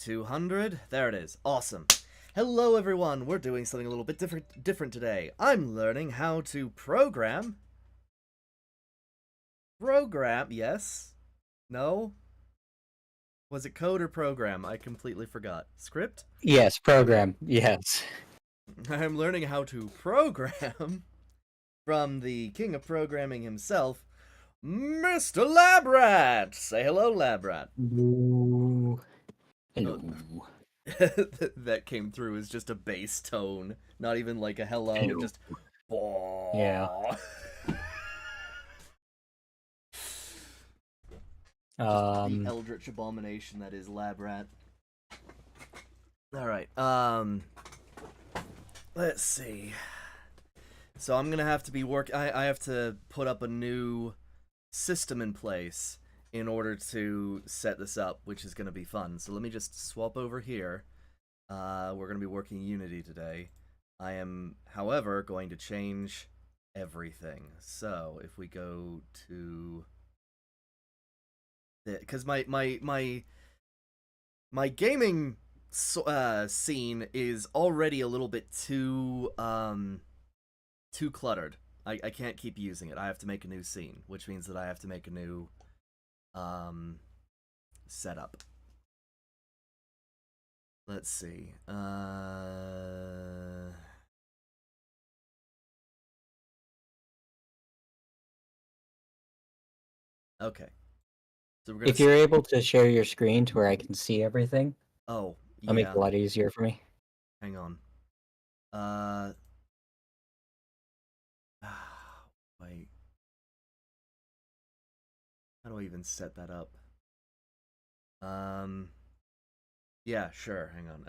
200. There it is. Awesome. Hello, everyone. We're doing something a little bit different today. I'm learning how to program. Yes? No? Was it code or program? I completely forgot. Script? Yes, program. Yes. I'm learning how to program from the king of programming himself, Mr. Labrat. Say hello, Labrat. Ooh. Oh, Hello. that came through as just a bass tone, not even like a hello, Hello. just Yeah. just the eldritch abomination that is Labrat. All right. Let's see. So I'm gonna have to be I have to put up a new system in place in order to set this up, which is gonna be fun. So let me just swap over here. We're gonna be working Unity today. I am, however, going to change everything. So if we go to, because my gaming scene is already a little bit too cluttered. I can't keep using it. I have to make a new scene, which means that I have to make a new setup. Let's see. Okay. So we're gonna. If you're able to share your screen to where I can see everything, Oh that'll make it yeah. a lot easier for me. Hang on. Wait. How do I even set that up? Yeah, sure. Hang on.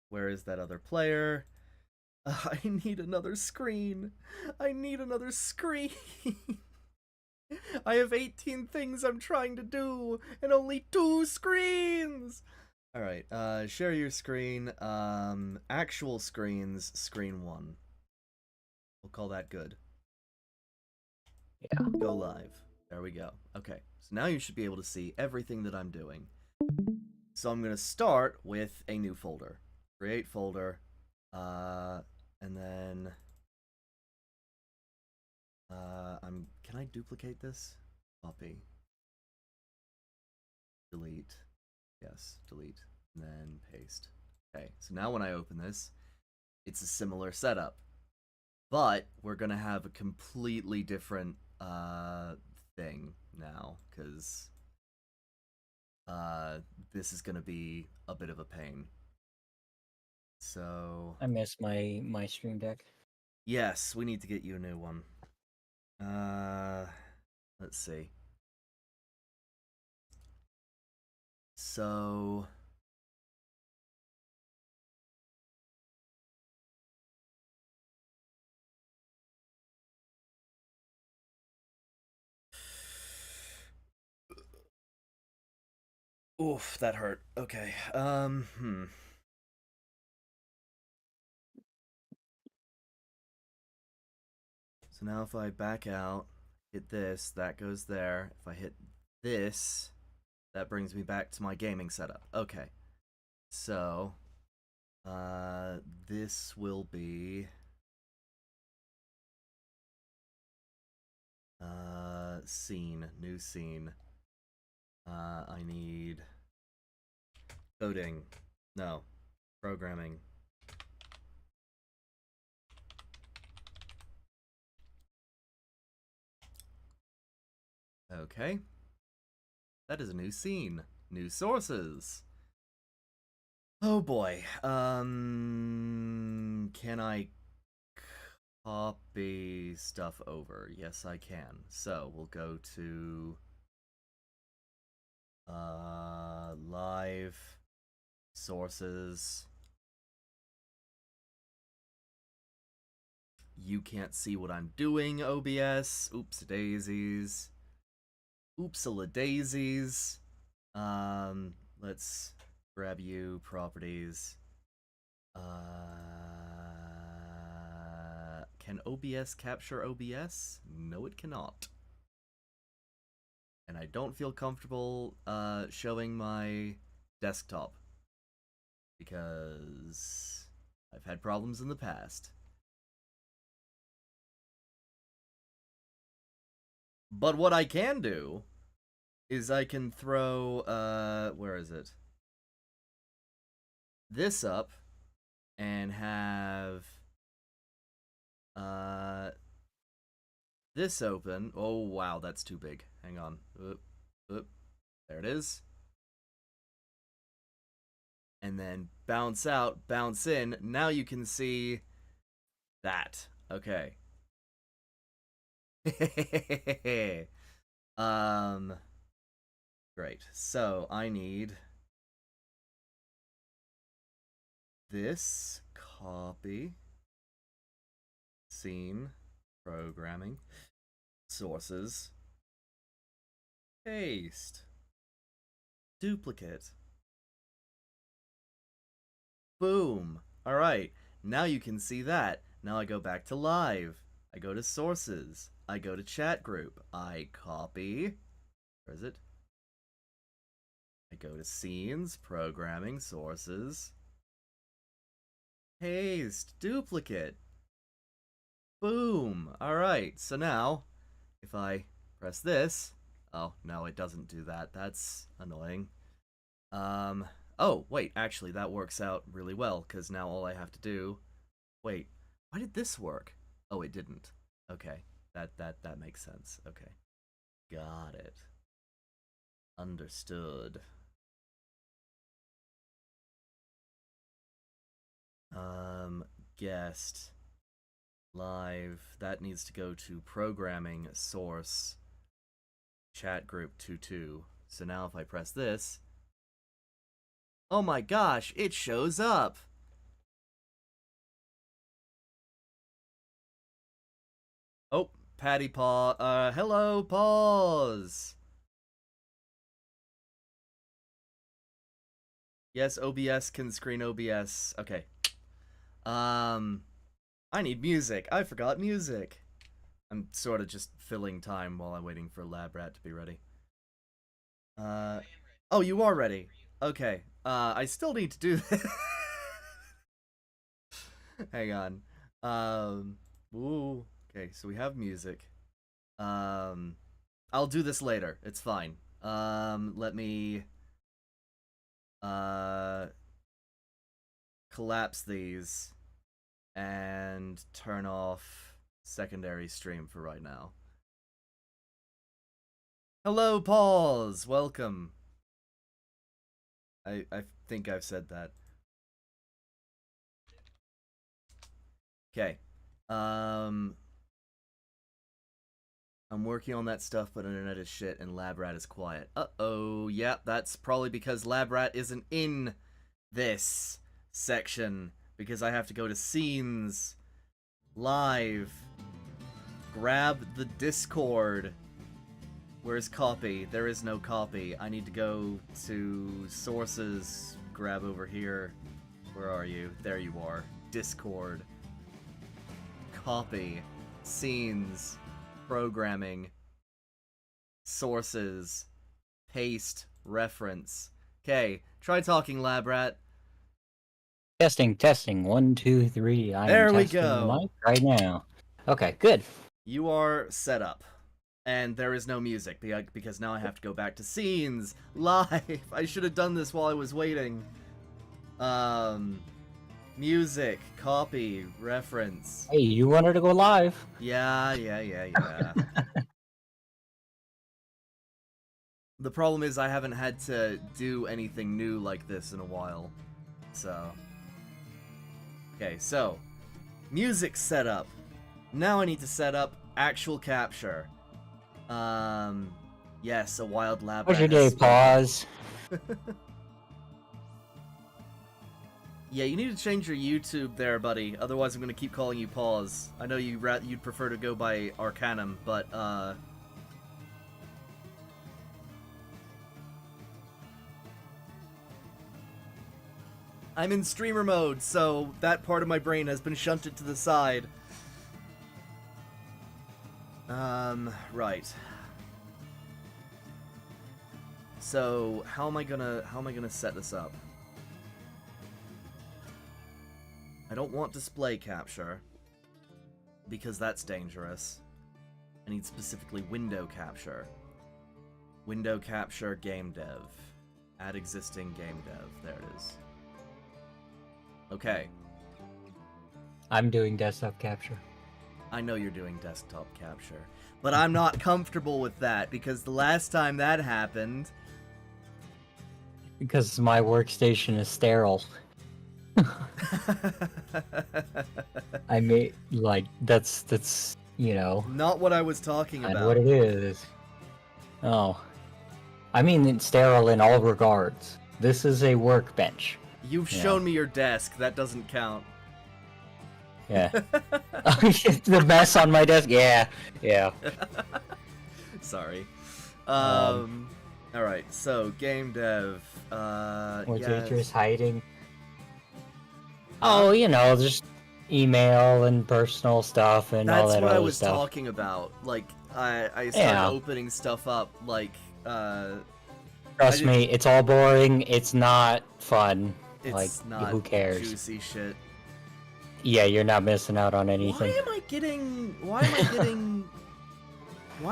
Where is that other player? I need another screen. I need another screen. I have 18 things I'm trying to do and only 2 screens. All right. Share your screen. Actual screens. Screen 1. We'll call that good. Yeah. Go live. There we go. Okay. So now you should be able to see everything that I'm doing. So I'm going to start with a new folder. Create folder. And then can I duplicate this? Copy. Delete. Yes, delete. And then paste. Okay, so now when I open this, it's a similar setup. But we're gonna have a completely different thing now, because this is gonna be a bit of a pain. So I miss my stream deck. yes, we need to get you a new one. Let's see. So oof, that hurt. Okay. So now if I back out, hit this, that goes there. If I hit this, that brings me back to my gaming setup. Okay. So, this will be scene, new scene. I need coding. No, programming. Okay. That is a new scene. New sources. Oh boy. Can I copy stuff over? Yes, I can. So we'll go to live sources. You can't see what I'm doing, OBS. Oops daisies. Oopsala daisies. Let's grab you properties. Can OBS capture OBS? No, it cannot. And I don't feel comfortable showing my desktop. Because I've had problems in the past. But what I can do is I can throw, where is it? This up and have this open. Oh wow, that's too big. Hang on. Oop. There it is. And then bounce out, bounce in. Now you can see that. Okay. Great. So I need this copy, scene, programming, sources, paste, duplicate. Boom. All right. Now you can see that. Now I go back to live. I go to sources. I go to chat group. I copy. Where is it? I go to scenes, programming, sources. Paste, duplicate. Boom. All right. So now, if I press this, oh no, it doesn't do that. That's annoying. Oh wait, actually that works out really well because now all I have to do. Wait, why did this work? Oh, it didn't. Okay, that makes sense. Okay, got it. Understood. Guest live, that needs to go to programming source chat group 22. So now if I press this, oh my gosh, it shows up. Oh, Patty Paw. Hello, Paws. Yes, OBS can screen OBS. Okay. I need music. I forgot music. I'm sort of just filling time while I'm waiting for LabRat to be ready. Oh, you are ready. Okay. I still need to do this. Hang on. Ooh. Okay, so we have music. I'll do this later. It's fine. Let me collapse these and turn off secondary stream for right now. Hello, Pauls. Welcome. I think I've said that. Okay. I'm working on that stuff, but internet is shit and LabRat is quiet. Uh-oh. Yeah, that's probably because LabRat isn't in this section because I have to go to scenes, live, grab the Discord. Where's copy? There is no copy. I need to go to sources, grab over here. Where are you? There you are. Discord. Copy. Scenes. Programming. Sources. Paste. Reference. Okay, try talking, LabRat. Testing. 1, 2, 3. There we testing go. the mic right now. Okay, good. You are set up. And there is no music, because now I have to go back to scenes, live. I should have done this while I was waiting. Music, copy, reference. Hey, you wanted to go live. Yeah. The problem is I haven't had to do anything new like this in a while. So. Okay, so. Music setup. Now I need to set up actual capture. Yes, a wild lab. How's your day, Pause? Yeah, you need to change your YouTube there, buddy. Otherwise, I'm gonna keep calling you Pause. I know you'd prefer to go by Arcanum, but I'm in streamer mode, so that part of my brain has been shunted to the side. Right. So how am I gonna set this up? I don't want display capture because that's dangerous. I need specifically window capture. Window capture game dev. Add existing game dev. There it is. Okay. I'm doing desktop capture. I know you're doing desktop capture, but I'm not comfortable with that because the last time that happened, Because my workstation is sterile. I mean, like, that's you know, not what I was talking kind of about. what it is. Oh. I mean, it's sterile in all regards. This is a workbench. You've Yeah. shown me your desk. That doesn't count. Yeah. The mess on my desk? Yeah. Yeah. Sorry. Alright, so game dev. What's yes. Idris hiding? Oh, you know, just email and personal stuff and all That's that what I other was stuff. talking about. Like, I started Yeah. opening stuff up, like, Trust me, it's all boring. It's not fun. it's Like, not who cares? juicy shit. Yeah, you're not missing out on anything. Why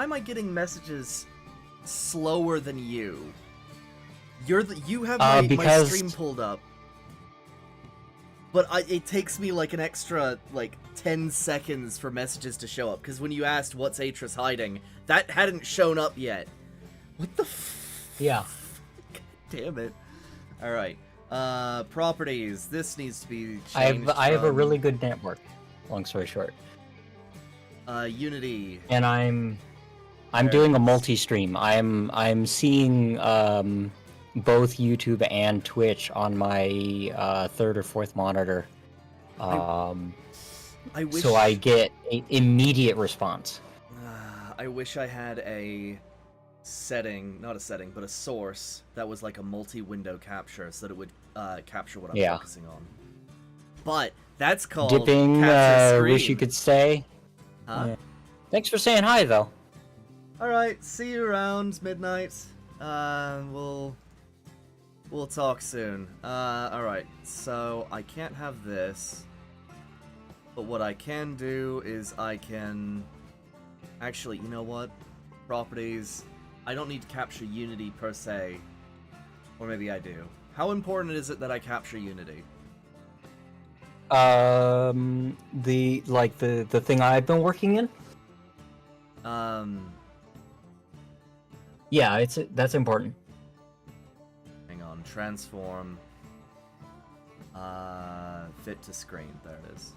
am I getting messages slower than you? You have my because- stream pulled up. But it takes me like an extra, 10 seconds for messages to show up, because when you asked what's Atris hiding, that hadn't shown up yet. What the Yeah. God damn it. Alright. Properties. This needs to be changed I have a from, really good network. Long story short. Unity. And I'm There doing it a is. multi-stream. I'm seeing both YouTube and Twitch on my third or fourth monitor. I wish So I get an immediate response. I wish I had a setting, not a setting, but a source that was like a multi-window capture so that it would capture what I'm Yeah. focusing on. But that's called Dipping, capture wish you screen. could stay. Huh? Yeah. Thanks for saying hi, though. Alright, see you around midnight. We'll talk soon. Alright, so I can't have this. But what I can do is I can... Actually, you know what? Properties. I don't need to capture Unity per se. Or maybe I do. How important is it that I capture Unity? The thing I've been working in. Yeah, that's important. Hang on. Transform. Fit to screen. There it is.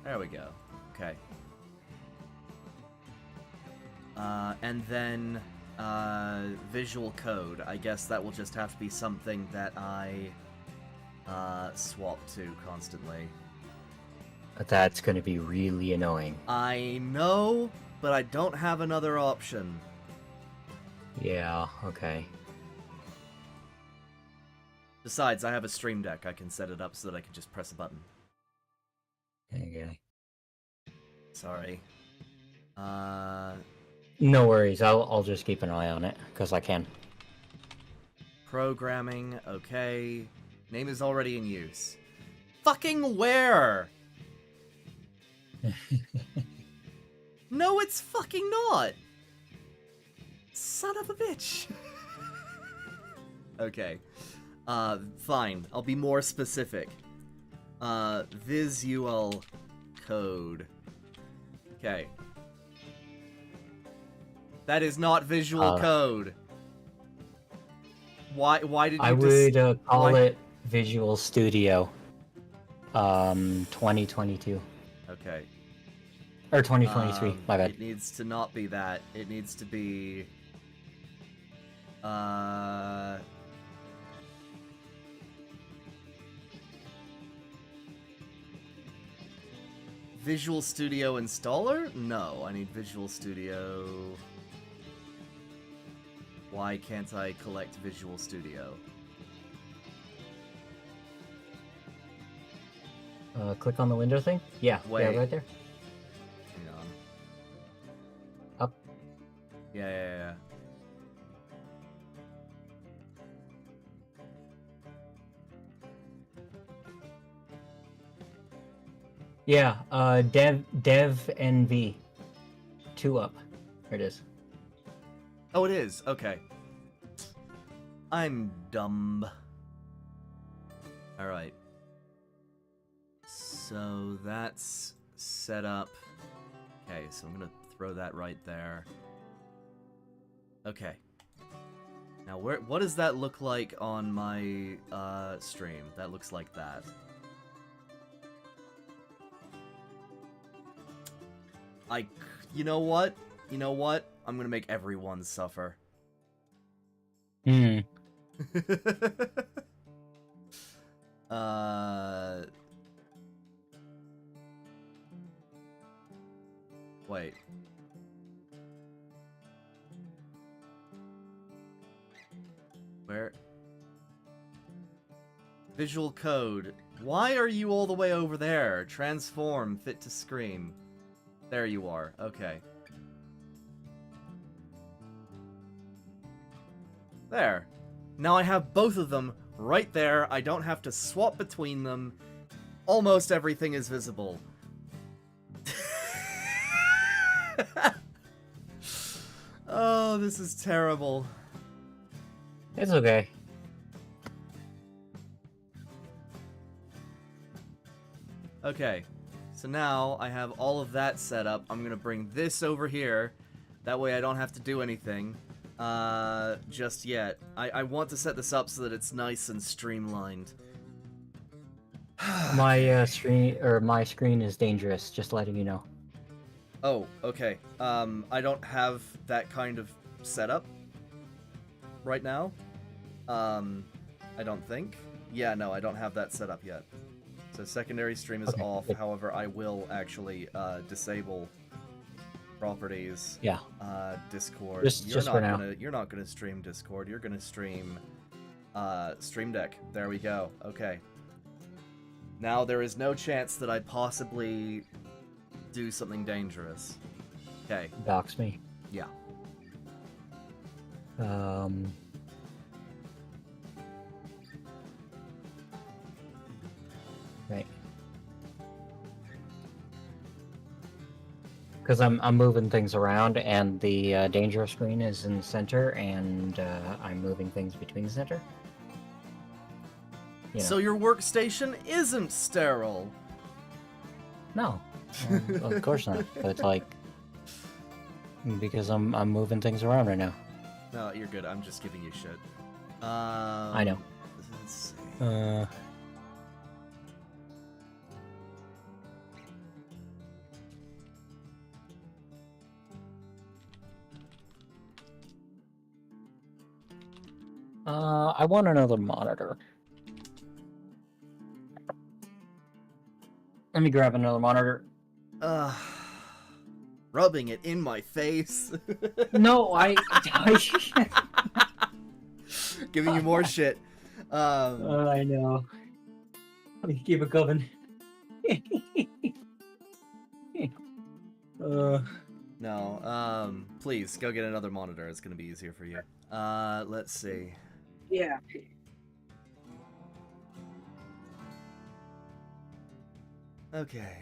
There we go. Okay. And then visual code. I guess that will just have to be something that I swap to constantly. That's gonna be really annoying. I know, but I don't have another option. Yeah. Okay. Besides, I have a stream deck. I can set it up so that I can just press a button. Okay. Sorry. No worries. I'll just keep an eye on it because I can. Programming, okay. Name is already in use. Fucking where? No, it's fucking not! Son of a bitch! Okay. Fine. I'll be more specific. Visual code. Okay. That is not visual code. Why did you I would call why- it Visual Studio 2022 Okay. or 2023. My bad. It needs to not be that. It needs to be Visual Studio installer? No, I need Visual Studio. Why can't I collect Visual Studio? Click on the window thing. Yeah. Wait. Yeah, right there. Hang on. Up. Yeah. Yeah, dev NV 2 up. There it is. Oh, it is. Okay. I'm dumb. All right. So that's set up. Okay, so I'm gonna throw that right there. Okay. Now, what does that look like on my stream? That looks like that. You know what? You know what? I'm gonna make everyone suffer. Hmm. Wait. Where? Visual code. Why are you all the way over there? Transform, fit to screen. There you are. Okay. There. Now I have both of them right there. I don't have to swap between them. Almost everything is visible. Oh, this is terrible. It's okay. Okay, so now I have all of that set up. I'm gonna bring this over here. That way I don't have to do anything just yet. I want to set this up so that it's nice and streamlined. My screen is dangerous, just letting you know. Oh, okay. I don't have that kind of setup right now. I don't think. Yeah, no, I don't have that set up yet. So secondary stream is off. Good. However, I will actually disable properties. Yeah. Discord. Just for now. You're not gonna stream Discord. You're gonna stream Stream Deck. There we go. Okay. Now there is no chance that I possibly do something dangerous. Okay. Dox me. Yeah. Right. Because I'm moving things around, and the danger screen is in the center, and I'm moving things between the center. You know. So your workstation isn't sterile. No, of course not. But like, because I'm moving things around right now. No, you're good. I'm just giving you shit. I know. Let's see. I want another monitor. Let me grab another monitor. Rubbing it in my face. No, I Giving you more shit. I know. Let me keep it going. No, please go get another monitor. It's gonna be easier for you. Let's see. Yeah. Okay.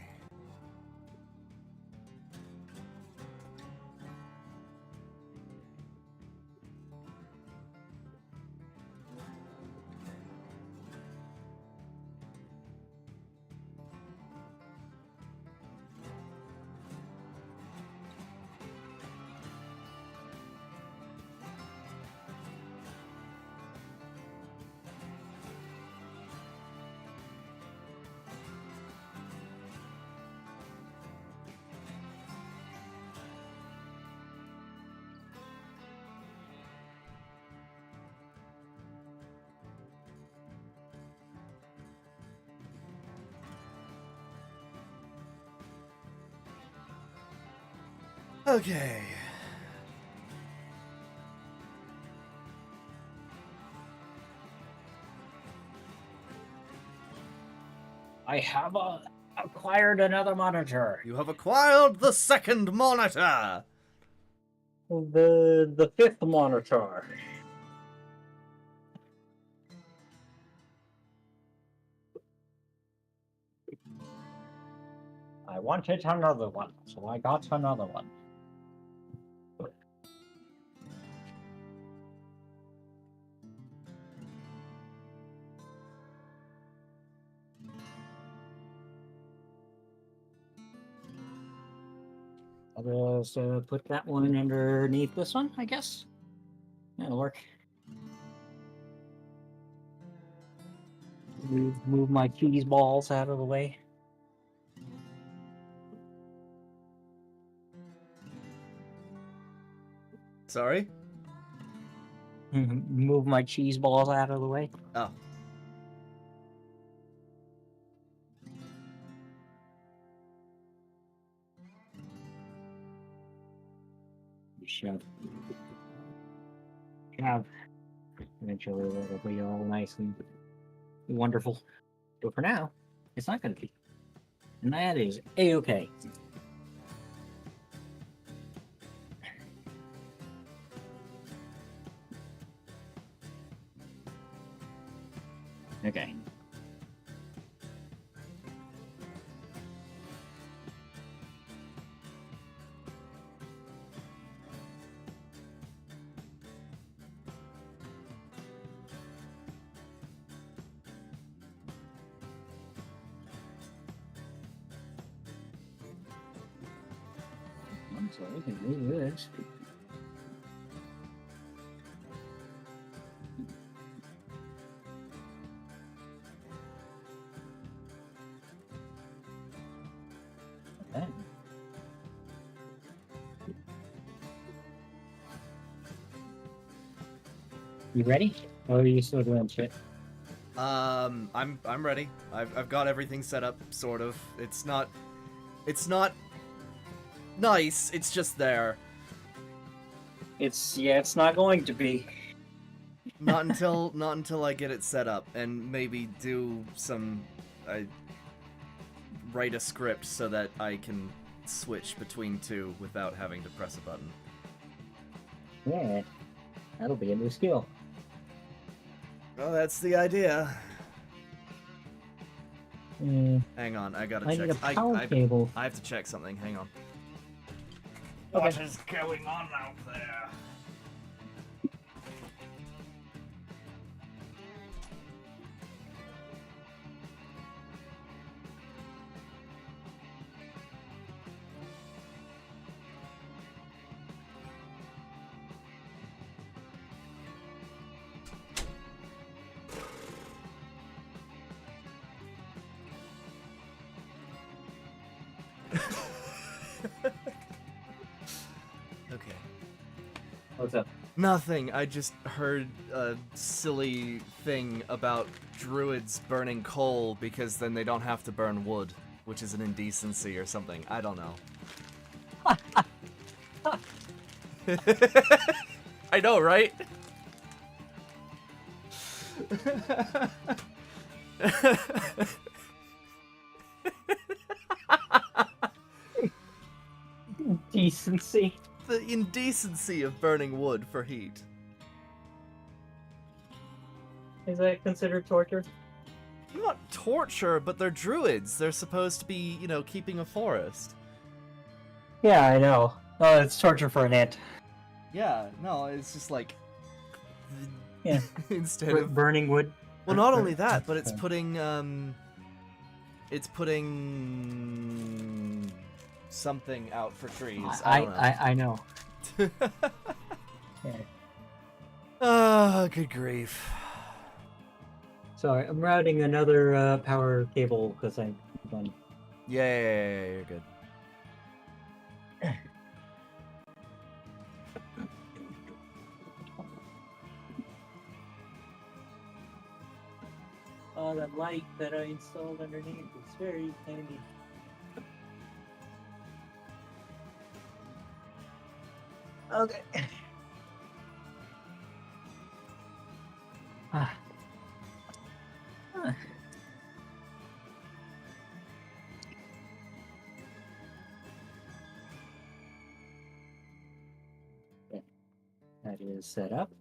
Okay. I have acquired another monitor. You have acquired the second monitor. The fifth monitor. I wanted another one, so I got another one. I'll just put that one underneath this one, I guess. That'll work. Move my cheese balls out of the way. Sorry? Move my cheese balls out of the way. Oh. Shove. Shove. Eventually that'll be all nice and wonderful. But for now, it's not going to be. And that is A-okay. Okay. So we can do this. Okay. You ready? Or are you still doing shit? I'm ready. I've got everything set up, sort of. It's not nice, it's just there. It's not going to be. Not until I get it set up and maybe do some write a script so that I can switch between two without having to press a button. Yeah. That'll be a new skill. Well, that's the idea. Mm, Hang on, I gotta I check. need a power cable. I have to check something. Hang on. Okay. What is going on out there? Okay. What's up? Nothing. I just heard a silly thing about druids burning coal because then they don't have to burn wood, which is an indecency or something. I don't know. I know, right? Decency. The indecency of burning wood for heat. Is that considered torture? Not torture, but they're druids. They're supposed to be, you know, keeping a forest. Yeah, I know. Oh, it's torture for an ant. Yeah, no, it's just like... Yeah. Instead of... Burning wood. Well, not only that, but it's putting, it's putting... something out for trees. I know. Yeah. Ah, good grief. Sorry, I'm routing another power cable because I'm done. Yeah, you're good. Oh, that light that I installed underneath is very handy. Okay. Ah. Ah. Okay. That is set up.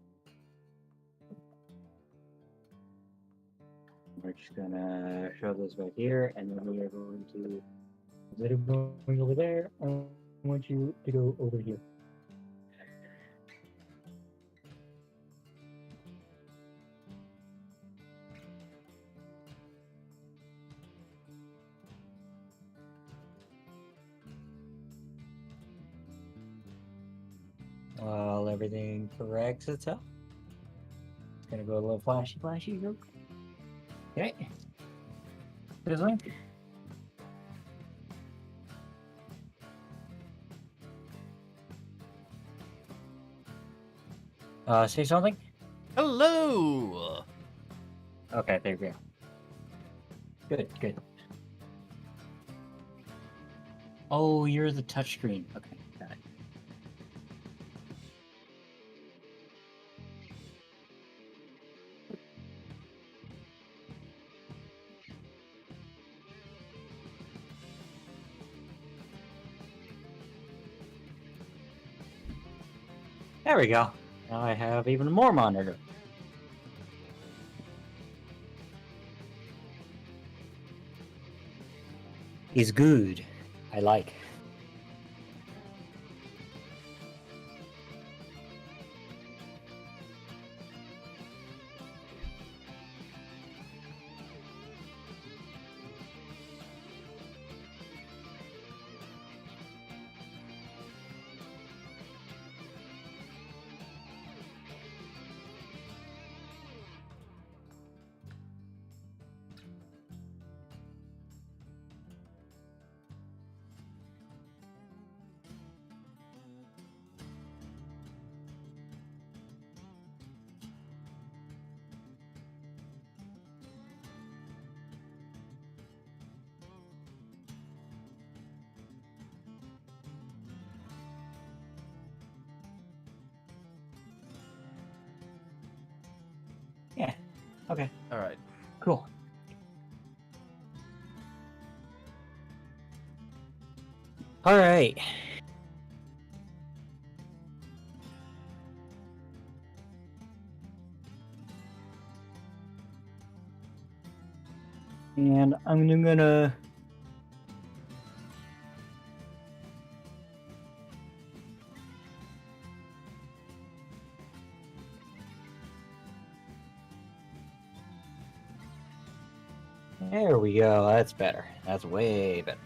We're just gonna show this right here, and then we are going to Instead of going over there, I want you to go over here. Well, everything corrects itself. It's gonna go a little flashy. Okay. This way. Say something? Hello. Okay, there we go. Good. Oh, you're the touchscreen. Okay, got it. There we go. Now I have even more monitor. He's good. I like. Yeah. Okay. All right. Cool. All right. And I'm gonna There we go. That's better. That's way better.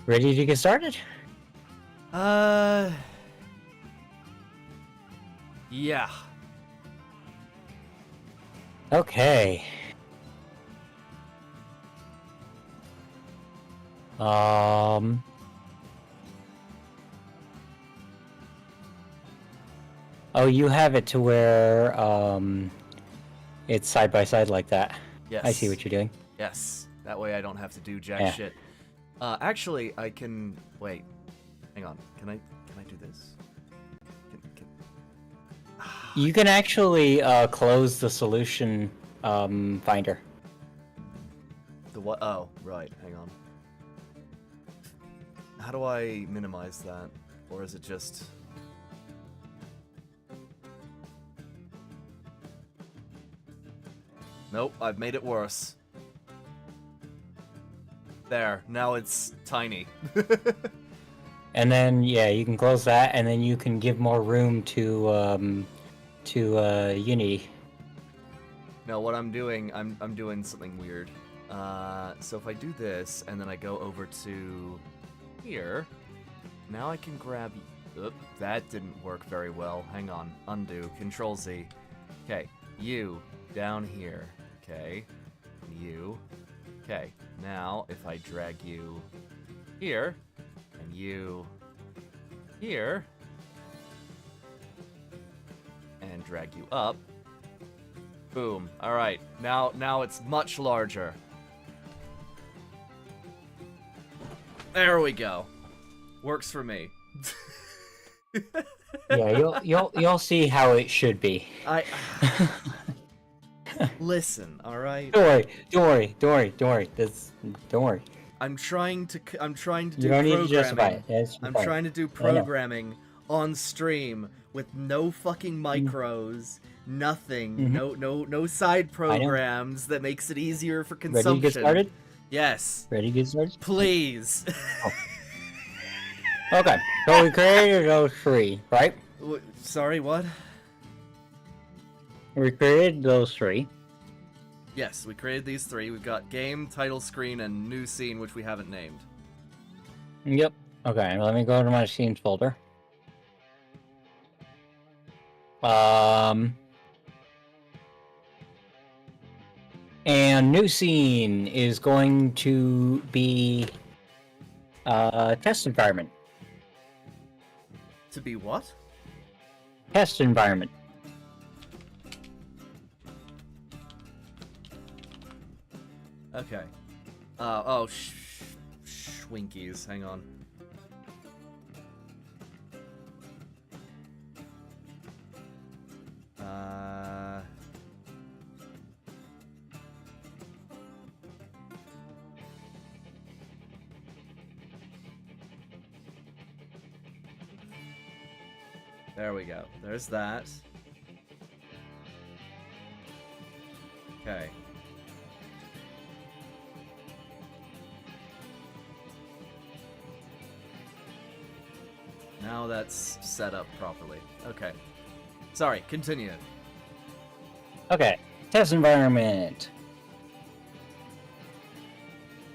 Ready to get started? Yeah. Okay. Oh, you have it to where it's side by side like that. Yes. I see what you're doing. Yes. That way I don't have to do jack Yeah. shit. Actually, I can wait. Hang on. Can I do this? You can actually close the solution finder. The what? Oh, right. Hang on. How do I minimize that? Or is it just... Nope, I've made it worse. There, now it's tiny. And then yeah, you can close that, and then you can give more room to Unity. No, what I'm doing, I'm doing something weird. So if I do this, and then I go over to here, now I can grab... Oop, that didn't work very well. Hang on. Undo. Control Z. Okay, you down here. Okay, you. Okay, now if I drag you here, and you here, and drag you up, boom. All right, now it's much larger. There we go. Works for me. Yeah, you'll see how it should be. Listen, all right. Don't worry. Don't worry. I'm trying to do You don't need to programming. justify it. I'm trying to do programming on stream with no fucking micros, nothing, Mhm. no side know. programs that makes it easier for Ready consumption. to get started? Yes, Ready to get started? please. Oh. Okay, so we created those three, right? Sorry, what? We created those three. Yes, we created these three. We've got game, title screen, and new scene, which we haven't named. Yep. Okay, let me go to my scenes folder. And new scene is going to be test environment. To be what? Test environment. Okay. Schwinkies. Hang on. There we go. There's that. Okay. Now that's set up properly. Okay. Sorry, continue. Okay, test environment.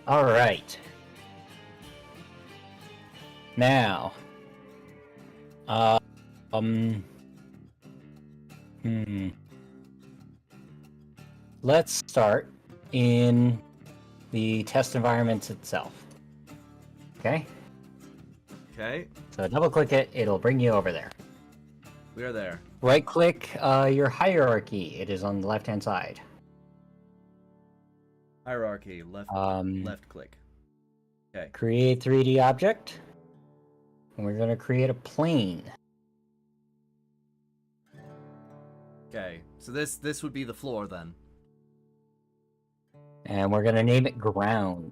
All right. Now, let's start in the test environment itself. Okay. Okay, So double click it, it'll bring you over there. we are there. Right click your hierarchy. It is on the left hand side. Hierarchy, left click. Okay. Create 3D object. And we're going to create a plane. Okay. So this would be the floor then. And we're going to name it ground.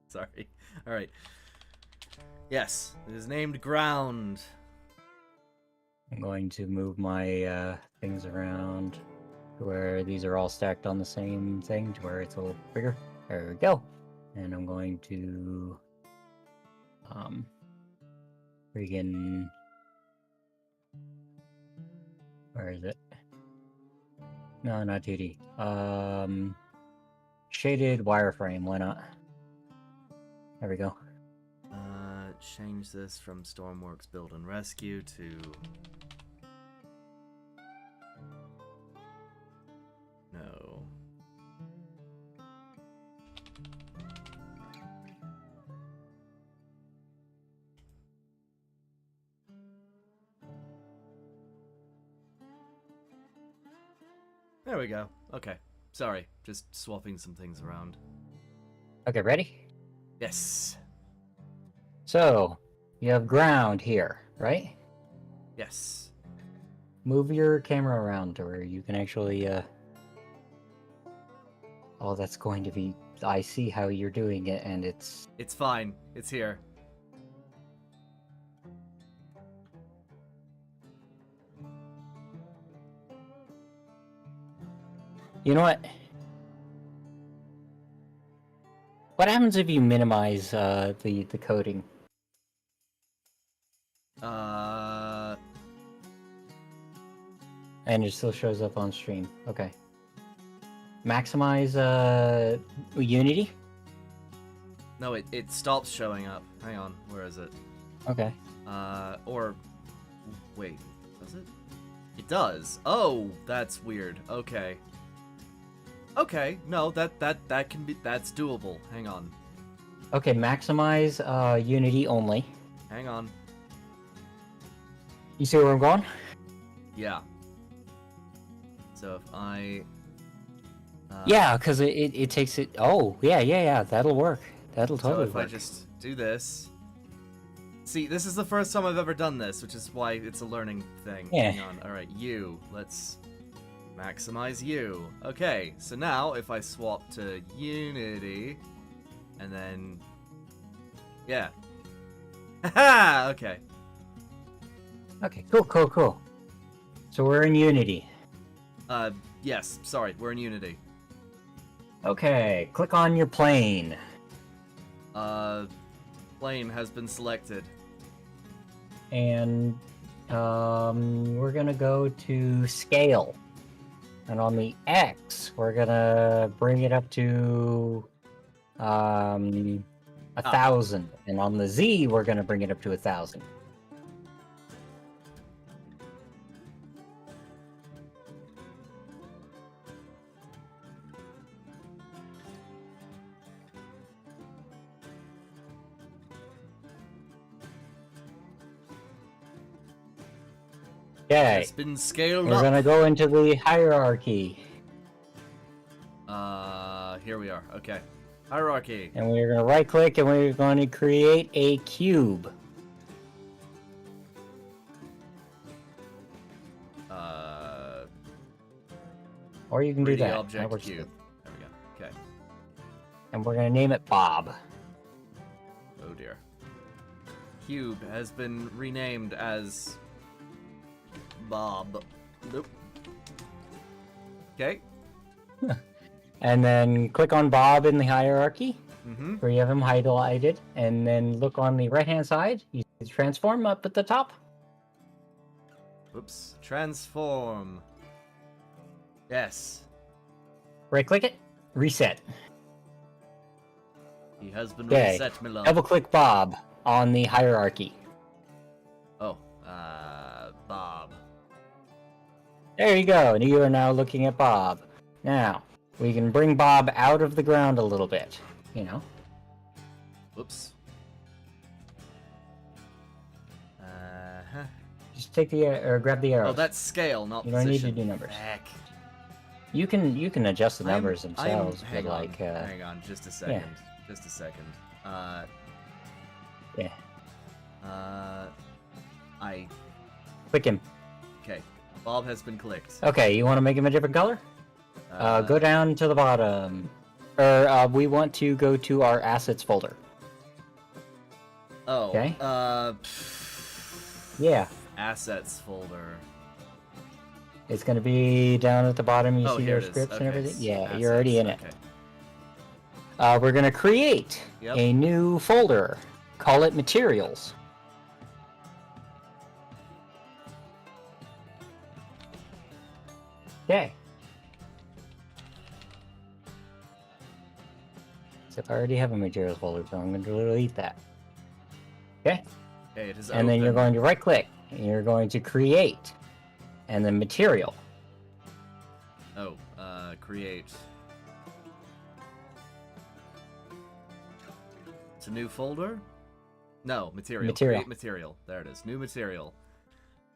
Sorry. All right. Yes, it is named ground. I'm going to move my things around to where these are all stacked on the same thing to where it's a little bigger. There we go. And I'm going to freaking, where is it? No, not 2D. Shaded wireframe, why not? There we go. Change this from Stormworks Build and Rescue to no. There we go. Okay. Sorry, just swapping some things around. Okay, ready? Yes. So, you have ground here, right? Yes. Move your camera around to where you can actually, Oh, that's going to be... I see how you're doing it, and it's... It's fine. It's here. You know what? What happens if you minimize the coding? And it still shows up on stream. Okay. Maximize Unity? No, it stops showing up. Hang on, where is it? Okay. Or wait, does it? It does. Oh, that's weird. Okay. Okay, no, that can be, that's doable. Hang on. Okay, maximize Unity only. Hang on. You see where I'm going? Yeah. So if I yeah, because it takes it... Oh, yeah, that'll work. That'll totally so if work. I just do this... See, this is the first time I've ever done this, which is why it's a learning thing. Yeah. Hang on. Alright, let's... Maximize you. Okay, so now if I swap to Unity, and then... Yeah. Haha! Okay. Okay, cool. So we're in Unity. Yes, sorry, we're in Unity. Okay, click on your plane. Plane has been selected. And we're gonna go to scale. And on the X, we're gonna bring it up to 1,000. And on the Z, we're gonna bring it up to 1,000. Okay, It's been scaled we're up. gonna go into the hierarchy. Here we are. Okay. Hierarchy. And we're gonna right click and we're going to create a cube. Or you can do 3D that. object That works cube. good. There we go. Okay. And we're gonna name it Bob. Oh dear. Cube has been renamed as Bob. Nope. Okay. And then click on Bob in the hierarchy, Mm-hmm. where you have him highlighted, and then look on the right-hand side. You see the transform up at the top. Oops. Transform. Yes. Right-click it, reset. He has been Okay. reset, my love. Double-click Bob on the hierarchy. Oh, Bob. There you go, and you are now looking at Bob. Now, we can bring Bob out of the ground a little bit, you know. Whoops. Uh-huh. Just take the or grab the arrows. Oh, that's scale, not You don't need position. to do numbers. Heck. You can adjust the numbers themselves, hang but on, like hang on, just a second. Just a second. Yeah. Click him. Okay. Bob has been clicked. Okay, you want to make him a different color? Go down to the bottom. Or we want to go to our assets folder. Oh. Okay. Yeah, Assets folder. it's gonna be down at the bottom. You Oh, see here your it is. scripts and Okay, everything. Yeah, assets, you're already in it. Okay. We're gonna create Yep. a new folder. Call it materials. Okay. So I already have a materials folder, so I'm going to delete that. Okay. Okay, it is And then you're open. going to right click and you're going to create and then material. Oh, create. It's a new folder? No, material. Material. Create material. There it is. New material.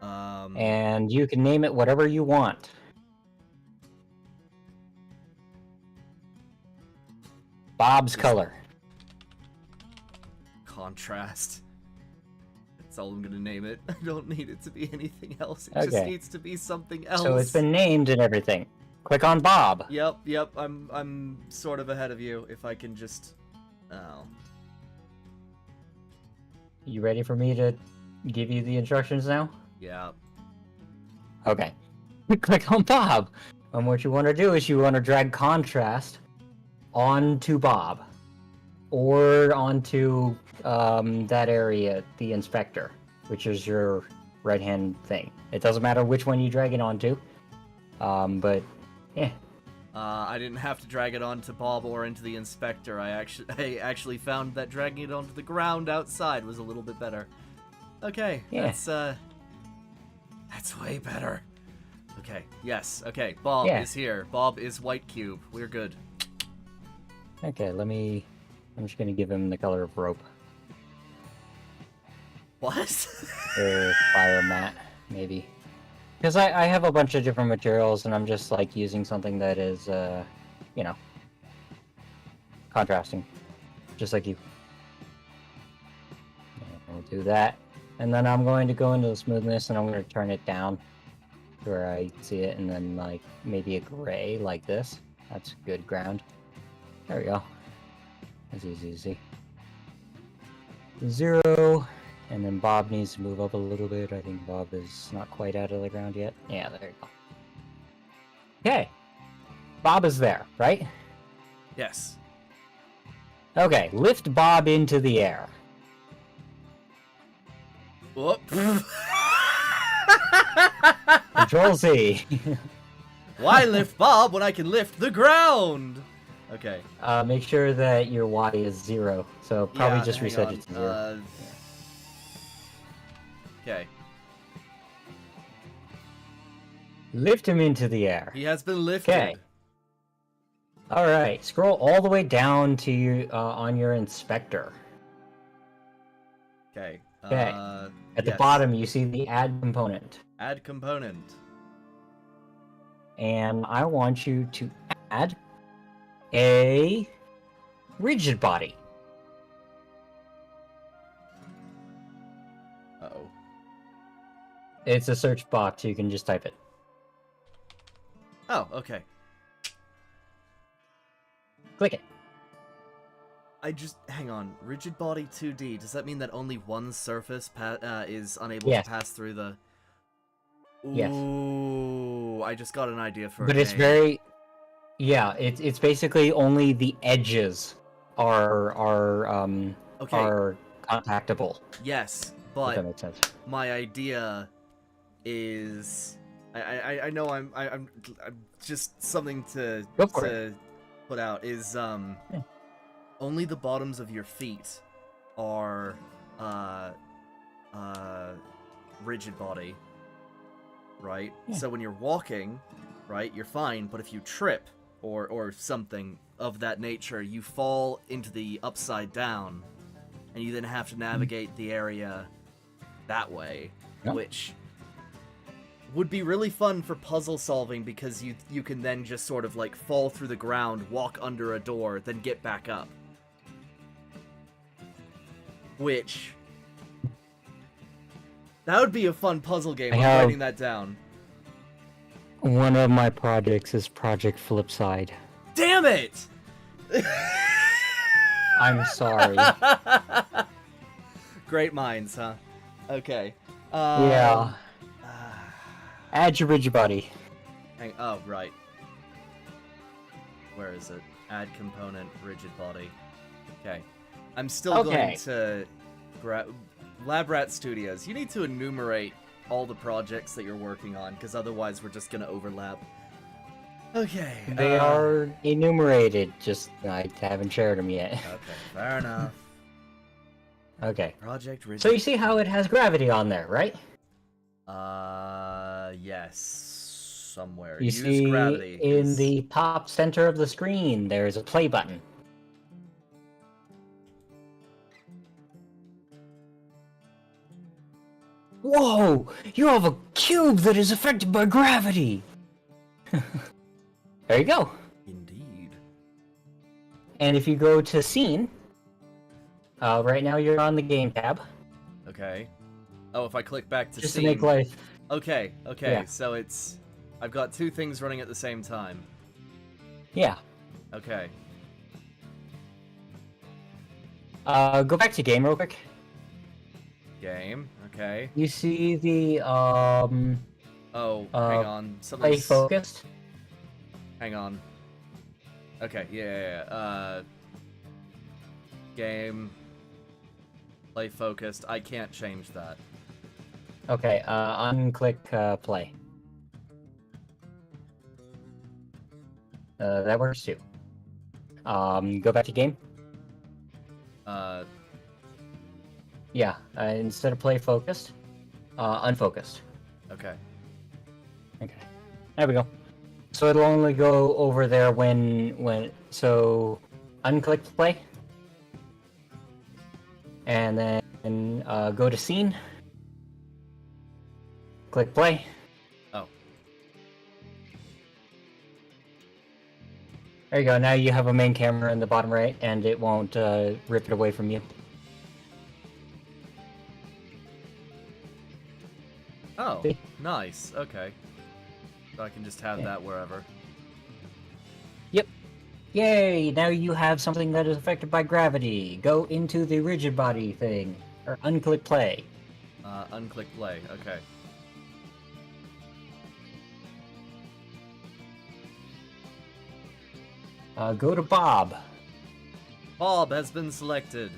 And you can name it whatever you want. Bob's color. Contrast. That's all I'm gonna name it. I don't need it to be anything else. It just Okay. needs to be something else. So it's been named and everything. Click on Bob. Yep. I'm sort of ahead of you. If I can just. Oh. You ready for me to give you the instructions now? Yeah. Okay. Click on Bob. And what you want to do is you want to drag contrast onto Bob. Or onto that area, the inspector, which is your right hand thing. It doesn't matter which one you drag it onto. But yeah. I didn't have to drag it onto Bob or into the inspector. I actually found that dragging it onto the ground outside was a little bit better. Okay, Yeah. that's way better. Okay, yes, okay, Bob Yeah. is here. Bob is white cube. We're good. Okay, I'm just gonna give him the color of rope. What? Or fire mat, maybe. Because I have a bunch of different materials and I'm just like using something that is, you know, contrasting. Just like you. And we'll do that. And then I'm going to go into the smoothness and I'm going to turn it down. where I see it, and then like maybe a gray like this. That's good ground. There we go. That's easy to see. 0, and then Bob needs to move up a little bit. I think Bob is not quite out of the ground yet. Yeah, there you go. Okay. Bob is there, right? Yes. Okay, lift Bob into the air. Whoop. Control C. Why lift Bob when I can lift the ground? Okay. Make sure that your Y is 0. So probably just hang reset on. it to 0. Okay. Lift him into the air. He has been lifted. Okay. All right. Scroll all the way down to you on your inspector. Okay. Okay. At the yes. bottom, you see the add component. Add component. And I want you to add a rigid body. Uh-oh. It's a search box. You can just type it. Oh, okay. Click it. Hang on. Rigid body 2D. Does that mean that only one surface is unable Yes. to pass through the? Yes. Ooh, I just got an idea for. But a it's game. very, yeah. It's basically only the edges are Okay. are contactable. Yes, If but that makes sense. my idea is I know I'm just something to Go for it. to put out is only the bottoms of your feet are rigid body, right? Yeah. So when you're walking, right, you're fine, but if you trip or something of that nature, you fall into the upside down and you then have to navigate the area that way, Yep. which would be really fun for puzzle solving because you can then just sort of like fall through the ground, walk under a door, then get back up. Which that would be a fun puzzle game. I'm writing that down. One of my projects is Project Flipside. Damn it! I'm sorry. Great minds, huh? Okay. Yeah. Add your rigid body. Oh, right. Where is it? Add component, rigid body. Okay. I'm still going to Lab Rat Studios. You need to enumerate all the projects that you're working on, because otherwise we're just going to overlap. Okay. They are enumerated, just I haven't shared them yet. Okay, fair enough. Okay. Project rigid. So you see how it has gravity on there, right? Yes. Somewhere. You Use see gravity. in the top center of the screen, there's a play button. Whoa! You have a cube that is affected by gravity! There you go. Indeed. And if you go to scene, right now you're on the game tab. Okay. Oh, if I click back to Just scene. to make life. Okay, Yeah. so I've got two things running at the same time. Yeah. Okay. Go back to game real quick. Game, okay. You see the Oh, hang on. play Something's... focused. Hang on. Okay, yeah. Game. Play focused. I can't change that. Okay, unclick play. That works too. Go back to game. Yeah, instead of play focused, unfocused. Okay. Okay, there we go. So it'll only go over there when so unclick play, and then go to scene. Click play. Oh. There you go. Now you have a main camera in the bottom right, and it won't rip it away from you. Oh, See? nice. Okay. I can just have Yeah. that wherever. Yep. Yay! Now you have something that is affected by gravity. Go into the rigid body thing. Or unclick play. Unclick play. Okay. Go to Bob. Bob has been selected.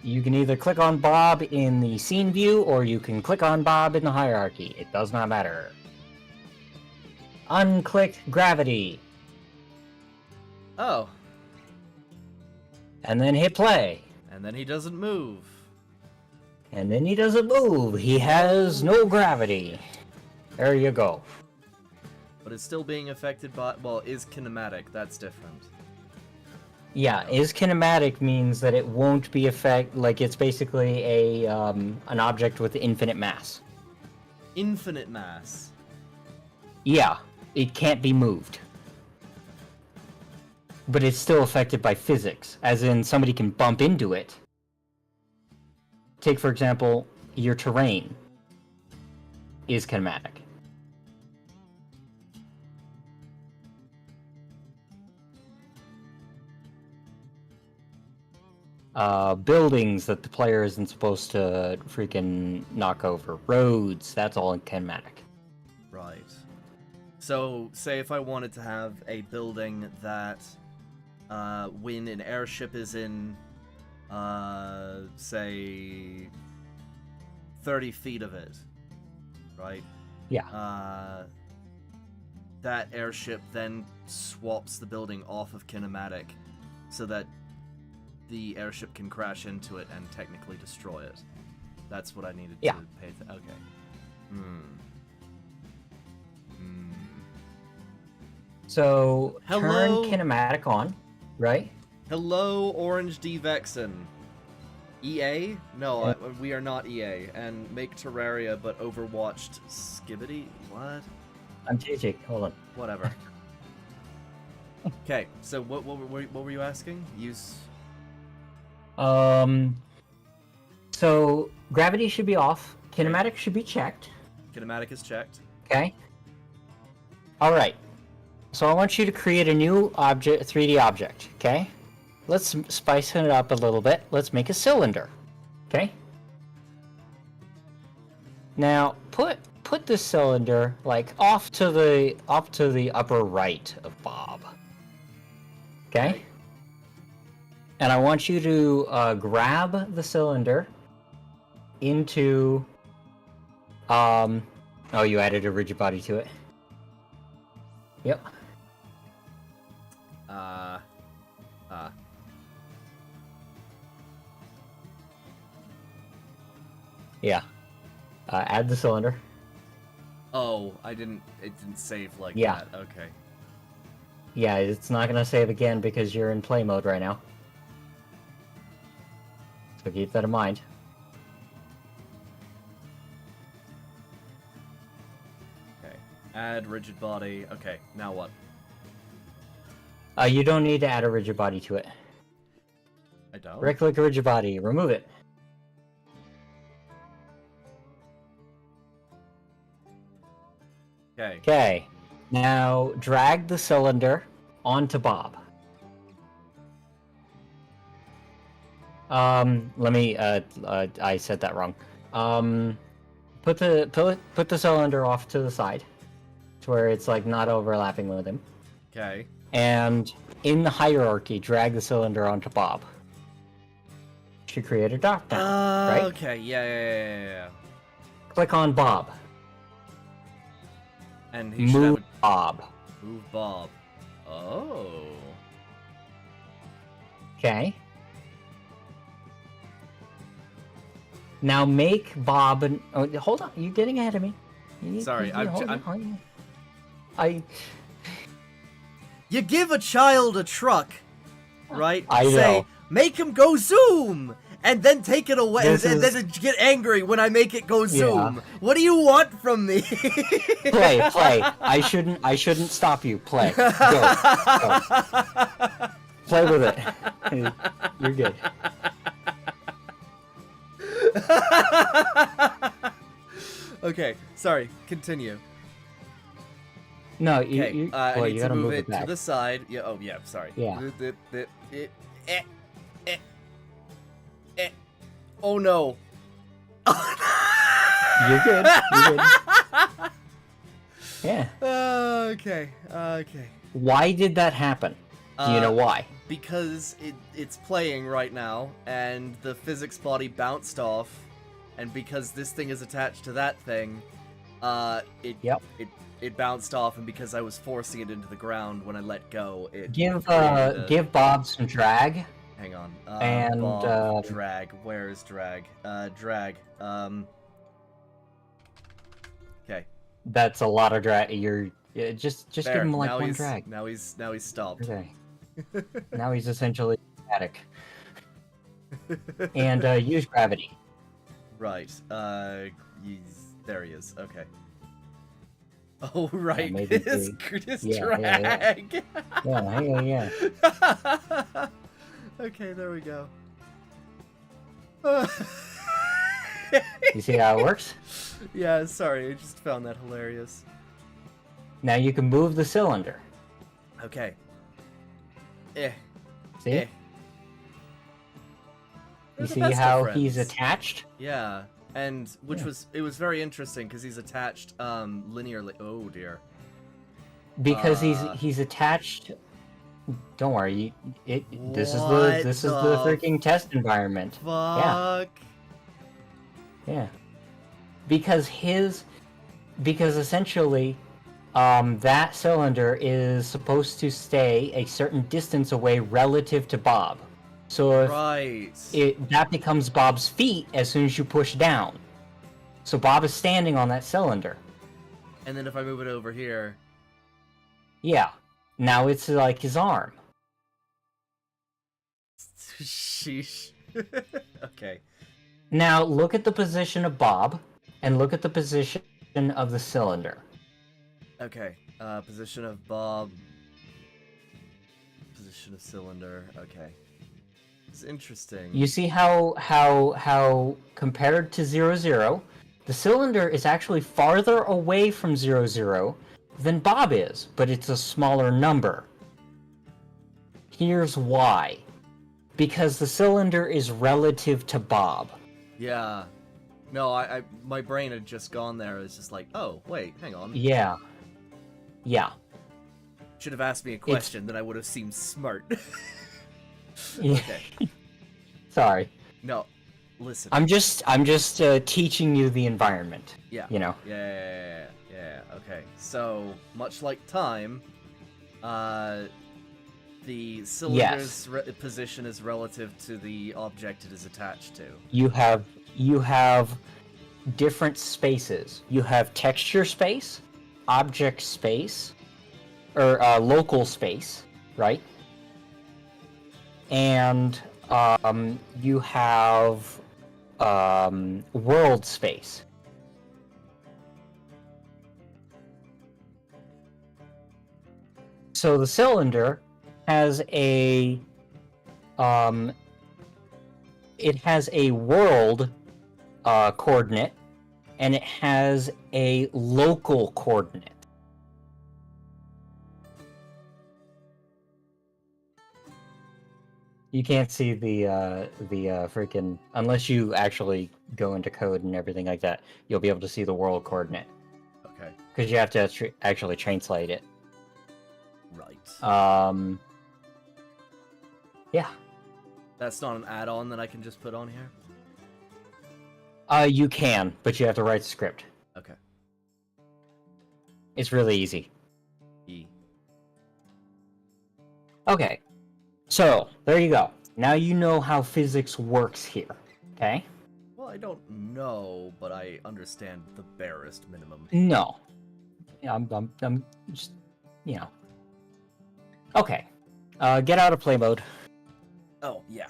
You can either click on Bob in the scene view, or you can click on Bob in the hierarchy. It does not matter. Unclick gravity. Oh, And then hit play. and then he doesn't move. And then he doesn't move. He has no gravity. There you go. But it's still being affected by, well, is kinematic. That's different. Yeah, is kinematic means that it won't be like it's basically a an object with infinite mass. Infinite mass. Yeah, it can't be moved. But it's still affected by physics, as in somebody can bump into it. Take, for example, your terrain is kinematic. Buildings that the player isn't supposed to freaking knock over. Roads, that's all kinematic. Right. So, say if I wanted to have a building that, when an airship is in, say, 30 feet of it, right? Yeah. That airship then swaps the building off of kinematic so that the airship can crash into it and technically destroy it. That's what I needed Yeah. to pay okay. So, Hello? turn kinematic on, right? Hello, Orange D Vexen. EA? No, Yeah. we are not EA. And make Terraria, but Overwatched Skibbity? What? I'm JJ, hold on. Whatever. Okay, so what were you asking? Use... So gravity should be off. Kinematic should be checked. Kinematic is checked. Okay. All right. So I want you to create a new object, 3D object. Okay. Let's spice it up a little bit. Let's make a cylinder. Okay. Now put this cylinder like off to the upper right of Bob. Okay. And I want you to grab the cylinder into... Oh, you added a rigid body to it. Yep. Yeah. Add the cylinder. Oh, it didn't save like Yeah. that. Okay. Yeah, it's not gonna save again because you're in play mode right now. So keep that in mind. Okay. Add rigid body. Okay, now what? You don't need to add a rigid body to it. I don't? Right-click rigid body, remove it. Okay. Okay. Now drag the cylinder onto Bob. Let me. I said that wrong. Put the cylinder off to the side, to where it's like not overlapping with him. Okay. And in the hierarchy, drag the cylinder onto Bob. Should create a drop down, right? Okay. Yeah. Click on Bob. And he should have Move Bob. move Bob. Oh. Okay. Now make Bob an... Oh, hold on, you're getting ahead of me. Sorry, hold I'm- on. I You give a child a truck, right? I Say, know. make him go zoom, and then take it away, This and is- then get angry when I make it go zoom. Yeah. What do you want from me? play. I shouldn't stop you. Play. Go. Play with it. You're good. Okay, sorry. Continue. No, Okay, I well, need you to gotta move move it it back. to the side. Yeah. Oh, yeah. Sorry. Yeah. Eh, eh, eh. Oh no. You're good. You're good. Yeah. Okay. Why did that happen? Do you know why? Because it's playing right now, and the physics body bounced off, and because this thing is attached to that thing, Yep. it bounced off, and because I was forcing it into the ground when I let go, it Give created a... give Bob some drag. Hang on. And, Bob, drag. Where is drag? Drag. Okay. That's a lot of drag. You're just give There. him like Now one he's drag. now he's stopped. Okay. Now he's essentially static. And use gravity. Right. There he is. Okay. Oh right. maybe His yeah, drag. Yeah. Okay, there we go. You see how it works? Yeah, sorry, I just found that hilarious. Now you can move the cylinder. Okay. See? Eh. You They're the see best of how friends. he's attached? Yeah, and Yeah. it was very interesting because he's attached linearly. Oh dear. Because Uh. he's attached. Don't worry. This is What the the freaking test environment. Fuck. Yeah. Because essentially, that cylinder is supposed to stay a certain distance away relative to Bob. So if Right. that becomes Bob's feet as soon as you push down. So Bob is standing on that cylinder. And then if I move it over here. Yeah. Now it's like his arm. Sheesh. Okay. Now look at the position of Bob and look at the position of the cylinder. Okay. Position of Bob. Position of cylinder. Okay. It's interesting. You see how compared to 00, the cylinder is actually farther away from 00 than Bob is, but it's a smaller number. Here's why. Because the cylinder is relative to Bob. Yeah. No, my brain had just gone there. It's just like, oh, wait, hang on. Yeah. Should have asked me a question, then I would have seemed smart. Yeah. Okay. Sorry. No, listen. I'm just teaching you the environment. Yeah. You know. Yeah. Okay. So, much like time, the cylinder's position is relative to the object it is attached to. You have different spaces. You have texture space, object space, or local space, right? And you have world space. So the cylinder has a it has a world coordinate, and it has a local coordinate. You can't see the freaking, unless you actually go into code and everything like that. You'll be able to see the world coordinate Okay. because you have to actually translate it. Right. Yeah. That's not an add-on that I can just put on here? You can, but you have to write the script. Okay. It's really easy. E. Okay. So, there you go. Now you know how physics works here. Okay? Well, I don't know, but I understand the barest minimum. No. Yeah, I'm just, you know. Okay. Get out of play mode. Oh, yeah.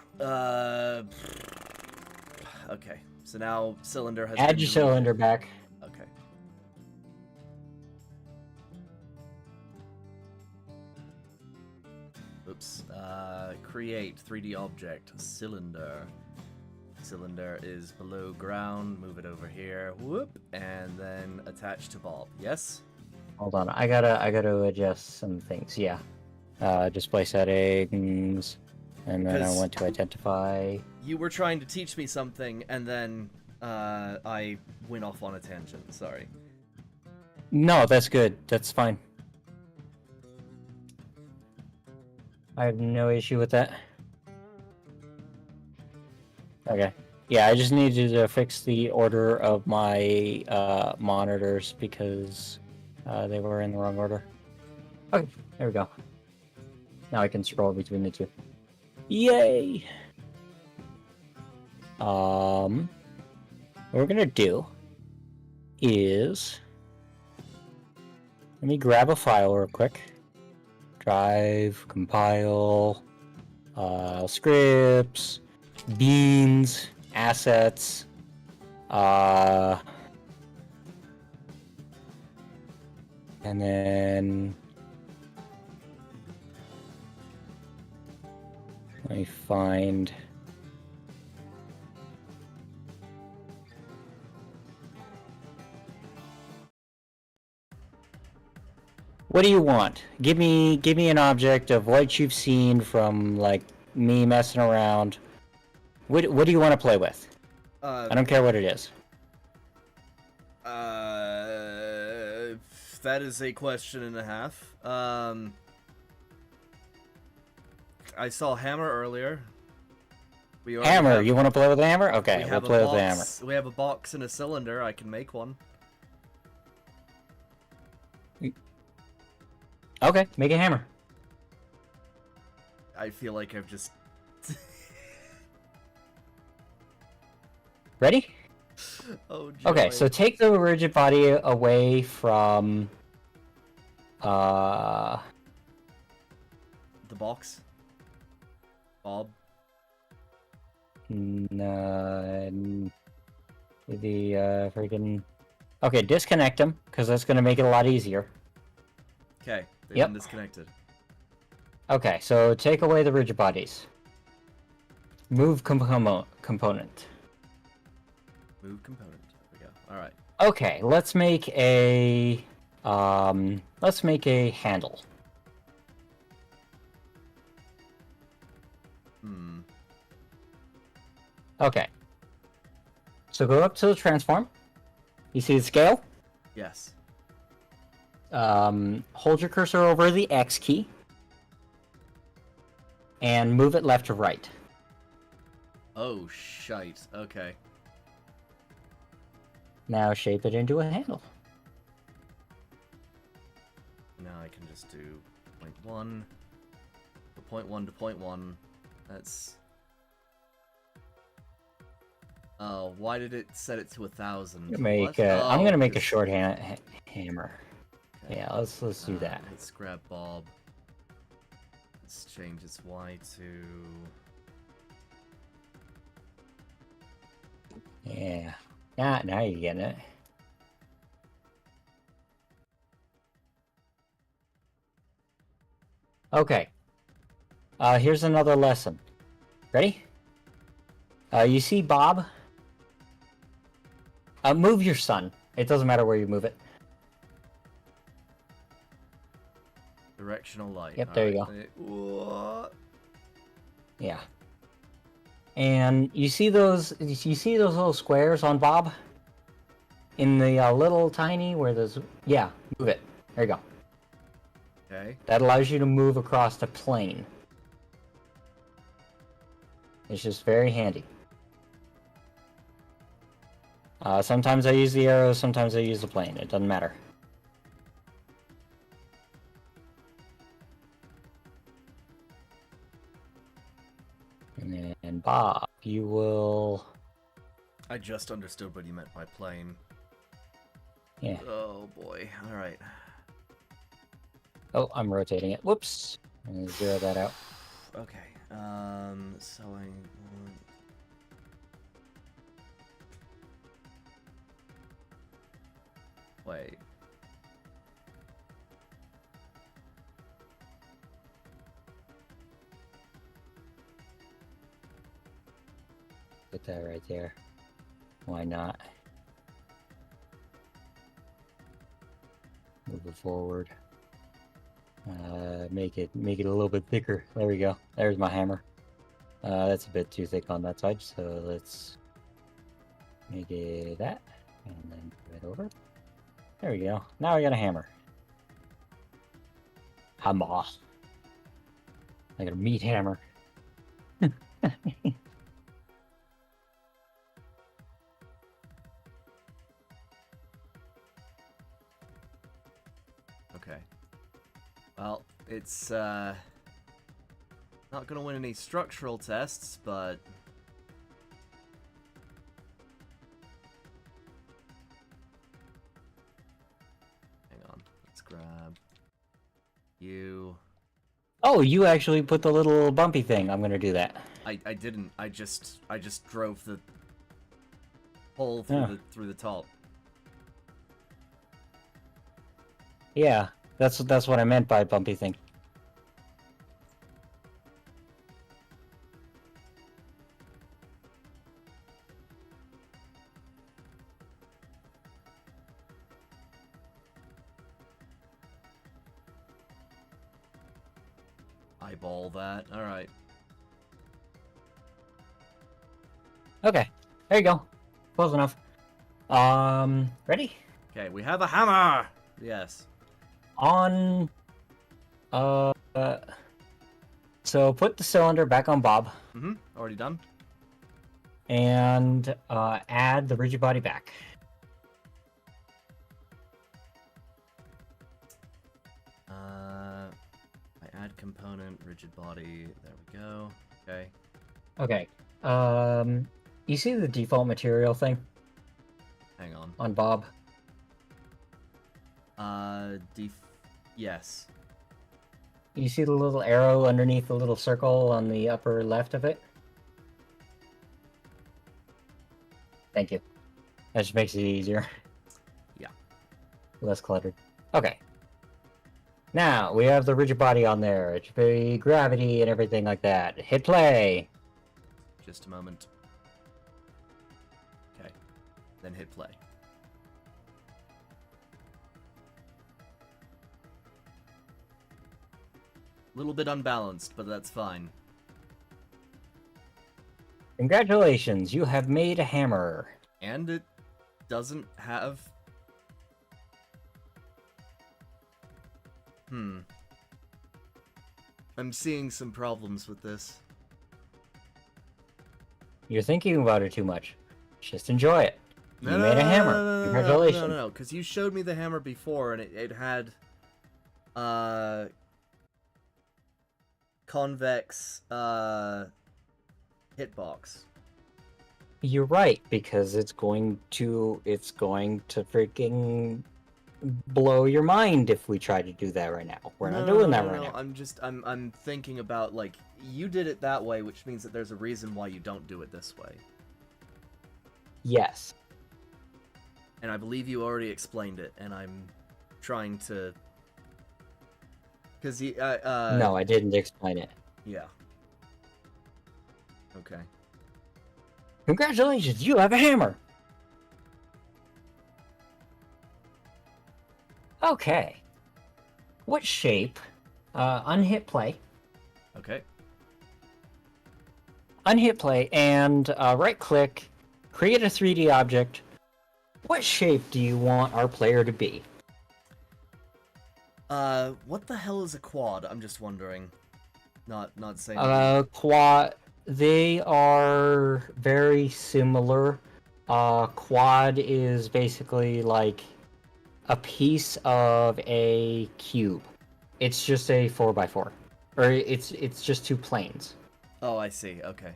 Okay. So now cylinder has Add been your removed. cylinder back. Okay. Oops. Create 3D object. Cylinder. Cylinder is below ground. Move it over here. Whoop. And then attach to Bob. Yes? Hold on, I gotta adjust some things. Yeah. Display settings, and then I Because- want to identify. You were trying to teach me something, and then I went off on a tangent. Sorry. No, that's good. That's fine. I have no issue with that. Okay. Yeah, I just needed to fix the order of my monitors because they were in the wrong order. Okay, there we go. Now I can scroll between the two. Yay! What we're gonna do is let me grab a file real quick. Drive, compile, scripts, beans, assets, and then let me find. What do you want? Give me an object of what you've seen from like me messing around. What do you want to play with? I don't care what it is. That is a question and a half. I saw hammer earlier. We already Hammer. have- You want to play with the hammer? Okay, we we'll have a play with the hammer. box. We have a box and a cylinder. I can make one. Okay, make a hammer. I feel like I've just. Ready? Oh, joy. Okay, so take the rigid body away from The box. Bob. the freaking. Okay, disconnect them because that's going to make it a lot easier. Okay, they've Yep. been disconnected. Okay, so take away the rigid bodies. Move component. Move component. There we go. All right. Okay, let's make a handle. Hmm. Okay. So go up to the transform. You see the scale? Yes. Hold your cursor over the X key and move it left to right. Oh, shite. Okay. Now shape it into a handle. Now I can just do point 1 to point 1 to point 1. That's. Oh, why did it set it to 1,000? Make What? I'm Oh, gonna make a because- short hammer. Okay. Yeah, let's do that. Let's grab Bob. Let's change its Y to. Yeah. Now you're getting it. Okay. Here's another lesson. Ready? You see Bob? Move your son. It doesn't matter where you move it. Directional light. Yep, there you Alright, What? Yeah. And you see those little squares on Bob? In the little tiny where there's... Yeah, move it. There you go. Okay. That allows you to move across the plane. It's just very handy. Sometimes I use the arrows, sometimes I use the plane. It doesn't matter. And then Bob, you will... I just understood what you meant by plane. Yeah. Oh boy. Alright. Oh, I'm rotating it. Whoops. I'm gonna zero that out. Okay. So I want. Wait. Put that right there. Why not? Move it forward. Make it a little bit thicker. There we go. There's my hammer. That's a bit too thick on that side, so let's make it that, and then move it over. There we go. Now we got a hammer. Hammer. I got a meat hammer. Okay. Well, it's not gonna win any structural tests, but hang on. Let's grab you. Oh, you actually put the little bumpy thing. I'm gonna do that. I didn't. I just drove the hole through the top. Yeah, that's what I meant by bumpy thing. Eyeball that. All right. Okay, there you go. Close enough. Ready? Okay, we have a hammer. Yes. On. So put the cylinder back on Bob. Mm-hmm. Already done. And add the rigid body back. I add component, rigid body. There we go. Okay. Okay. You see the default material thing Hang on. on Bob? Yes. You see the little arrow underneath the little circle on the upper left of it? Thank you. That just makes it easier. Yeah. Less cluttered. Okay. Now, we have the rigid body on there. It should be gravity and everything like that. Hit play! Just a moment. Okay. Then hit play. Little bit unbalanced, but that's fine. Congratulations, you have made a hammer. And it doesn't have... I'm seeing some problems with this. You're thinking about it too much. Just enjoy it. You made a hammer. Congratulations. No, because you showed me the hammer before, and it had... convex hitbox. You're right, because it's going to freaking blow your mind if we try to do that right now. We're not doing that right now. I'm thinking about, like, you did it that way, which means that there's a reason why you don't do it this way. Yes. And I believe you already explained it, and I'm trying to... Because you, no, I didn't explain it. Yeah. Okay. Congratulations, you have a hammer! Okay. What shape? Unhit play. Okay. Unhit play, and right-click, create a 3D object. What shape do you want our player to be? What the hell is a quad? I'm just wondering. Not saying. Quad. They are very similar. Quad is basically like a piece of a cube. It's just a 4x4, or it's just two planes. Oh, I see. Okay.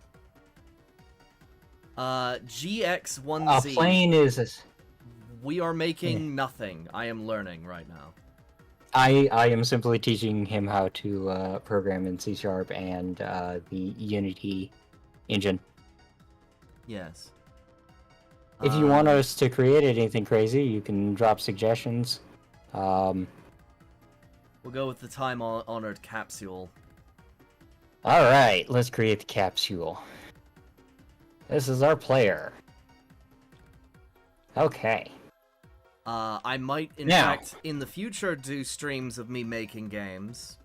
GX1Z. A plane is. We are making nothing. I am learning right now. I am simply teaching him how to program in C# and the Unity engine. Yes. If you want us to create anything crazy, you can drop suggestions. We'll go with the time-honored capsule. Alright, let's create the capsule. This is our player. Okay. I might, in Now- fact, in the future, do streams of me making games.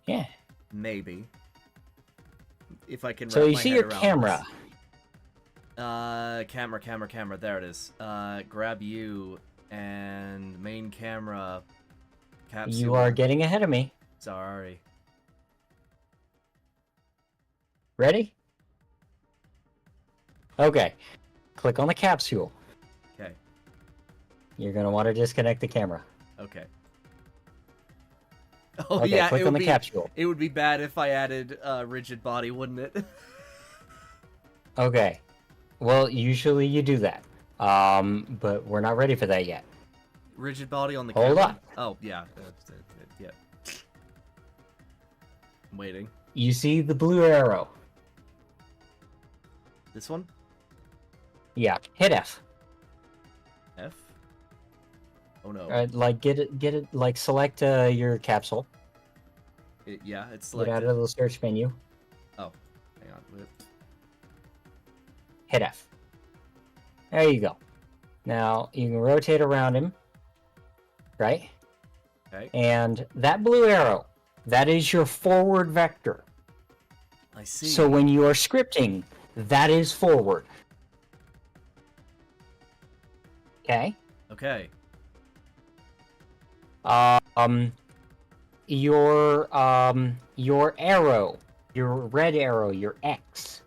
Yeah. Maybe. If I can So wrap you my see head your around camera. this. Camera. There it is. Grab you and main camera. Capsule. You are getting ahead of me. Sorry. Ready? Okay. Click on the capsule. Okay. You're gonna want to disconnect the camera. Okay. Oh Okay, yeah, click on the capsule. It would be bad if I added rigid body, wouldn't it? Okay. Well, usually you do that. But we're not ready for that yet. Rigid body on the Hold camera? on. Oh, yeah. Yeah. I'm waiting. You see the blue arrow? This one? Yeah. Hit F. F? Oh no. Like get it. Like select your capsule. Yeah, it's Get out selected. of the search menu. Oh, hang on. Hit F. There you go. Now you can rotate around him. Right? Okay. And that blue arrow, that is your forward vector. I see. So when you are scripting, that is forward. Okay? Okay. Your arrow, your red arrow, your X,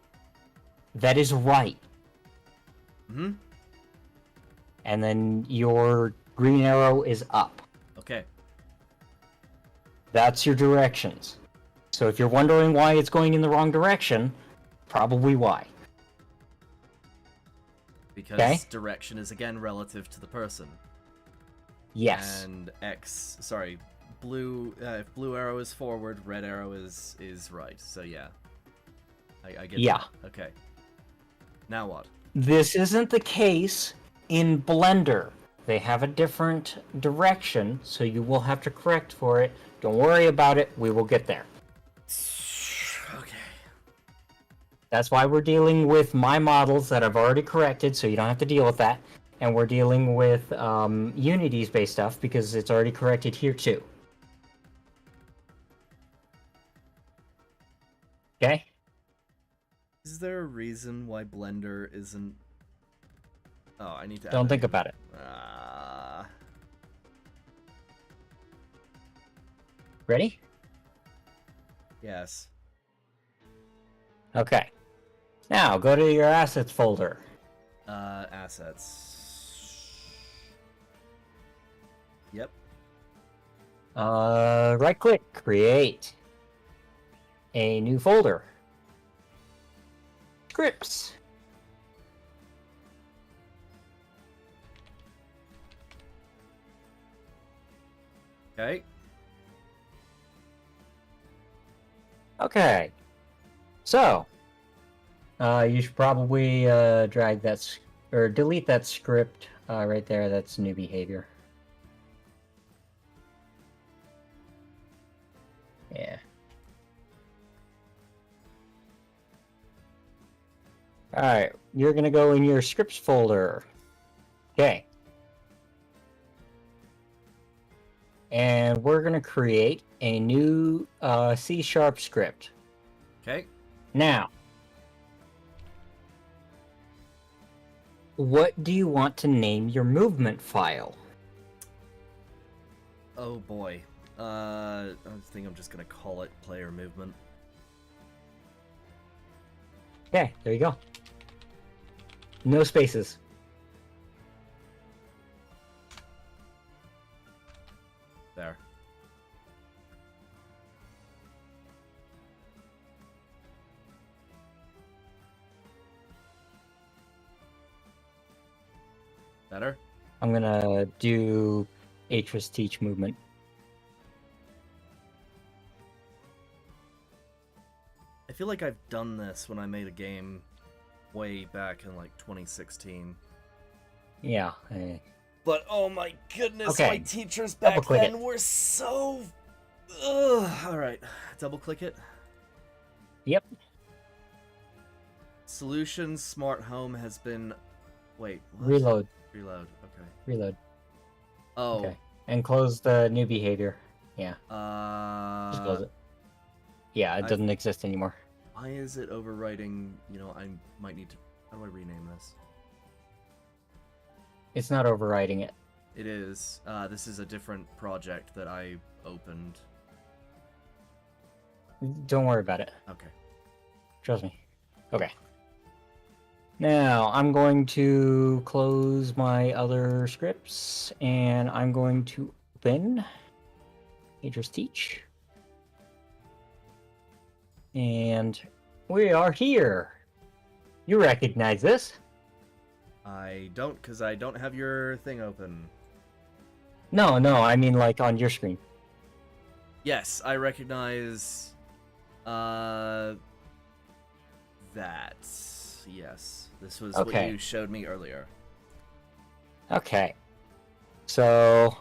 that is right. Mm-hmm. And then your green arrow is up. Okay. That's your directions. So if you're wondering why it's going in the wrong direction, probably why. Because Okay. direction is again relative to the person. Yes. And X, sorry, blue. If blue arrow is forward, red arrow is right. So yeah, I get. Yeah. That. Okay. Now what? This isn't the case in Blender. They have a different direction, so you will have to correct for it. Don't worry about it, we will get there. Okay. That's why we're dealing with my models that I've already corrected, so you don't have to deal with that. And we're dealing with Unity's based stuff, because it's already corrected here too. Okay? Is there a reason why Blender isn't? Oh, I need to. Don't think about it. Ready? Yes. Okay. Now, go to your assets folder. Assets. Yep. Right click, create a new folder. Scripts. Okay. Okay. So, you should probably drag that or delete that script right there. That's new behavior. Yeah. Alright, you're gonna go in your scripts folder. Okay. And we're gonna create a new C# script. Okay. Now, what do you want to name your movement file? Oh boy. I think I'm just gonna call it player movement. Okay, there you go. No spaces. There. Better? I'm gonna do Atris teach movement. I feel like I've done this when I made a game way back in like 2016. Yeah. But oh my goodness, Okay. my teachers back Double-click then it. were so. Ugh. All right, double click it. Yep. Solutions Smart Home has been. Wait. What? Reload. Reload. Okay. Reload. Oh. Okay. And close the new behavior. Yeah. Just close it. Yeah, it doesn't exist anymore. Why is it overwriting? You know, I might need to. How do I rename this? It's not overriding it. It is. This is a different project that I opened. Don't worry about it. Okay. Trust me. Okay. Now, I'm going to close my other scripts, and I'm going to open Major's Teach. And we are here. You recognize this? I don't, because I don't have your thing open. No, I mean like on your screen. Yes, I recognize that. Yes. This was what Okay. you showed me earlier. Okay. So,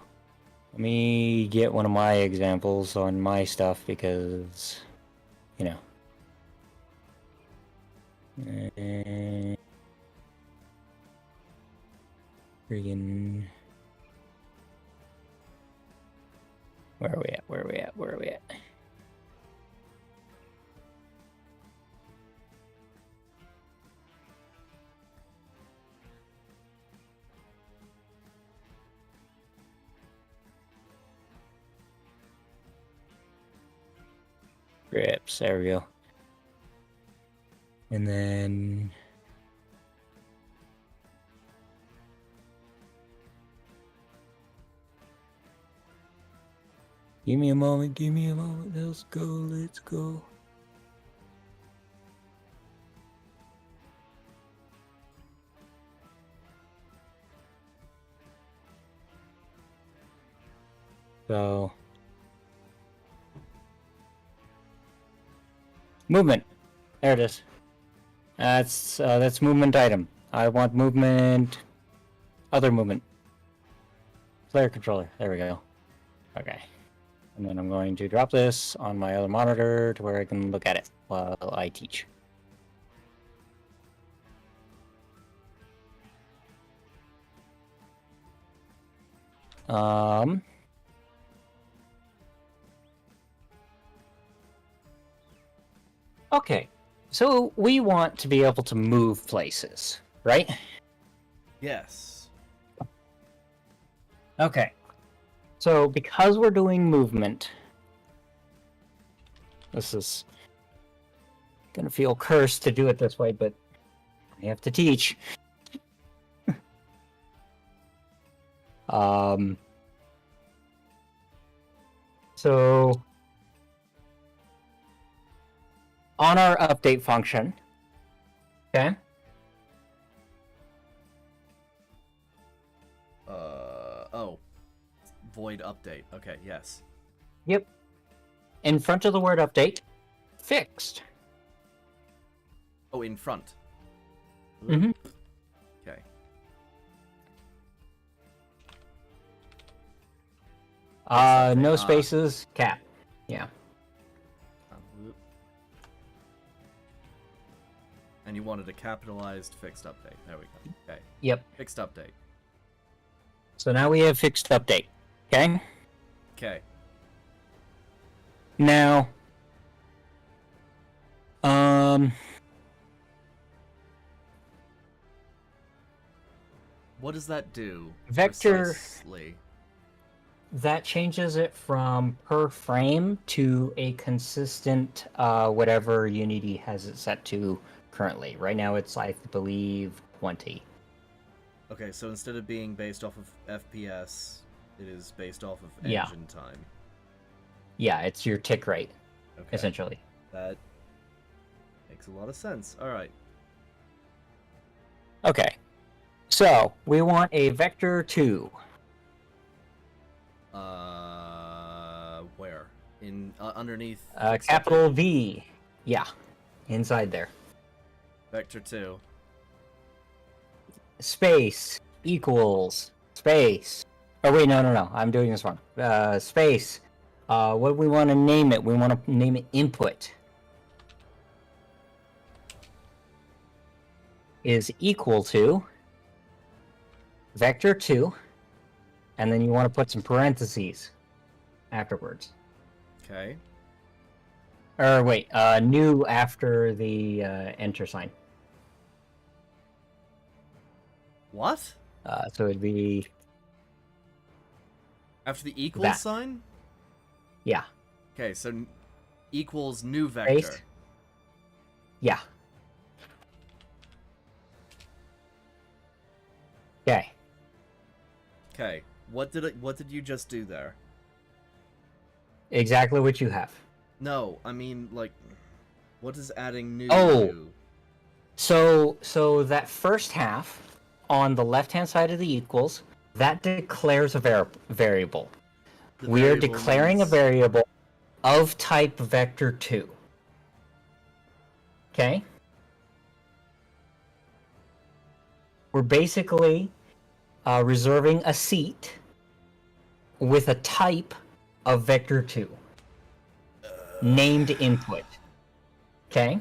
let me get one of my examples on my stuff because, you know. Friggin'. Where are we at? Where are we at? Where are we at? Grips, there we go. And then give me a moment, let's go. So movement. There it is. That's movement item. I want movement. Other movement. Player controller. There we go. Okay. And then I'm going to drop this on my other monitor to where I can look at it while I teach. Okay. So we want to be able to move places, right? Yes. Okay. So because we're doing movement, this is gonna feel cursed to do it this way, but I have to teach. So on our update function, okay? Oh. Void update. Okay, yes. Yep. In front of the word update, fixed. Oh, in front. Mm-hmm. Okay. No spaces, cap. Yeah. And you wanted a capitalized fixed update. There we go. Okay. Yep. Fixed update. So now we have fixed update. Okay? Okay. Now, what does that do? Vector. Precisely? That changes it from per frame to a consistent whatever Unity has it set to currently. Right now it's, I believe, 20. Okay, so instead of being based off of FPS, it is based off of Yeah. engine time. Yeah, it's your tick rate, Okay. essentially. That makes a lot of sense. Alright. Okay. So, we want a vector 2. Where? In underneath fixed Capital update? V. Yeah, inside there. Vector 2. Space equals space. Oh wait, no. I'm doing this wrong. Space. What do we want to name it? We want to name it input. Is equal to vector 2 and then you want to put some parentheses afterwards. Okay. Or wait, new after the enter sign. What? So it'd be After the equals that. sign? Yeah. Okay, so equals new vector. Space. Yeah. Okay. Okay. What did you just do there? Exactly what you have. No, I mean like what does adding new Oh. do? So that first half on the left-hand side of the equals, that declares a variable. The We are variable declaring means- a variable of type vector 2. Okay? We're basically reserving a seat with a type of vector 2 named input. Okay?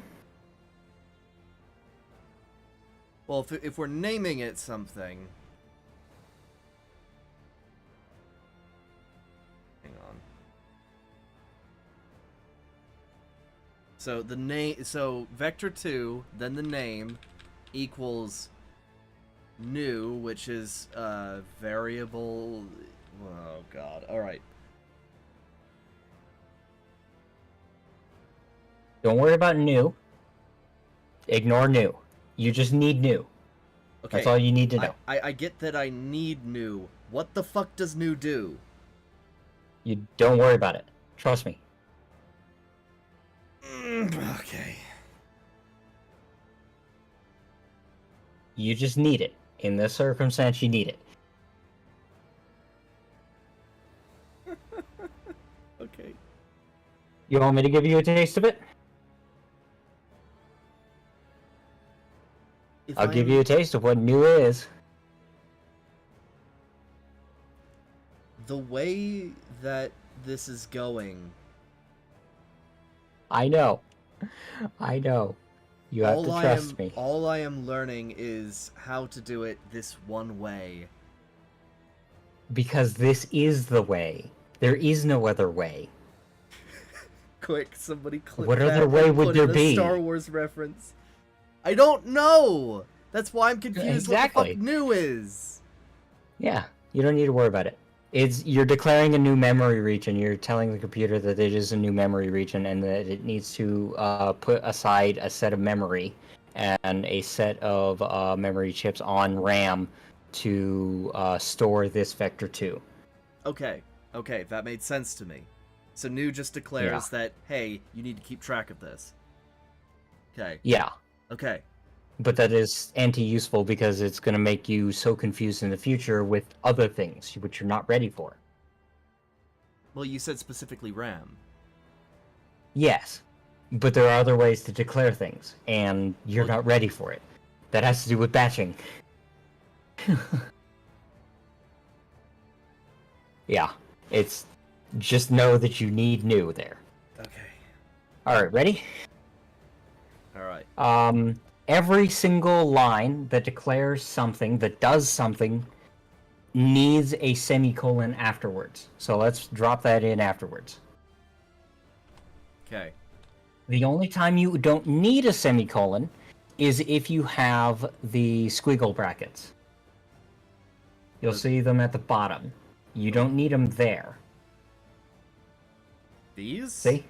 Well, if we're naming it something. Hang on. So the name, so vector 2, then the name equals new, which is variable. Oh god. All right. Don't worry about new. Ignore new. You just need new. Okay. That's all you need to know. I get that I need new. What the fuck does new do? You don't worry about it. Trust me. Okay. You just need it. In this circumstance, you need it. Okay. You want me to give you a taste of it? If I'll give you a taste of what new is. The way that this is going, I know. I know. You have to trust me. all I am learning is how to do it this one way. Because this is the way. There is no other way. Quick, somebody clip What that other way and would put there in a be? Star Wars reference. I don't know. That's why I'm confused. Exactly. What the fuck new is? Yeah, you don't need to worry about it. You're declaring a new memory region. You're telling the computer that it is a new memory region and that it needs to put aside a set of memory and a set of memory chips on RAM to store this vector 2. Okay, that made sense to me. So new just declares that, hey, you need to keep track of this. Okay. Yeah, Okay. but that is anti-useful because it's going to make you so confused in the future with other things which you're not ready for. Well, you said specifically RAM. Yes, but there are other ways to declare things, and you're not ready for it. That has to do with batching. Yeah, it's just know that you need new there. Okay. Alright, ready? Alright. Every single line that declares something, that does something, needs a semicolon afterwards. So let's drop that in afterwards. Okay. The only time you don't need a semicolon is if you have the squiggle brackets. You'll see them at the bottom. You don't need them there. These? See?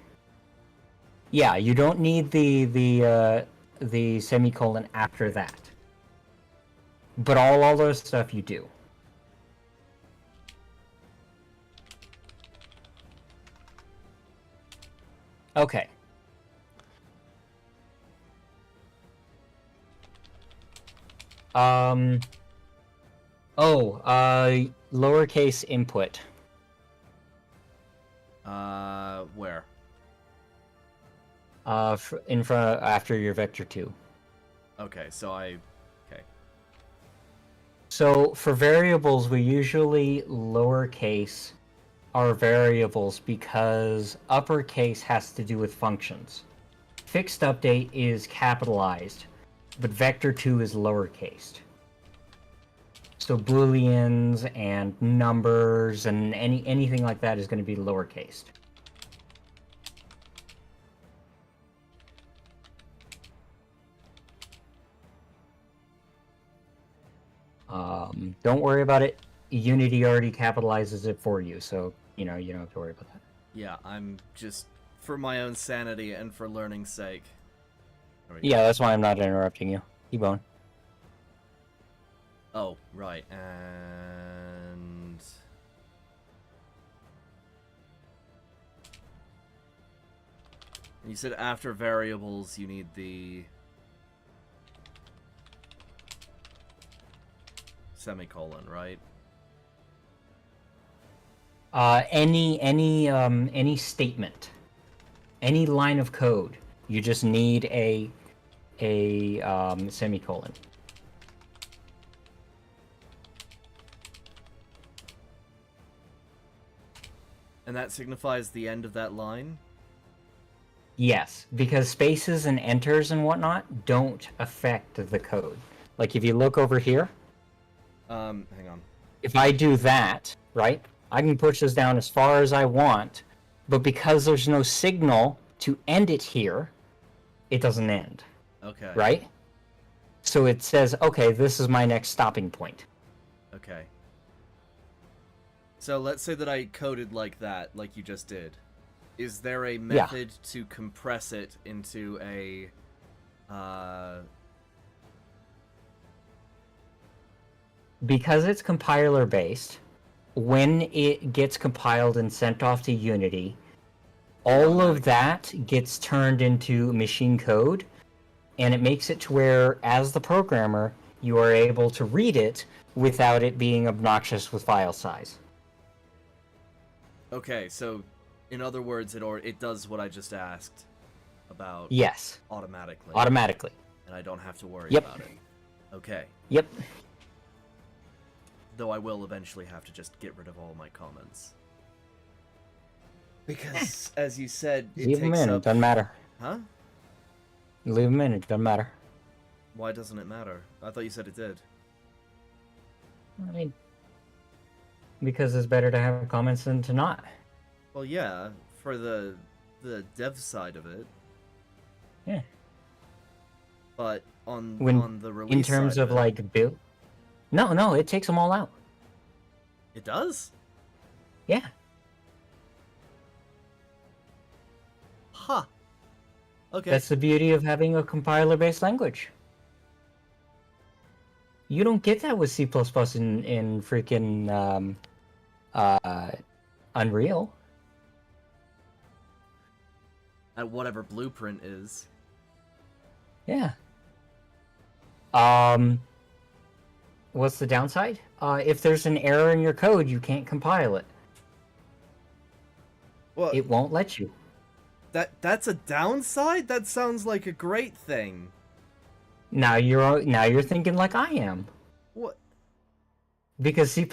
Yeah, you don't need the semicolon after that. But all other stuff you do. Okay. Lowercase input. Where? In front after your vector 2. Okay, so okay. So for variables, we usually lowercase our variables because uppercase has to do with functions. Fixed update is capitalized, but vector 2 is lowercased. So booleans and numbers and anything like that is going to be lowercase. Don't worry about it. Unity already capitalizes it for you, so you don't have to worry about that. Yeah, I'm just for my own sanity and for learning's sake. There we go. Yeah, that's why I'm not interrupting you. Keep going. Oh, right, and you said after variables you need the semicolon, right? Any statement, any line of code, you just need a semicolon. And that signifies the end of that line? Yes, because spaces and enters and whatnot don't affect the code. Like if you look over here, Hang on. if I do that, right, I can push this down as far as I want, but because there's no signal to end it here, it doesn't end, Okay. right? So it says, okay, this is my next stopping point. Okay. So let's say that I coded like that, like you just did. Is there a method to compress it into a, Because it's compiler based, when it gets compiled and sent off to Unity, all of that gets turned into machine code, and it makes it to where, as the programmer, you are able to read it without it being obnoxious with file size. Okay, so in other words, it does what I just asked about Yes, automatically. automatically. And I don't have to worry Yep. about it. Okay. Yep. Though I will eventually have to just get rid of all my comments. Because, as you said, it Leave them takes in, it up... doesn't matter. Huh? Leave them in, it doesn't matter. Why doesn't it matter? I thought you said it did. I mean, because it's better to have comments than to not. Well, yeah, for the dev side of it. Yeah. But on the release In terms side of it, like build, no, it takes them all out. it does? Yeah. Huh. Okay. That's the beauty of having a compiler-based language. You don't get that with C++ in freaking Unreal. At whatever Blueprint is. Yeah. What's the downside? If there's an error in your code, you can't compile it. Well, It won't let you. that's a downside? That sounds like a great thing. Now you're thinking like I am. What? Because C++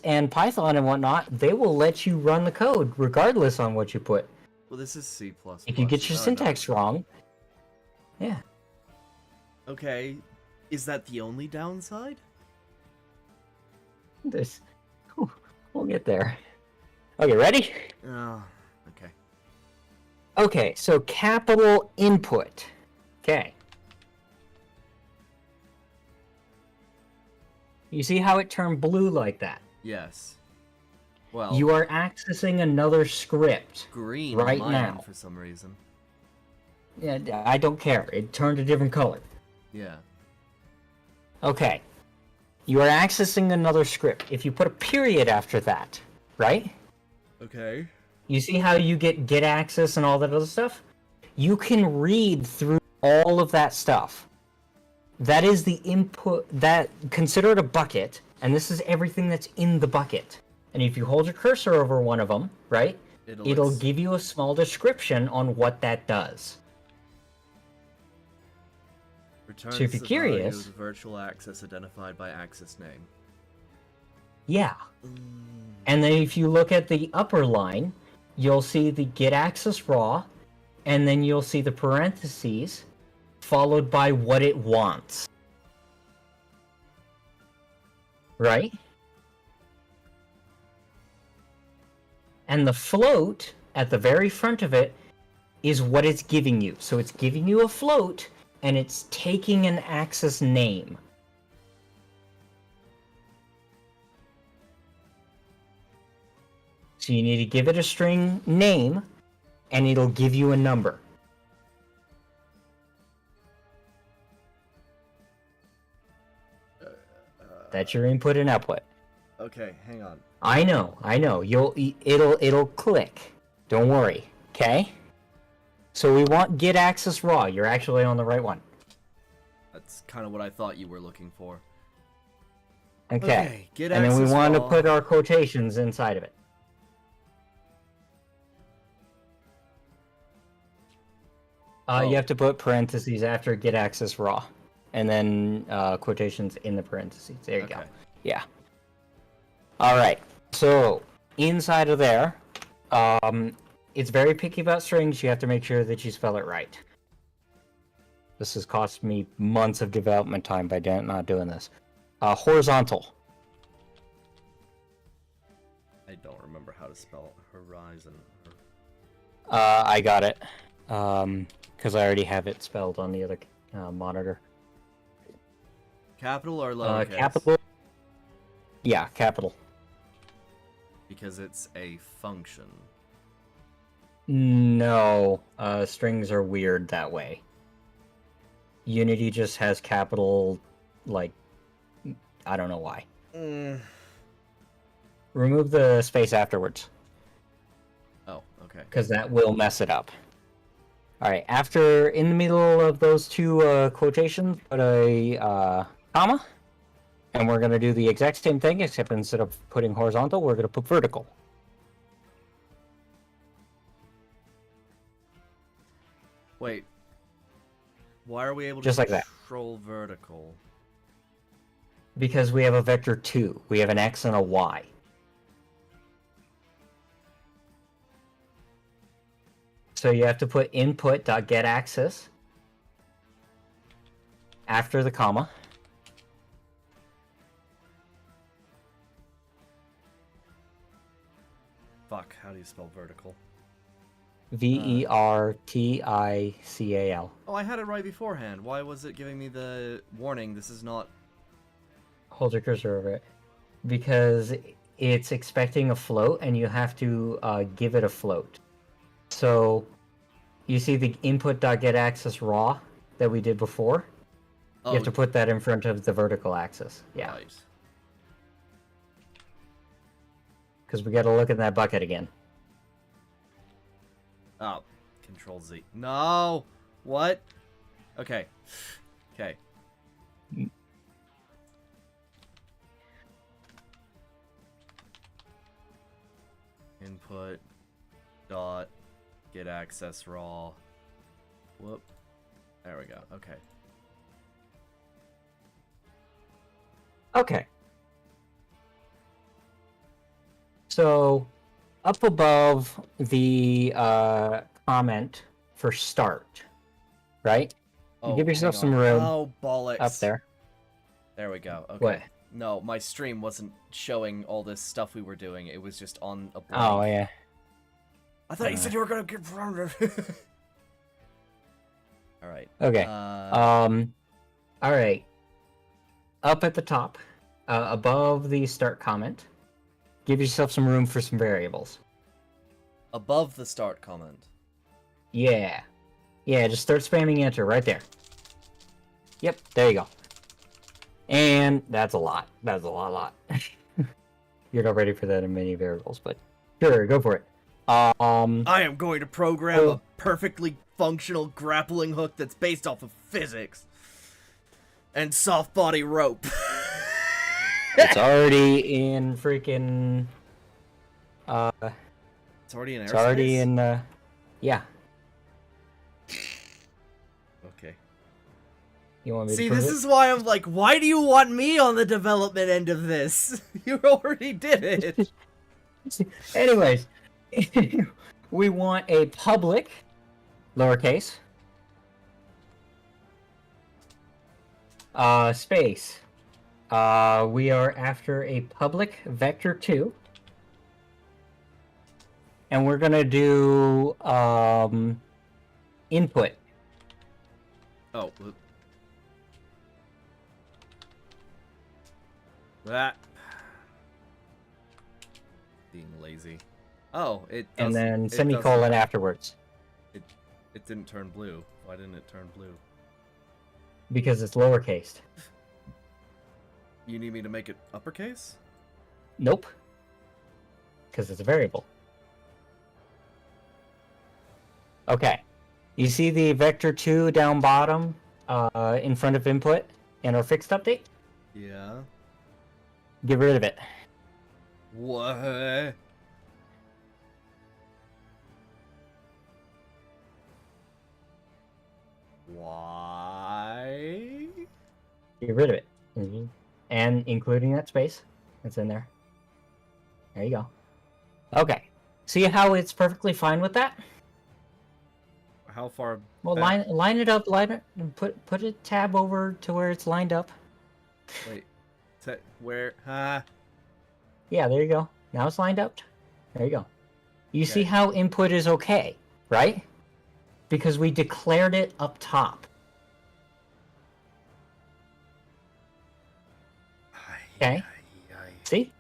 and Python and whatnot, they will let you run the code regardless on what you put. Well, this is C++. If you get your Oh, no. syntax wrong, yeah. Okay. Is that the only downside? This, we'll get there. Okay, ready? Oh, okay. Okay, so capital input. Okay. You see how it turned blue like that? Yes. Well, You are accessing another script. green right on my now. end for some reason. Yeah, I don't care. It turned a different color. Yeah. Okay. You are accessing another script. If you put a period after that, right? Okay. You see how you get access and all that other stuff? You can read through all of that stuff. That is the input, consider it a bucket, and this is everything that's in the bucket. And if you hold your cursor over one of them, right, it'll give you a small description on what that does. Returns So if you're the value curious- of the virtual access identified by access name. Yeah. And then if you look at the upper line, you'll see the get access raw, and then you'll see the parentheses, followed by what it wants. right? And the float at the very front of it is what it's giving you. So it's giving you a float, and it's taking an axis name. So you need to give it a string name, and it'll give you a number. That's your input and output. Okay, hang on. I know. It'll click. Don't worry. Okay? So we want get axis raw. You're actually on the right one. That's kind of what I thought you were looking for. Okay. Get And then we access want to raw. put our quotations inside of it. You have to put parentheses after get access raw. And then quotations in the parentheses. There you go. Yeah. Alright. So, inside of there, it's very picky about strings. You have to make sure that you spell it right. This has cost me months of development time by not doing this. Horizontal. I don't remember how to spell horizon. I got it. Because I already have it spelled on the other monitor. Capital or lowercase? Capital. Yeah, capital. Because it's a function. No, strings are weird that way. Unity just has capital, like, I don't know why. Remove the space afterwards. Oh, okay. Because that will mess it up. Alright, after, in the middle of those two quotations, put a comma. And we're going to do the exact same thing, except instead of putting horizontal, we're going to put vertical. Wait. Why are we able to Just like that. control vertical? Because we have a vector 2. We have an X and a Y. So you have to put input.getAxis after the comma. Fuck, how do you spell vertical? Vertical. Oh, I had it right beforehand. Why was it giving me the warning? This is not... Hold your cursor over it. Because it's expecting a float, and you have to give it a float. So, you see the input.getAxis raw that we did before? Oh, You have to put that in front of the vertical axis. Yeah. Right. Because we got to look in that bucket again. Oh, Control Z. No! What? Okay. Okay. Input dot get access raw. Whoop. There we go. Okay. Okay. So, up above the comment for start, right? You give yourself hang some on. room Oh, bollocks. up there. There we go. Okay. What? No, my stream wasn't showing all this stuff we were doing. It was just on a blank. Oh, yeah. I thought you said you were gonna get All right. Okay. All right. Up at the top, above the start comment, give yourself some room for some variables. Above the start comment. Yeah. Yeah, just start spamming enter right there. Yep, there you go. And that's a lot. That's a lot. You're not ready for that in many variables, but sure, go for it. I am going to program Oh. a perfectly functional grappling hook that's based off of physics and soft body rope. It's already in freaking It's already in airspace? it's already in yeah. Okay. You want me See, to prove this it? is why I'm like, why do you want me on the development end of this? You already did it. Anyways, we want a public lowercase space We are after a public vector 2. And we're gonna do input. Oh. That. Being lazy. Oh, it does. And then it semicolon doesn't- afterwards. It didn't turn blue. Why didn't it turn blue? Because it's lowercase. You need me to make it uppercase? Nope. Because it's a variable. Okay. You see the vector 2 down bottom in front of input in our fixed update? Yeah. Get rid of it. What? Why? Get rid of it. And including that space that's in there. There you go. Okay. See how it's perfectly fine with that? How far? Well, back? line it up, line it, and put a tab over to where it's lined up. Wait. Where? Yeah, there you go. Now it's lined up. There you go. You see Okay. how input is okay, right? Because we declared it up top. Okay. See?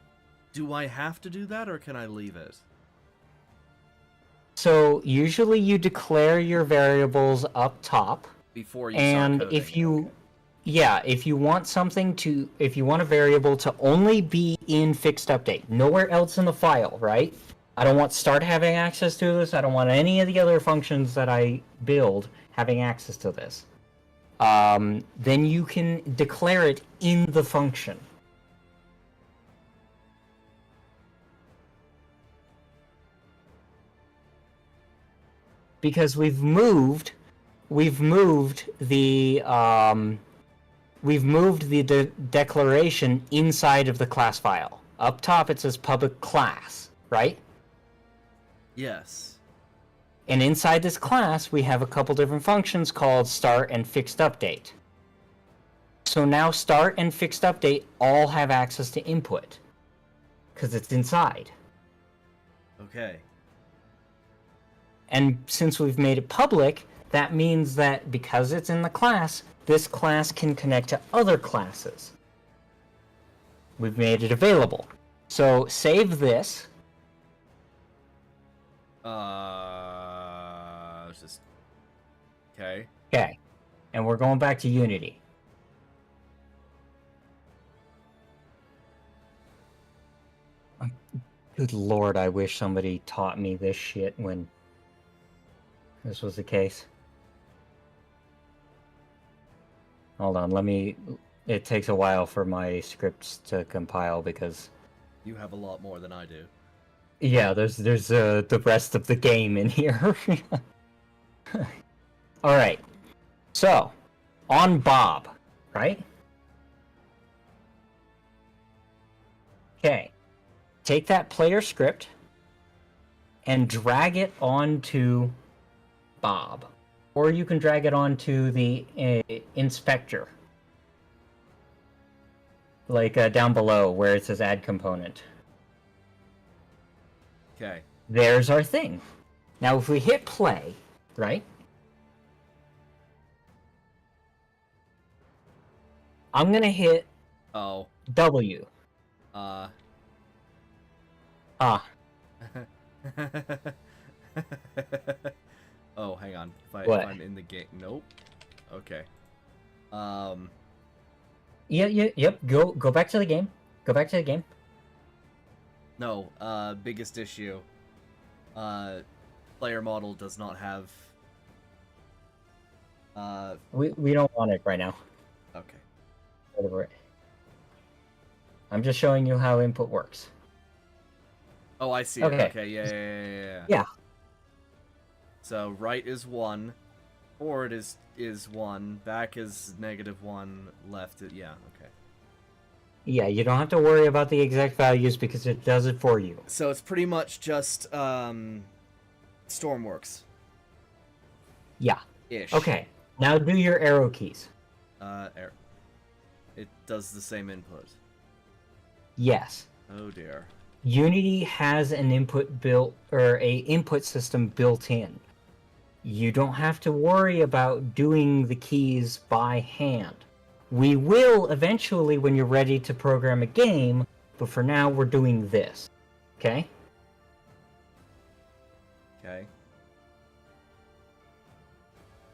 Do I have to do that, or can I leave it? So usually you declare your variables up top, Before you and start coding. if you, Okay. yeah, if you want if you want a variable to only be in fixed update, nowhere else in the file, right? I don't want start having access to this. I don't want any of the other functions that I build having access to this. Then you can declare it in the function. Because we've moved the declaration inside of the class file. Up top it says public class, right? Yes. And inside this class we have a couple different functions called start and fixed update. So now start and fixed update all have access to input because it's inside. Okay. And since we've made it public, that means that because it's in the class, this class can connect to other classes. We've made it available. So save this. Just okay. Okay. And we're going back to Unity. Good lord, I wish somebody taught me this shit when this was the case. Hold on, it takes a while for my scripts to compile because You have a lot more than I do. yeah, there's the rest of the game in here. All right. So, on Bob, right? Okay. Take that player script and drag it onto Bob. Or you can drag it onto the inspector. Like down below where it says add component. Okay. There's our thing. Now if we hit play, right? I'm gonna hit Oh. W. Ah. Oh, hang on. If What? I'm in the game. Nope. Okay. Yep. Go back to the game. Go back to the game. No. Biggest issue. Player model does not have. We don't want it right now. Okay. Whatever. I'm just showing you how input works. Oh, I see Okay. it. Okay. Yeah. Yeah. So right is 1, forward is 1, back is -1, left is yeah. Okay. Yeah, you don't have to worry about the exact values because it does it for you. So it's pretty much just Stormworks Yeah. ish. Okay. Now do your arrow keys. Arrow. It does the same input. Yes. Oh dear. Unity has an input system built in. You don't have to worry about doing the keys by hand. We will eventually when you're ready to program a game, but for now we're doing this. Okay? Okay.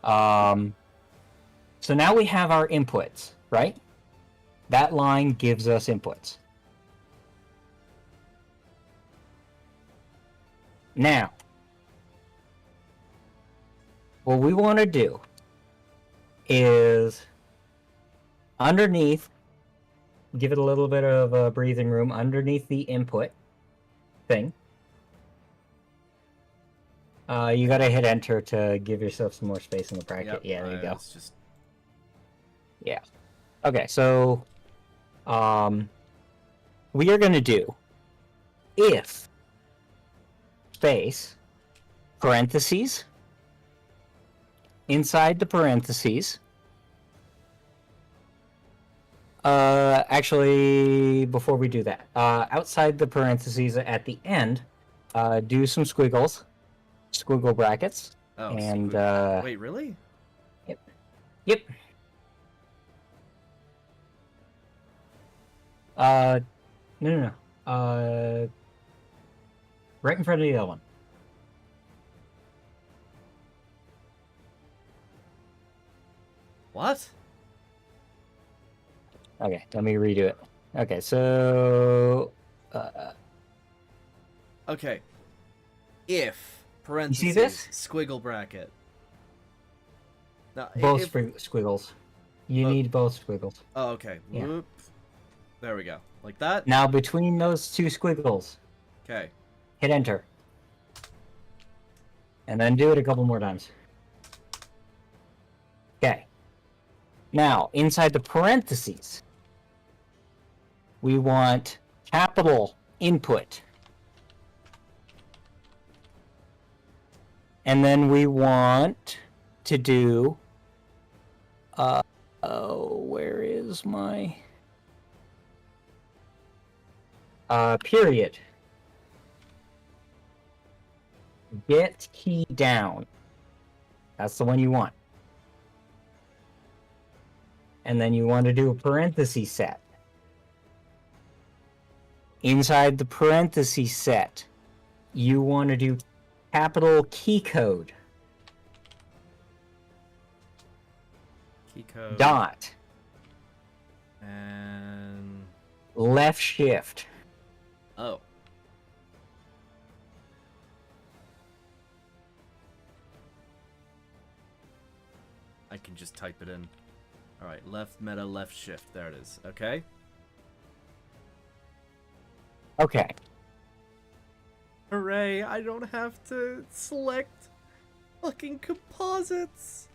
So now we have our inputs, right? That line gives us inputs. Now, what we want to do is underneath, give it a little bit of a breathing room underneath the input thing. You gotta hit enter to give yourself some more space in the bracket. Yep, Yeah, there you go. It's just... Yeah. Okay, so we are gonna do if space parentheses inside the parentheses. Actually, before we do that, outside the parentheses at the end, do some squiggles, squiggle brackets, Oh, and wait, really? Yep. No. Right in front of the other one. What? Okay, let me redo it. Okay, so Okay. If parentheses see this? squiggle bracket. Now, both if... squiggles. You need both squiggles. Oh, okay. Yeah. Whoop. There we go. Like that? Now between those two squiggles, Okay. hit enter. And then do it a couple more times. Okay. Now, inside the parentheses, we want capital input. And then we want to do... where is my... period. Get key down. That's the one you want. And then you want to do a parenthesis set. Inside the parenthesis set, you want to do capital key code. Key code. Dot. And... Left shift. Oh. I can just type it in. Alright, left meta, left shift. There it is. Okay. Okay. Hooray, I don't have to select fucking composites.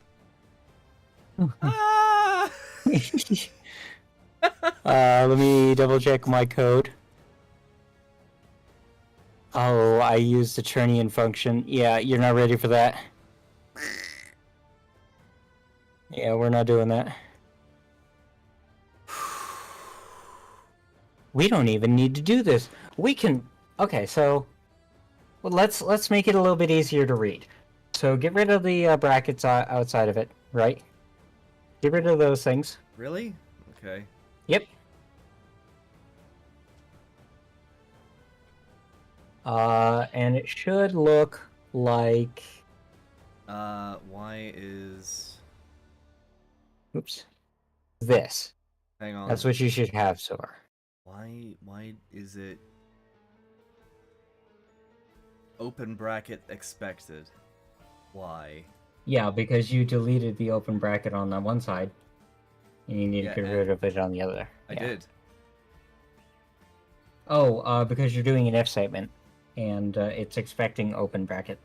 Ah! Let me double check my code. Oh, I used the Turnian function. Yeah, you're not ready for that. Yeah, we're not doing that. We don't even need to do this. We can... Okay, so... Well, let's make it a little bit easier to read. So get rid of the brackets outside of it, right? Get rid of those things. Really? Okay. Yep. And it should look like... Why is... Oops. This. Hang on. That's what you should have, Sor. Why is it... Open bracket expected? Why? Yeah, because you deleted the open bracket on that one side. And you need to get rid of it on the other. I did. Oh, because you're doing an if statement. And it's expecting open bracket.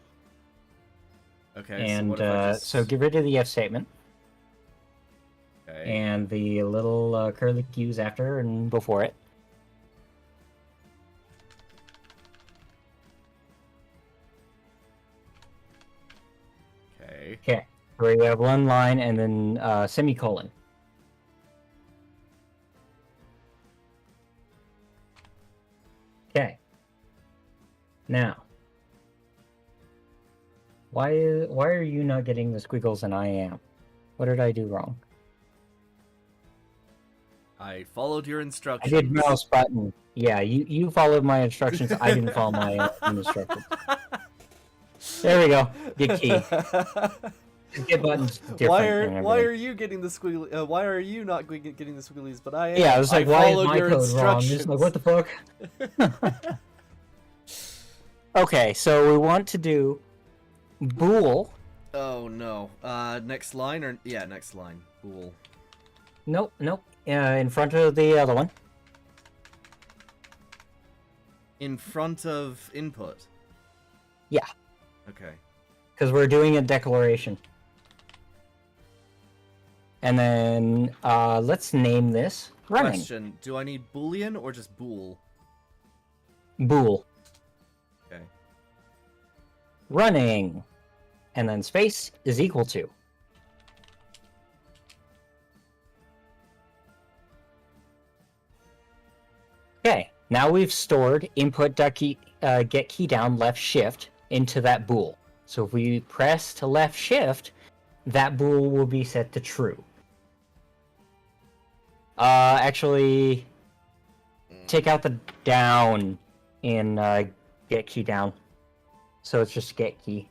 Okay, and so what if I just... so get rid of the if statement. Okay. And the little curly cues after and before it. Okay. Okay, so we have one line and then semicolon. Okay. Now, why are you not getting the squiggles and I am? What did I do wrong? I followed your I instructions. did mouse button. Yeah, you followed my instructions. I didn't follow my own instructions. There we go. Get key. Get buttons different. Why are you getting the squiggly? Why are you not getting the squigglies? But I am. Yeah, I was like, why is followed my your code wrong? I'm just like, what the fuck? Okay, so we want to do bool. Oh no. Next line or yeah, next line. Bool. Nope. In front of the other one. In front of input. Yeah. Okay. Because we're doing a declaration. And then let's name this running. Question: do I need boolean or just bool? Bool. Okay. Running. And then space is equal to. Okay, now we've stored input.key, get key down left shift into that bool. So if we press to left shift, that bool will be set to true. Actually, take out the down in get key down. So it's just get key.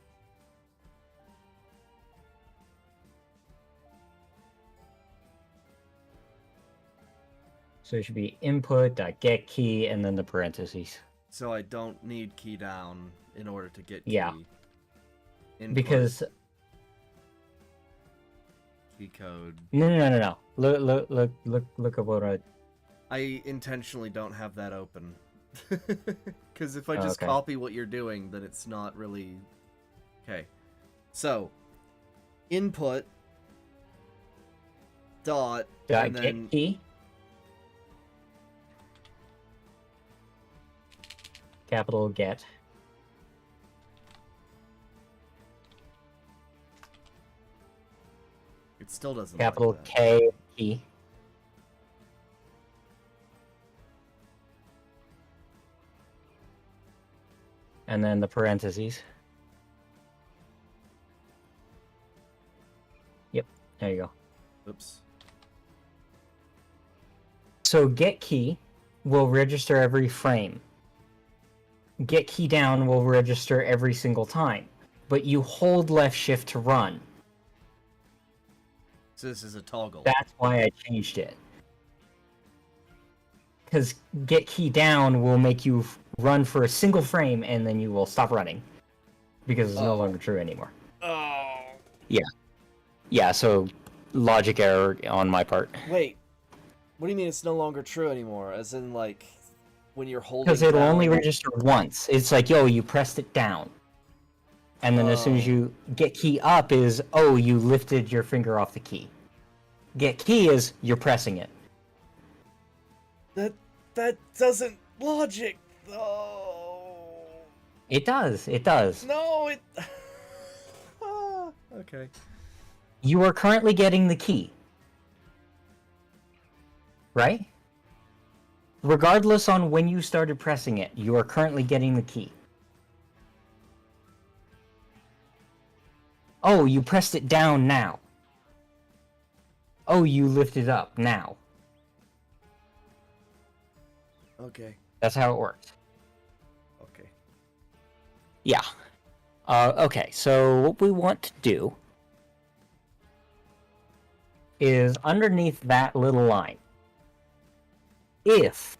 So it should be input.get key and then the parentheses. So I don't need key down in order to get key. Yeah. Input, Because key code. no. Look at what I intentionally don't have that open. Because if I just Okay. copy what you're doing, then it's not really... Okay. So, input, dot, and get then... key. Capital get. It still doesn't Capital like that. K key. And then the parentheses. Yep, there you go. Oops. So get key will register every frame. Get key down will register every single time. But you hold left shift to run. So this is a toggle. That's why I changed it. Because get key down will make you run for a single frame and then you will stop running. Because it's no longer true anymore. Oh. Yeah, so logic error on my part. Wait. What do you mean it's no longer true anymore? As in, like, when you're holding Because it'll down... only register once. It's like, yo, you pressed it down. And then as soon as you get key up is, oh, you lifted your finger off the key. Get key is, you're pressing it. That doesn't logic, though. It does. No, it... Okay. You are currently getting the key. Right? Regardless on when you started pressing it, you are currently getting the key. Oh, you pressed it down now. Oh, you lifted up now. Okay. That's how it works. Okay. Yeah. Okay, so what we want to do is underneath that little line, if,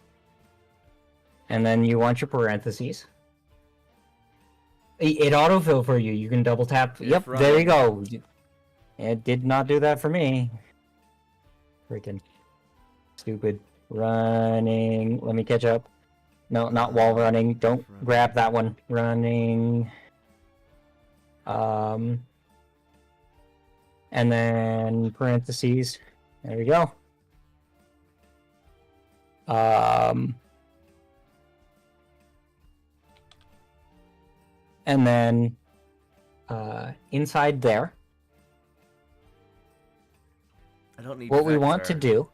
and then you want your parentheses. It autofill for you. You can double tap. If Yep, running. there you go. It did not do that for me. Freaking stupid. Running. Let me catch up. No, not while running. Don't Running. grab that one. Running. And then parentheses. There we go. And then inside there, I don't need what we want to vector. do,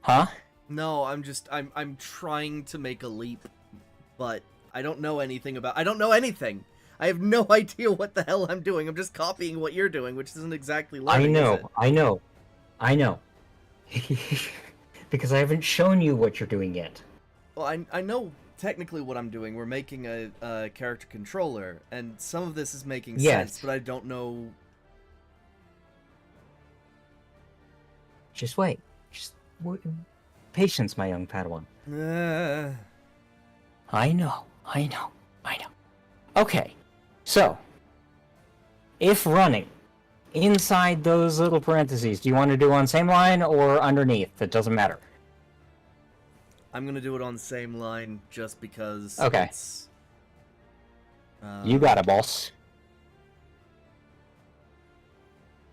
huh? No, I'm trying to make a leap, but I don't know anything about. I don't know anything. I have no idea what the hell I'm doing. I'm just copying what you're doing, which isn't exactly learning, is it? I know. Because I haven't shown you what you're doing yet. Well, I know technically what I'm doing. We're making a character controller, and some of this is making sense, but I don't know. Just wait. Patience, my young Padawan. I know. Okay, so if running inside those little parentheses, do you want to do on same line or underneath? It doesn't matter. I'm gonna do it on the same line just because. Okay. It's, You got it, boss.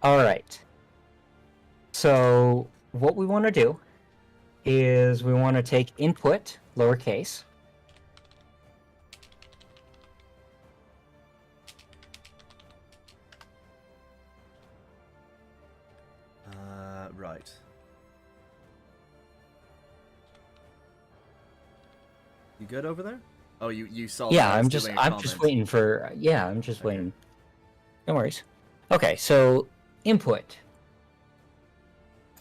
All right. So what we want to do is we want to take input lowercase. Right. You good over there? Oh, you saw. Yeah, that I I'm was just doing a I'm just comment. waiting for I'm just Okay. waiting. No worries. Okay, so input.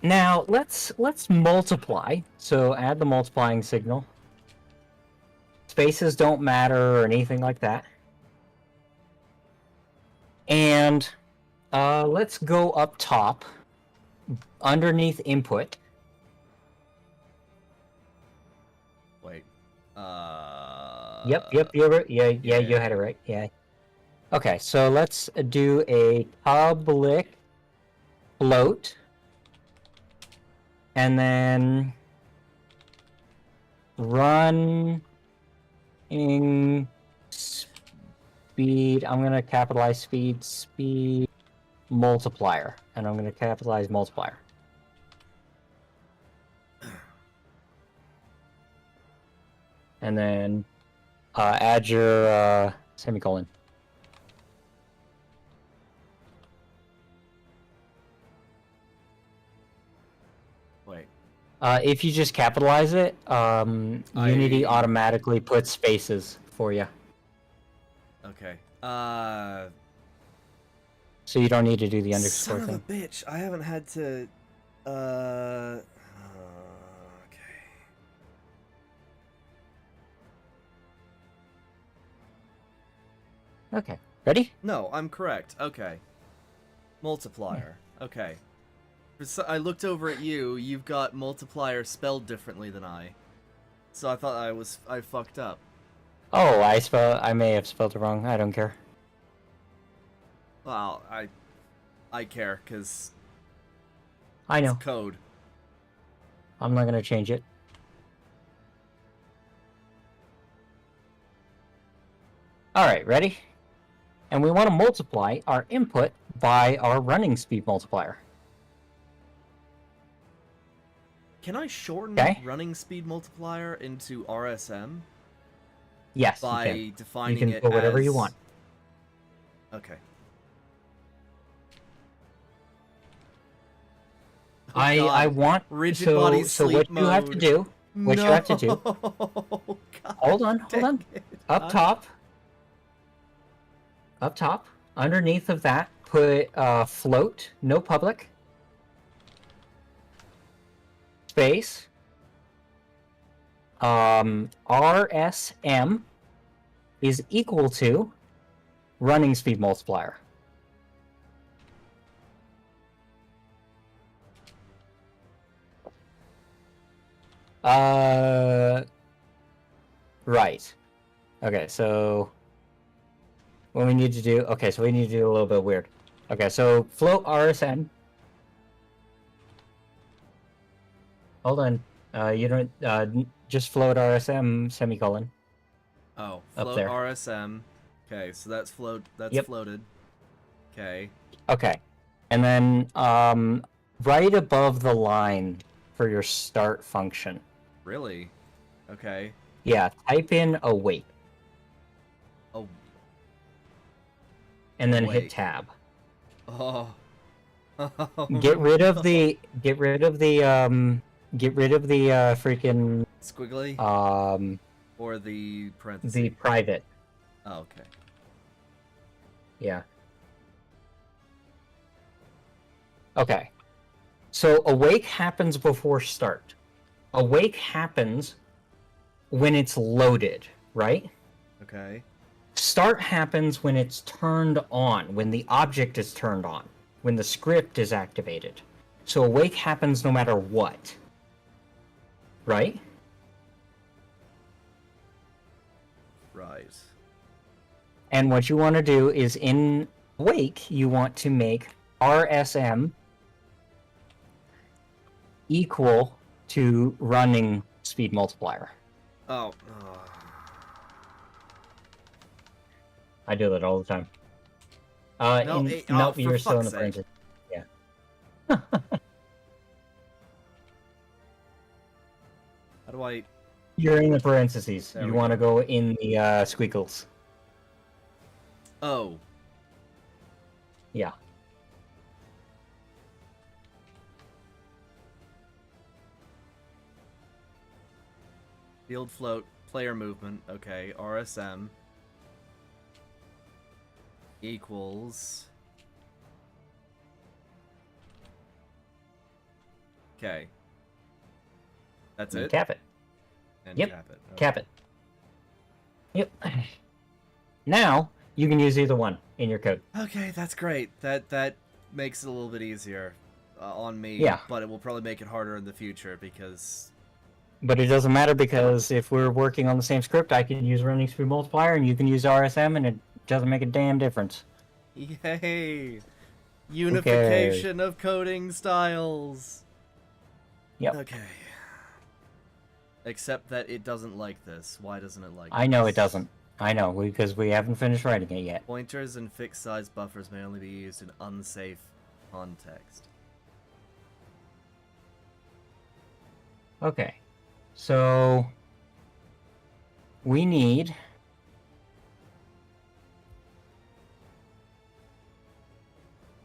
Now let's multiply. So add the multiplying signal. Spaces don't matter or anything like that. And let's go up top underneath input. Wait. Yep, you had it right. Yeah. Okay, so let's do a public float. And then running speed. I'm going to capitalize speed multiplier. And I'm going to capitalize multiplier. And then add your semicolon. Wait. If you just capitalize it, Unity automatically puts spaces for you. Okay. So you don't need to do the underscore Son thing. of a bitch! I haven't had to. Okay. Okay. Ready? No, I'm correct. Okay. Multiplier. Okay. I looked over at you. You've got multiplier spelled differently than I. So I thought I fucked up. Oh, I may have spelled it wrong. I don't care. Well, I care because I know. it's code. I'm not gonna change it. Alright, ready? And we want to multiply our input by our running speed multiplier. Can I shorten Okay. running speed multiplier into RSM Yes, by you can. defining You can it put whatever you as- want. Okay. Oh, I God. want Rigid so body so sleep what you have to mode. do. What you have to do. God Hold on. dang it. Up top. Up top. Underneath of that, put float, no public. Space. RSM is equal to running speed multiplier. Right. Okay, so what we need to do, so we need to do a little bit weird. Okay, so float RSM. Hold on. You don't, just float RSM semicolon. Oh, Up float there. RSM. Okay, so that's Yep. floated. Okay. Okay. And then right above the line for your start function. Really? Okay. Yeah, type in await. Oh. And then Await. hit tab. Oh. Get rid of the Get rid of the freaking Squiggly or the parentheses. the private. Oh, okay. Yeah. Okay. So awake happens before start. Awake happens when it's loaded, right? Okay. Start happens when it's turned on, when the object is turned on, when the script is activated. So awake happens no matter what. Right? Right. And what you want to do is in awake, you want to make RSM equal to running speed multiplier. Oh. I do that all the time. No, nope, for you're still in fuck's the sake. parentheses. Yeah. How do I... You're in the parentheses. There You we want to go in the squiggles. Oh. Yeah. Field float, player movement. Okay, RSM equals... Okay. That's And it? cap it. And Yep. cap it. Okay. Cap it. Yep. Now, you can use either one in your code. Okay, that's great. That makes it a little bit easier on me. Yeah. But it will probably make it harder in the future because... But it doesn't matter because if we're working on the same script, I can use running speed multiplier and you can use RSM and it doesn't make a damn difference. Yay! Unification of coding styles! Yep. Okay. Except that it doesn't like this. Why doesn't it like I know this? it doesn't. I know, because we haven't finished writing it yet. Pointers and fixed size buffers may only be used in unsafe context. Okay. So we need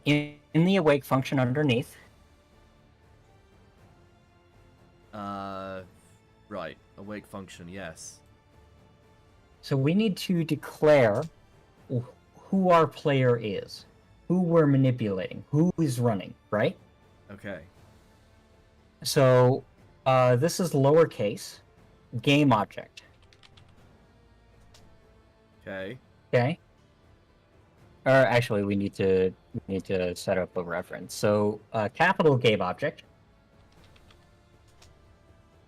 in the awake function underneath. Right. Awake function, yes. So we need to declare who our player is, who we're manipulating, who is running, right? Okay. So this is lowercase game object. Okay. Okay. Or actually, we need to set up a reference. So capital game object.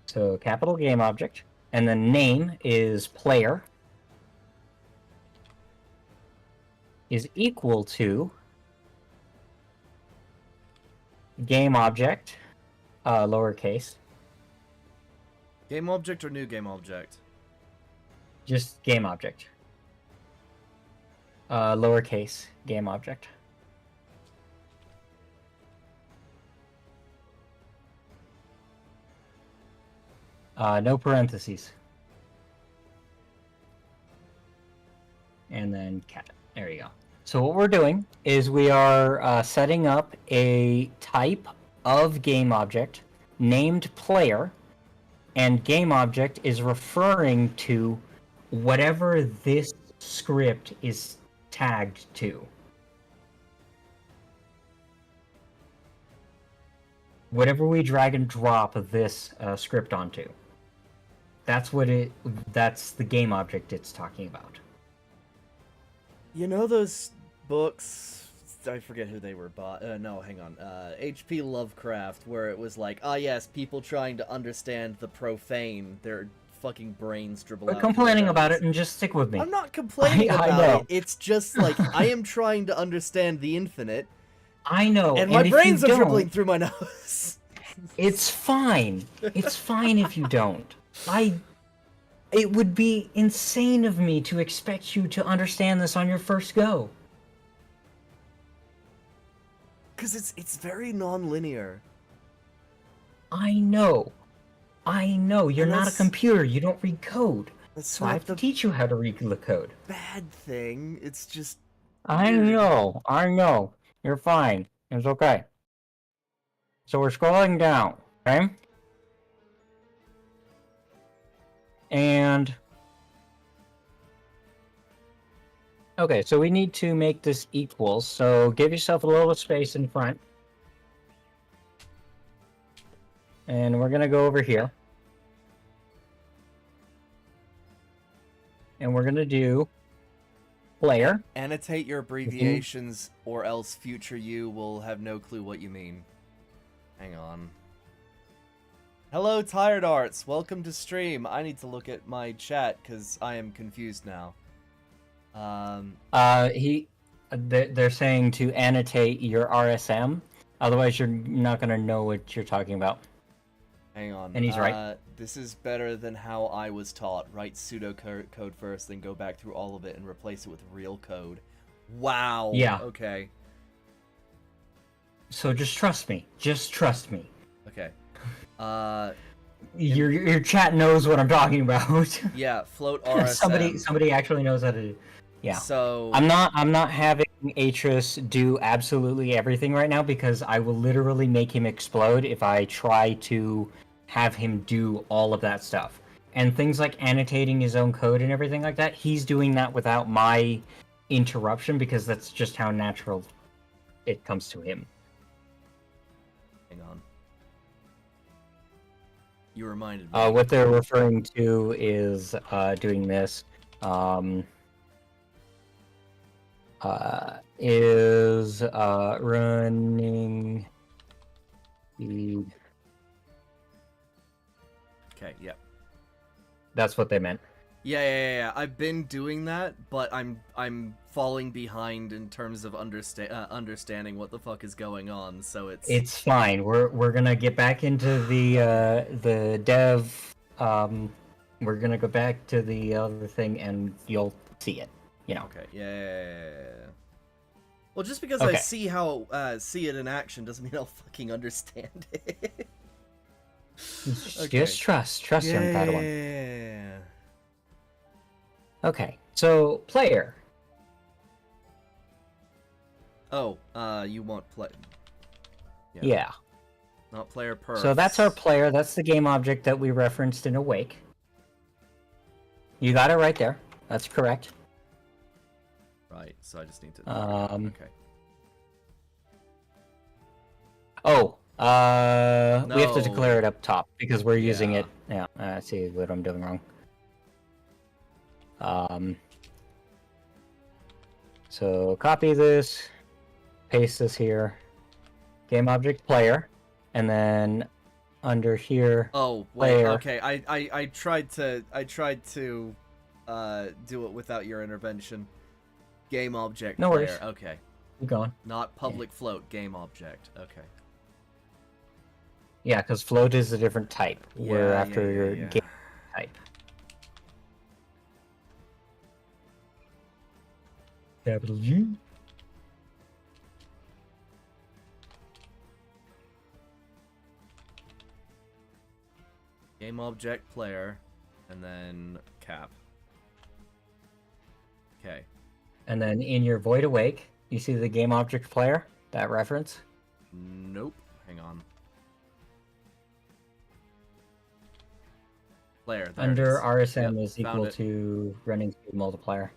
So capital game object, and then name is player is equal to game object, lowercase, Game object or new game object? just game object, lowercase game object. No parentheses. And then cat. There you go. So what we're doing is we are setting up a type of game object named player, and game object is referring to whatever this script is tagged to. Whatever we drag and drop this script onto. That's the game object it's talking about. You know those books? I forget who they were bought. No, hang on. H.P. Lovecraft, where it was like, yes, people trying to understand the profane, their fucking brains dribble out. Quit complaining about it and just stick with me. I'm not complaining I about know. it. It's just like I am trying to understand the infinite, I know. and my if brains you are don't, dribbling through my nose. It's fine. It's fine if you don't. It would be insane of me to expect you to understand this on your first go. Because it's very non-linear. I know. You're not a Unless- computer. You don't read code. That's So I not have to the teach you how to read the code. bad thing. It's just I weird. know. You're fine. It's okay. So we're scrolling down, okay? And okay, so we need to make this equal. So give yourself a little space in front. And we're gonna go over here. And we're gonna do player. Annotate your abbreviations, or else future you will have no clue what you mean. Hang on. Hello, Tired Arts. Welcome to stream. I need to look at my chat because I am confused now. They're saying to annotate your RSM. Otherwise, you're not gonna know what you're talking about. Hang on. And he's right. This is better than how I was taught. Write pseudocode first, then go back through all of it and replace it with real code. Wow. Yeah. Okay. So just trust me. Just trust me. Okay. Your chat knows what I'm talking about. Yeah, float RSM. somebody actually knows how to. Yeah. So I'm not having Atris do absolutely everything right now because I will literally make him explode if I try to have him do all of that stuff. And things like annotating his own code and everything like that, he's doing that without my interruption because that's just how natural it comes to him. Hang on. You reminded me. What they're referring to is doing this. Is running speed. Okay, yeah. That's what they meant. Yeah. I've been doing that, but I'm falling behind in terms of understanding what the fuck is going on. So it's fine. We're gonna get back into the dev. We're gonna go back to the other thing, and you'll see it. You know. Okay. Yeah. Well, just because Okay. I see it in action doesn't mean I'll fucking understand it. Okay. Just trust young Padawan. Yeah. Okay, so player. Oh, you want play? Yeah. Not player per. So that's our player. That's the game object that we referenced in Awake. You got it right there. That's correct. Right. So I just need to. Okay. We have to declare it up top because we're using it. Yeah, I see what I'm doing wrong. So copy this, paste this here, game object player, and then under here. Oh wait, player. okay. I tried to do it without your intervention. Game object No player. worries. Okay. Keep going. Not public float. Game object. Okay. Yeah, because float is a different type. We're after your yeah. game type. Capital G. Game object player, and then cap. Okay. And then in your Void Awake, you see the game object player, that reference? Nope. Hang on. Player. There Under it is. RSM Yep, is found equal it. to running speed multiplier.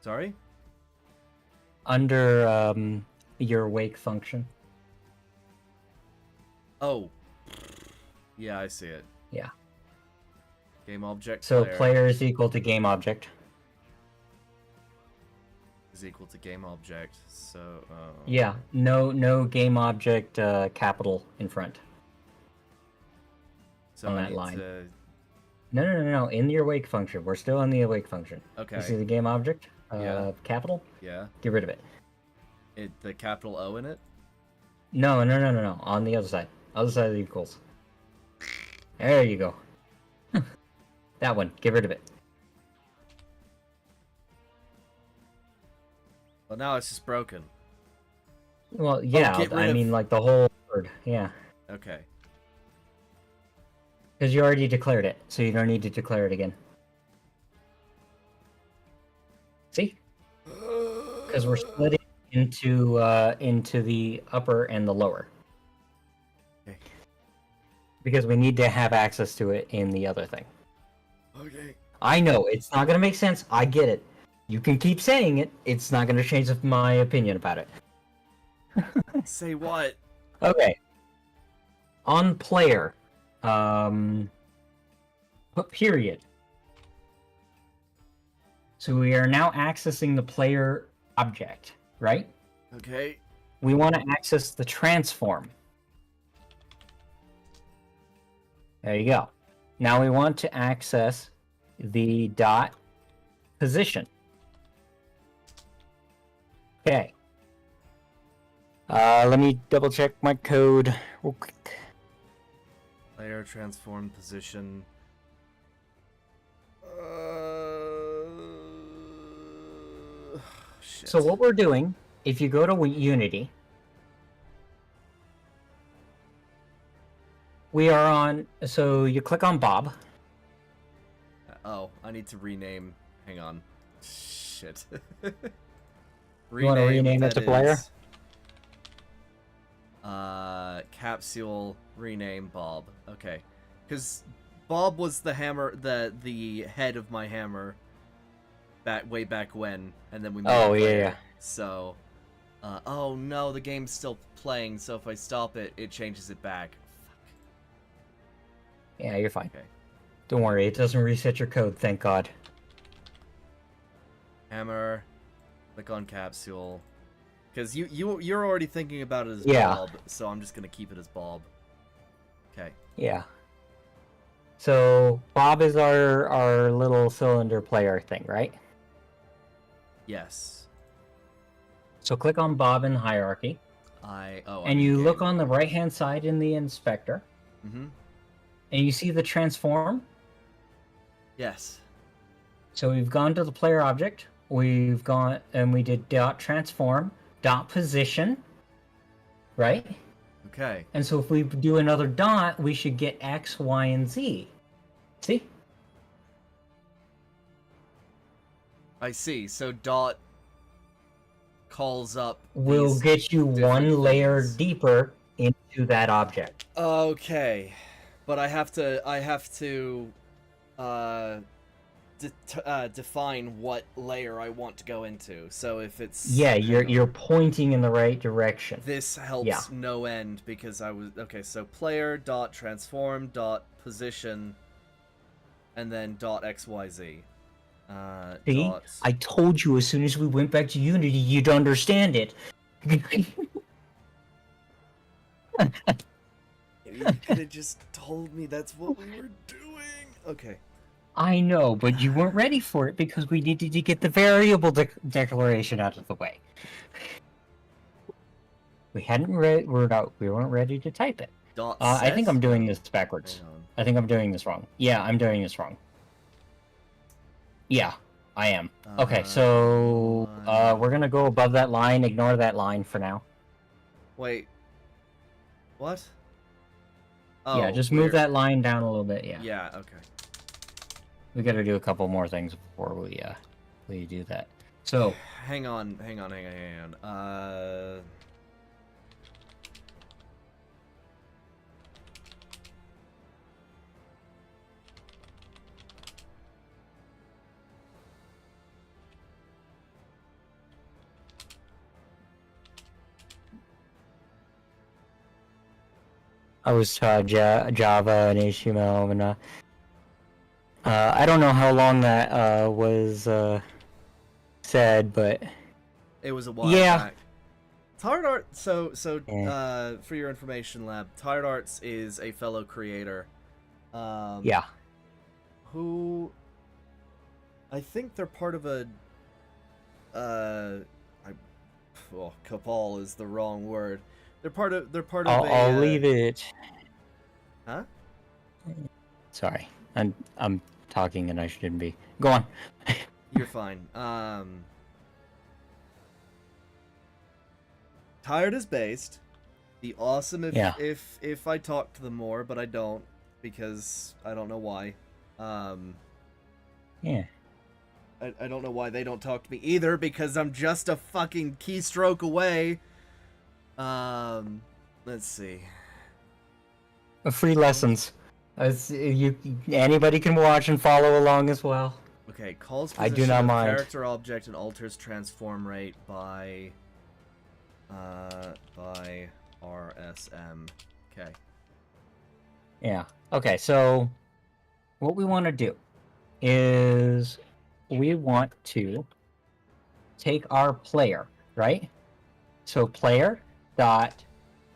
Sorry? Under your wake function. Oh. Yeah, I see it. Yeah. Game object So player player is equal to game object. is equal to game object. So Yeah, no game object capital in front. so on I that need line. to No. In your wake function. We're still on the awake function. Okay. You see the game object? Yeah. Capital? Yeah. Get rid of it. The capital O in it? No. On the other side. Other side of the equals. There you go. That one. Get rid of it. Well, now it's just broken. Well, yeah. get rid I of- mean, like the whole word. Yeah. Okay. Because you already declared it, so you don't need to declare it again. See? Because we're splitting into the upper and the lower. Okay. because we need to have access to it in the other thing. Okay. I know it's not gonna make sense. I get it. You can keep saying it. It's not gonna change my opinion about it. Say what? Okay. On player, put period. So we are now accessing the player object, right? Okay. We want to access the transform. There you go. Now we want to access the dot position. Okay. Let me double check my code real quick. Player transform position. Shit. So what we're doing, if you go to Unity, we are on, so you click on Bob. Oh, I need to rename. Hang on. Shit. You want to rename it to player? Capsule rename Bob. Okay, because Bob was the hammer, the head of my hammer. Way back when, and then we. Oh yeah. So, oh no, the game's still playing. So if I stop it, it changes it back. Fuck. Yeah, you're fine. Okay. Don't worry, it doesn't reset your code. Thank God. Hammer. Click on capsule. Because you're already thinking about it as Bob, so I'm just gonna keep it as Bob. Okay. Yeah. So Bob is our little cylinder player thing, right? Yes. So click on Bob in hierarchy. And you look on the right hand side in the inspector. Mm-hmm. And you see the transform. Yes. So we've gone to the player object. We've gone and we did dot transform, dot position, right? Okay. And so if we do another dot, we should get X, Y, and Z. See? I see. So dot calls up. Will get you one layer deeper into that object. Okay, but I have to define what layer I want to go into. So if it's you're pointing in the right direction. This helps no end because I was okay. So player dot transform dot position, and then dot XYZ. See, I told you as soon as we went back to Unity, you'd understand it. You could have just told me that's what we were doing. Okay. I know, but you weren't ready for it because we needed to get the variable declaration out of the way. We hadn't we weren't ready to type it. I think I'm doing this backwards. I think I'm doing this wrong. Yeah, I'm doing this wrong. Yeah, I am. Okay, so we're gonna go above that line. Ignore that line for now. Wait. What? Oh, yeah, just move that line down a little bit. Yeah. Yeah. Okay. We got to do a couple more things before we do that. So hang on. I was taught Java and HTML, and I don't know how long that was said, but it was a while back. Tired Art. So for your information, Lab, Tired Arts is a fellow creator. Yeah. Who? I think they're part of a. Cabal is the wrong word. They're part of. I'll leave it. Huh? Sorry, I'm talking and I shouldn't be. Go on. You're fine. Tired is based. Be awesome if I talk to them more, but I don't because I don't know why. Yeah. I don't know why they don't talk to me either because I'm just a fucking keystroke away. Let's see. Free lessons. Anybody can watch and follow along as well. Okay, calls I position do not of mind. character object and alters transform rate by RSM. Okay. Yeah. Okay, so what we want to do is we want to take our player, right? So player dot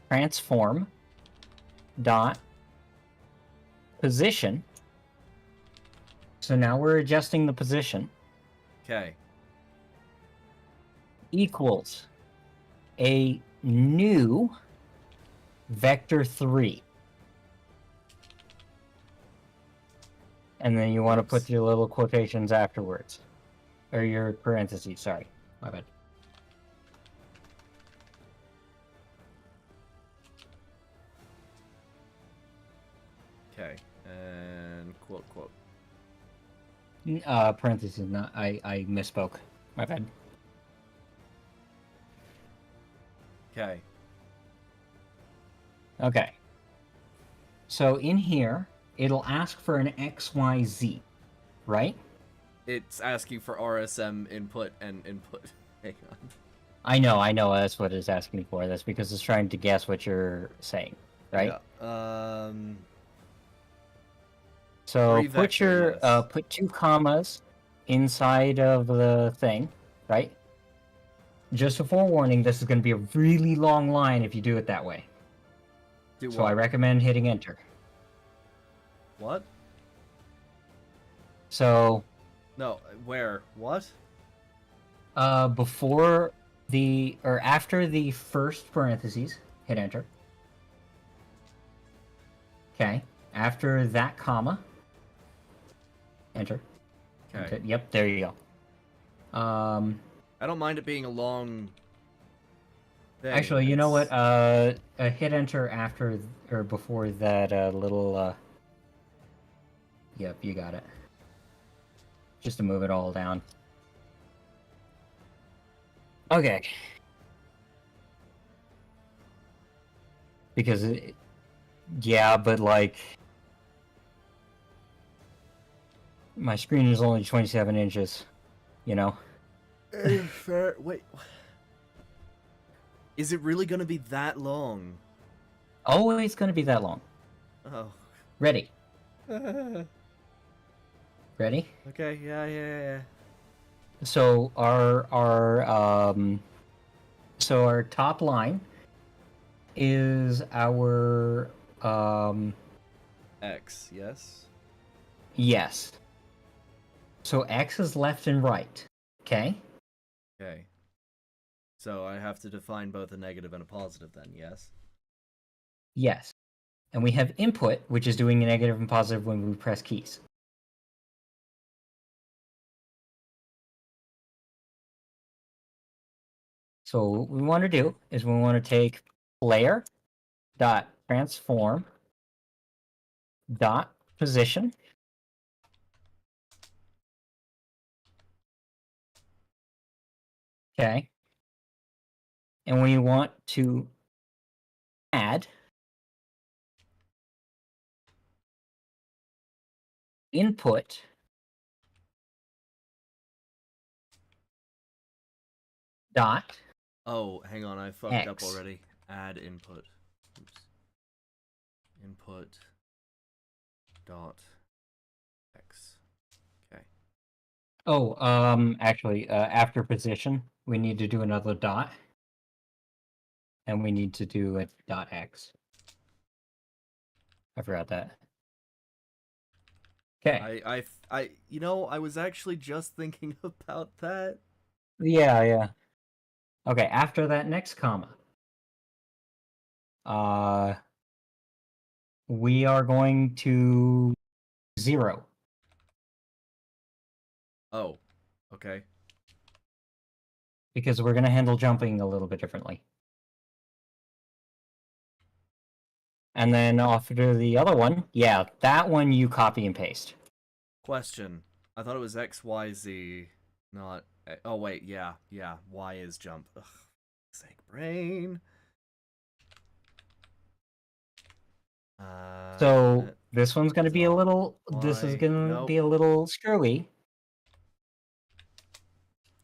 transform dot position. So now we're adjusting the position Okay. equals a new vector 3. And then you want to put your little quotations afterwards. Or your parentheses, sorry. My bad. Okay. And quote. Parentheses, not I misspoke. My bad. Okay. Okay. So in here, it'll ask for an XYZ, right? It's asking for RSM input and input. Hang on. I know, that's what it's asking for. That's because it's trying to guess what you're saying, right? Yeah. So Three put your vector, yes. put 2 commas inside of the thing, right? Just a forewarning, this is going to be a really long line if you do it that way. Do So what? I recommend hitting enter. What? So No, where? What? before the or after the first parentheses, hit enter. Okay. After that comma, enter. Okay. Yep, there you go. I don't mind it being a long thing. Actually, you know what? Hit enter after or before that little. Yep, you got it. Just to move it all down. Okay. Because yeah, but like my screen is only 27 inches, you know. Wait. Is it really gonna be that long? Oh, it's gonna be that long. Oh. Ready? Okay. Ready? Yeah. So our top line is our X. Yes. yes. So X is left and right. Okay. Okay. So I have to define both a negative and a positive then. Yes. Yes. And we have input, which is doing a negative and positive when we press keys. So what we want to do is we want to take player dot transform dot position. Okay. And we want to add input dot Oh, hang on. I fucked X. up already. Add input. Oops. Input. Dot. X. Okay. Oh, actually, after position, we need to do another dot. And we need to do a dot X. I forgot that. Okay. You know, I was actually just thinking about that. Yeah. Okay, after that next comma, we are going to 0. Oh, okay. Because we're going to handle jumping a little bit differently. And then after the other one, yeah, that one you copy and paste. Question. I thought it was X, Y, Z, not... Oh, wait, yeah. Y is jump. Ugh, sake, brain. So this one's going to be a dot little. This is Y. going to Nope. be a little screwy.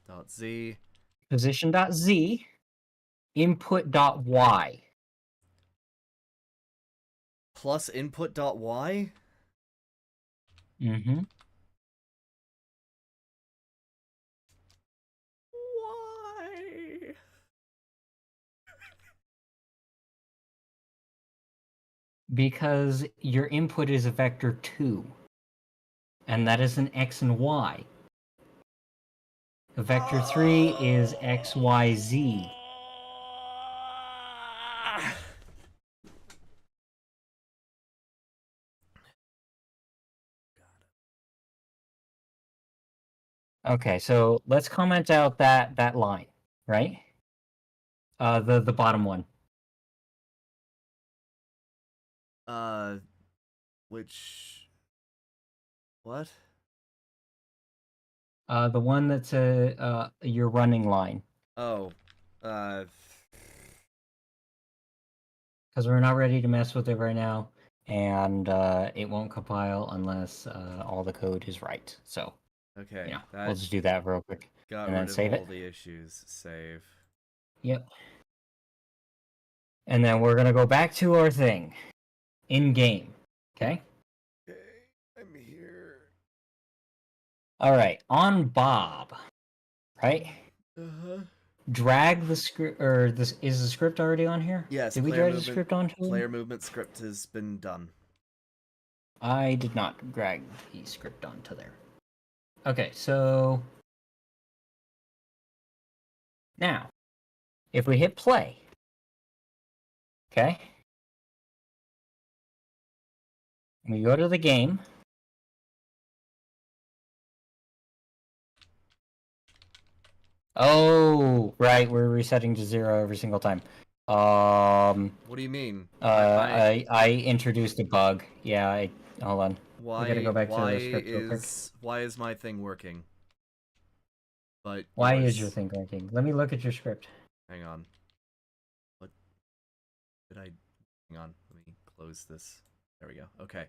Dot Z. Position.z. Input.y. Plus input dot Y. Mm-hmm. Why? Because your input is a vector 2. And that is an x and y. A vector 3 is x, y, z. Okay, so let's comment out that line, right? The bottom one. Which what? The one that's your running line. Oh, Because we're not ready to mess with it right now, and it won't compile unless all the code is right. So, okay. yeah, That we'll just do that real quick. got and then rid of save all it. the issues. Save. Yep. And then we're gonna go back to our thing, in game. Okay. Okay, I'm here. All right. On Bob, right? Uh-huh. Drag the script, or this is the script already on here? Yes. Did we drag the script onto it? Player movement script has been done. I did not drag the script onto there. Okay, so now, if we hit play, okay, we go to the game. Oh, right, we're resetting to 0 every single time. What do you mean? I introduced a bug. Yeah, hold on. Why? I gotta go back to the script real quick. Why is my thing working? But why is your thing working? Let me look at your script. Hang on. What did I? Hang on. Let me close this. There we go. Okay.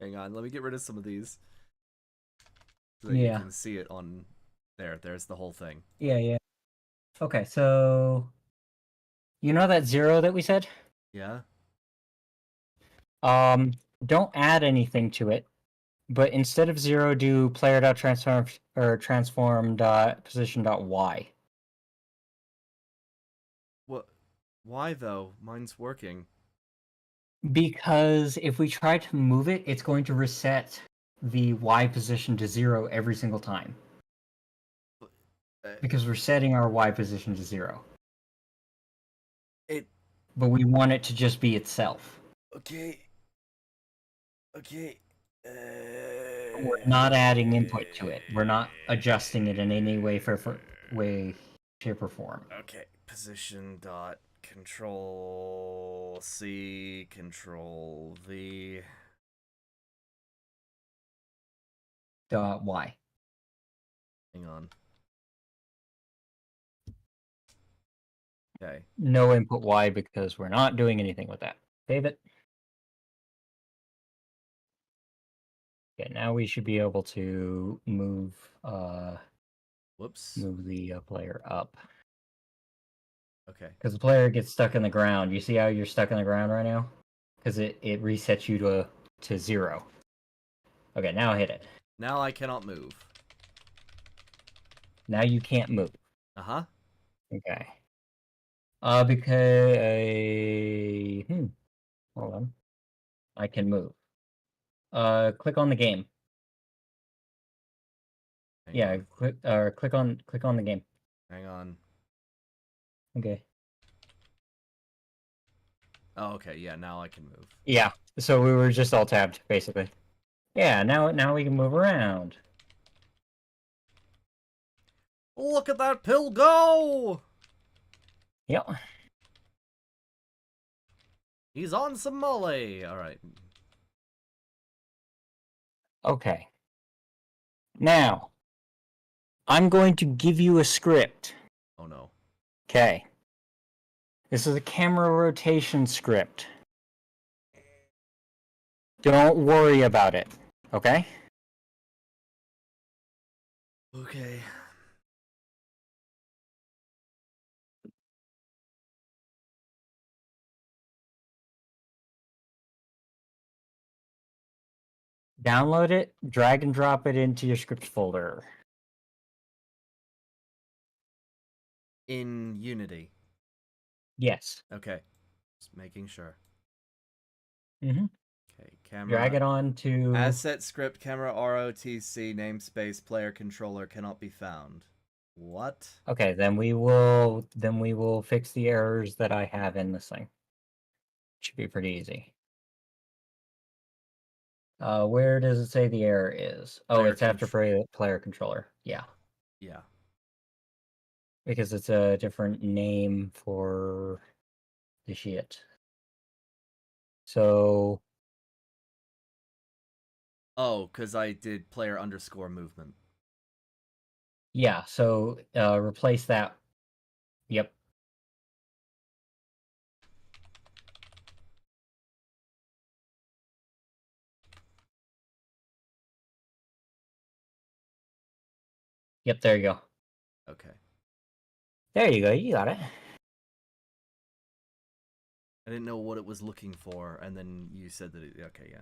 Hang on. Let me get rid of some of these so that you can see it on there. There's the whole thing. Yeah. Okay, so you know that 0 that we said? Yeah. Don't add anything to it, but instead of 0, do player.transform or transform.position.y. What? Why though? Mine's working. Because if we try to move it, it's going to reset the y position to 0 every single time. Because we're setting our y position to 0. But we want it to just be itself. Okay. We're not adding input to it. We're not adjusting it in any way, way, shape, or form. Okay. Position dot control C control V dot Y. Hang on. Okay. No input Y because we're not doing anything with that. Save it. Okay, now we should be able to move Whoops. Move the player up. Okay. Because the player gets stuck in the ground. You see how you're stuck in the ground right now? Because it resets you to 0. Okay, now hit it. Now I cannot move. Now you can't move. Uh-huh. Okay. Because hold on. I can move. Click on the game. Click on the game. Hang on. Okay. Oh, okay. Yeah, now I can move. Yeah. So we were just all tabbed, basically. Yeah. Now we can move around. Look at that pill go! Yep. He's on some mole. All right. Okay. Now, I'm going to give you a script. Oh no. Okay. This is a camera rotation script. Don't worry about it. Okay? Okay. Download it, drag and drop it into your script folder. In Unity. Yes. Okay. Just making sure. Mm-hmm. Okay. Camera. Drag it on to Asset script camera ROTC namespace player controller cannot be found. What? Okay, then we will fix the errors that I have in this thing. Should be pretty easy. Where does it say the error is? Oh, Player it's after player controller. Yeah, Yeah. because it's a different name for the shit. So, Oh, because I did player underscore movement. yeah, so replace that. Yep. Yep, there you go. Okay. There you go, you got it. I didn't know what it was looking for, and then you said that it. Okay, yeah.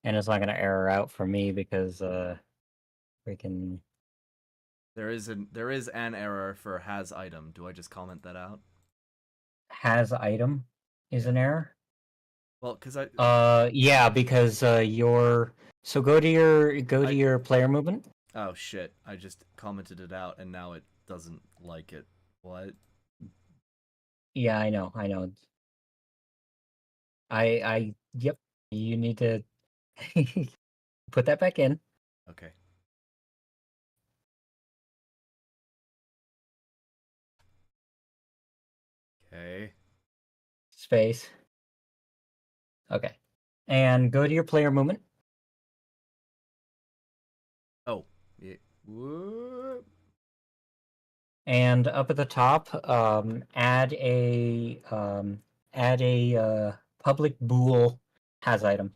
And it's not gonna error out for me because freaking There is an error for has item. Do I just comment that out? has item is an error. Well, because I Yeah, because so go to your player movement. oh shit, I just commented it out, and now it doesn't like it. What? Yeah, I know. Yep. You need to put that back in. Okay. Okay. Space. Okay. And go to your player movement. Oh. Yeah. Whoop. And up at the top, add a public bool has item.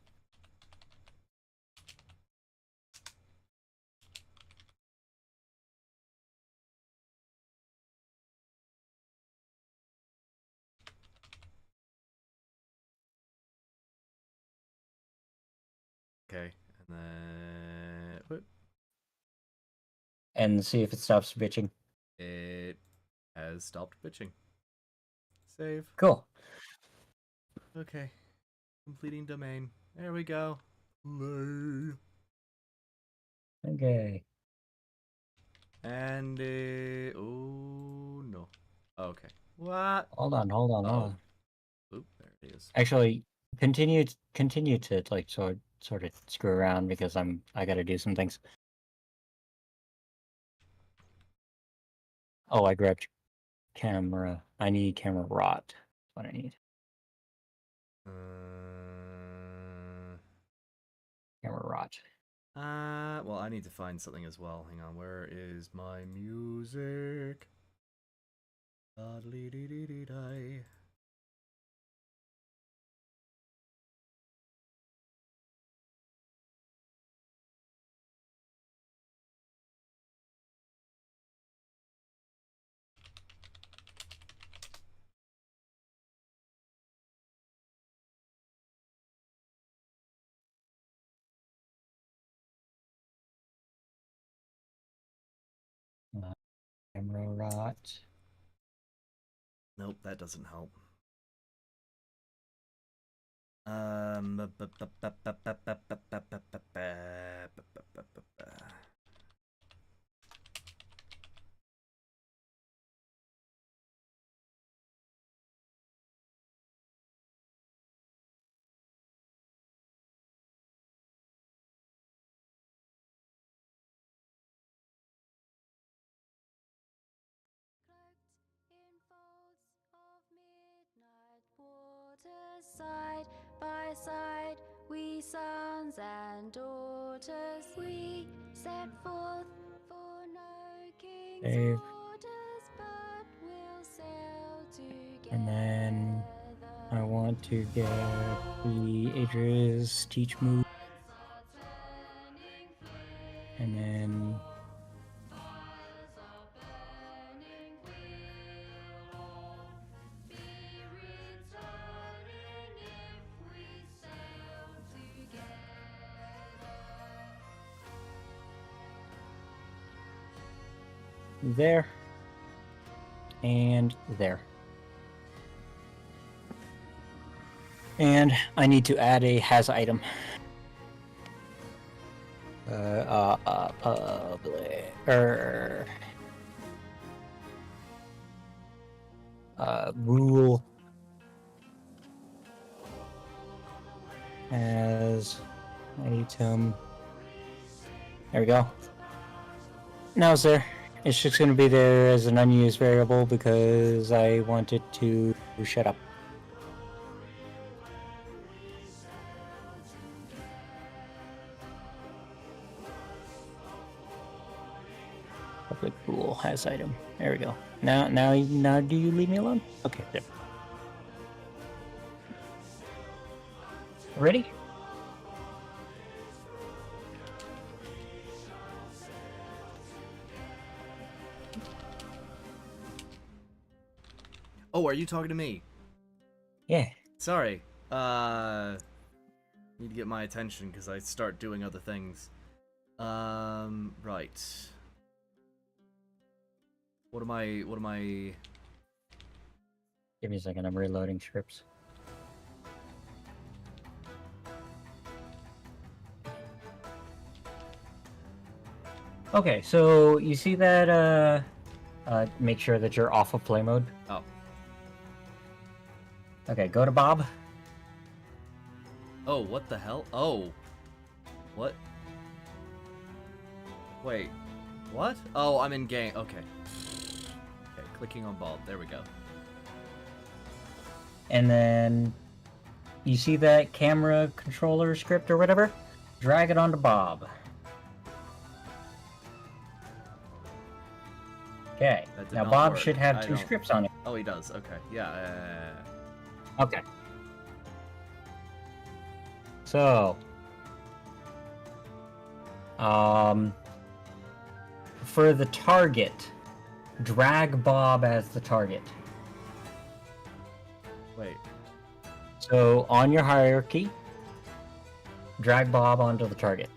Okay. And then whoop. And see if it stops bitching. It has stopped bitching. Save. Cool. Okay. Completing domain. There we go. Play. Okay. And oh no. Okay. What? Hold on. Hold Oh. on. Oop, there it is. Actually, continue to like sort of screw around because I got to do some things. Oh, I grabbed camera. I need camera rot. That's what I need. Uh, Camera rot. well, I need to find something as well. Hang on, where is my music? Dee-dee-dee-dee-die. Camera rot. Nope, that doesn't help. Side by side, we sons and daughters, we set forth for no king's Save. orders, but we'll sail together. And then I want to get the Aegis teach move. And then there. And there. And I need to add a has item. Public rule as item. There we go. Now it's there. It's just going to be there as an unused variable because I want it to shut up. Public pool has item. There we go. Now, do you leave me alone? Okay, there. Ready? Oh, are you talking to me? Yeah. Sorry. Need to get my attention because I start doing other things. Right. What am I... Give me a second, I'm reloading scripts. Okay, so you see that, make sure that you're off of play mode. Oh. Okay, go to Bob. Oh, what the hell? Oh. What? Wait. What? Oh, I'm in game. Okay. Okay, clicking on Bob. There we go. And then you see that camera controller script or whatever? Drag it onto Bob. Okay, That did now not Bob work. should have I two don't- scripts on it. Oh, he does. Okay. Yeah. Okay. So, for the target, drag Bob as the target. Wait. So, on your hierarchy, drag Bob onto the target.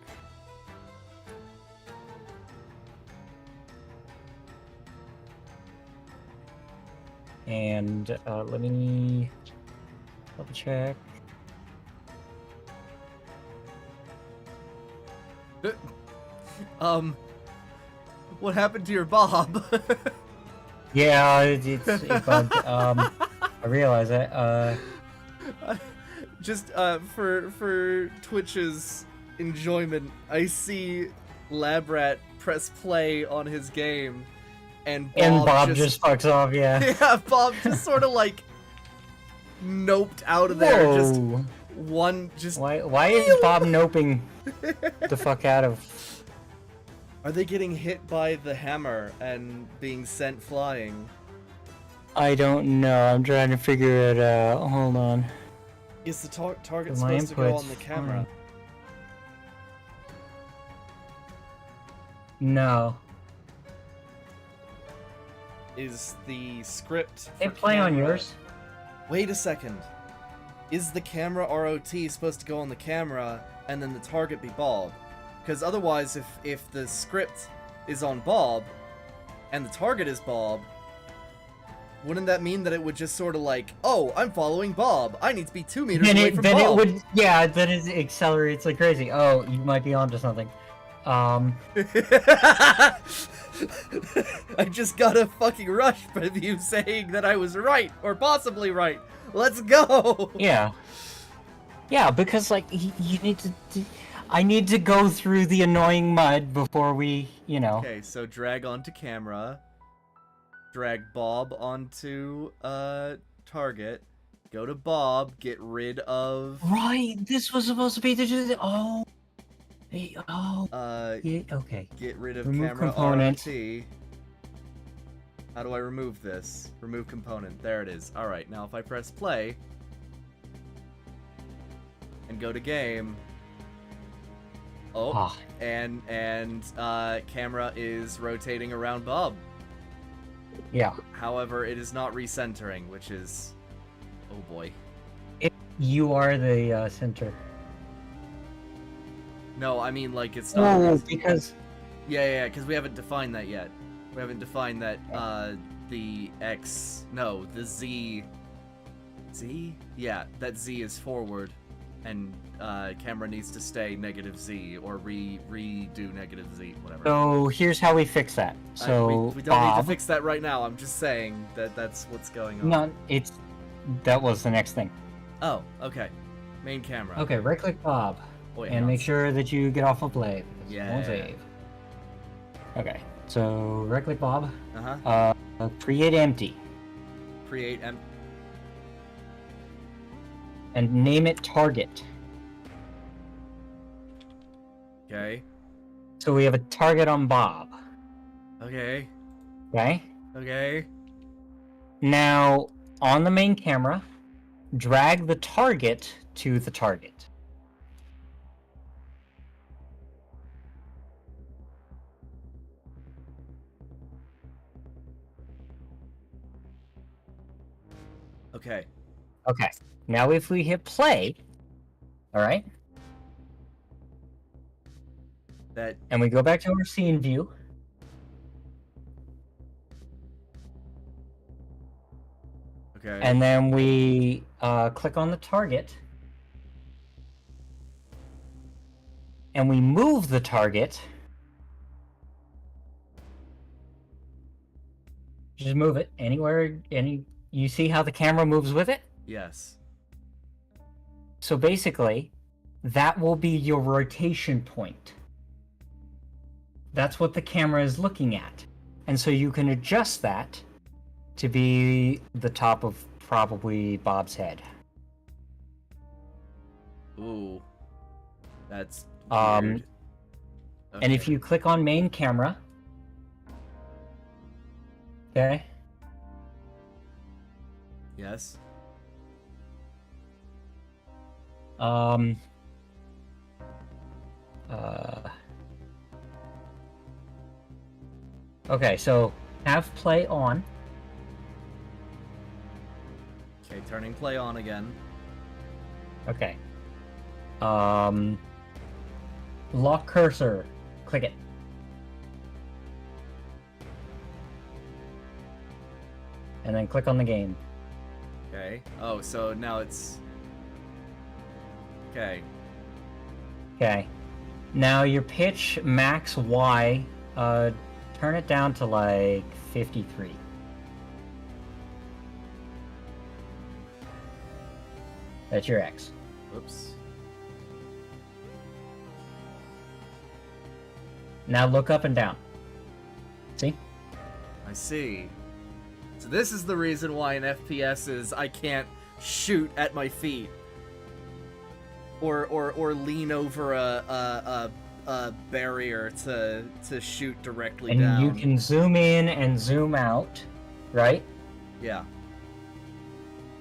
And let me double check. What happened to your Bob? Yeah, it's bugged. I realize that. Just for Twitch's enjoyment, I see Labrat press play on his game, and Bob, just fucks off. Yeah. yeah, Bob just sort of like noped out of there. Just Whoa. one, just. Why is Bob noping the fuck out of? Are they getting hit by the hammer and being sent flying? I don't know. I'm trying to figure it out. Hold on. Is the target My supposed to go input's on the camera? No. Is the script? They for play on camera- yours. Wait a second. Is the camera ROT supposed to go on the camera and then the target be Bob? Because otherwise, if the script is on Bob and the target is Bob, wouldn't that mean that it would just sort of like, oh, I'm following Bob. I need to be 2 meters away from Then Bob. it would, yeah. Then it accelerates like crazy. Oh, you might be onto something. I just got a fucking rush from you saying that I was right, or possibly right. Let's go! Yeah. Yeah, because like you need to. I need to go through the annoying mud before we, you know. Okay, so drag onto camera. Drag Bob onto target. Go to Bob, get rid of Right, this was supposed to be the. Oh. Yeah, okay. get rid of Remove camera component. ROT. How do I remove this? Remove component. There it is. Alright, now if I press play and go to game. Oh, Ah. and camera is rotating around Bob. Yeah. However, it is not recentering, which is, oh boy. You are the center. No, I mean like it's not. Oh, because Yeah, because we haven't defined that yet. We haven't defined that the Z. Yeah, that Z is forward, and camera needs to stay -Z or redo -Z, whatever. so here's how we fix that. So we don't need Bob, to fix that right now. I'm just saying that that's what's going on. no, that was the next thing. Oh, okay. Main camera. Okay, right click Bob Wait, and hang on. make sure that you get off of play. Because Yeah. it won't save. Okay, so right click Bob, Uh-huh. create empty, Create and name it target. Okay. So we have a target on Bob. Okay. Okay. Okay. Now on the main camera, drag the target to the target. Okay. Okay. Now if we hit play, all right, That and we go back to our scene view, okay. and then we click on the target, and we move the target. Just move it anywhere. You see how the camera moves with it? Yes. So basically, that will be your rotation point. That's what the camera is looking at. And so you can adjust that to be the top of probably Bob's head. Ooh. That's Um, weird. And if Okay. you click on main camera, okay, Yes. um, okay, so have play on. Okay, turning play on again. Okay. Lock cursor. Click it. And then click on the game. Okay. Oh, so now it's okay. Okay. Now your pitch max Y, turn it down to like 53. That's your X. Whoops. Now look up and down. See? I see. So this is the reason why in FPSs I can't shoot at my feet. Or lean over a barrier to shoot directly And down. you can zoom in and zoom out, right? Yeah.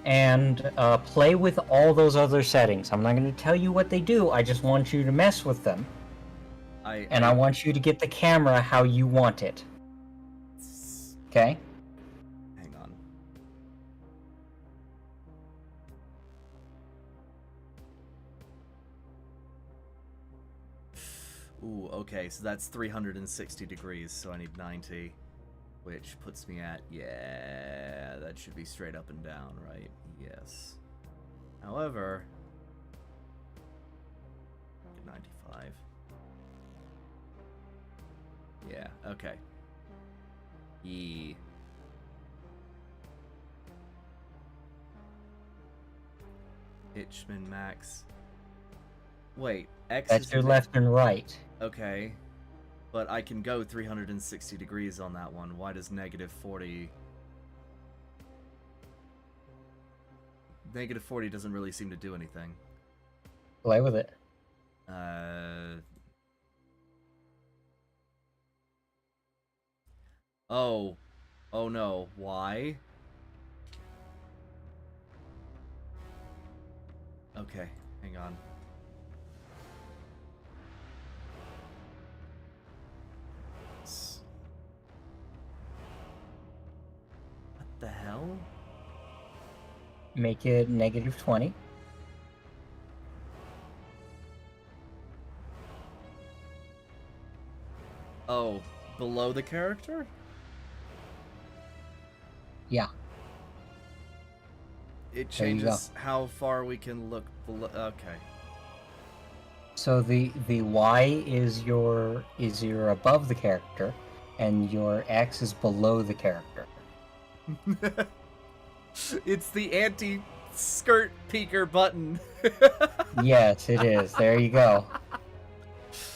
And play with all those other settings. I'm not going to tell you what they do. I just want you to mess with them. I want you to get the camera how you want it. Okay? Hang on. Ooh, okay, so that's 360 degrees, so I need 90. Which puts me at, yeah, that should be straight up and down, right? Yes. However, 95. Yeah, okay. Yee. Hitchman Max. Wait, X That's is your the- left and right. Okay. But I can go 360 degrees on that one. Why does -40? negative 40 doesn't really seem to do anything. Play with it. Oh. Oh no. Why? Okay, hang on. What the hell? Make it negative 20. Oh, below the character? Yeah. It There you go. changes how far we can look below. Okay. So the Y is your above the character, and your X is below the character. It's the anti-skirt peeker button. Yes, it is. There you go.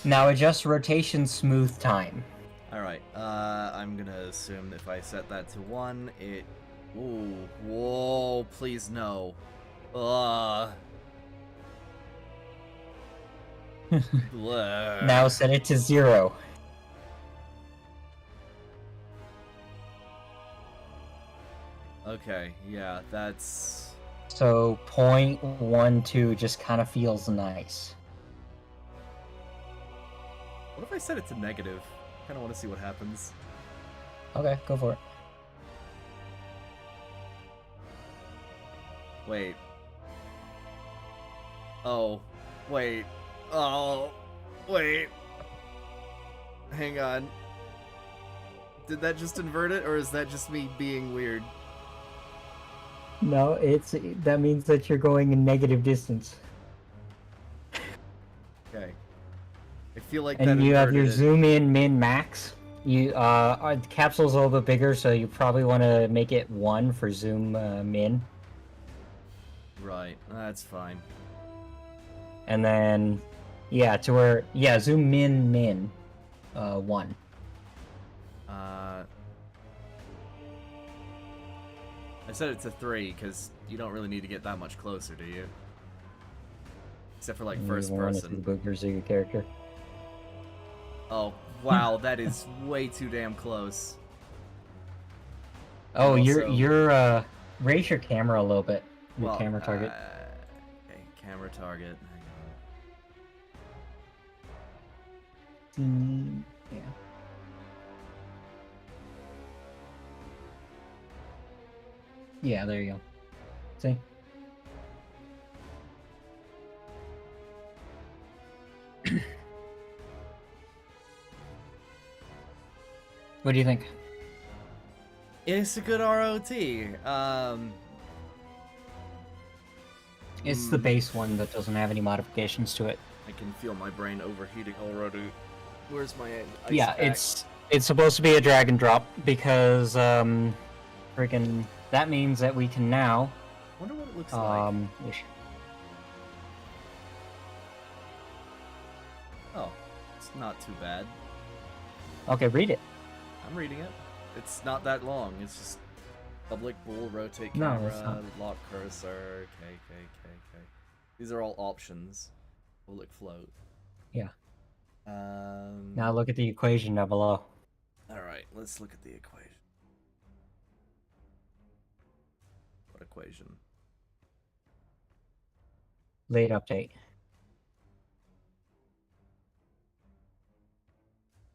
Now adjust rotation smooth time. Alright, I'm gonna assume if I set that to 1, it... Ooh, whoa, please no. Ugh. Bleh. Now set it to 0. Okay, yeah, that's... So 0.12 just kind of feels nice. What if I set it to negative? I kinda wanna see what happens. Okay, go for it. Wait. Oh. Wait. Oh. Wait. Hang on. Did that just invert it, or is that just me being weird? No, that means that you're going in negative distance. Okay. I feel like that And you have your inverted it. zoom in, min, max. You the capsule's a little bit bigger, so you probably want to make it 1 for zoom min. Right. That's fine. And then, yeah, to where, yeah, zoom min, 1. I set it to 3 because you don't really need to get that much closer, do you? Except for like And first you wanna see the person. boogers of your character. Oh wow, that is way too damn close. Oh, And you're raise your camera a little bit. Your Well, camera target. Okay, camera target. Yeah. Yeah, there you go. See? What do you think? It's a good ROT. It's the base one that doesn't have any modifications to it. I can feel my brain overheating already. Where's my ice Yeah, pack? it's supposed to be a drag and drop because freaking that means that we can now Wonder what it looks like. Oh, it's not too bad. Okay, read it. I'm reading it. It's not that long. It's just public bool, rotate No, camera, it's not. lock cursor, K. These are all options. Public float. Yeah. Um. Now look at the equation down below. All right, let's look at the equation. What equation? Late update.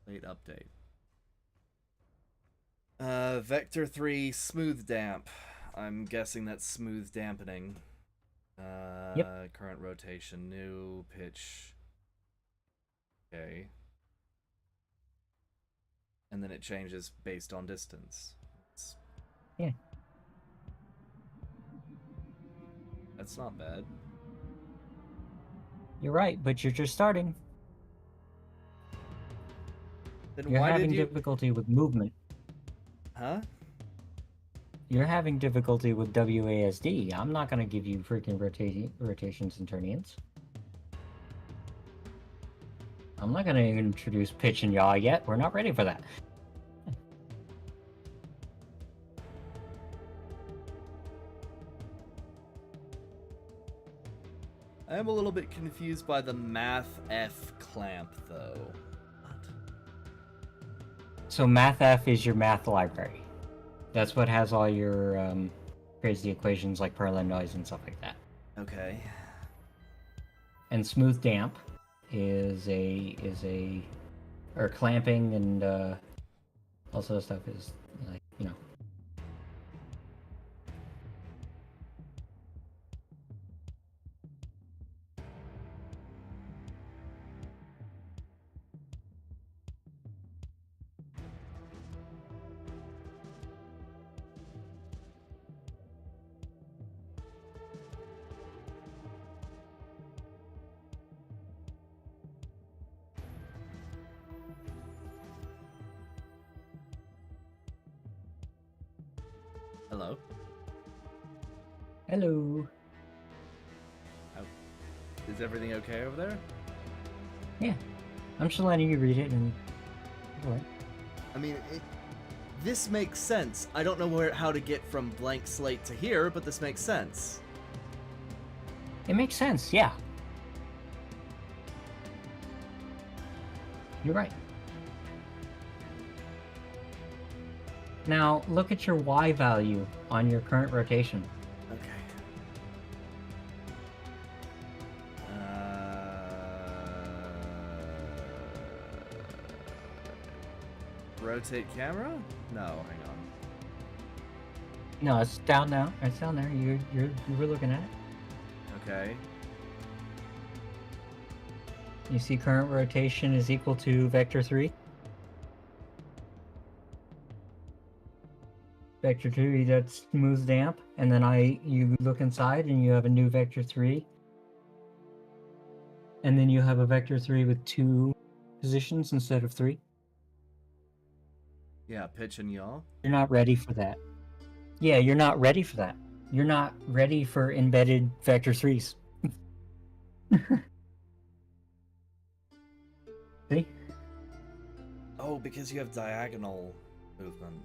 Late update. Vector 3 smooth damp. I'm guessing that's smooth dampening. Yep. Current rotation, new pitch. Okay. And then it changes based on distance. Yeah. That's not bad. You're right, but you're just starting. Then You're why having did you... difficulty with movement. Huh? You're having difficulty with WASD. I'm not gonna give you freaking rotations and turn-ins. I'm not gonna introduce pitch and yaw yet. We're not ready for that. I am a little bit confused by the math F clamp, though. What? So MathF is your math library. That's what has all your crazy equations like Perlin noise and stuff like that. Okay. And smooth damp is or clamping and also stuff is like, you know. Hello. Hello. Is everything okay over there? Yeah. I'm just letting you read it and alright. I mean, this makes sense. I don't know how to get from blank slate to here, but this makes sense. It makes sense, yeah. You're right. Now, look at your Y value on your current rotation. Okay. Rotate camera? No, hang on. No, it's down now. It's down there. You were looking at it. Okay. You see current rotation is equal to vector 3. Vector 3, that's smooth damp. And then you look inside and you have a new vector 3. And then you have a vector 3 with 2 positions instead of 3. Yeah, pitch and yaw. You're not ready for that. Yeah, you're not ready for that. You're not ready for embedded vector 3s. See? Oh, because you have diagonal movement.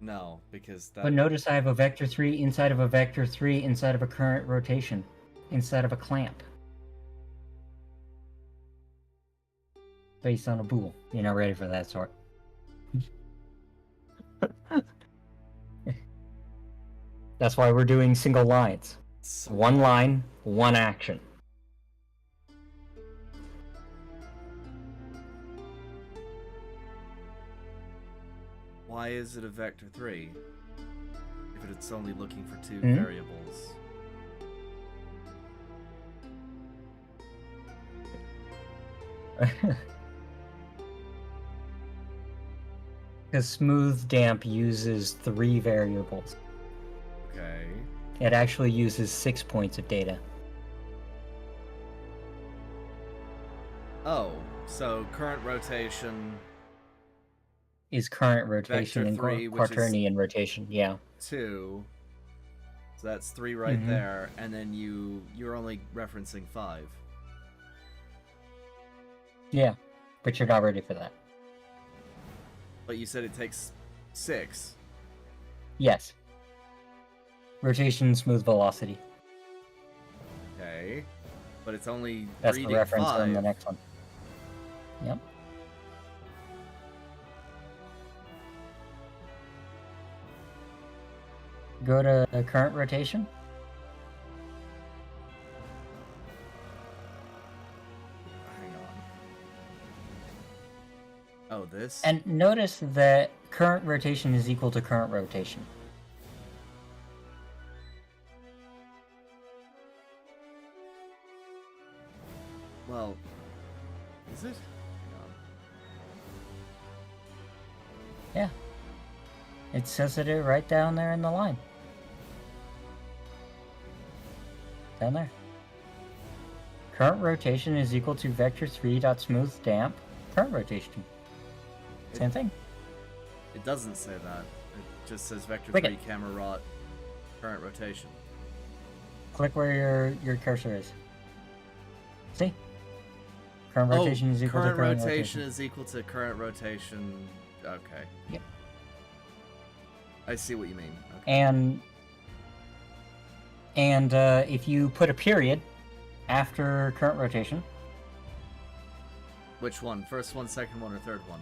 No, because that... But notice I have a vector 3 inside of a vector 3 inside of a current rotation, inside of a clamp. Based on a bool. You're not ready for that sort. That's why we're doing single lines. So One line, one action. why is it a vector 3? If it's only looking for 2 Hmm? variables. Because smooth damp uses 3 variables. Okay. It actually uses 6 points of data. Oh, so current rotation Is current rotation Vector and 3, which is- quaternion rotation, yeah. 2. So that's 3 right Mhm. there, and then you're only referencing 5. Yeah, but you're not ready for that. But you said it takes 6. Yes. Rotation, smooth velocity. Okay. But it's only That's the reading reference 5. on the next one. Yep. Go to the current rotation. Hang on. Oh, this? And notice that current rotation is equal to current rotation. Well, is it? Hang on. Yeah. It says it right down there in the line. Down there. Current rotation is equal to vector 3 dot smooth damp current rotation. Same thing. It doesn't say that. It just says vector Click 3 it. camera rot current rotation. Click where your cursor is. See? Current rotation is equal current to current rotation is equal to current rotation. Okay. Yep. I see what you mean. Okay. And if you put a period after current rotation, Which one? First one, second one, or third one?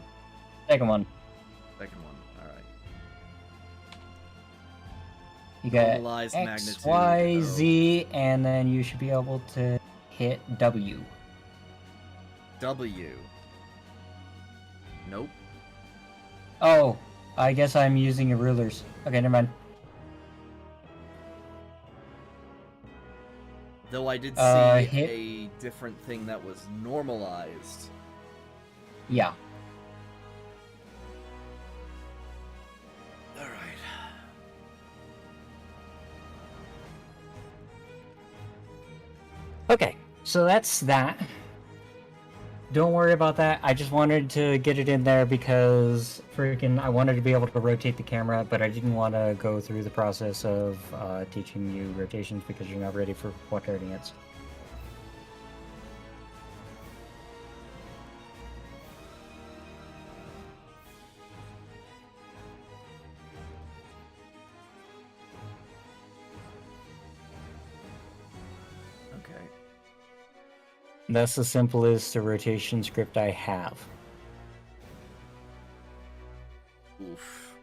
second one, Second one. All right. you get Normalized X, magnitude. Y, Oh. Z, and then you should be able to hit W. W. Nope. Oh, I guess I'm using your rulers. Okay, never mind. Though I did see hit. a different thing that was normalized. Yeah. All right. Okay, so that's that. Don't worry about that. I just wanted to get it in there because freaking I wanted to be able to rotate the camera, but I didn't want to go through the process of teaching you rotations because you're not ready for quaternions. Okay. That's the simplest rotation script I have. Oof.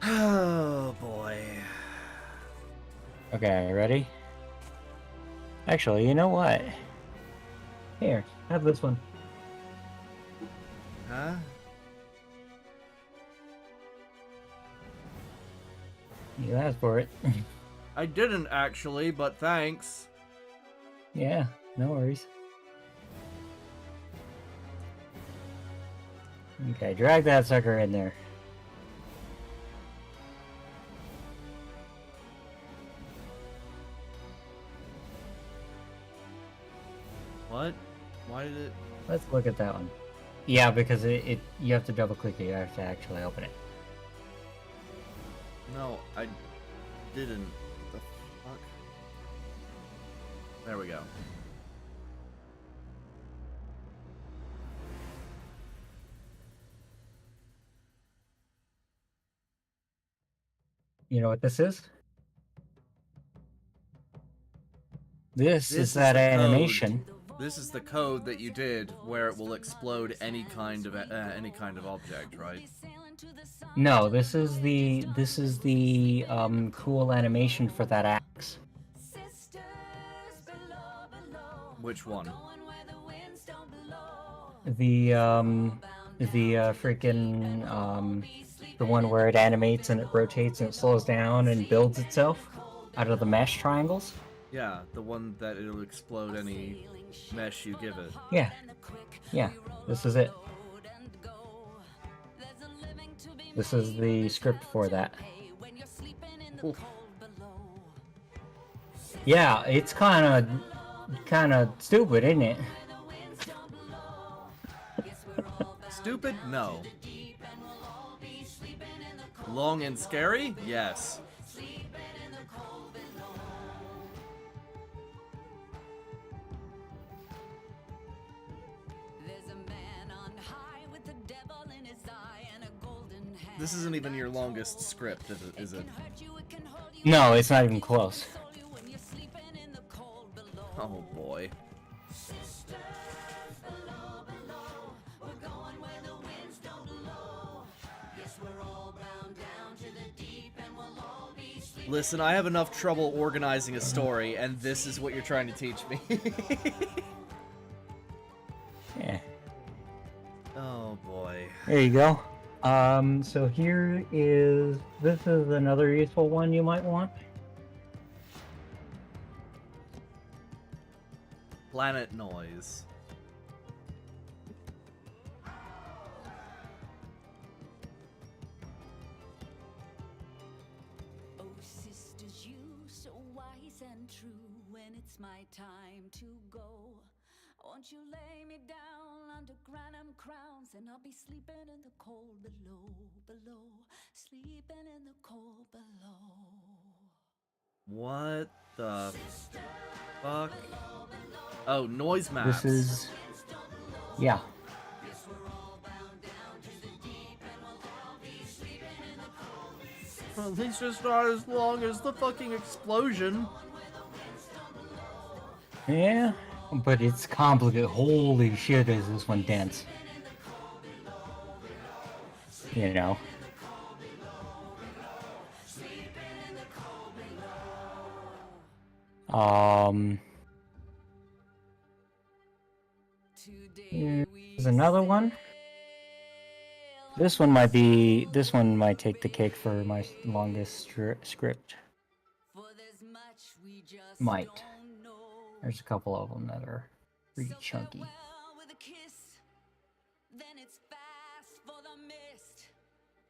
Oh boy. Okay, ready? Actually, you know what? Here, have this one. Huh? You asked for it. I didn't actually, but thanks. Yeah, no worries. Okay, drag that sucker in there. What? Why did it? Let's look at that one. Yeah, because it you have to double click it. You have to actually open it. No, I didn't. What the fuck? There we go. You know what this is? This This is is that the code. animation. This is the code that you did where it will explode any kind of object, right? No, this is the cool animation for that axe. Which one? The the one where it animates and it rotates and it slows down and builds itself out of the mesh triangles. Yeah, the one that it'll explode any mesh you give it. Yeah. Yeah, this is it. This is the script for that. Oof. Yeah, it's kind of stupid, isn't it? Stupid? No. Long and scary? Yes. This isn't even your longest script, is it? No, it's not even close. Oh boy. Listen, I have enough trouble organizing a story, and this is what you're trying to teach me. Yeah. Oh boy. There you go. So this is another useful one you might want. Planet noise. Oh, sisters, you so wise and true. When it's my time to go, won't you lay me down under granum crowns, and I'll be sleeping in the cold below, sleeping in the cold below. What the fuck? Oh, noise maps. This is... Yeah. Well, at least it's not as long as the fucking explosion. Yeah, but it's complicated. Holy shit, is this one dense. You know? Here's another one. This one might take the cake for my longest script. Might. There's a couple of them that are pretty chunky.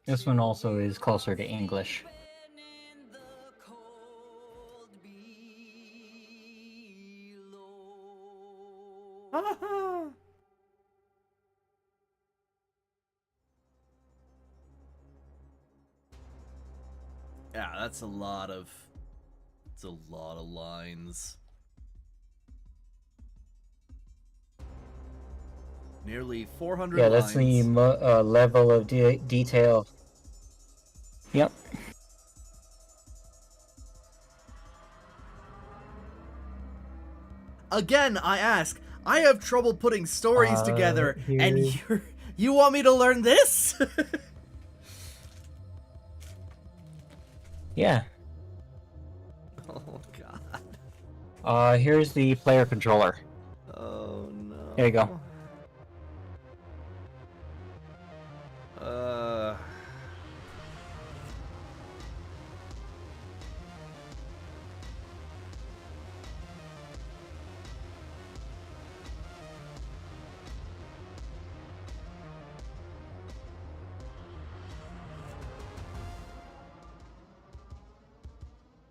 This one also is closer to English. Yeah, that's a lot of... It's a lot of lines. Nearly 400 Yeah, lines. that's the level of detail. Yep. Again, I ask. I have trouble putting stories together, and you want me to learn this? Yeah. Oh god. Here's the player controller. Oh no. There you go.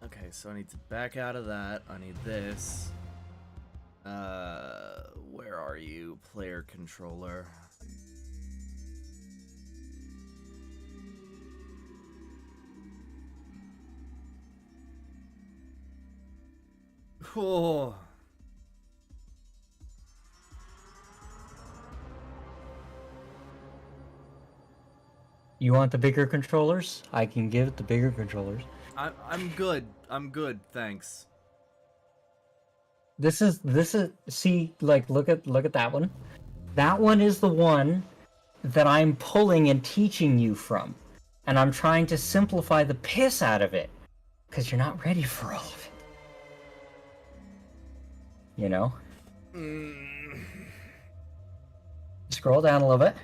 Okay, so I need to back out of that. I need this. Where are you, player controller? Oh. You want the bigger controllers? I can give the bigger controllers. I'm good. I'm good, thanks. This is see, like, look at that one. That one is the one that I'm pulling and teaching you from. And I'm trying to simplify the piss out of it. Because you're not ready for all of it. You know? Scroll down a little bit.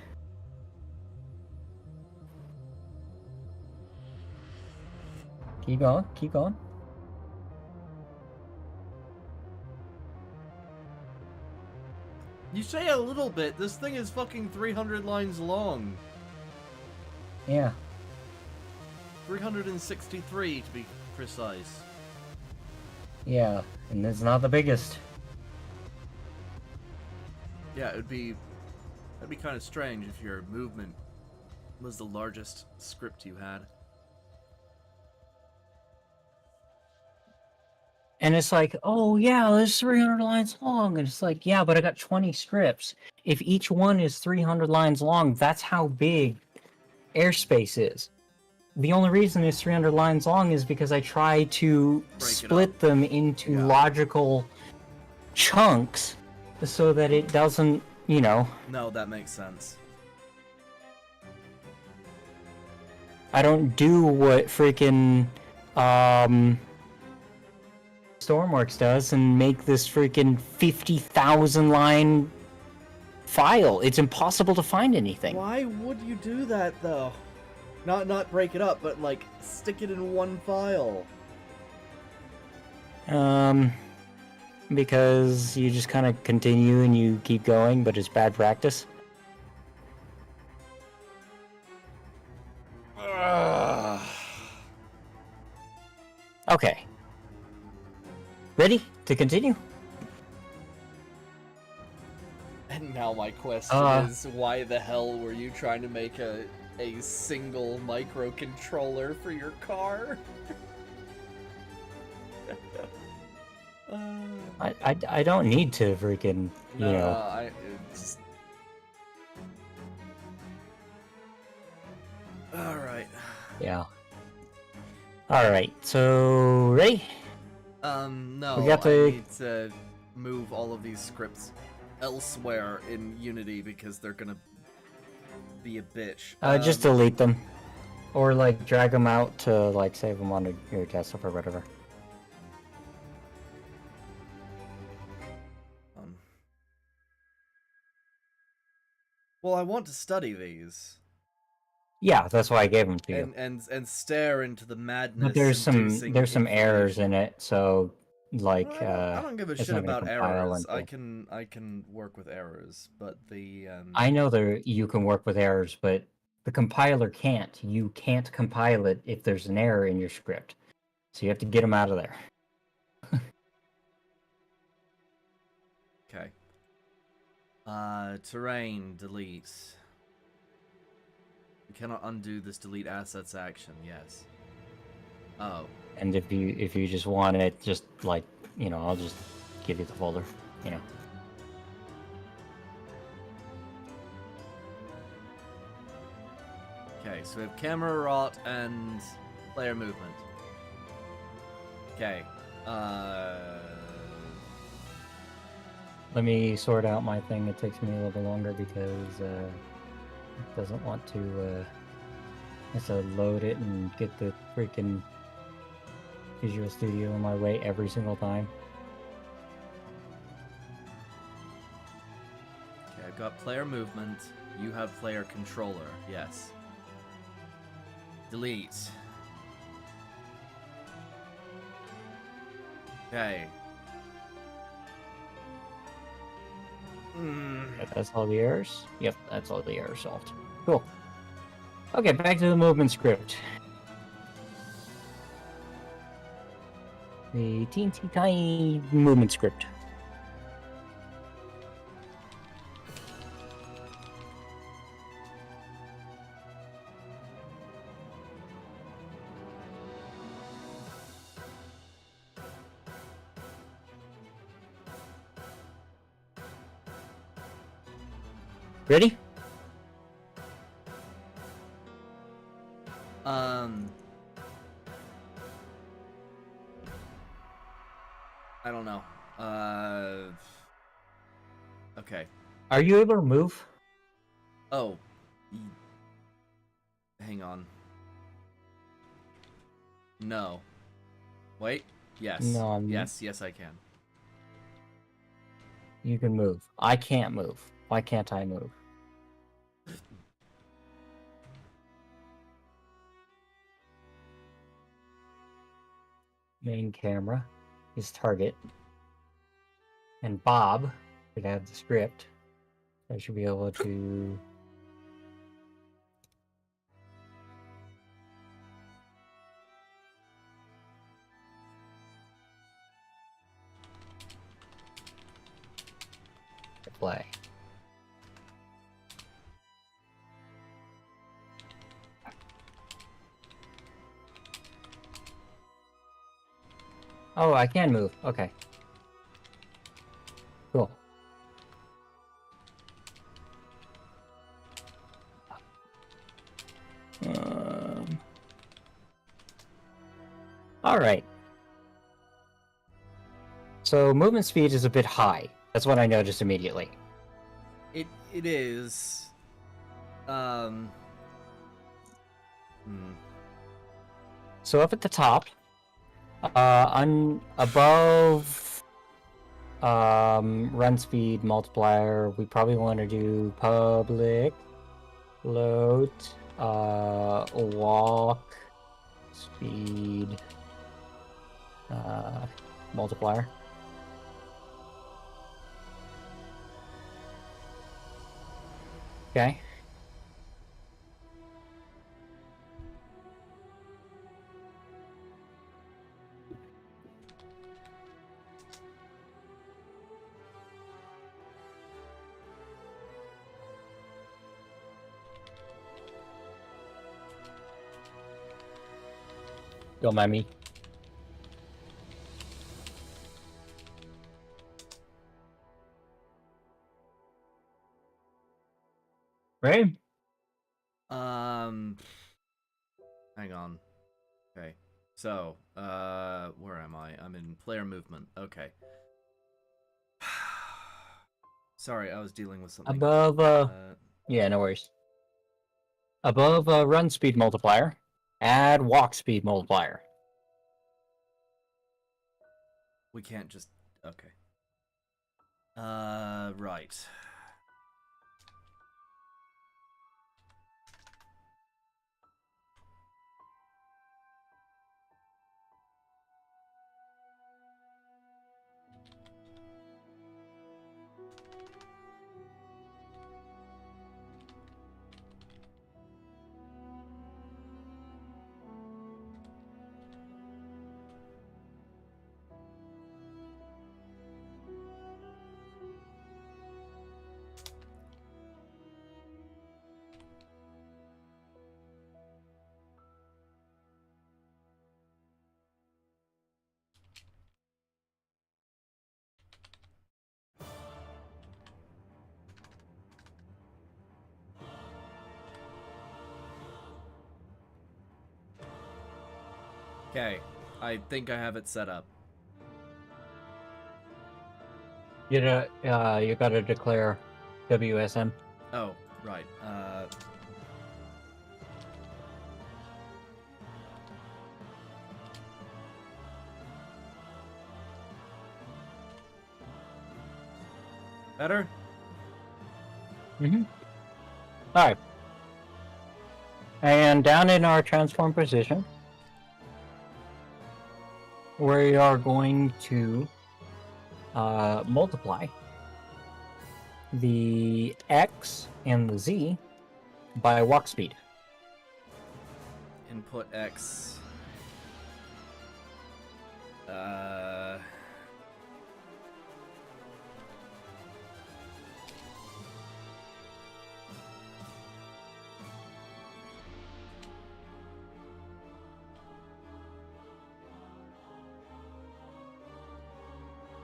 Keep going, keep going. You say a little bit. This thing is fucking 300 lines long. Yeah. 363 to be precise. Yeah, and it's not the biggest. Yeah, that'd be kind of strange if your movement was the largest script you had. And it's like, oh yeah, there's 300 lines long. And it's like, yeah, but I got 20 scripts. If each one is 300 lines long, that's how big airspace is. The only reason it's 300 lines long is because I try to split them into logical chunks so that it doesn't, you know... No, that makes sense. I don't do what freaking Stormworks does and make this freaking 50,000 line file. It's impossible to find anything. Why would you do that though? Not break it up, but like stick it in one file. Because you just kind of continue and you keep going, but it's bad practice. Okay. Ready to continue? And now my question is, why the hell were you trying to make a single microcontroller for your car? I don't need to freaking, you No, know. it's... All right. Yeah. All right. So ready? No, We got I to- need to move all of these scripts elsewhere in Unity because they're gonna be a bitch. Just delete them, or like drag them out to like save them on your desktop or whatever. Well, I want to study these Yeah, that's why I gave them to you. and stare into the madness. But there's some inducing errors in information. it, so like I don't give a it's shit not gonna about compile errors. until... I can work with errors, but the I know you can work with errors, but the compiler can't. You can't compile it if there's an error in your script. So you have to get them out of there. okay. Terrain delete. You cannot undo this delete assets action. Yes. Oh. And if you just want it, just like, you know, I'll just give you the folder, you know. Okay, so we have camera rot and player movement. Okay. Let me sort out my thing. It takes me a little bit longer because it doesn't want to have to load it and get the freaking Visual Studio in my way every single time. Okay, I've got player movement. You have player controller. Yes. Delete. Okay. That's all the errors? Yep, that's all the errors solved. Cool. Okay, back to the movement script. The teensy tiny movement script. Ready? I don't know. Okay. Are you able to move? Oh. Hang on. No. Wait. Yes. No, Yes, I can. You can move. I can't move. Why can't I move? Main camera is target. And Bob should have the script. I should be able to... play. Oh, I can move. Okay. Cool. All right. So movement speed is a bit high. That's what I noticed immediately. It is. So up at the top, above run speed multiplier, we probably want to do public load walk speed multiplier. Okay. Don't mind me. Right? Hang on. Okay. So, where am I? I'm in player movement. Okay. Sorry, I was dealing with something. Above, yeah, no worries. Above run speed multiplier, add walk speed multiplier. We can't just. Okay. Right. Okay. I think I have it set up. You gotta declare WSM. Oh, right. Better? Mm-hmm. Alright. And down in our transform position, we are going to multiply the X and the Z by walk speed. Input X.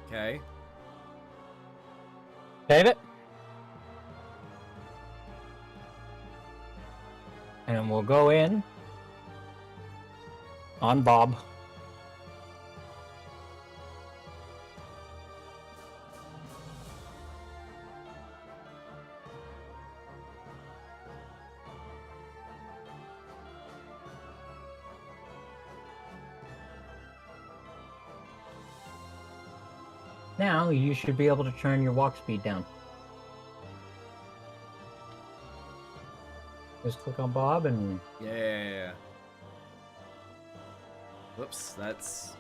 Okay. Save it. And we'll go in on Bob. Now you should be able to turn your walk speed down. Just click on Bob and Yeah. Whoops, that's...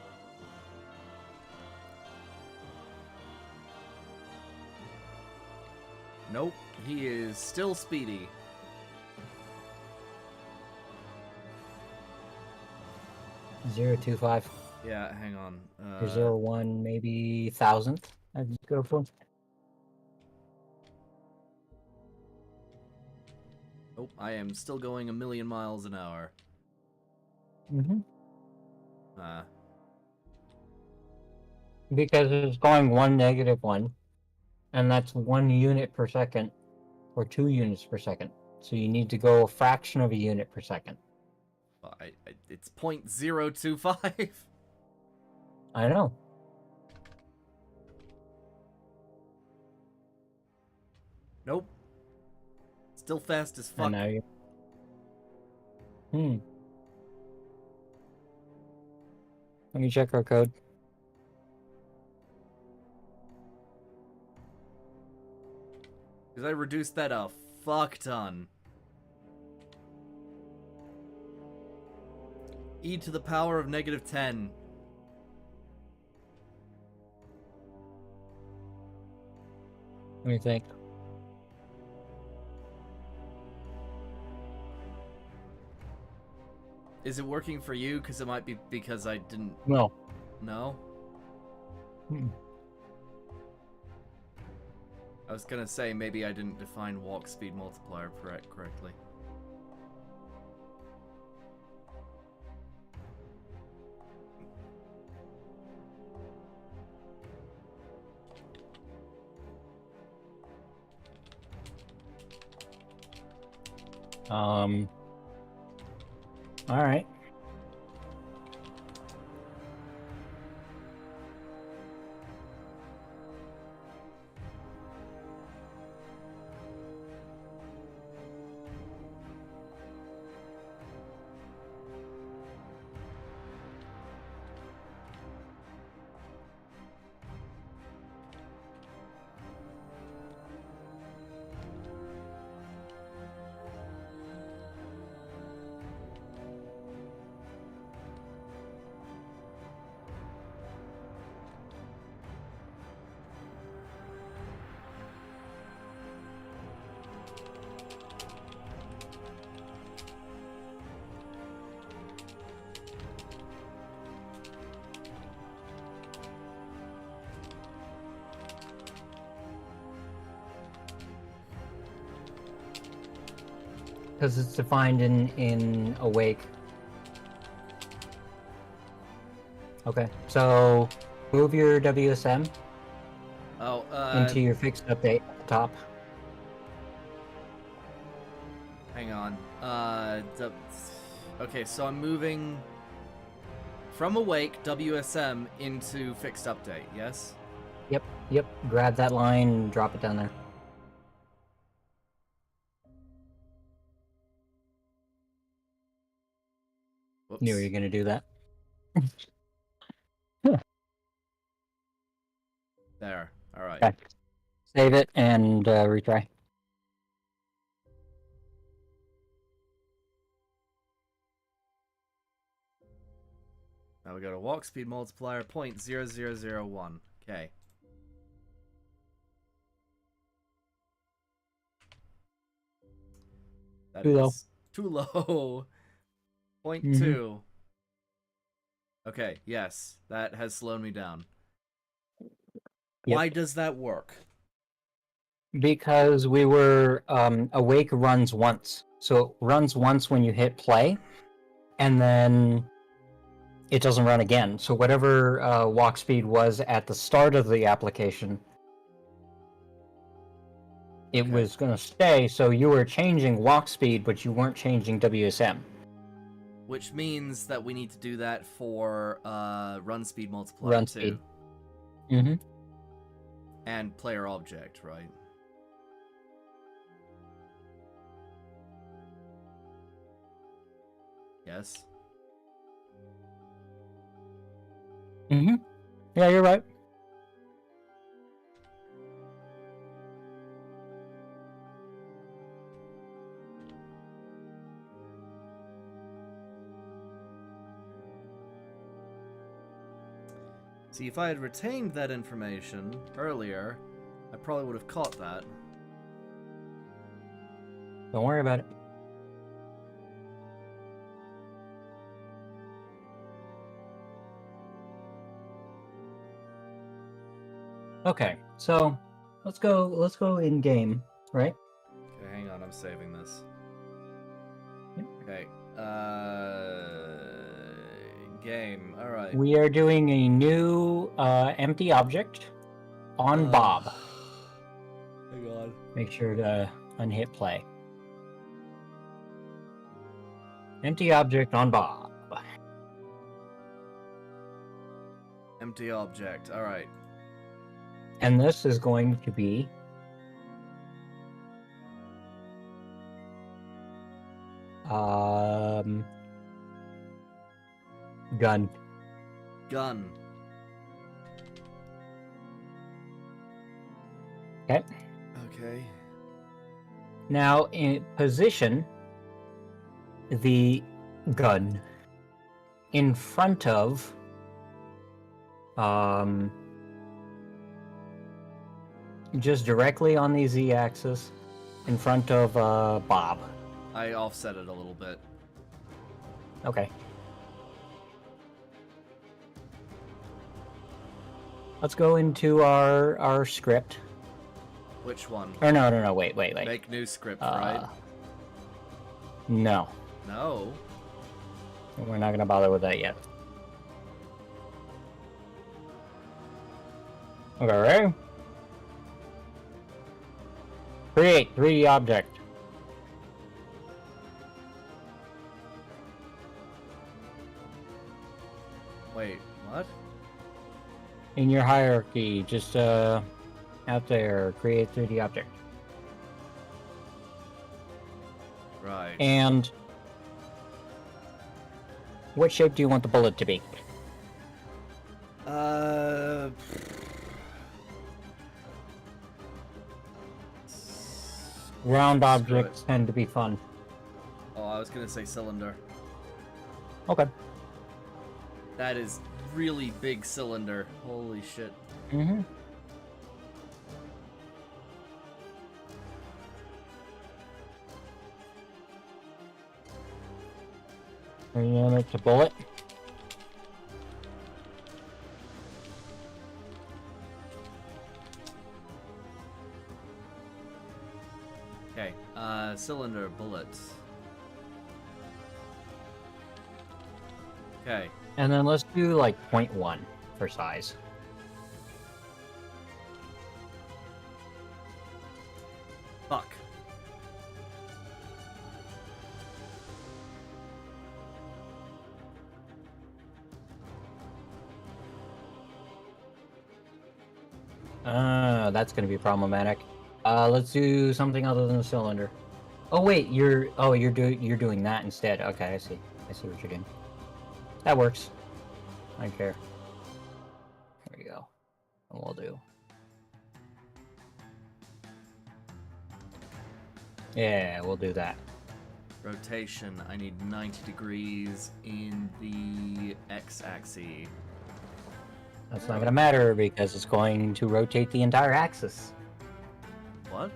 Nope, he is still speedy. zero 0.25 Yeah, hang on. or 0.1, maybe thousandth. I'd go for. Nope, I am still going 1,000,000 miles an hour. Mm-hmm. Uh, Because it's going 1 -1, and that's 1 unit per second, or 2 units per second. So you need to go a fraction of a unit per second. well, it's 0.025. I know. Nope. Still fast as fuck. And now you. Let me check our code. Because I reduced that a fuck ton. E to the power of -10. What do you think? Is it working for you? Because it might be because I didn't... No. No? I was gonna say maybe I didn't define walk speed multiplier correctly. All right. Because it's defined in Awake. Okay, so move your WSM Oh, into your fixed update at the top. hang on. Okay, so I'm moving from Awake WSM into Fixed Update, yes? Yep, grab that line and drop it down there. Whoops. Knew you were gonna do that. There. Alright. Okay. Save it and retry. Now we go to walk speed multiplier 0.0001. Okay. That Too low. is too low. 0.2. Mhm. Okay, yes. That has slowed me down. Yep. Why does that work? Because we were Awake runs once. So it runs once when you hit play, and then it doesn't run again. So whatever walk speed was at the start of the application, it Okay. was going to stay. So you were changing walk speed, but you weren't changing WSM. Which means that we need to do that for run speed multiplier Run too. speed. Mm-hmm. And player object, right? Yes. Mm-hmm. Yeah, you're right. See, if I had retained that information earlier, I probably would have caught that. Don't worry about it. Okay, so let's go in game, right? Okay, hang on, I'm saving this. Yep. Okay, game, alright. We are doing a new empty object on Bob. Hang on. Make sure to unhit play. Empty object on Bob. Empty object, alright. And this is going to be gun. Gun. Okay. Okay. Now in position the gun in front of just directly on the z-axis in front of Bob. I offset it a little bit. Okay. Let's go into our script. Which one? Or no, wait. Make new script, right? No. No. We're not gonna bother with that yet. Okay, ready? Create 3D object. in your hierarchy, just out there, create 3D object. Right. And what shape do you want the bullet to be? Round Screw objects it. tend to be fun. Oh, I was gonna say cylinder. Okay. That is really big cylinder. Holy shit. Mm-hmm. Rename it to bullet. Okay. Cylinder bullets. Okay. And then let's do like 0.1 for size. Fuck. That's gonna be problematic. Let's do something other than a cylinder. Oh wait, you're doing that instead. Okay, I see. I see what you're doing. That works. I don't care. There we go. And we'll do. Yeah, we'll do that. Rotation. I need 90 degrees in the x-axis. That's not gonna matter because it's going to rotate the entire axis. What?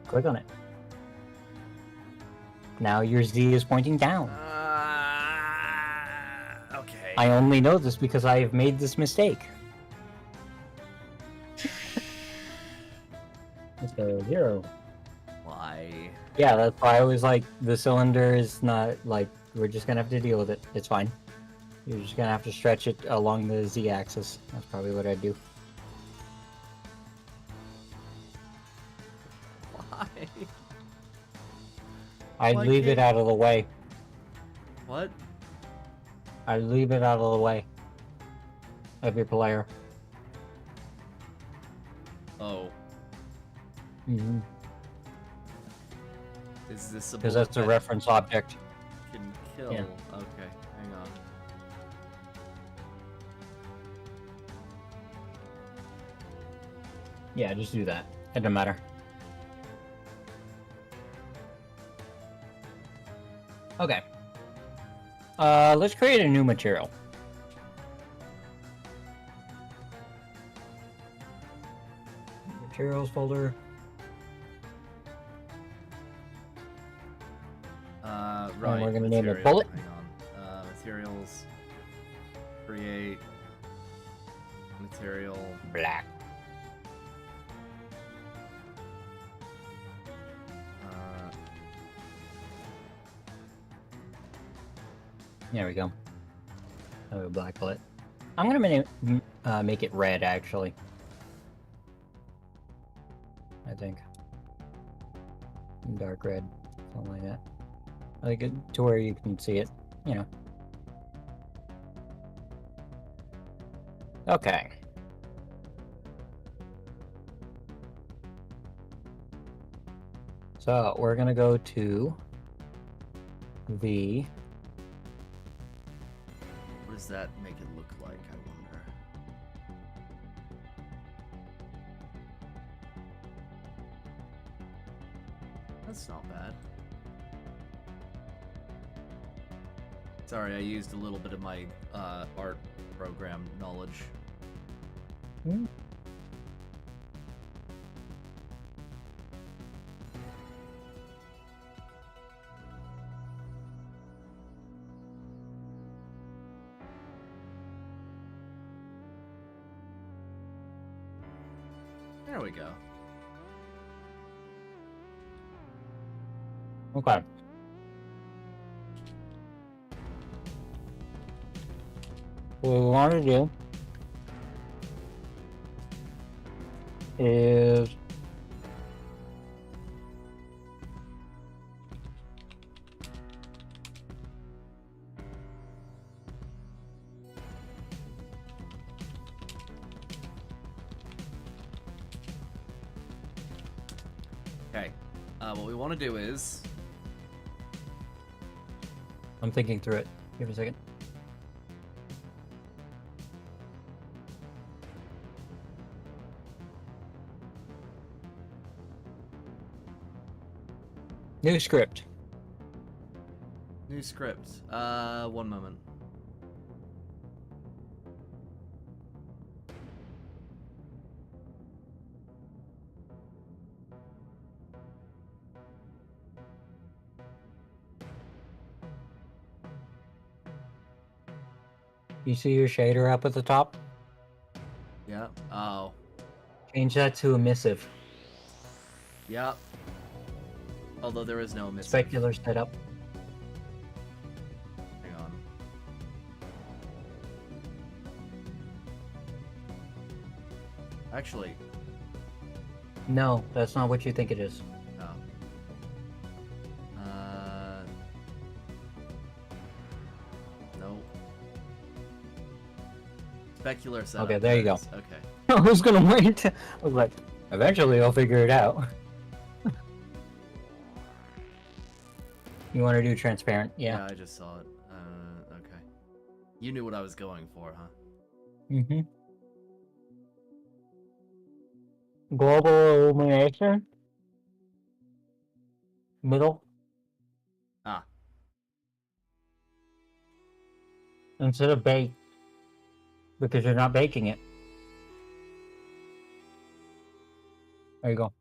Click on it. Now your Z is pointing down. Okay. I only know this because I have made this mistake. It's a 0. Why? Yeah, that's why I was like, the cylinder is not, like, we're just gonna have to deal with it. It's fine. You're just gonna have to stretch it along the Z-axis. That's probably what I'd do. Why? I'd Why leave it can't- out of the way. What? I'd leave it out of the way of your player. Oh. Mm-hmm. Is this a Because bullet that's a that reference object. can kill? Yeah. Okay, hang on. Yeah, just do that. It doesn't matter. Okay. Let's create a new material. Materials folder. Right. we're gonna name it material, bullet. Hang on. Materials. Create. Material. Black. There we go. Oh, black bullet. I'm gonna make it red, actually. I think. Dark red. Something like that. Like it to where you can see it, you know. Okay. So we're gonna go to the What does that make it look like, I wonder? That's not bad. Sorry, I used a little bit of my art program knowledge. There we go. Okay. What we want to do is Okay. What we want to do is... I'm thinking through it. Give me a second. New script. New script. One moment. You see your shader up at the top? Yeah. Oh. Change that to emissive. Yep. Although there is no miss. Specular setup. Hang on. Actually, No, that's not what you think it is. no. No. Specular setup. Okay, there you go. is. Okay. I was gonna wait. I was like, eventually I'll figure it out. You want to do transparent? Yeah. I just saw it. Okay. You knew what I was going for, huh? Mm-hmm. Global illumination. Middle. Ah. Instead of bake. Because you're not baking it. There you go.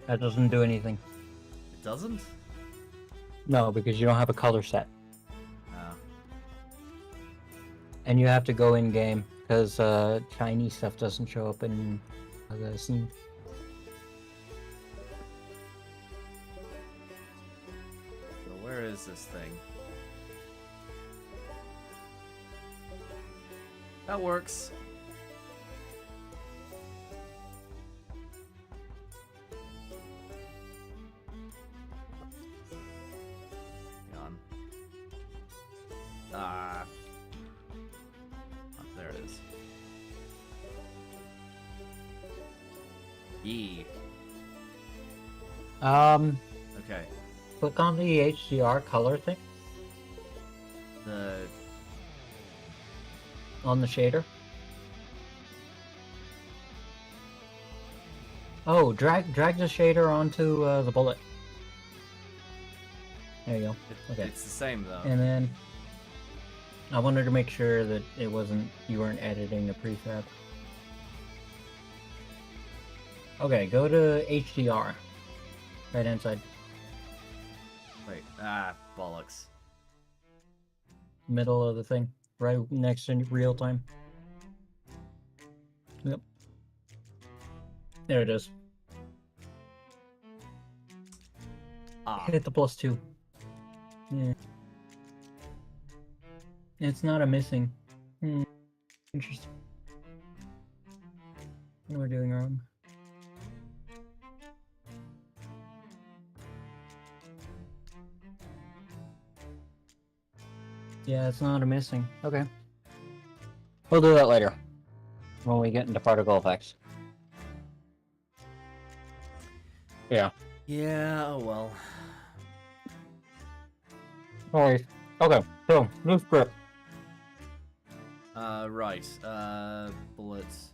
That doesn't do anything. It doesn't? No, because you don't have a color set. Oh. And you have to go in game, because Chinese stuff doesn't show up in the scene. So where is this thing? That works. Hang on. Ah. Oh, there it is. E. Okay. Click on the HDR color thing The on the shader. Oh, drag the shader onto the bullet. There you go. Okay. It's the same though. And then I wanted to make sure that it wasn't you weren't editing a prefab. Okay, go to HDR. Right hand side. Wait. Bollocks. Middle of the thing. Right next to real time. Yep. There it is. Ah. Hit the +2. Yeah. It's not a missing. Interesting. What am I doing wrong? Yeah, it's not a missing. Okay. We'll do that later. When we get into particle effects. Yeah. Yeah, oh well. Alright. Okay, so, new script. Right. Bullets.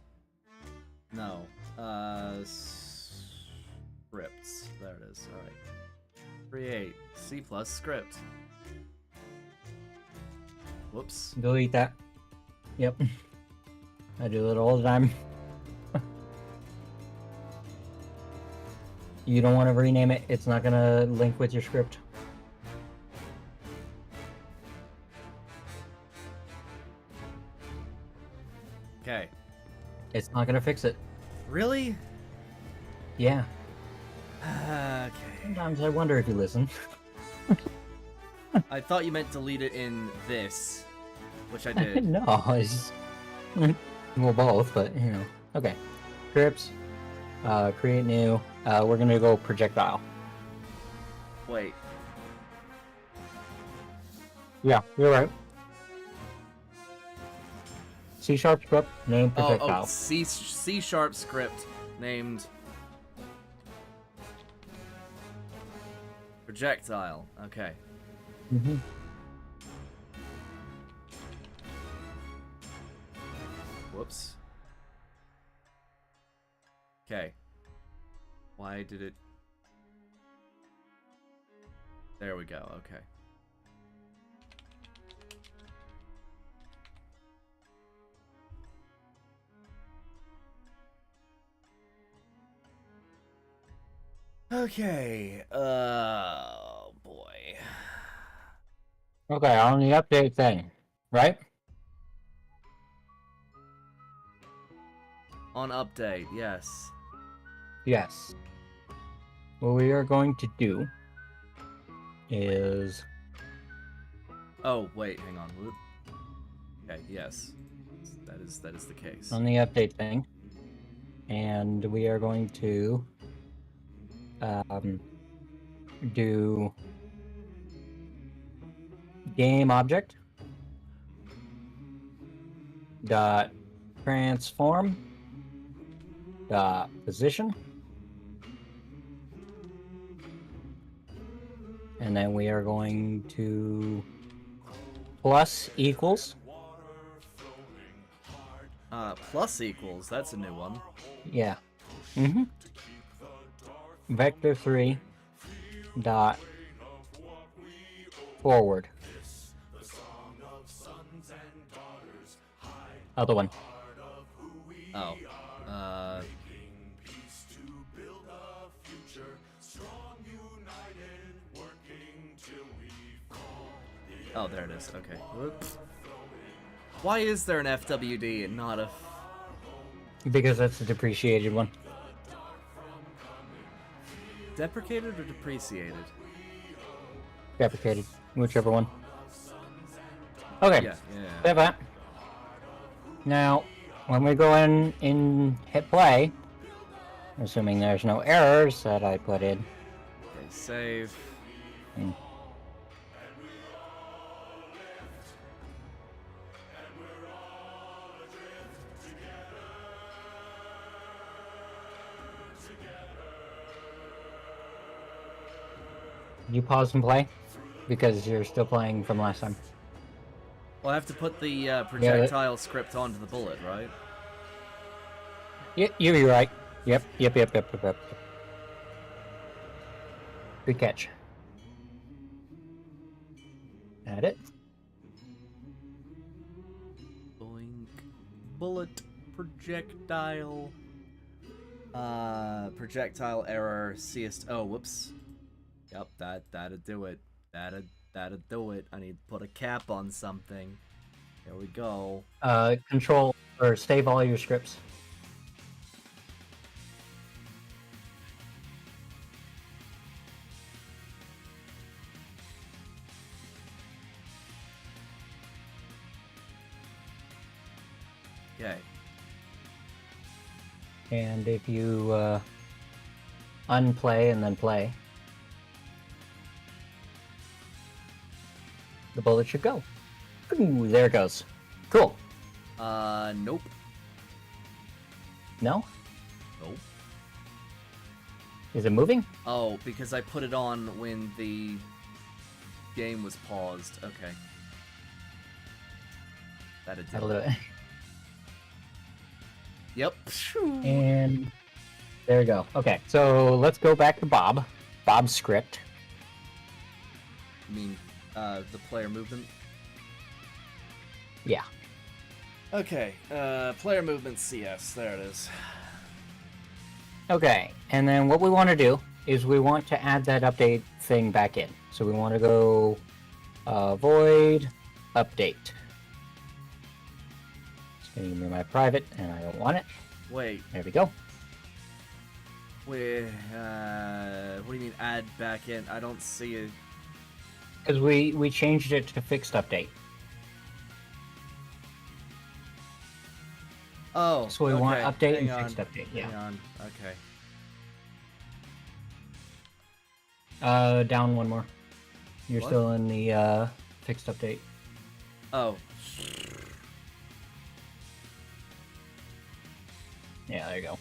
No. Scripts. There it is. Alright. Create. C+ script. Whoops. Delete that. Yep. I do it all the time. You don't want to rename it, it's not gonna link with your script. Okay. It's not gonna fix it. Really? Yeah. Okay. Sometimes I wonder if you listen. I thought you meant delete it in this, which I did. No, it's well both, but you know. Okay. Scripts. Create new. We're gonna go projectile. Wait. Yeah, you're right. C# script name Oh, projectile. C# script named projectile. Okay. Mm-hmm. Whoops. Okay. Why did it... There we go, okay. Okay, oh boy. Okay, on the update thing, right? On update, yes. Yes. What we are going to do is Oh, wait, hang on. Whoop. Okay, yes. That is the case. on the update thing, and we are going to do game object dot transform dot position, and then we are going to plus equals. Plus equals, that's a new one. Yeah. Mm-hmm. Vector 3 dot forward. Other one. Oh. Oh, there it is. Okay. Whoops. Why is there an FWD and not a... Because that's the depreciated one. Deprecated or depreciated? Deprecated. Whichever one. Okay. Yeah. Save that. Now, when we go in hit play, assuming there's no errors that I put in. Okay, save. You pause and play? Because you're still playing from last time. Well, I have to put the projectile script onto the bullet, right? You're right. Yep. Good catch. Add it. Boink. Bullet. Projectile. Projectile error. Oh, whoops. Yep, that'd do it. That'd do it. I need to put a cap on something. There we go. Control or save all your scripts. Okay. And if you unplay and then play, the bullet should go. Ooh, there it goes. Cool. Nope. No? Nope. Is it moving? Oh, because I put it on when the game was paused. Okay. That'd That'll do do it. it. Yep. And there we go. Okay, so let's go back to Bob. Bob's script. You mean, the player movement? Yeah. Okay, player movement CS, there it is. Okay, and then what we want to do is we want to add that update thing back in. So we want to go void update. It's going to give me my private, and I don't want it. Wait, There we go. what do you mean add back in? I don't see it. Because we changed it to fixed update. Oh, So we want okay, update and hang on, fixed update. Hang Yeah. on, okay. Down one more. You're What? still in the fixed update. Oh. Yeah, there you go.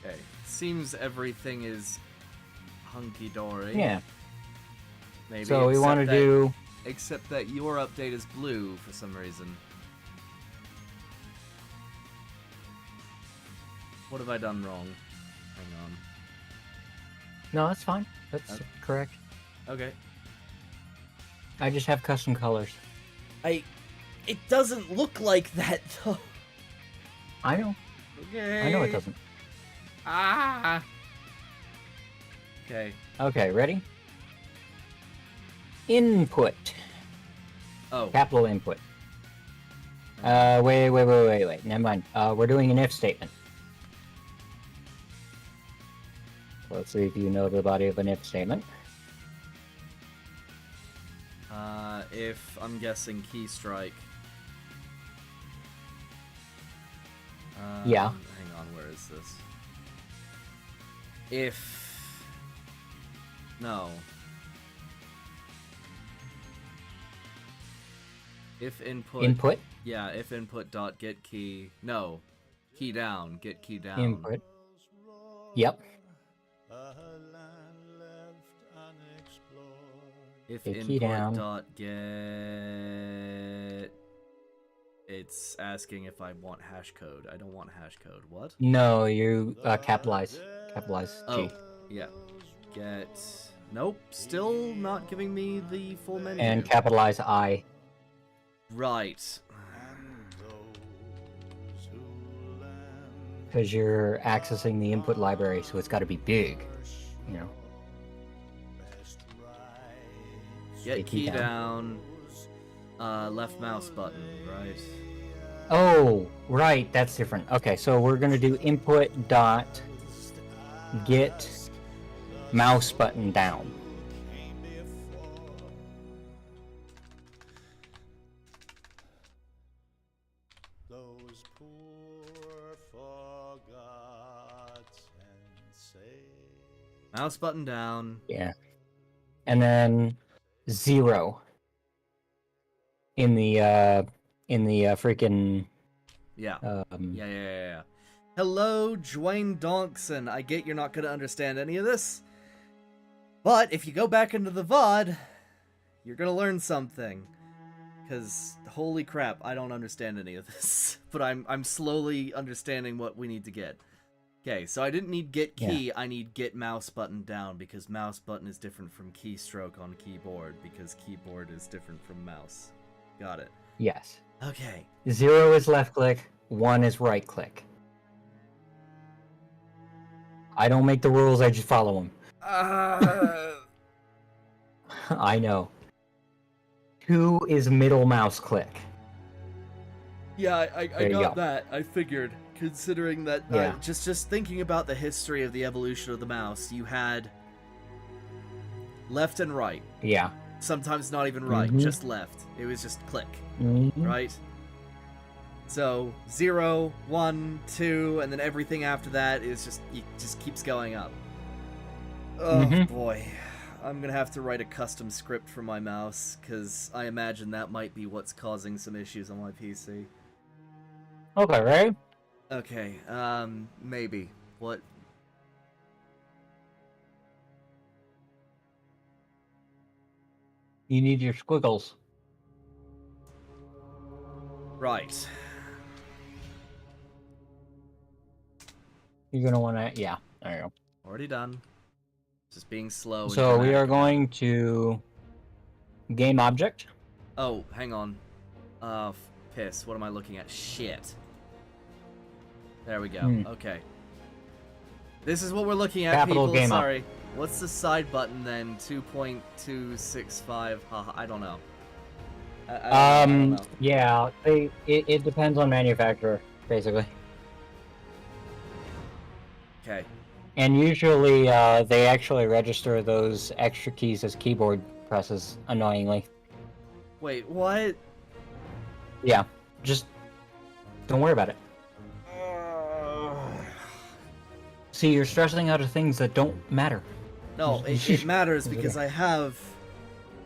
Okay. Seems everything is hunky dory. Yeah. Maybe. So we want to except that- do. Except that your update is blue for some reason. What have I done wrong? Hang on. No, that's fine. That's Okay. correct. Okay. I just have custom colors. It doesn't look like that though. I know. Okay. I know it doesn't. Ah. Okay. Okay, ready? Input. Oh. Capital input. Wait. Never mind. We're doing an if statement. Let's see if you know the body of an if statement. If I'm guessing key strike. Yeah. Hang on, where is this? If no. If input. Input. Yeah, if input dot get key. No, key down. Get key down. Input. Yep. If Get input key down. dot get. It's asking if I want hash code. I don't want hash code. What? No, you capitalize. Capitalize Oh, G. yeah. Get. Nope. Still not giving me the full menu. And capitalize I. Right. Because you're accessing the input library, so it's got to be big. You know. Get key down. Left mouse button. Right. Oh, right. That's different. Okay, so we're gonna do input dot get mouse button down. Mouse button down. Yeah. And then 0 in the freaking Yeah. Yeah. Hello, Dwayne Donkson. I get you're not going to understand any of this. But if you go back into the VOD, you're going to learn something. Because, holy crap, I don't understand any of this. But I'm slowly understanding what we need to get. Okay, so I didn't need get key, I need get mouse button down, because mouse button is different from keystroke on keyboard, because keyboard is different from mouse. Got it. yes. Okay. 0 is left click, 1 is right click. I don't make the rules, I just follow them. I know. 2 is middle mouse click. Yeah, I There you got go. that. I figured, considering that, Yeah. just thinking about the history of the evolution of the mouse, you had left and right. Yeah. Sometimes not even right, Mhm. just left. It was just click, Mhm. right? So 0, 1, 2, and then everything after that is just keeps going up. Oh Mhm. boy. I'm gonna have to write a custom script for my mouse, because I imagine that might be what's causing some issues on my PC. Okay, right? Okay, maybe. What? You need your squiggles. Right. You're gonna wanna, yeah, there you go. Already done. Just being slow. and So we are dramatic. going to game object. Oh, hang on. Piss. What am I looking at? Shit. There we go. Hmm. Okay. This is what we're looking at, Capital people. game up. Sorry. What's the side button then? 2.265. Haha, I don't know. I don't know. Yeah, it depends on manufacturer, basically. Okay. And usually, they actually register those extra keys as keyboard presses, annoyingly. Wait, what? Yeah, just don't worry about it. See, you're stressing out of things that don't matter. No, it matters because I have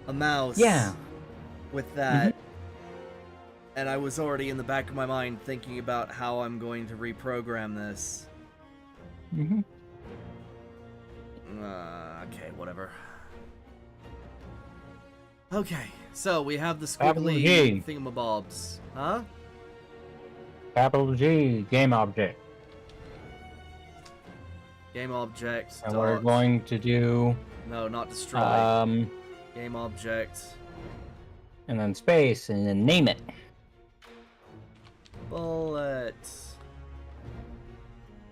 a mouse. Yeah. With that, and I was already in the back of my mind thinking about how I'm going to reprogram this. Mm-hmm. Okay, whatever. Okay, so we have the Capital squiggly G. thingamabobs. Huh? Capital G, game object. Game object. And we're going to do... No, not destroy. Game Game object. and then space, and then name it. Bullet.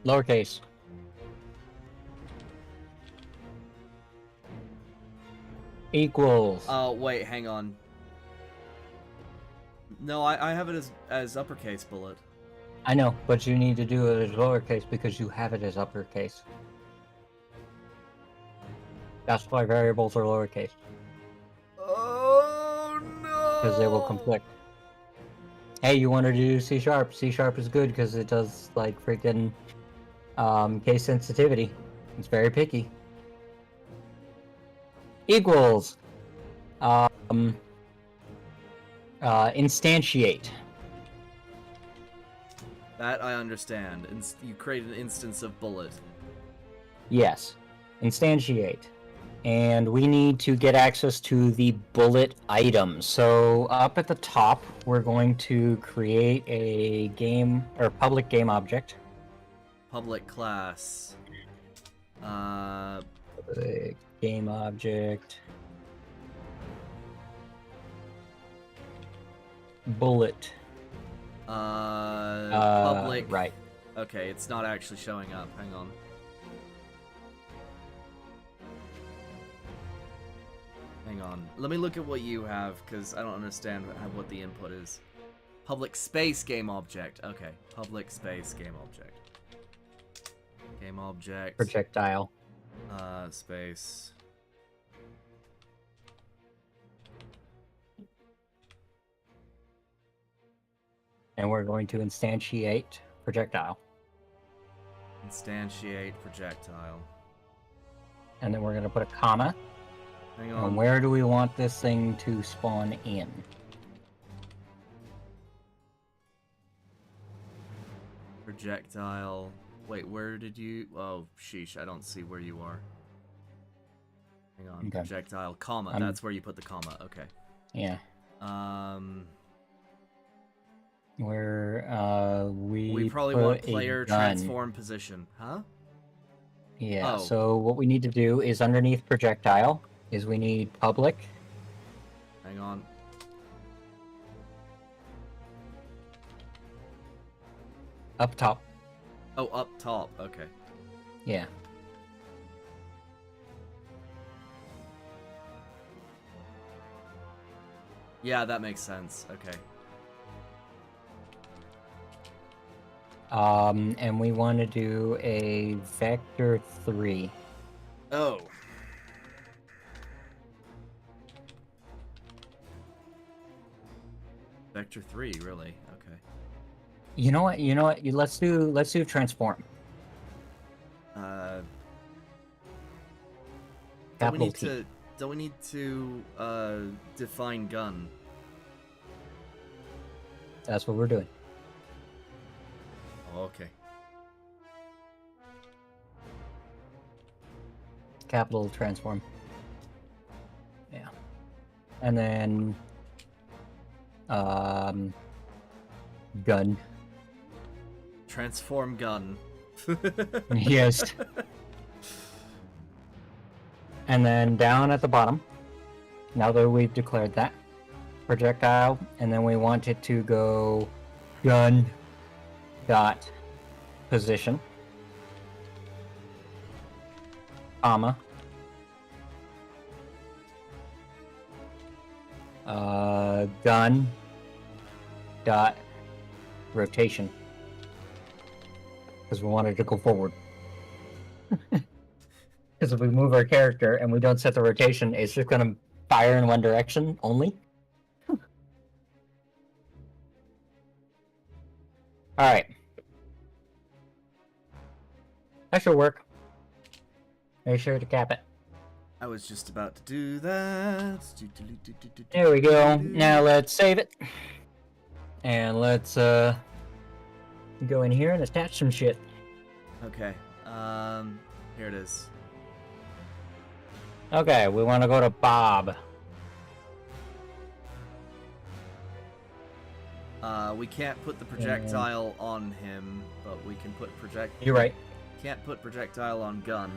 Lowercase. Equals. Oh, wait, hang on. No, I have it as uppercase bullet. I know, but you need to do it as lowercase because you have it as uppercase. That's why variables are lowercase. Oh, no! Because they will conflict. Hey, you wanted to do C#? C# is good because it does, like, freaking case sensitivity. It's very picky. Equals. Instantiate. That I understand. You create an instance of bullet. Yes. Instantiate. And we need to get access to the bullet item. So up at the top, we're going to create a game or public game object. Public class. Public game object. Bullet. Public. Right. Okay, it's not actually showing up. Hang on. Hang on. Let me look at what you have, because I don't understand what the input is. Public space game object. Okay. Public space game object. Game object. Projectile. Space. And we're going to instantiate projectile. Instantiate projectile. And then we're going to put a comma. Hang And on. where do we want this thing to spawn in? Projectile. Wait, where did you... Oh, sheesh, I don't see where you are. Hang on. Okay. Projectile, comma. I'm- That's where you put the comma. Okay. Yeah. Where We probably put want a player gun. transform position. Huh? Yeah, Oh. so what we need to do is underneath projectile is we need public. Hang on. Up top. Oh, up top. Okay. Yeah. Yeah, that makes sense. Okay. And we want to do a vector 3. Oh. Vector 3, really? Okay. You know what? Let's do transform. Capital T. Don't we need to define gun? That's what we're doing. Oh, okay. Capital transform. Yeah. And then gun. Transform gun. Yes. And then down at the bottom, now that we've declared that, projectile, and then we want it to go gun dot position, comma, gun dot rotation, because we wanted to go forward. Because if we move our character and we don't set the rotation, it's just going to fire in one direction only. Alright. That should work. Make sure to cap it. I was just about to do that. There we go. Now let's save it. And let's go in here and attach some shit. Okay. Here it is. Okay, we want to go to Bob. We can't put the projectile on him, but we can put You're right. Can't put projectile on gun.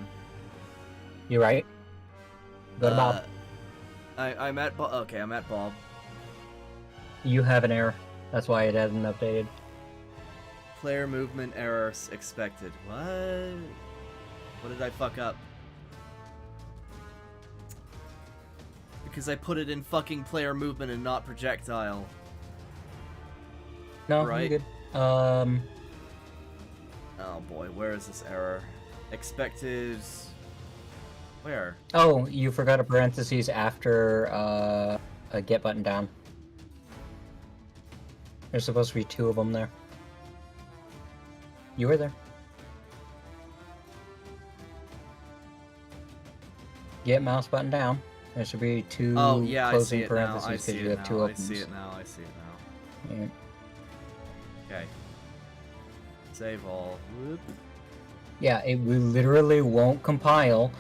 You're right. Go to Bob. I'm at Bob. Okay, I'm at Bob. You have an error. That's why it hasn't updated. Player movement errors expected. What? What did I fuck up? Because I put it in fucking player movement and not projectile. No, Right. you're good. Oh boy, where is this error? Expected... Where? Oh, you forgot a parentheses after a get button down. There's supposed to be 2 of them there. You were there. Get mouse button down. There should be 2 Oh yeah, I see closing it now. parentheses I because see you it have 2 now. I opens. see it now. I see it now. Yeah. Okay. Save all. Whoop. Yeah, it literally won't compile,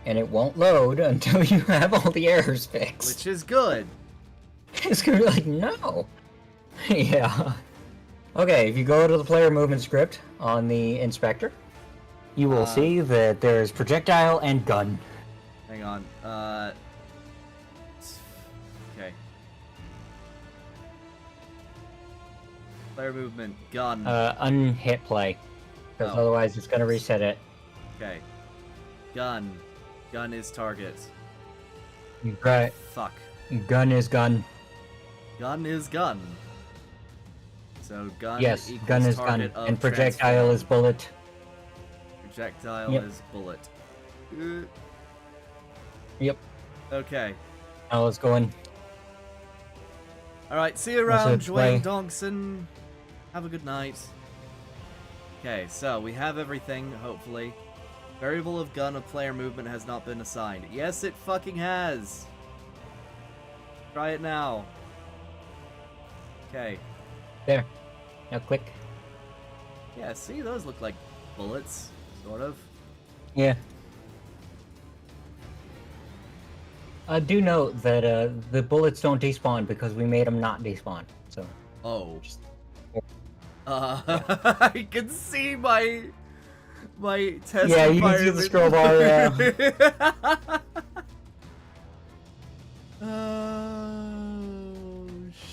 and it won't load until you have all the errors fixed. Which is good. It's gonna be like, no. Yeah. Okay, if you go to the player movement script on the inspector, you will see that there's projectile and gun. Hang on. Okay. Player movement, gun. Unhit play, because Oh. otherwise it's gonna reset it. Okay. Gun. Gun is target. Right. Fuck. Gun is gun. Gun is gun. So gun Yes, equals gun is gun, target of and projectile transform. is bullet. Projectile Yep. is bullet. Yep. Okay. Now let's go in. Alright, see you Let's around, hit play. Dwayne Dongson. Have a good night. Okay, so we have everything, hopefully. Variable of gun of player movement has not been assigned. Yes, it fucking has! Try it now. Okay. There. Now click. Yeah, see, those look like bullets, sort of. Yeah. Do note that the bullets don't despawn because we made them not despawn. So. Oh. Just... I can see my test. Yeah, you can see the scroll bar. Yeah. Oh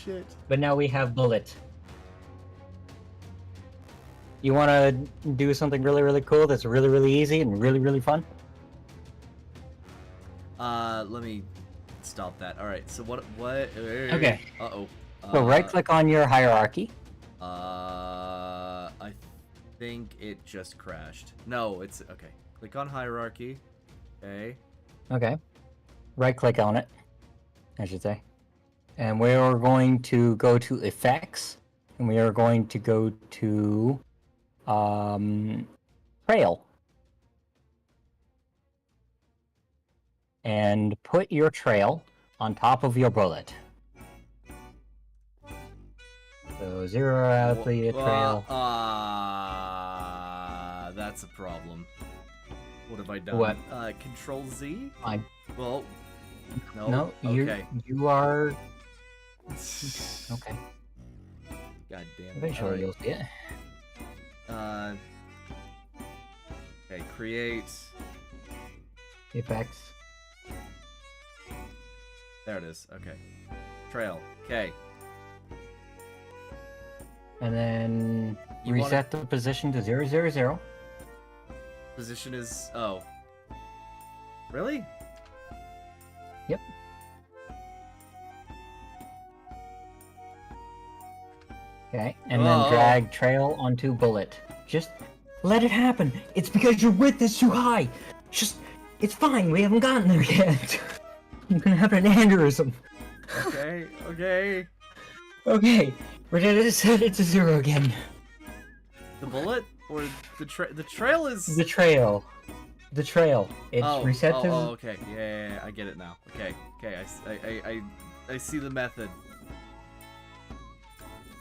shit. But now we have bullet. You want to do something really, really cool that's really, really easy and really, really fun? Let me stop that. All right. So what? Okay. Uh-oh. So right-click on your hierarchy. I think it just crashed. No, it's okay. Click on hierarchy. Okay. Okay. Right-click on it, I should say. And we are going to go to effects, and we are going to go to trail. And put your trail on top of your bullet. So zero out the trail. That's a problem. What have I done? What? Control Z? Fine. Well, no. No, Okay. you are okay. God damn it. Eventually Alright. you'll see it. Okay, create. Effects. There it is. Okay. Trail. Okay. And then You wanna- reset the position to 000. Position is. Oh. Really? Yep. Okay, and then Whoa. drag trail onto bullet. Just let it happen. It's because your width is too high. Just, it's fine. We haven't gotten there yet. You're gonna have an aneurysm. Okay. Okay. Okay, we're gonna set it to 0 again. The bullet or the trail is The trail. The trail. It's reset to. okay. Yeah, I get it now. Okay. I see the method.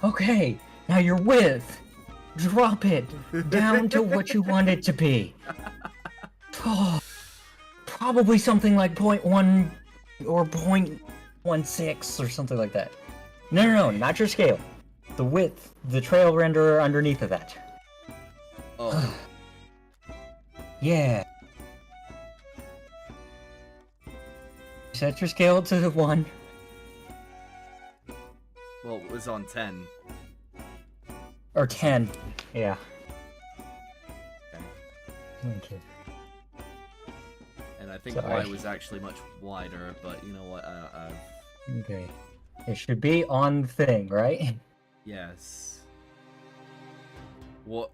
Okay, now your width. Drop it down to what you want it to be. Oh, probably something like 0.1 or 0.16 or something like that. No, not your scale. The width, the trail renderer underneath of that. Oh. Yeah. Set your scale to the 1. Well, it was on 10. Or 10. Yeah. Okay. Okay. And I think Sorry. Y was actually much wider, but you know what? Okay. It should be on the thing, right? Yes. What?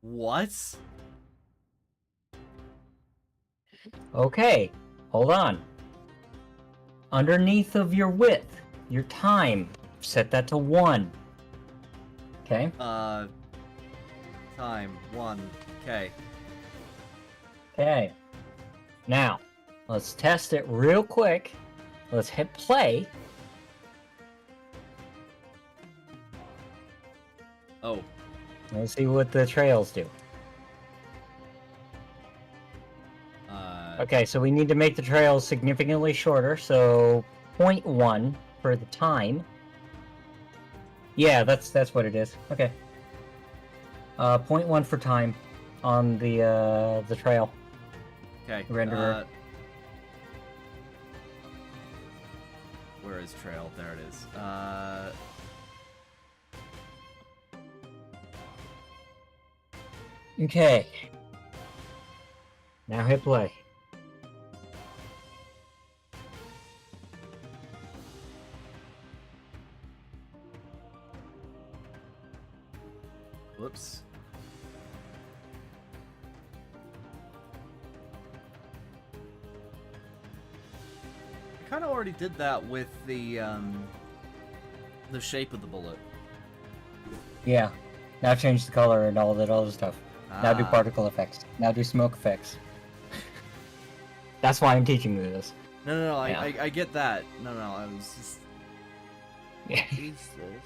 What? Okay. Hold on. Underneath of your width, your time, set that to 1. Okay? Time 1. Okay. Okay. Now, let's test it real quick. Let's hit play. Oh. Let's see what the trails do. Okay, so we need to make the trails significantly shorter, so 0.1 for the time. Yeah, that's what it is. Okay. 0.1 for time on the trail. Okay. Renderer. Where is trail? There it is. Okay. Now hit play. Whoops. I kind of already did that with the shape of the bullet. Yeah. Now change the color and all that other stuff. Now do Ah. particle effects. Now do smoke effects. That's why I'm teaching you this. No, Yeah. I get that. No, I was just... Yeah. What is this?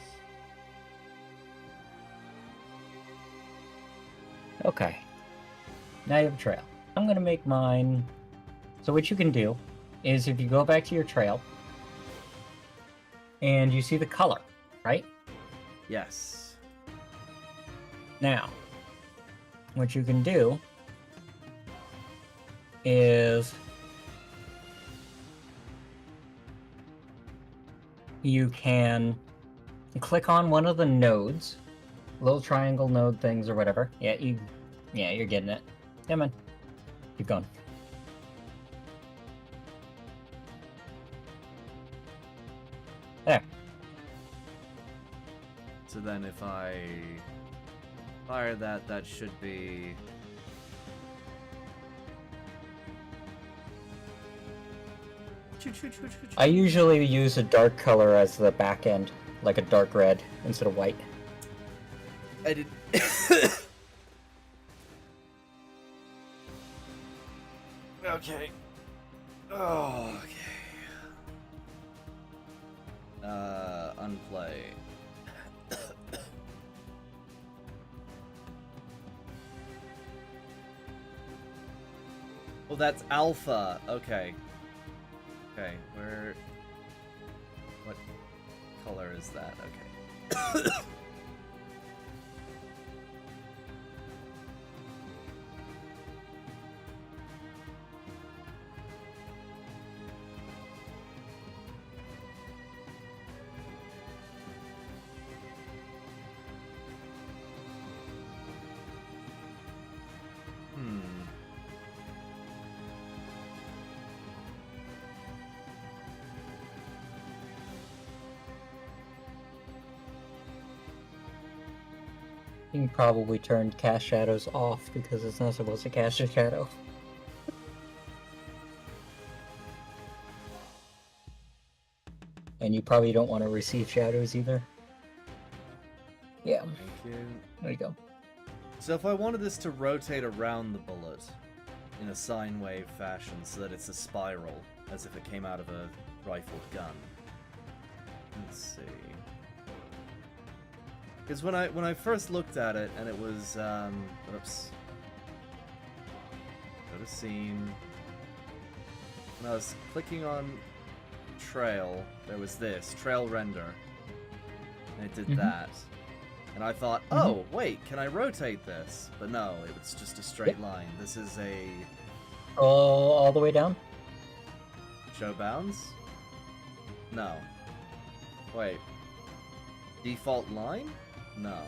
Okay. Now you have a trail. I'm gonna make mine. So what you can do is if you go back to your trail and you see the color, right? Yes. Now, what you can do is you can click on one of the nodes, little triangle node things or whatever. Yeah, you're getting it. Come on. Keep going. There. So then if I fire that, that should be... I usually use a dark color as the back end, like a dark red instead of white. I did... Okay. Oh, okay. Unplay. Oh, that's alpha. Okay. Okay, where... What color is that? Okay. You can probably turn cast shadows off because it's not supposed to cast a shadow. And you probably don't want to receive shadows either. Yeah. Thank you. There you go. So if I wanted this to rotate around the bullet in a sine wave fashion so that it's a spiral, as if it came out of a rifled gun. Let's see. Because when I first looked at it and it was oops. Go to scene. When I was clicking on trail, there was this trail render, and it did that. And I thought, oh, wait, can I rotate this? But no, it was just a straight line. This is a... All the way down? Show bounds? No. Wait. Default line? No.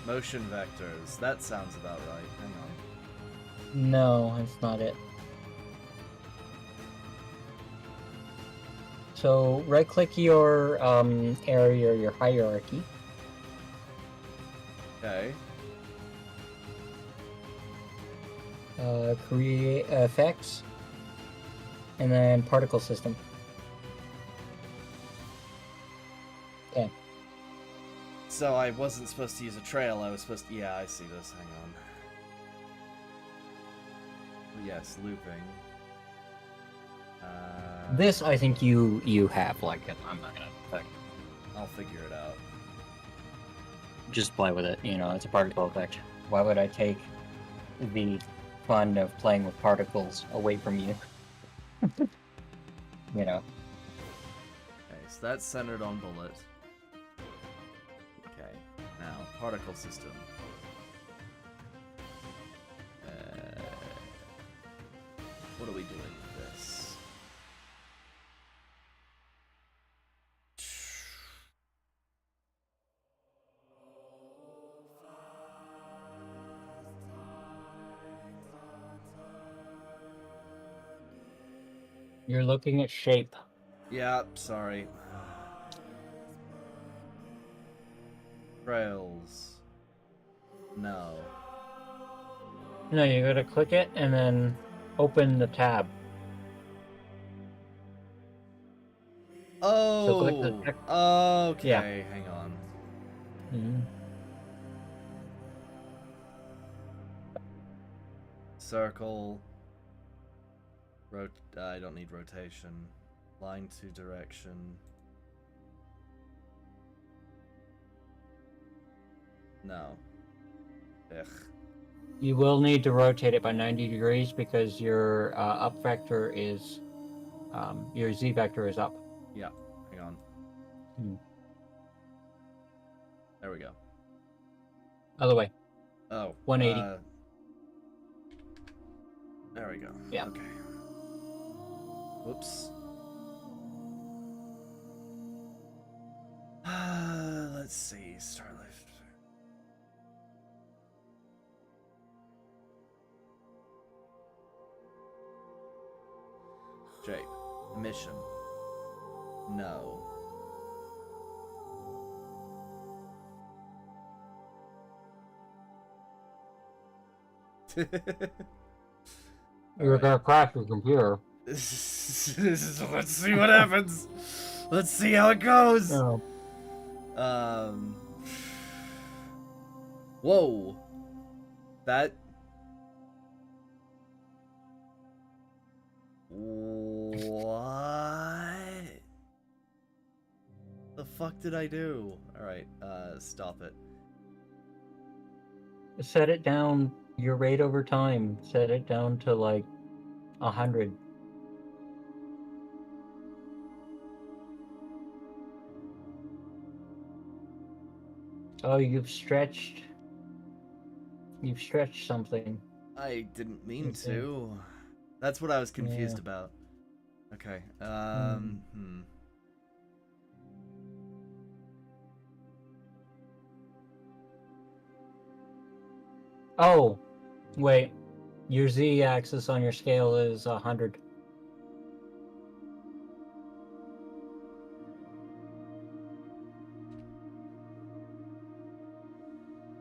Motion vectors. That sounds about right. Hang on. No, that's not it. So right-click your area, your hierarchy. Okay. Create effects, and then particle system. Okay. So I wasn't supposed to use a trail, I was supposed to... Yeah, I see this. Hang on. Yes, looping. This I think you have like it. I'm not gonna affect. I'll figure it out. Just play with it. You know, it's a particle effect. Why would I take the fun of playing with particles away from you? You know. Okay, so that's centered on bullet. Okay, now particle system. What are we doing with this? You're looking at shape. Yeah, sorry. Trails. No. No, you gotta click it and then open the tab. Oh! So click the text. Okay, Yeah. hang on. Mhm. Circle. I don't need rotation. Line to direction. No. Ugh. You will need to rotate it by 90 degrees because your up vector is, your z vector is up. Yeah, hang on. There we go. Other way. Oh. 180. There we go. Yeah. Okay. Whoops. Let's see. Start life. Shape. Mission. No. You're gonna crash your computer. Let's see what happens. Let's see how it goes. No. Whoa. That. What? The fuck did I do? Alright, stop it. Set it down, your rate over time. Set it down to like 100. Oh, you've stretched something. I didn't mean Okay. to. That's what I was confused about. Okay, Oh, wait. Your z-axis on your scale is 100.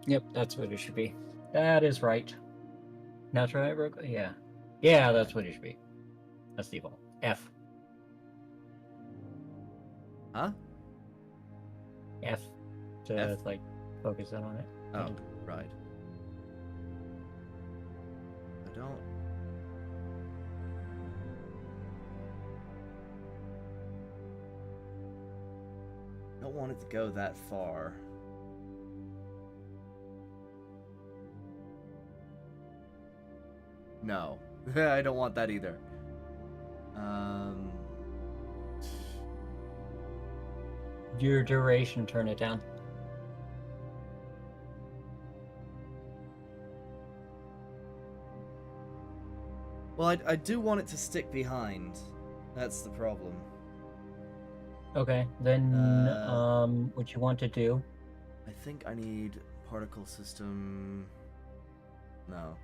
Yep, that's what it should be. That is right. Now try it real quick. Yeah. Yeah, that's what it should be. That's default. F. Huh? F to F? like focus in on it. Oh, And right. I don't want it to go that far. No. I don't want that either. your duration, turn it down. Well, I do want it to stick behind. That's the problem. Okay, then Uh, what you want to do? I think I need particle system. No.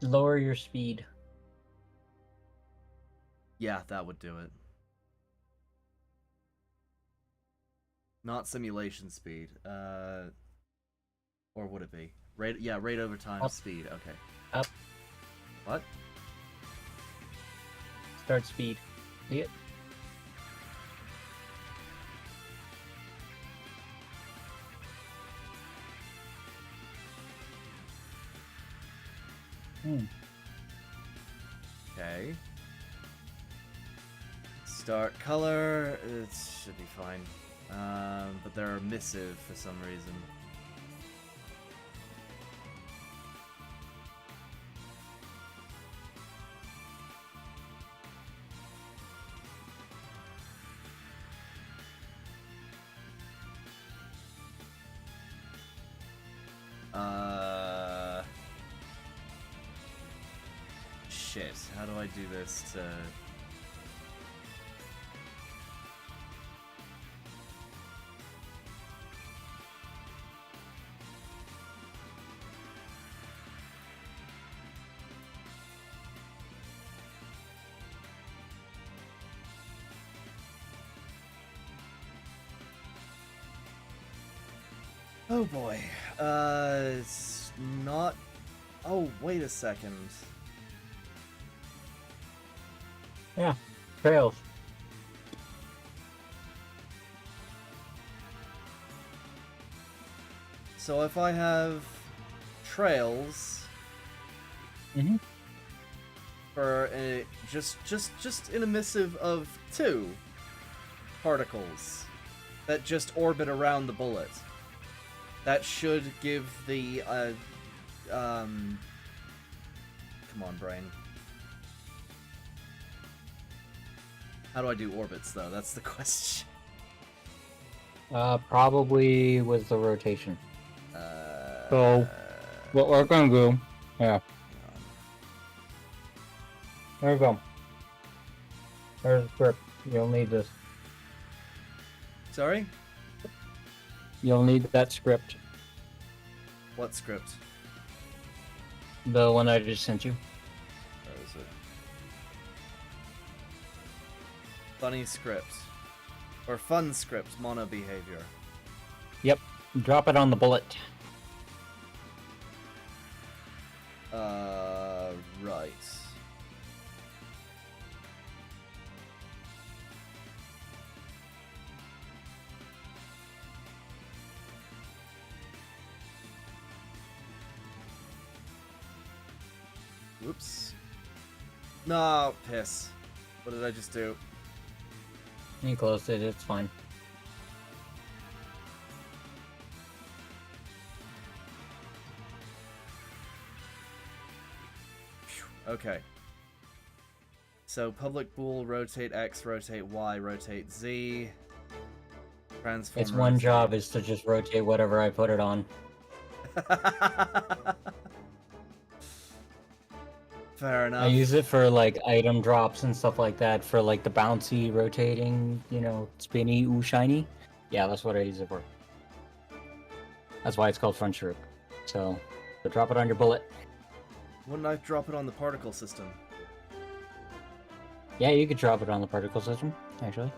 Lower your speed. Yeah, that would do it. Not simulation speed. Or would it be? Rate over time Up. speed. Okay. Up. What? Start speed. See it? Okay. Start color. It should be fine. But they're emissive for some reason. Shit. How do I do this to... Oh boy. It's not... Oh, wait a second. Yeah. Trails. So if I have trails Mm-hmm. for just an emissive of 2 particles that just orbit around the bullet, that should give the come on, brain. How do I do orbits though? That's the question. Probably with the rotation. Uh, So, what we're gonna do? Yeah. There you go. There's the script. You'll need this. Sorry? You'll need that script. What script? The one I just sent you. Where is it? Funny script. Or fun script, mono behavior. Yep. Drop it on the bullet. Right. Whoops. No, piss. What did I just do? You closed it. It's fine. Okay. So public bool, rotate X, rotate Y, rotate Z. Transform. Its one job is to just rotate whatever I put it on. Fair enough. I use it for like item drops and stuff like that, for like the bouncy, rotating, you know, spinny, ooh, shiny. Yeah, that's what I use it for. That's why it's called Fun Shroop. So drop it on your bullet. Wouldn't I drop it on the particle system? Yeah, you could drop it on the particle system, actually.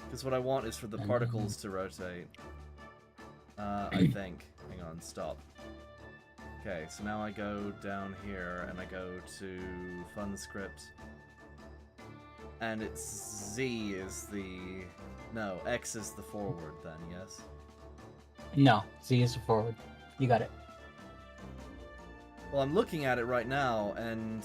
Because what I want is for the particles to rotate. I think. Hang on, stop. Okay, so now I go down here and I go to Fun Script. And it's Z is the... No, X is the forward then, yes? No, Z is the forward. You got it. Well, I'm looking at it right now, and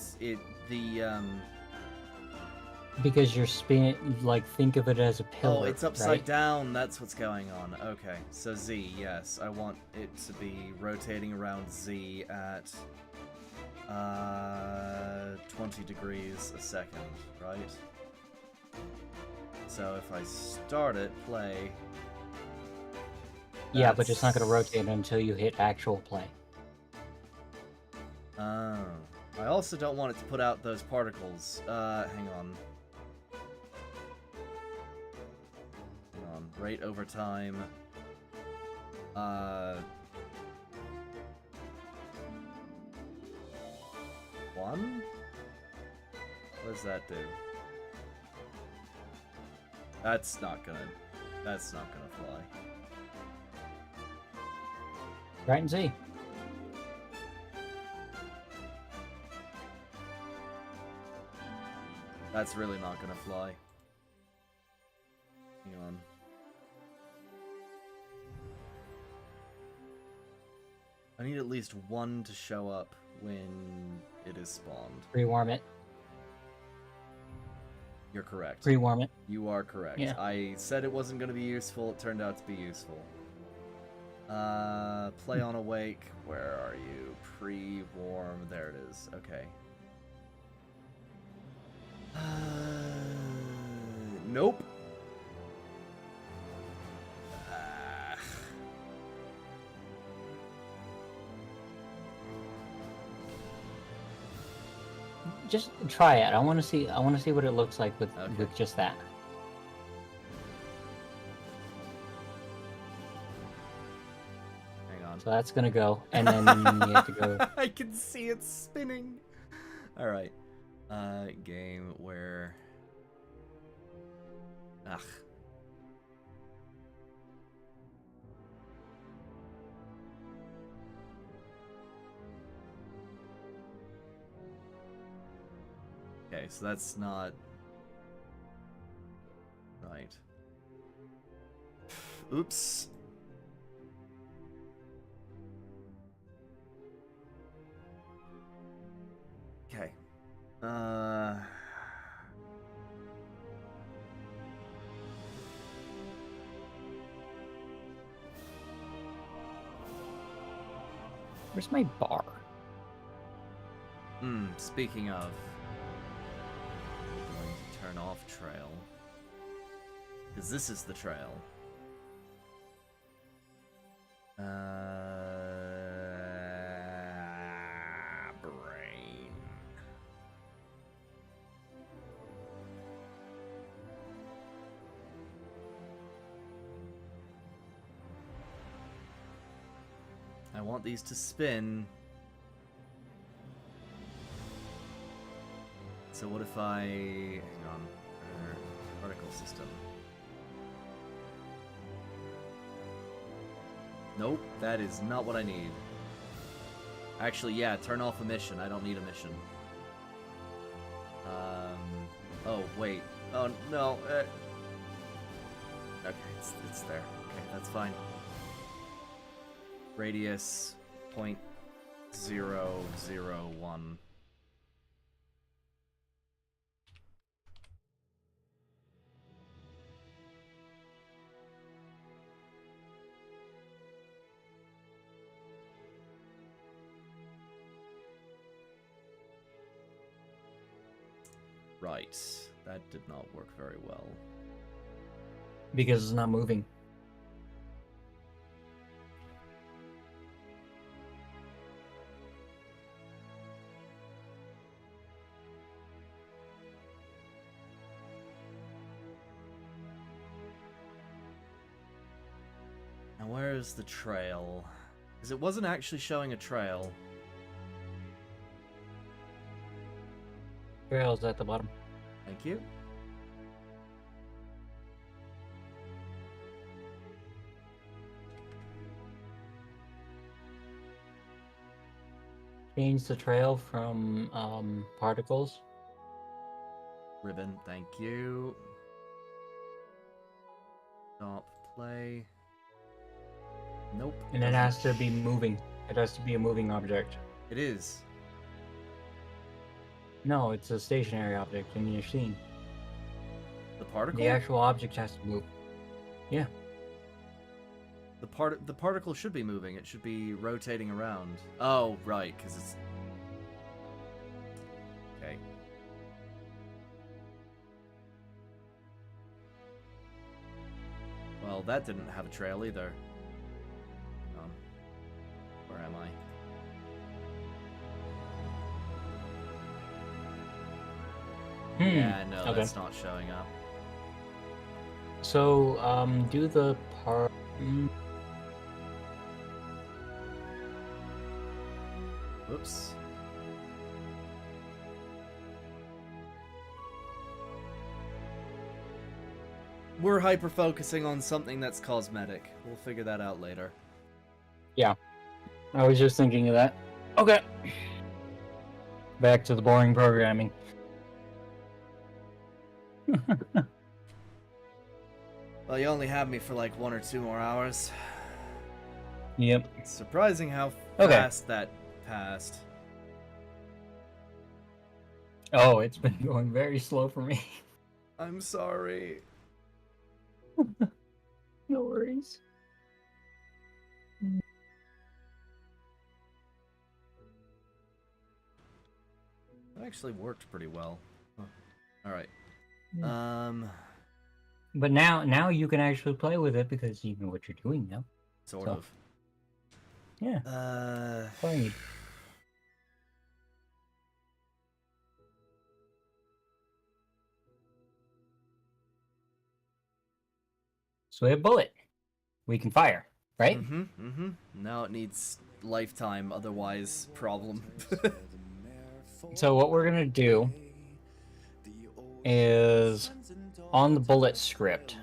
Because you're spinning, like, think of it as a pillar. Oh, it's upside right? down, that's what's going on. Okay, so Z, yes. I want it to be rotating around Z at 20 degrees a second, right? So if I start it, play... Yeah, but it's not going to that's- rotate until you hit actual play. Oh. I also don't want it to put out those particles. Hang on. Rate over time. One? What does that do? That's not gonna fly. Right and Z. That's really not gonna fly. Hang on. I need at least one to show up when it is spawned. Pre-warm it. You're correct. Pre-warm it. You are correct. Yeah. I said it wasn't going to be useful. It turned out to be useful. Play on awake. Where are you? Pre-warm. There it is. Okay. Nope. Just try it. I want to see. I want to see what it looks like with Okay. just that. Hang on. So that's gonna go, and then you have to go. I can see it spinning. All right. Game where. Ugh. Okay, so that's not right. Oops. Okay. Where's my bar? Speaking of, I'm going to turn off trail. Because this is the trail. Brain. I want these to spin. So what if I... Hang on. Particle system. Nope, that is not what I need. Actually, yeah, turn off emission. I don't need emission. Oh, wait. Oh, no. Okay, it's there. Okay, that's fine. Radius 0.001. Right, that did not work very well. Because it's not moving. Now where is the trail? Because it wasn't actually showing a trail. Trail's at the bottom. Thank you. Change the trail from particles. Ribbon, thank you. Stop play. Nope. And it doesn't has to be moving. It has to be a moving object. It is. No, it's a stationary object in your scene. The particle? The actual object has to move. Yeah. The particle should be moving. It should be rotating around. Oh, right, because it's... Okay. Well, that didn't have a trail either. Where am I? Yeah, no, okay. that's not showing up. So, do the part. Whoops. We're hyper-focusing on something that's cosmetic. We'll figure that out later. I was just thinking of that. Okay. Back to the boring programming. Well, you only have me for like 1 or 2 more hours. Yep. It's surprising how Okay. fast that passed. Oh, it's been going very slow for me. I'm sorry. No worries. It actually worked pretty well. Huh. All right. Yeah. But now you can actually play with it because you know what you're doing now. Sort So. of. Yeah. Playing. So we have bullet. We can fire, right? Now it needs lifetime, otherwise problem. So what we're gonna do is on the bullet script.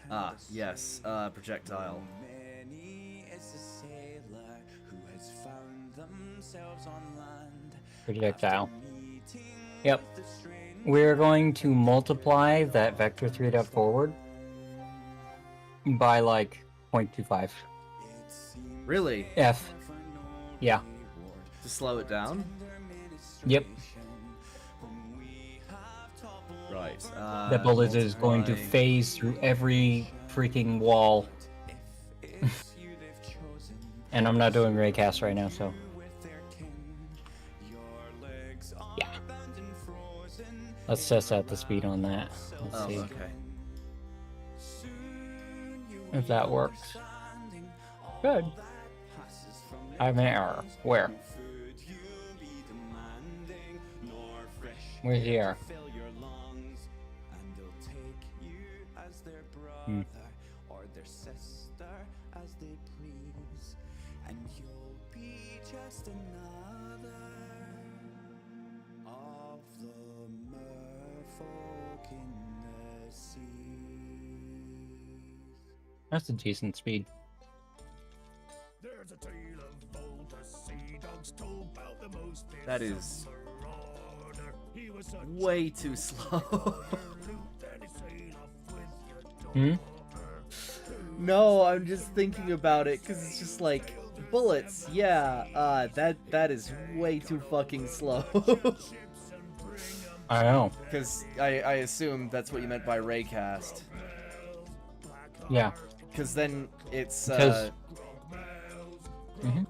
Ah, yes. Projectile. Projectile. Yep. We're going to multiply that vector 3 dot forward by like 0.25. Really? F. Yeah. To slow it down? Yep. Right. That bullet is going to multiply- phase through every freaking wall. And I'm not doing raycast right now, so. Yeah. Let's test out the speed on that. Let's Oh, see okay. if that works. Good. I have an error. Where? Where's the error? Hmm. That's a decent speed. There's a tale of old sea dogs told about the most That is marauder. He was such way too slow. Hmm? No, I'm just thinking about it because it's just like bullets. Yeah, that is way too fucking slow. I know. Because I assume that's what you meant by raycast. Yeah. Because then it's Because- hmm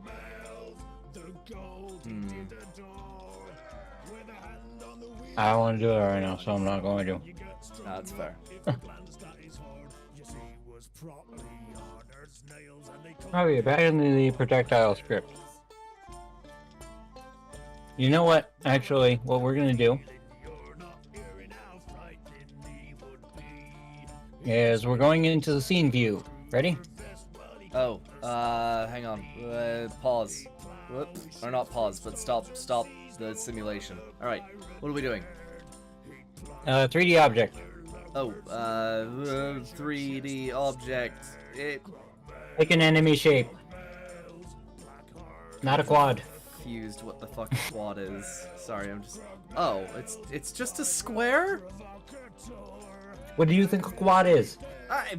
I don't want to do it right now, so I'm not going to. That's fair. Okay, back into the projectile script. You know what? Actually, what we're gonna do is we're going into the scene view. Ready? Oh, hang on. Pause. Whoop. Or not pause, but stop the simulation. Alright, what are we doing? 3D object. Oh, 3D object. Pick an enemy shape. Not a quad. confused what the fuck a quad is. Sorry, I'm just... Oh, it's just a square? What do you think a quad is? I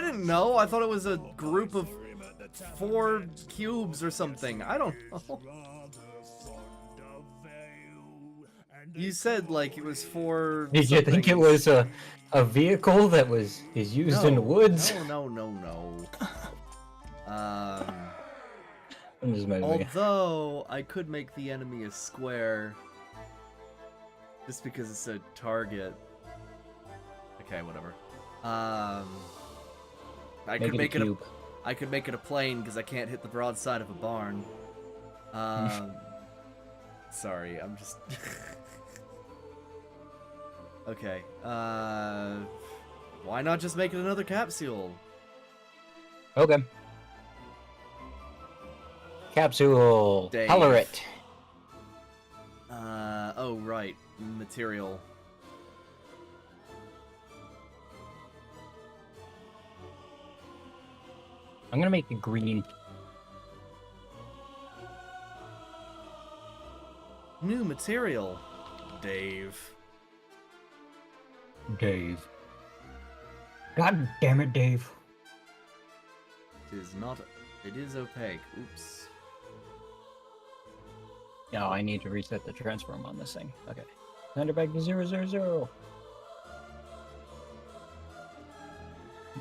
didn't know. I thought it was a group of 4 cubes or something. I don't know. You said like it was 4. Did you think it was a vehicle that is used in the woods? No. I'm just making it. Although I could make the enemy a square, just because it's a target. Okay, whatever. I could make it. I could make it a plane because I can't hit the broadside of a barn. Sorry, I'm just. Okay. Why not just make it another capsule? Okay. Capsule. Dave. Color it. Oh right, material. I'm gonna make it green. New material. Dave. Dave. God damn it, Dave. It is not. It is opaque. Oops. No, I need to reset the transform on this thing. Okay. Send it back to 000.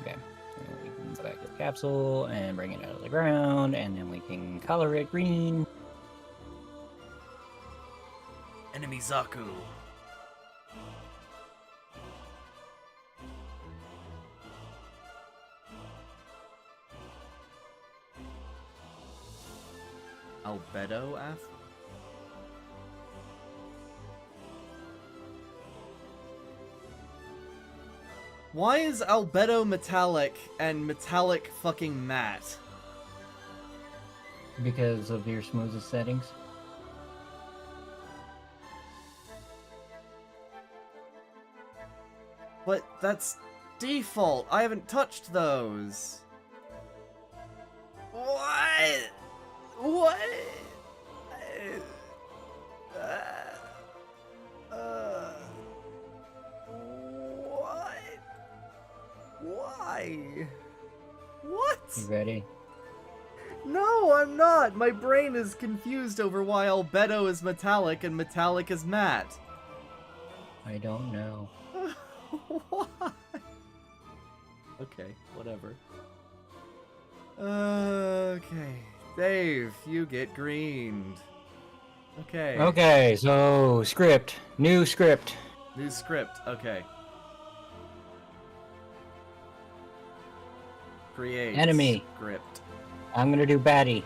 Okay. And we can go back to the capsule and bring it out of the ground, and then we can color it green. Enemy Zaku. Albedo F? Why is Albedo metallic and metallic fucking matte? Because of your smoothest settings. But that's default. I haven't touched those. What? What? What? Why? What? You ready? No, I'm not. My brain is confused over why Albedo is metallic and metallic is matte. I don't know. Why? Okay, whatever. Okay. Dave, you get greened. Okay. Okay, so script. New script. New script. Okay. Create. Enemy. Script. I'm gonna do baddie.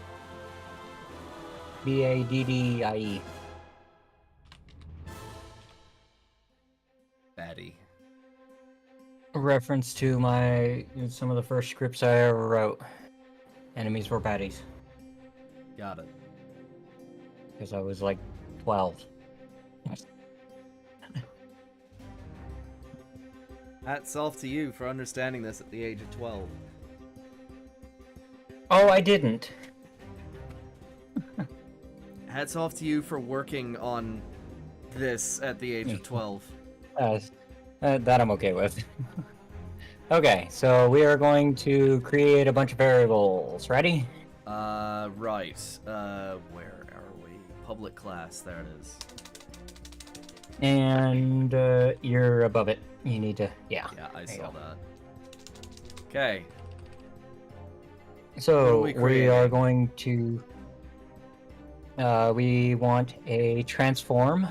Baddie. Baddie. A reference to some of the first scripts I ever wrote. Enemies were baddies. Got it. Because I was like 12. Hats off to you for understanding this at the age of 12. Oh, I didn't. Hats off to you for working on this at the age of 12. That I'm okay with. Okay, so we are going to create a bunch of variables. Ready? Right. Where are we? Public class, there it is. And you're above it. You need to, yeah. Yeah, I there you saw go. that. Okay. So What are we we are creating? going to. We want a transform.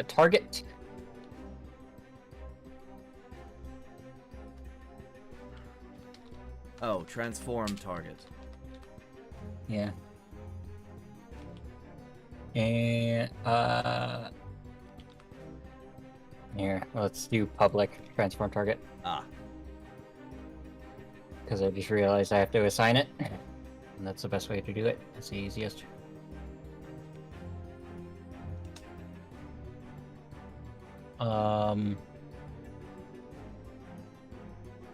Target. Oh, transform target. Yeah. And here, let's do public transform target. Ah. Because I just realized I have to assign it. And that's the best way to do it. It's the easiest.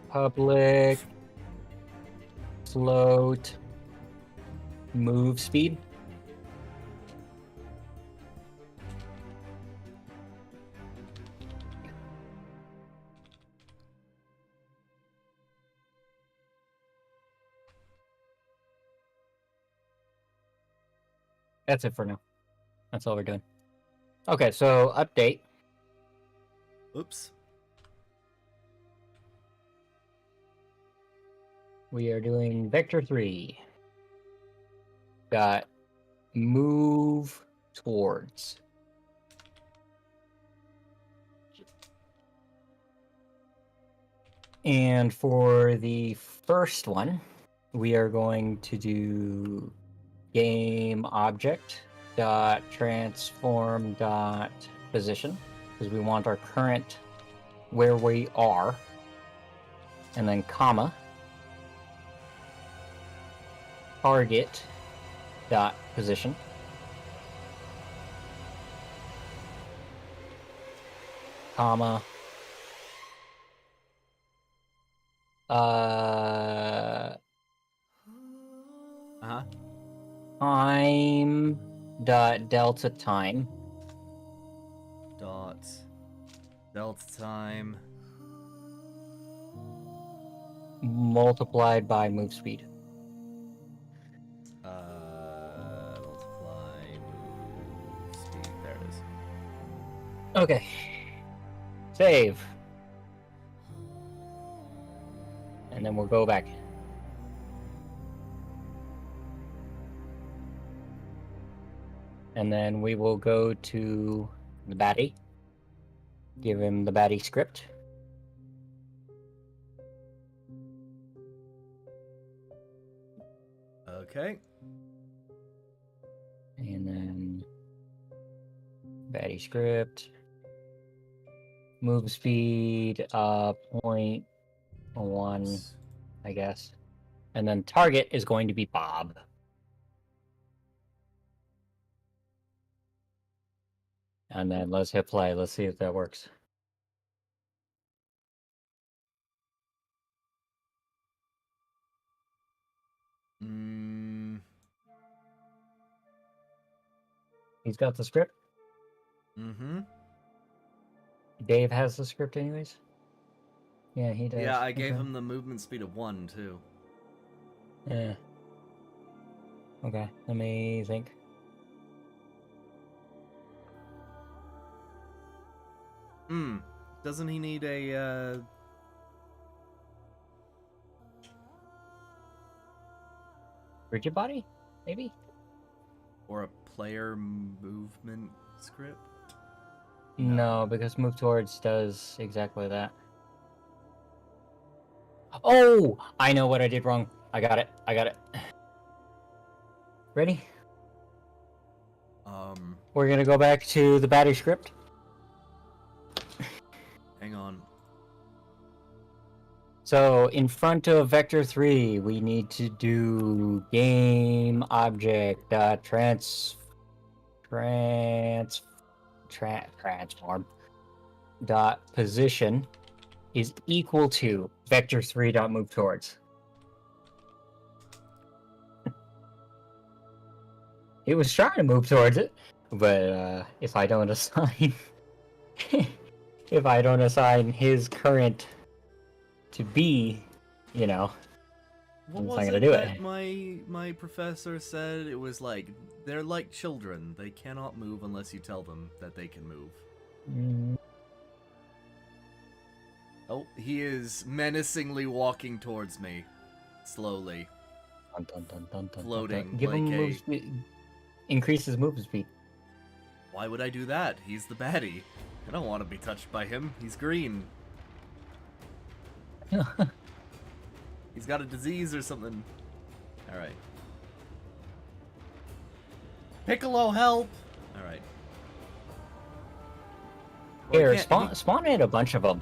Public float move speed. That's it for now. That's all we're doing. Okay, so update. Oops. We are doing Vector 3. Got move towards. And for the first one, we are going to do game object dot transform dot position, because we want our current where we are, and then comma target dot position, comma Uh-huh. time dot delta time Dot delta time multiplied by move speed. multiply move speed. There it is. Okay. Save. And then we'll go back. And then we will go to the baddie. Give him the baddie script. Okay. And then baddie script. Move speed 0.1, I guess. And then target is going to be Bob. And then let's hit play. Let's see if that works. He's got the script. Mm-hmm. Dave has the script anyways. Yeah, he does. Yeah, I gave Okay. him the movement speed of 1 too. Yeah. Okay, let me think. Doesn't he need a Rigid body? Maybe? or a player movement script? No, because move towards does exactly that. Oh! I know what I did wrong. I got it. Ready? We're gonna go back to the baddie script. Hang on. So in front of vector 3, we need to do game object transform dot position is equal to vector 3 dot move towards. It was trying to move towards it, but if I don't assign his current to be, you know, What I'm was not gonna it do that it. my professor said? It was like, they're like children. They cannot move unless you tell them that they can move. Oh, he is menacingly walking towards me. Slowly. Floating Give like him a... move speed. Increase his move speed. Why would I do that? He's the baddie. I don't want to be touched by him. He's green. He's got a disease or something. Alright. Piccolo, help! Alright. Here, spawn in a bunch of them.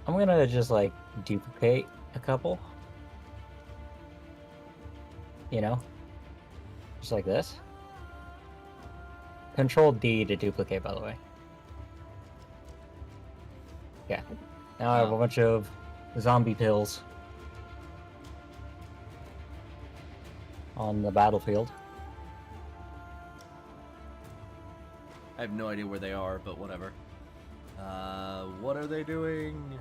I'm gonna just like duplicate a couple. You know? Just like this. Control D to duplicate, by the way. Yeah. Now I have a bunch of zombie pills. on the battlefield. I have no idea where they are, but whatever. What are they doing?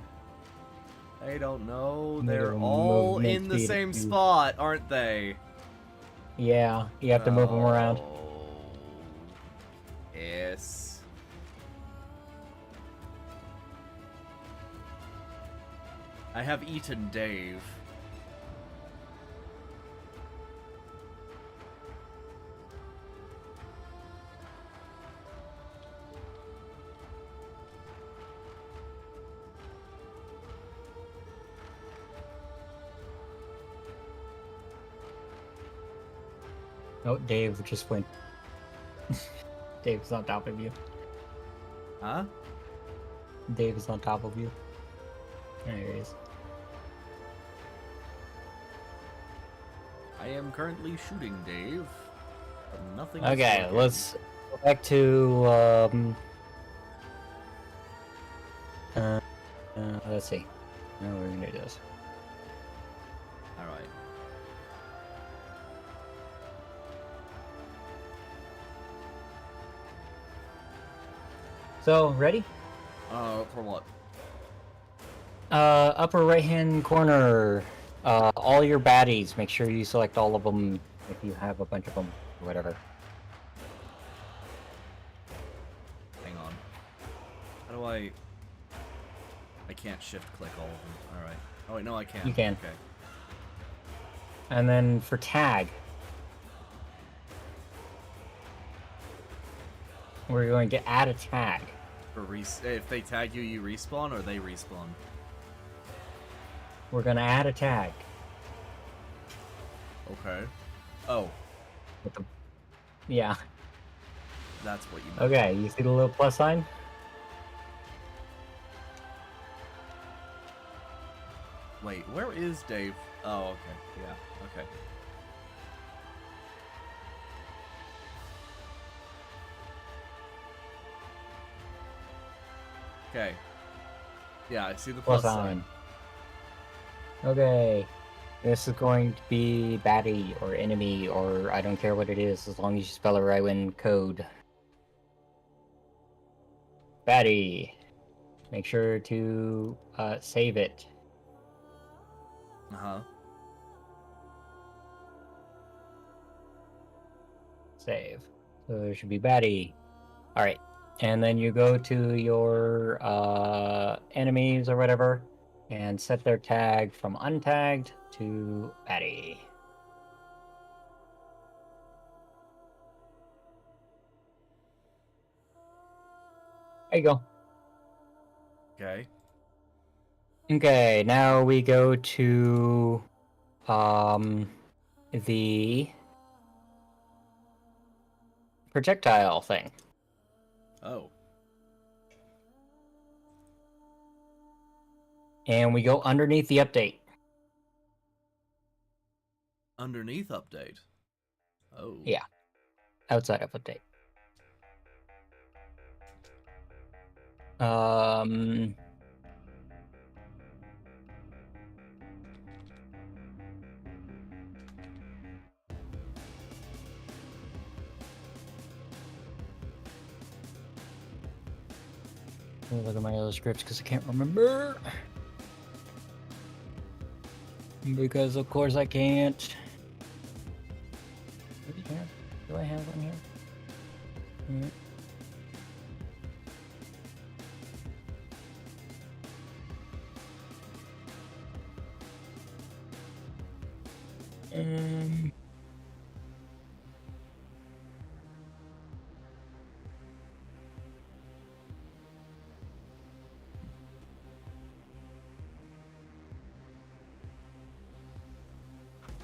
I don't know. They're Minimum all movement in the speed same of two. spot, aren't they? Yeah, you have to move them around. Oh, yes. I have eaten Dave. Oh, Dave just went. Dave's on top of you. Huh? Dave is on top of you. There he is. I am currently shooting Dave. But nothing. Okay, let's go back to let's see. Now we're gonna do this. All right. So, ready? For what? Upper right hand corner. All your baddies. Make sure you select all of them if you have a bunch of them, or whatever. Hang on. How do I? I can't shift click all of them. All right. Oh wait, no, I can. You can. Okay. And then for tag, we're going to add a tag. If they tag you, you respawn, or they respawn. We're going to add a tag. Okay. Oh, With the... Yeah. that's what you meant. Okay, you see the little plus sign? Wait, where is Dave? Oh, okay. Yeah. Okay. Okay. Yeah, I see the plus sign. Okay. This is going to be baddie or enemy or I don't care what it is as long as you spell it right in code. Baddie. Make sure to save it. Uh-huh. Save. So there should be baddie. Alright. And then you go to your enemies or whatever and set their tag from untagged to baddie. There you go. Okay. Okay, now we go to the projectile thing. Oh. And we go underneath the update. Underneath update. Oh. Yeah. Outside of update. Let me look at my other scripts because I can't remember. Because of course I can't. Do I have one here?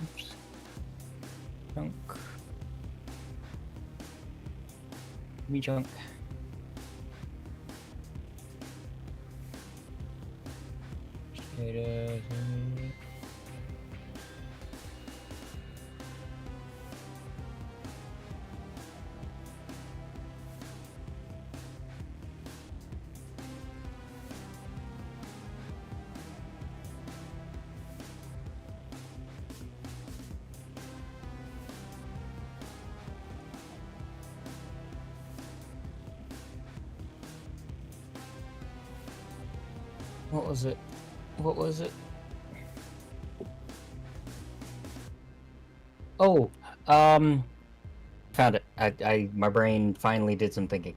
Oops. Junk. Give me junk. Potatoes. What was it? What was it? Oh, found it. My brain finally did some thinking.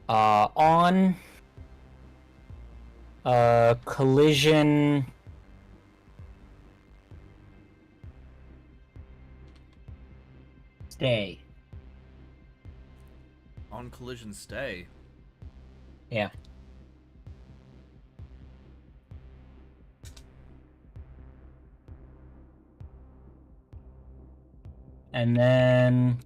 On collision. Stay. On collision stay. Yeah. And then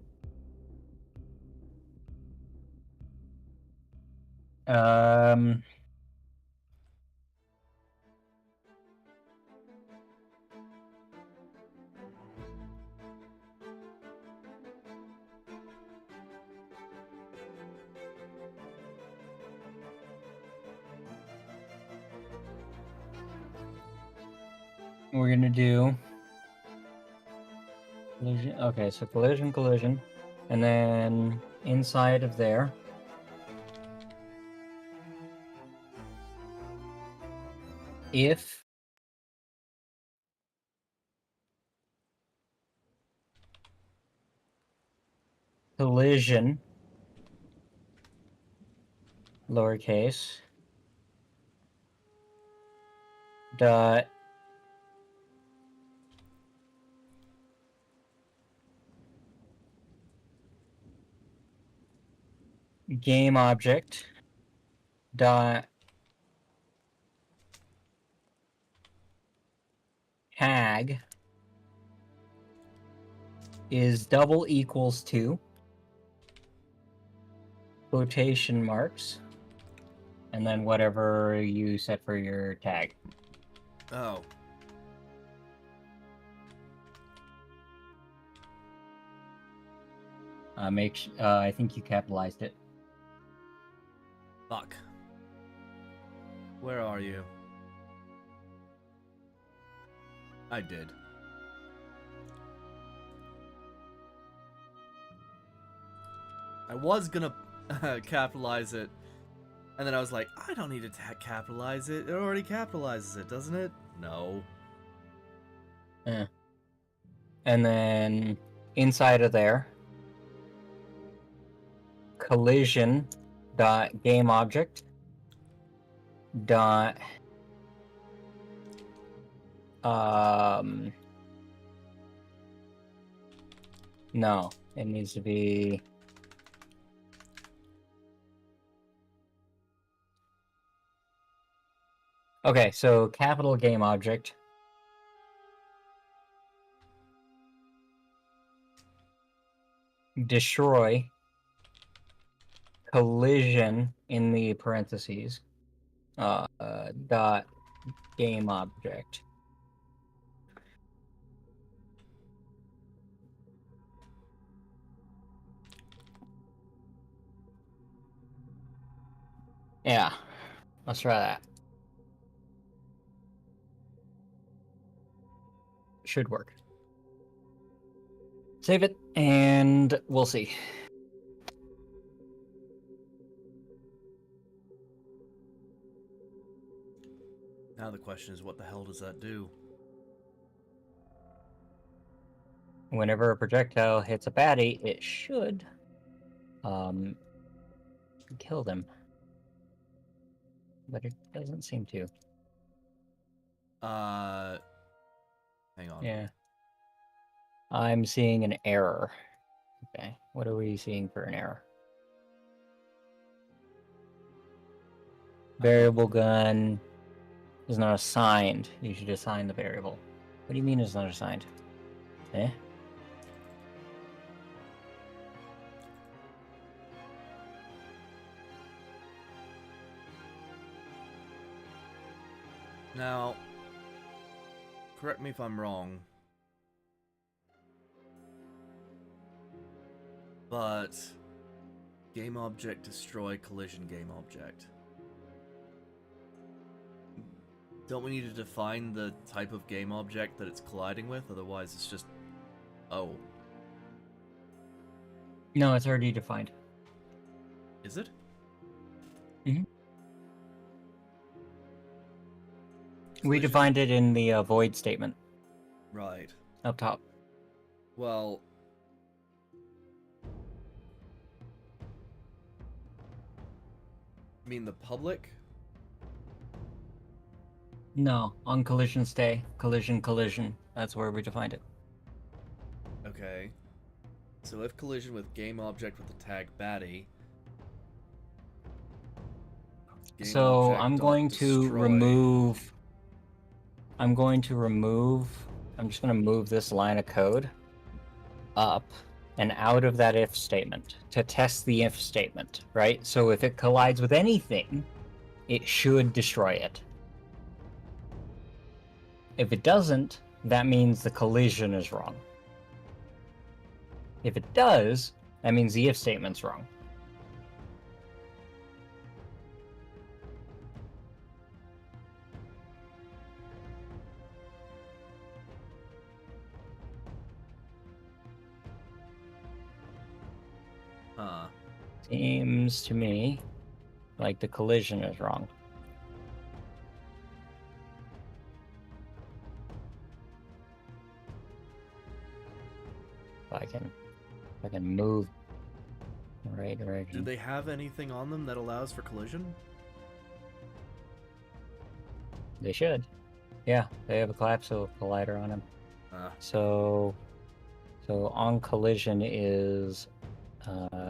we're gonna do collision. Okay, so collision, and then inside of there, if collision, lowercase, dot game object dot tag is double equals to quotation marks, and then whatever you set for your tag. Oh. I think you capitalized it. Fuck. Where are you? I did. I was gonna capitalize it, and then I was like, I don't need to capitalize it. It already capitalizes it, doesn't it? No. And then inside of there, collision dot game object dot no, it needs to be okay, so capital game object destroy collision in the parentheses dot game object. Yeah, let's try that. Should work. Save it, and we'll see. Now the question is, what the hell does that do? Whenever a projectile hits a baddie, it should kill them. But it doesn't seem to. Hang on. Yeah. I'm seeing an error. Okay, what are we seeing for an error? Variable gun is not assigned. You should assign the variable. What do you mean it's not assigned? Eh? Now, correct me if I'm wrong, but game object destroy collision game object. Don't we need to define the type of game object that it's colliding with? Otherwise it's just... Oh. No, it's already defined. Is it? Mhm. We Collision- defined it in the void statement Right. up top. Well, you mean the public? No, on collision stay, collision. That's where we defined it. Okay. So if collision with game object with the tag baddie. game So object I'm dot going to destroy- remove. I'm just going to move this line of code up and out of that if statement to test the if statement, right? So if it collides with anything, it should destroy it. If it doesn't, that means the collision is wrong. If it does, that means the if statement's wrong. Huh. Seems to me like the collision is wrong. If I can move in the right Do direction. they have anything on them that allows for collision? They should. Yeah, they have a collapsible collider on them. So on collision is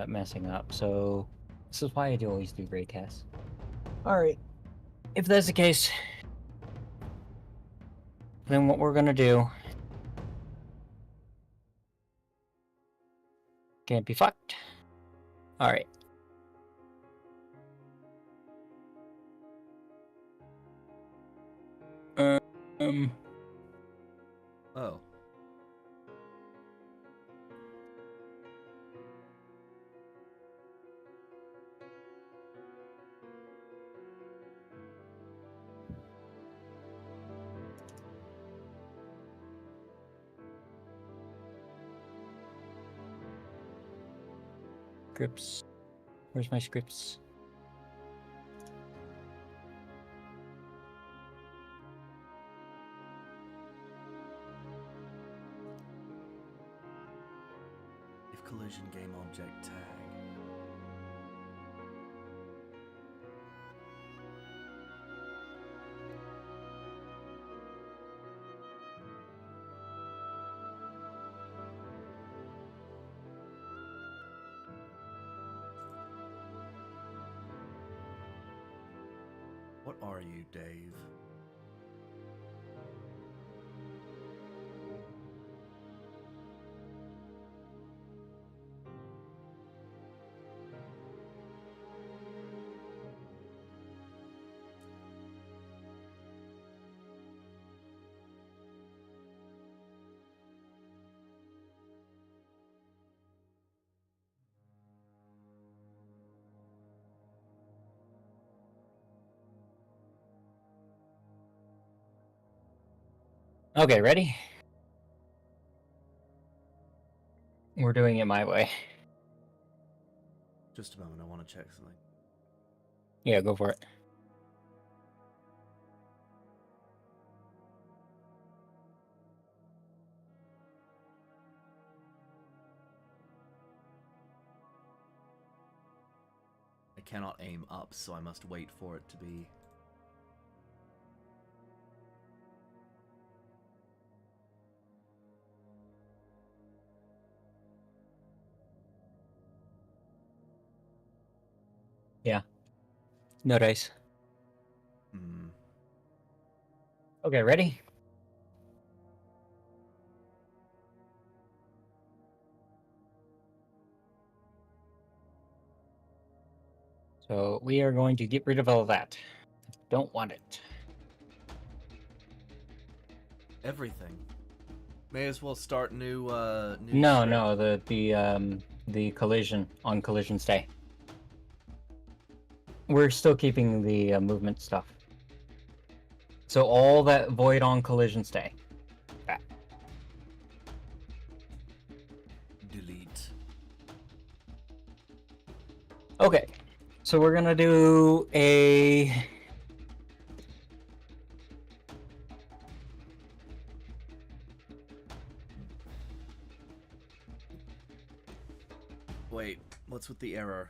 messing up. So this is why I always do raycasts. All right. If that's the case, then what we're gonna do can't be fucked. All right. Oh. Scripts. Where's my scripts? If collision game object tag. What are you, Dave? Okay, ready? We're doing it my way. Just a moment, I want to check something. Yeah, go for it. I cannot aim up, so I must wait for it to be... Yeah. No dice. Hmm. Okay, ready? So we are going to get rid of all that. Don't want it. Everything. May as well start new, No, script. no, the collision on collision stay. We're still keeping the movement stuff. So all that void on collision stay. That. Delete. Okay. So we're gonna do a What's with the error?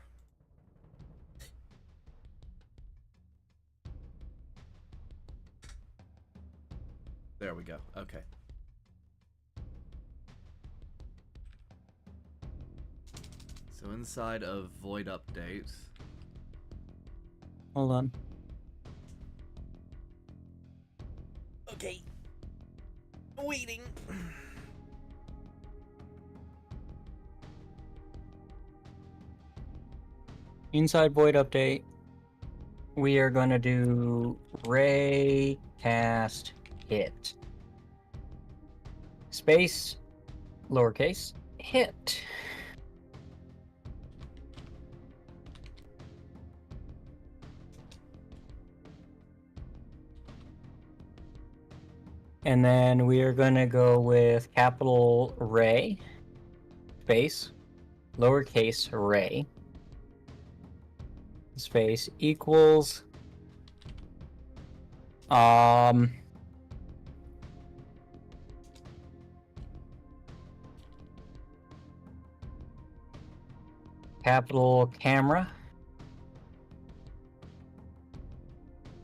There we go. Okay. So inside of void update. Hold on. Okay. Waiting. Inside void update, we are going to do ray cast hit. Space, lowercase, hit. And then we are going to go with capital Ray, space, lowercase ray, space equals capital camera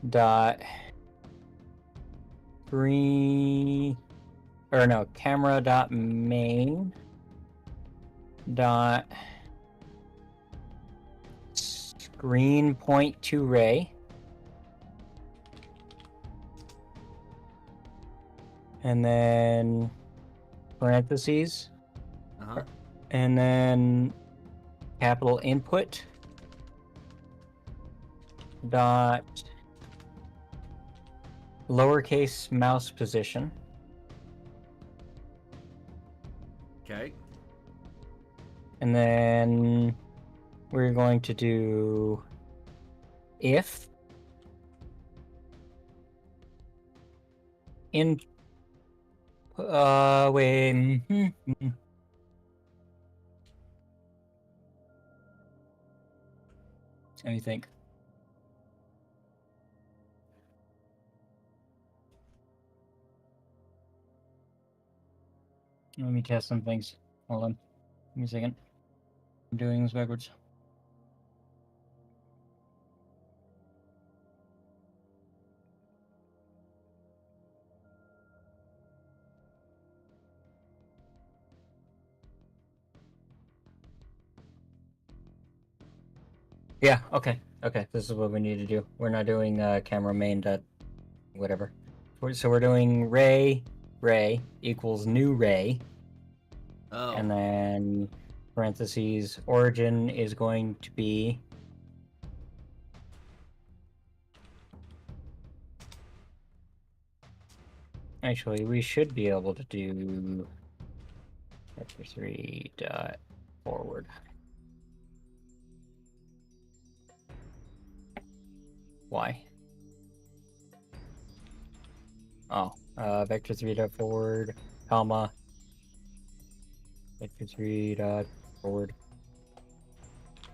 dot camera dot main dot screen point to ray, and then parentheses, and then capital input dot lowercase mouse position, Okay. and then we're going to do if in wait let me think. Let me test some things. Hold on. Give me a second. I'm doing this backwards. Yeah, okay. Okay, this is what we need to do. We're not doing camera main dot whatever. So we're doing ray equals new ray, Oh. and then parentheses origin is going to be actually we should be able to do vector 3 dot forward. Why? Oh, vector 3 dot forward, comma, vector 3 dot forward.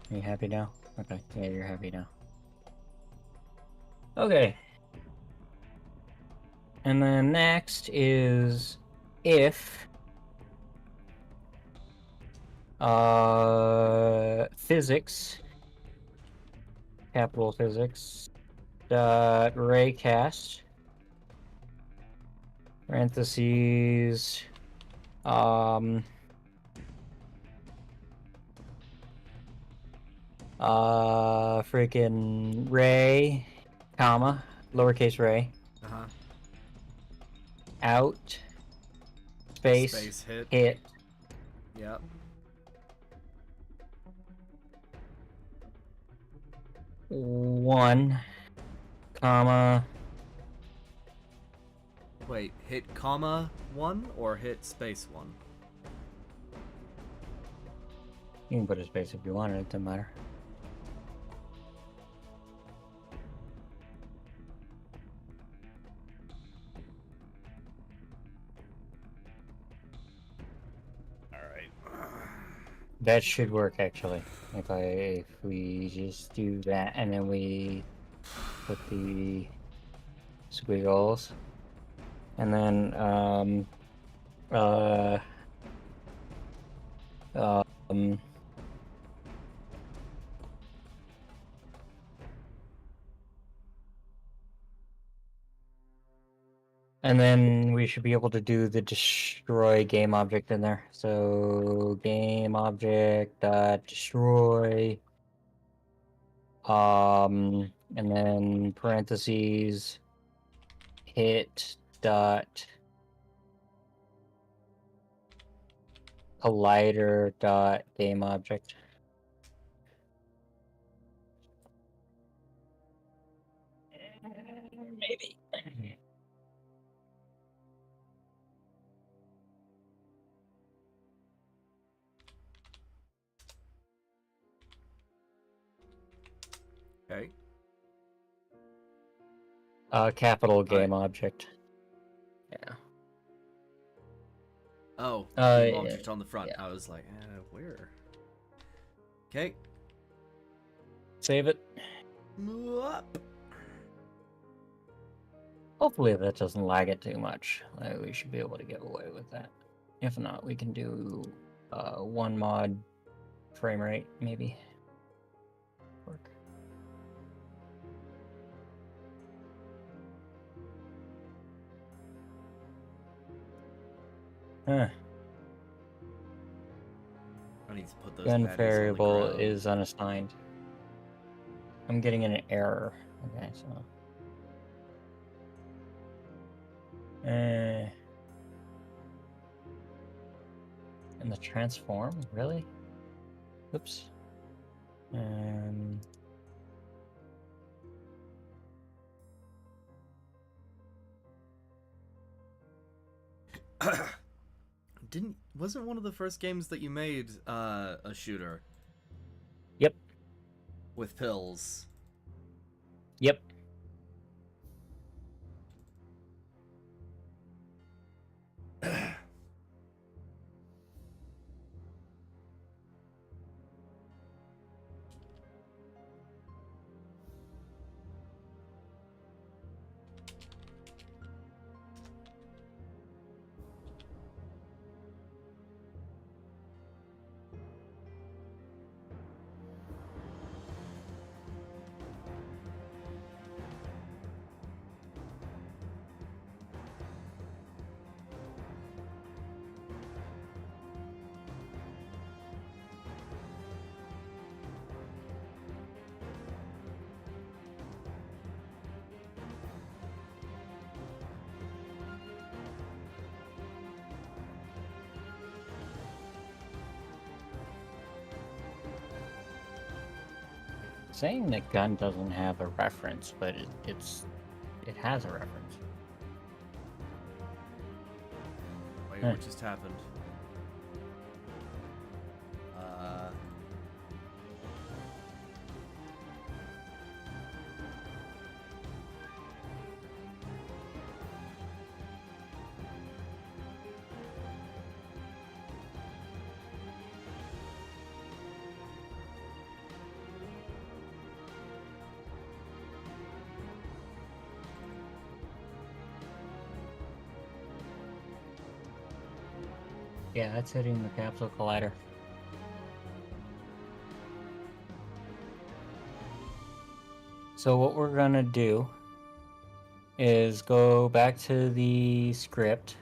Are you happy now? Okay, yeah, you're happy now. Okay. And then next is if physics, capital physics, dot raycast, parentheses, freaking ray, comma, lowercase ray, out, space hit. Yep. One, comma. Wait, hit comma 1 or hit space 1? You can put a space if you want, it doesn't matter. That should work actually. If we just do that and then we put the squiggles and then And then we should be able to do the destroy game object in there. So game object dot destroy, and then parentheses hit dot collider dot game object. Maybe. Okay. Capital game object. Yeah. Oh, Uh, game object on the front. yeah. I was like, where? Okay. Save it. Up. Hopefully that doesn't lag it too much. We should be able to get away with that. If not, we can do one mod frame rate, maybe. Work. Huh. I need to put those Gun baddies on the variable ground. is unassigned. I'm getting an error. Okay, so. And the transform, really? Oops. Wasn't one of the first games that you made a shooter? Yep. With pills. Yep. Saying that gun doesn't have a reference, but it has a reference. Wait, Huh. what just happened? Yeah, that's hitting the capsule collider. So what we're gonna do is go back to the script.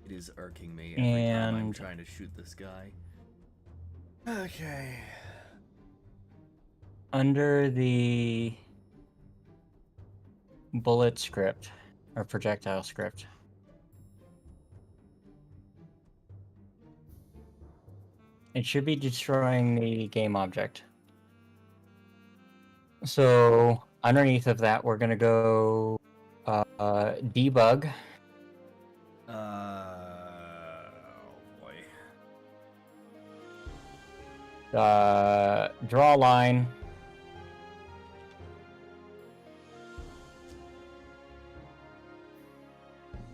It is irking me every time I'm And- trying to shoot this guy. Okay. Under the bullet script, or projectile script, it should be destroying the game object. So underneath of that, we're gonna go debug. Oh boy. Draw a line.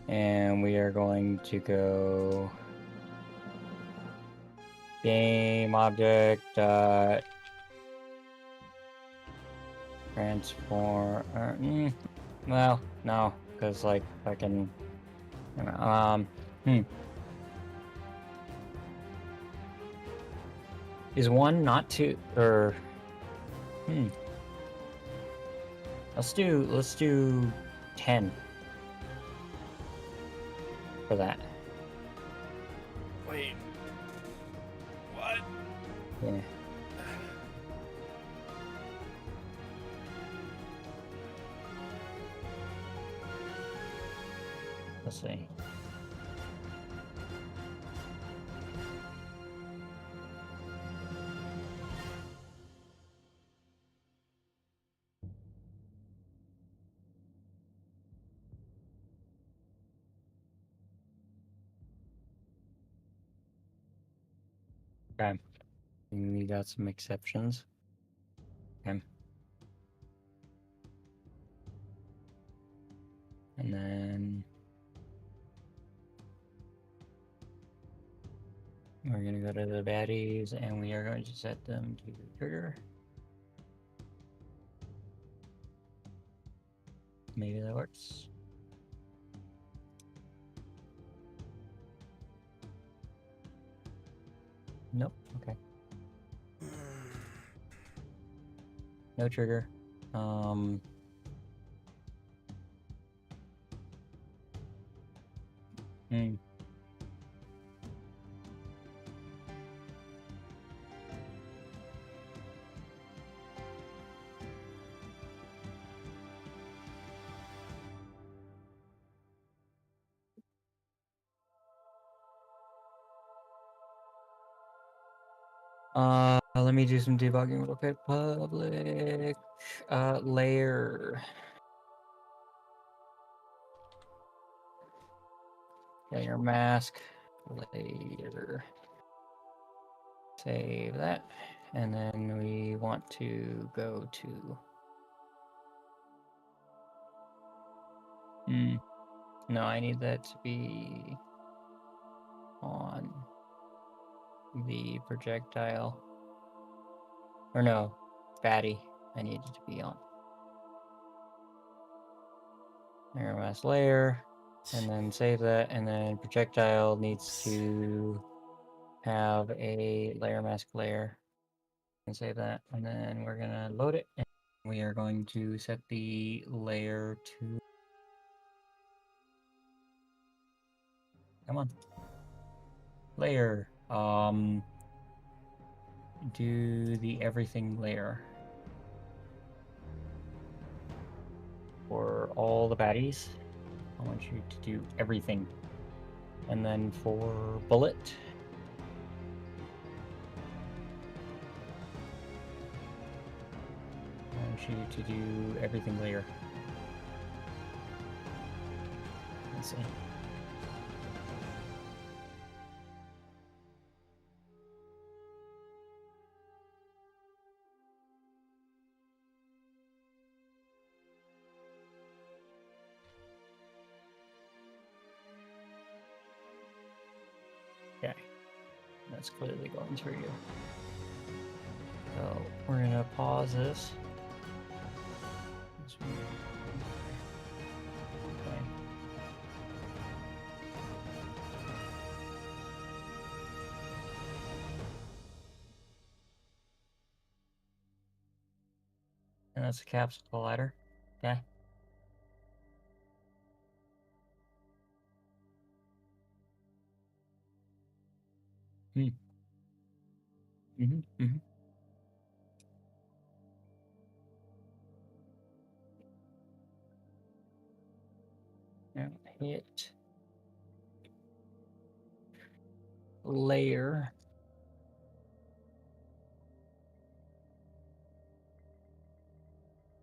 And we are going to go game object transform. Well, no, because like I can. Is one not two or Let's do 10 for that. Wait. What? Yeah. Let's see. Okay. We got some exceptions. Okay. And then we're going to go to the baddies and we are going to set them to trigger. Maybe that works. Nope. Okay. No trigger. Hmm. Let me do some debugging real quick. Public layer. Layer mask layer. Save that. And then we want to go to no, I need that to be on the projectile. Or no, baddie. I need it to be on. Layer mask layer. And then save that. And then projectile needs to have a layer mask layer. And save that. And then we're gonna load it. And we are going to set the layer to come on. Layer. Do the everything layer. For all the baddies, I want you to do everything. And then for bullet, I want you to do everything layer. Let's see. Okay, that's clearly going through you. So we're gonna pause this. Okay. And that's a caps collider. Okay. Now hit layer.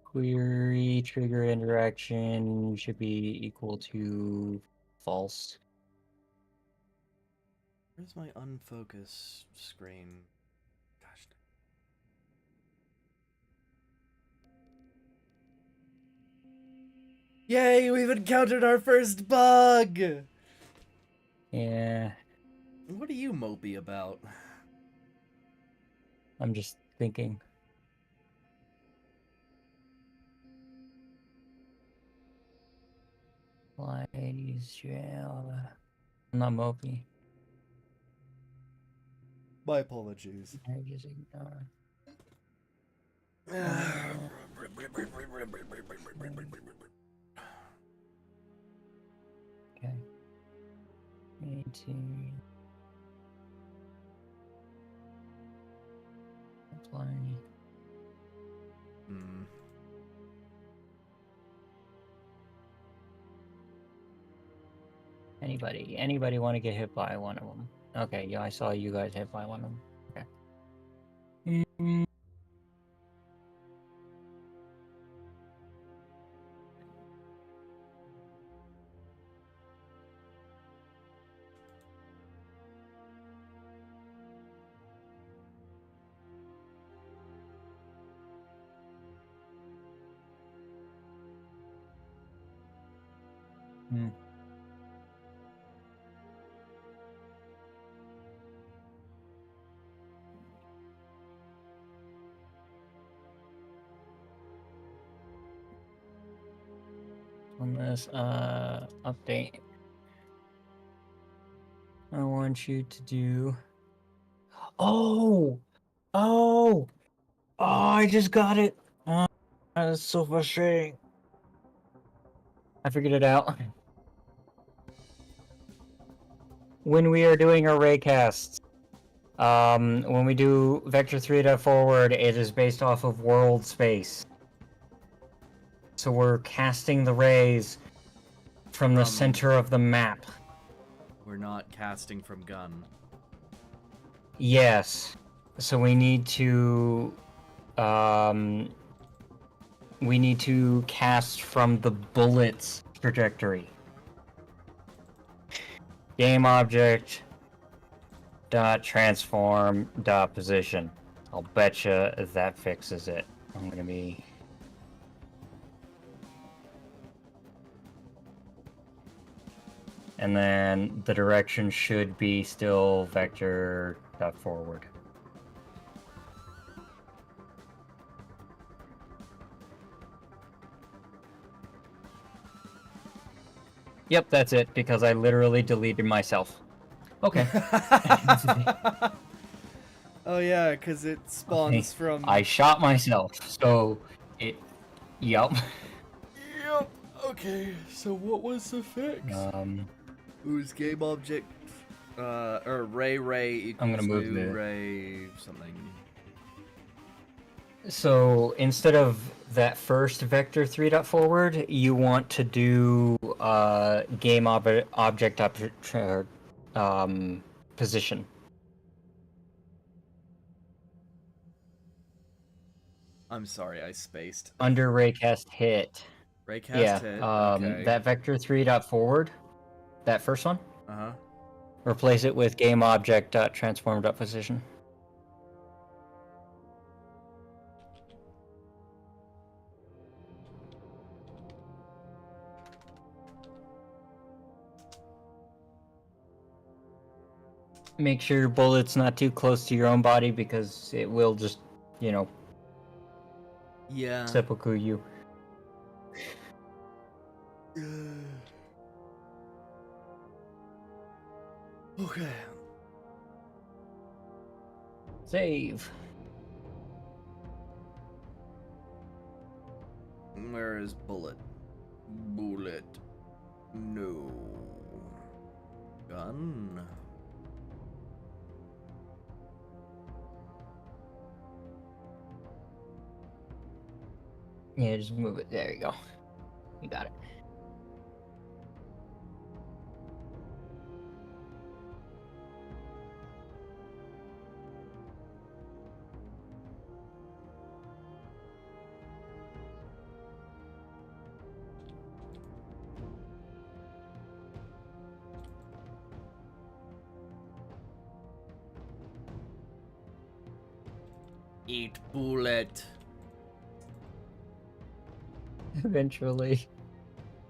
Query trigger interaction should be equal to false. Where's my unfocus screen? Gosh. Yay, we've encountered our first bug! Yeah, What are you mopey about? I'm just thinking. Ladies, I'm not mopey. My apologies. I just ignore. Okay. 18. Apply. Hmm. Anybody want to get hit by one of them? Okay, yeah, I saw you guys hit by one of them. Okay. Hmm. On this update, I want you to do. Oh, oh, oh! I just got it. That's so frustrating. I figured it out. When we are doing our raycasts, when we do Vector 3.forward, it is based off of world space. So we're casting the rays from the center of the map. We're not casting from gun. Yes. So we need to cast from the bullet's trajectory. Game object dot transform dot position. I'll betcha that fixes it. I'm gonna be. And then the direction should be still vector dot forward. Yep, that's it, because I literally deleted myself. Okay. Oh yeah, because it spawns from... I shot myself, so it... Yup. Yep. Okay, so what was the fix? It was game object, or ray equals I'm gonna move new the- ray something. So instead of that first vector 3.forward, you want to do game object position. I'm sorry, I spaced. Under raycast hit. Raycast hit, okay. That vector 3.forward, that first one, Uh-huh. replace it with game object transform position. Make sure your bullet's not too close to your own body because it will just, Yeah. seppuku you. Okay. Save. Where is bullet? Bullet. No. Gun. Yeah, just move it. There you go. You got it. Eat bullet. Eventually.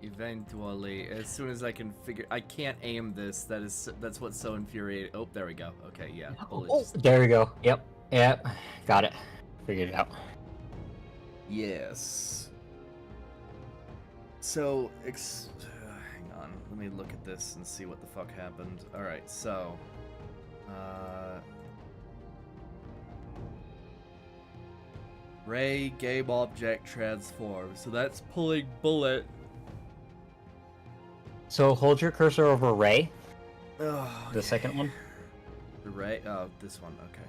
Eventually, as soon as I can figure, I can't aim this. That's what's so infuriating. Oh, there we go. Okay, yeah. Bullet Oh, just- there we go. Yep. Got it. Figured it out. Yes. So, hang on. Let me look at this and see what the fuck happened. All right, so, Ray game object transform. So that's pulling bullet. So hold your cursor over Ray, Oh, the second one. The Ray. Oh, this one. Okay.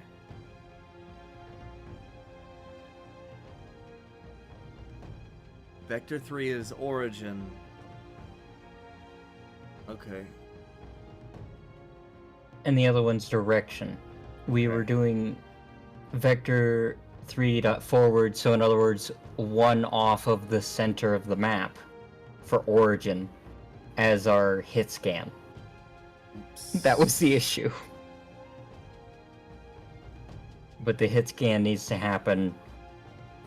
Vector 3 is origin. Okay. And the other one's direction. We Okay. were doing vector 3 dot forward, so in other words, one off of the center of the map for origin as our hit scan. Oops. That was the issue. But the hit scan needs to happen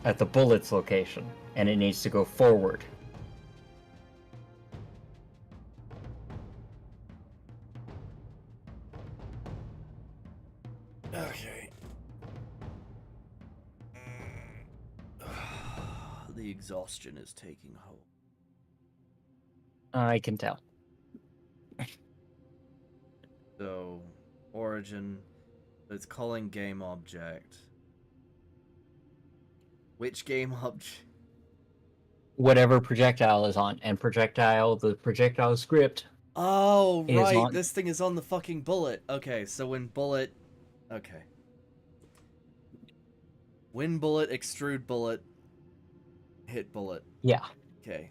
at the bullet's location, and it needs to go forward. Okay. The exhaustion is taking hold. I can tell. So, origin. It's calling game object. Which game object? Whatever projectile is on, and the projectile script. Oh, Is right. on- This thing is on the fucking bullet. Okay, so when bullet. Okay. When bullet, extrude bullet, hit bullet. Yeah. Okay.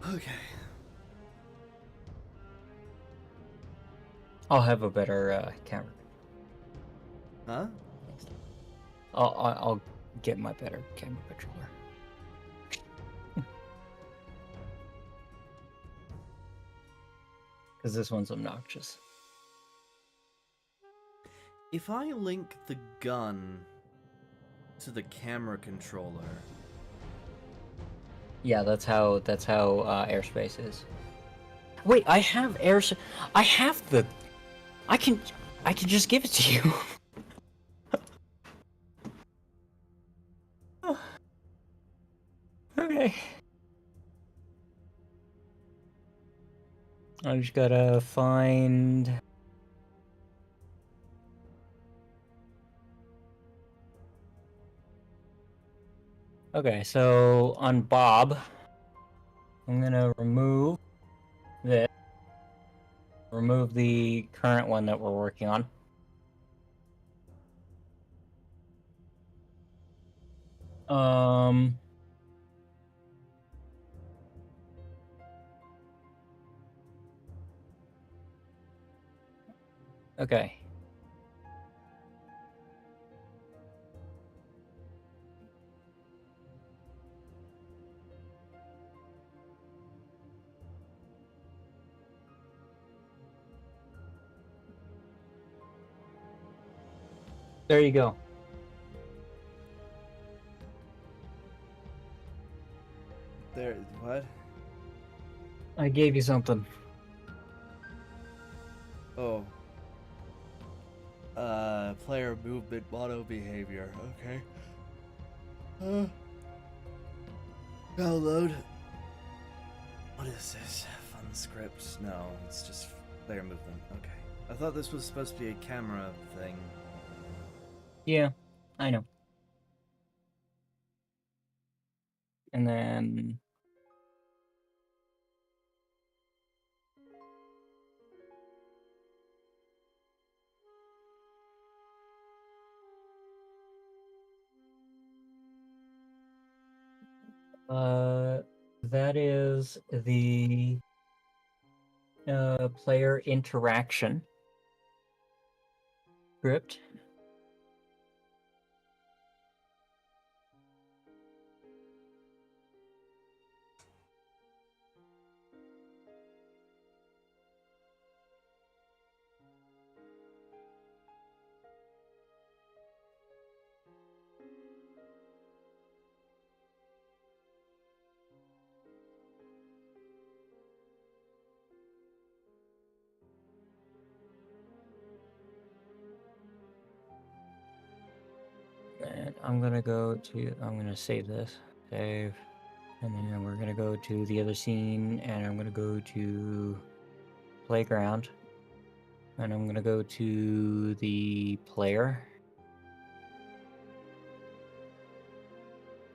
Okay. I'll have a better camera. Huh? I'll get my better camera controller. Because this one's obnoxious. If I link the gun to the camera controller. Yeah, that's how airspace is. Wait, I have I have the. I can just give it to you. Okay. I just gotta find. Okay, so on Bob, I'm gonna remove this. Remove the current one that we're working on. Okay. There you go. There. What? I gave you something. Oh. Player movement mono behavior. Okay. Download. What is this? Fun script? No, it's just player movement. Okay. I thought this was supposed to be a camera thing. Yeah, I know. And then that is the player interaction script. I'm gonna save this. Save. And then we're gonna go to the other scene, and I'm gonna go to playground. And I'm gonna go to the player.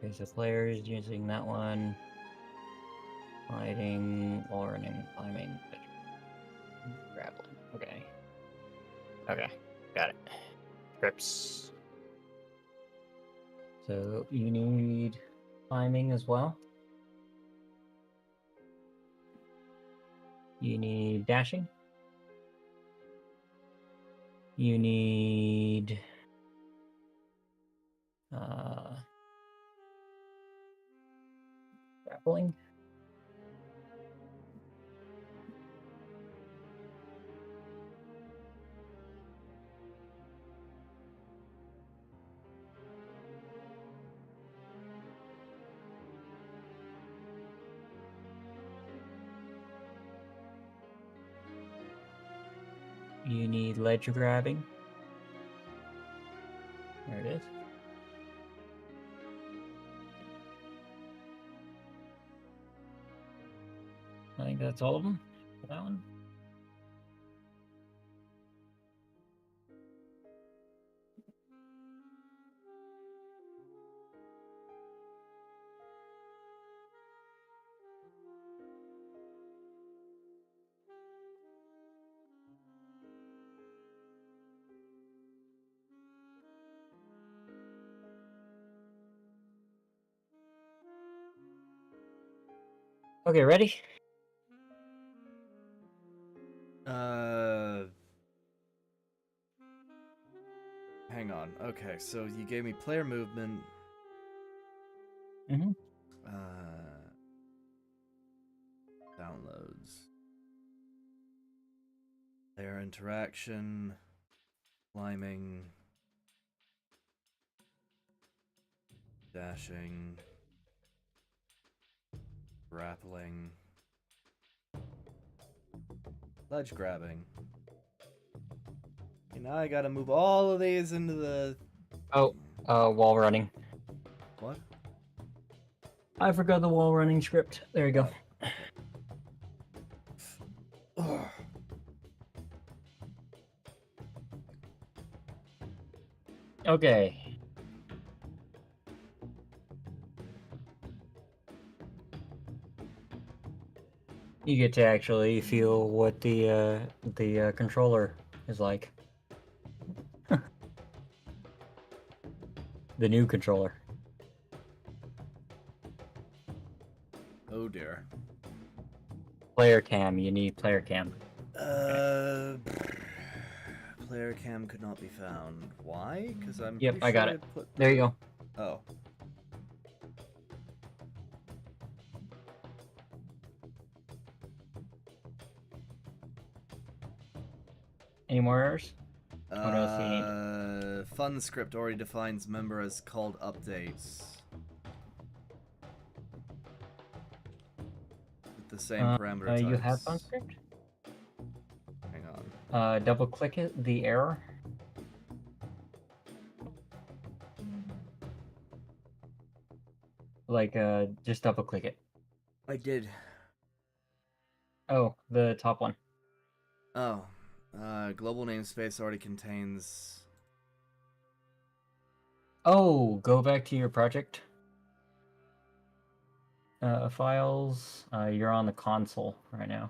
Okay, so players using that one. Fighting, wall running, climbing, grappling. Okay. Okay, got it. Scripts. So you need climbing as well. You need dashing. You need grappling. You need ledge grabbing. There it is. I think that's all of them for that one. Okay, ready? Hang on. Okay, so you gave me player movement. Mm-hmm. Downloads. Player interaction. Climbing. Dashing. Grappling. Ledge grabbing. Okay, now I gotta move all of these into the... Oh, wall running. What? I forgot the wall running script. There you go. Ugh. Okay. You get to actually feel what the controller is like. The new controller. Oh dear. Player cam. You need player cam. Player cam could not be found. Why? Because I'm Yep, pretty I got sure it. put There you the- go. Oh. Any more errors? What else do you need? Fun script already defines member as called updates. With the same parameter types. You have fun script? Hang on. Double click it, the error. Like, just double click it. I did. Oh, the top one. Oh. Global namespace already contains... Oh, go back to your project. Files. You're on the console right now.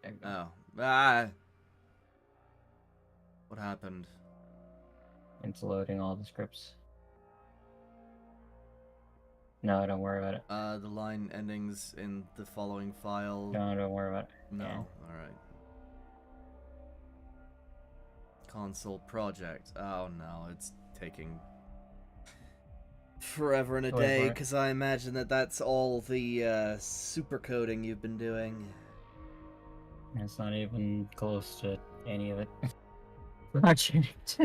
There you go. Oh. Ah! What happened? It's loading all the scripts. No, don't worry about it. The line endings in the following file... No, don't worry about it. No. Yeah. Alright. Console project. Oh no, it's taking forever and a Wait day, for it. because I imagine that that's all the super coding you've been doing. It's not even close to any of it. Project.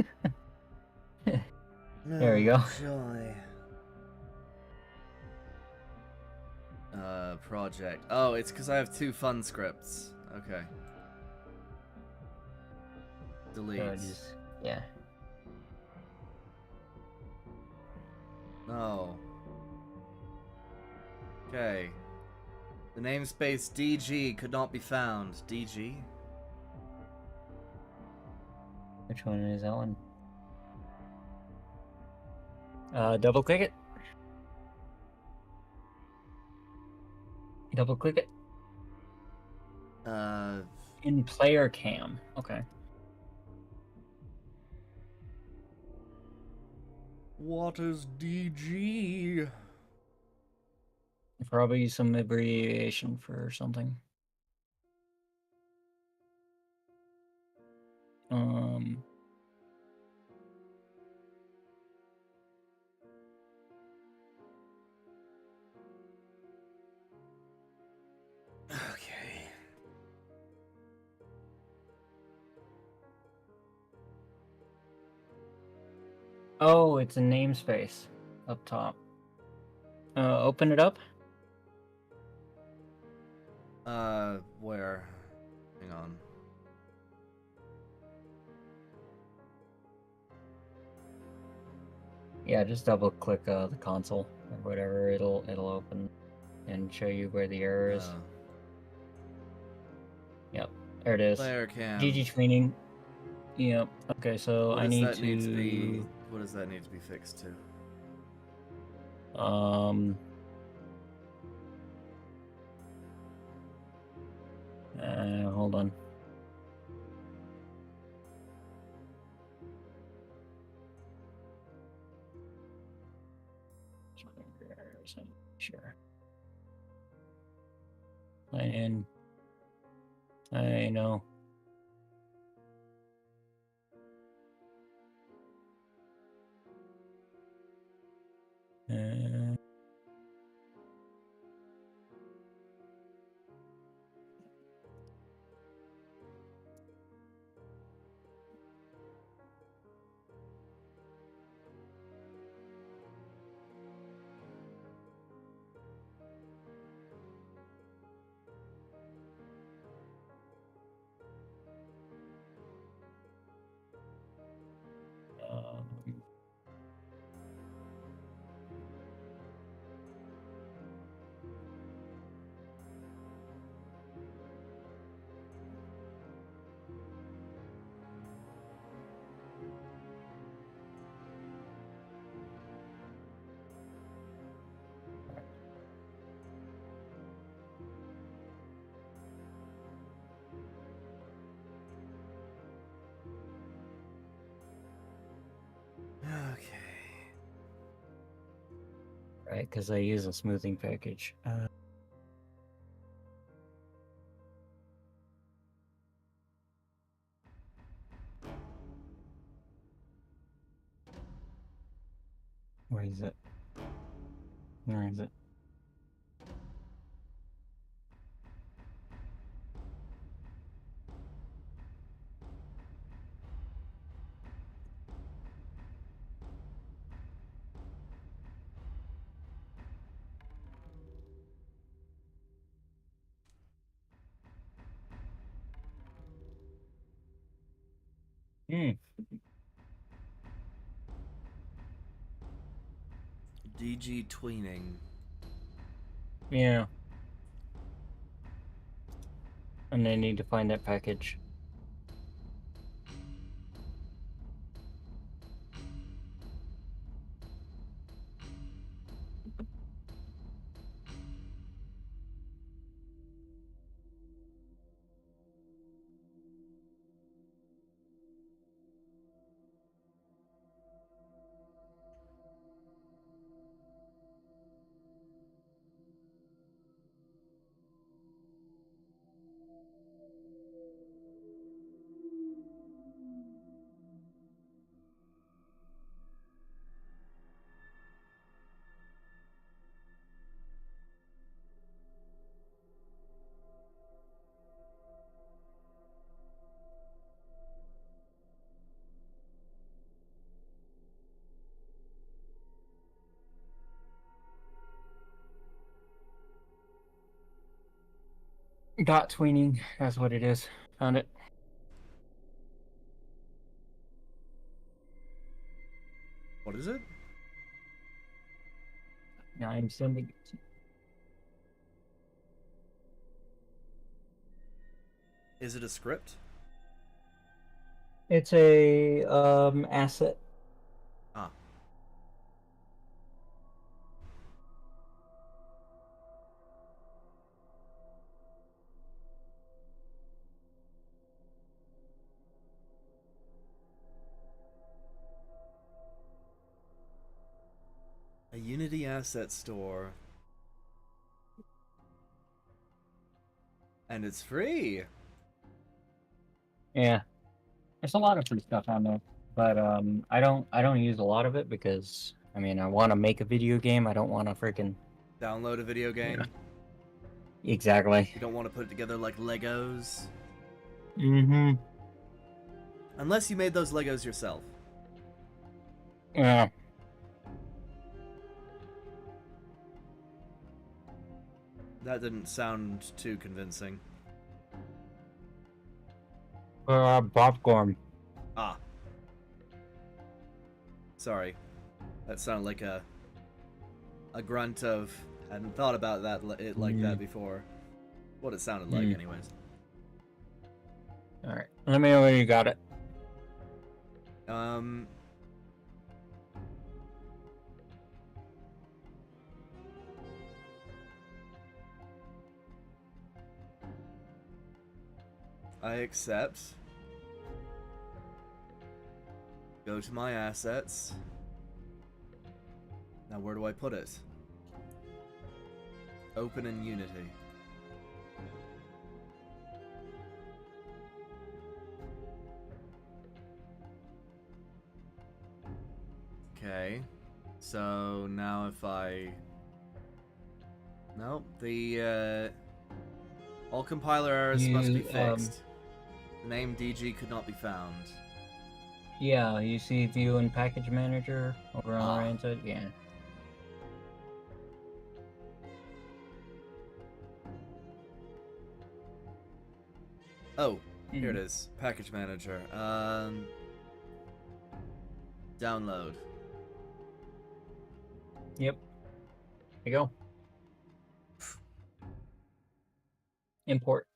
There we go. Joy. Project. Oh, it's because I have two fun scripts. Okay. Delete. So yeah. No. Okay. The namespace DG could not be found. DG? Which one is that one? Double click it. Double click it. In player cam. Okay. What is DG? Probably some abbreviation for something. Okay. Oh, it's a namespace up top. Open it up. Where? Hang on. Yeah, just double click the console or whatever. It'll open and show you where the error is. Yep, there it is. Player cam. GG tweening. Yep. Okay, so What I does need that to. need to be? What does that need to be fixed to? Hold on. Sure. I know. Okay. Right, because I use a smoothing package. Where is it? Where is it? DG tweening. Yeah. And I need to find that package. Dot tweening, that's what it is. Found it. What is it? I'm sending it to you. Is it a script? It's a asset. Ah. A Unity asset store. And it's free. Yeah. There's a lot of free stuff on there. But I don't use a lot of it because I mean I wanna make a video game. I don't wanna freaking Download a video game. Exactly. You don't want to put it together like Legos. Mm-hmm. Unless you made those Legos yourself. Yeah. That didn't sound too convincing. Popcorn. Ah. Sorry. That sounded like a grunt of... hadn't thought about that like that before. What it sounded like, anyways. Alright. Let me know when you got it. I accept. Go to my assets. Now where do I put it? Open in Unity. Okay. So now if I... Nope, the all compiler errors must be fixed. The name DG could not be found. Yeah, you see View and Package Manager over on the right side? Yeah. Oh, here it is. Package Manager. Download. Yep. There you go. Import.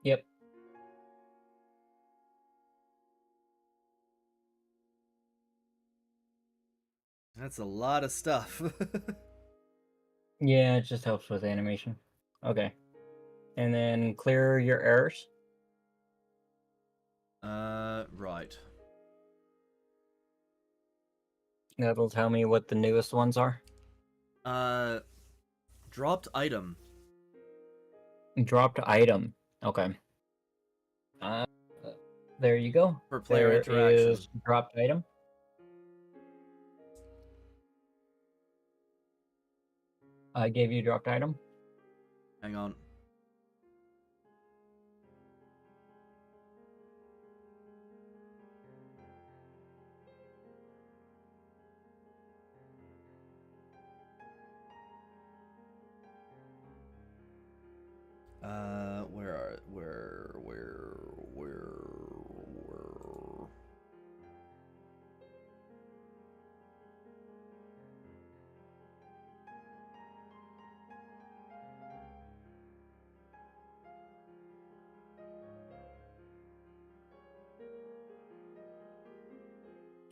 Yep. That's a lot of stuff. Yeah, it just helps with animation. Okay. And then clear your errors. Right. That'll tell me what the newest ones are. Dropped item. Dropped item. Okay. There you go. For player interaction. Is dropped item. I gave you dropped item. Hang on. Where?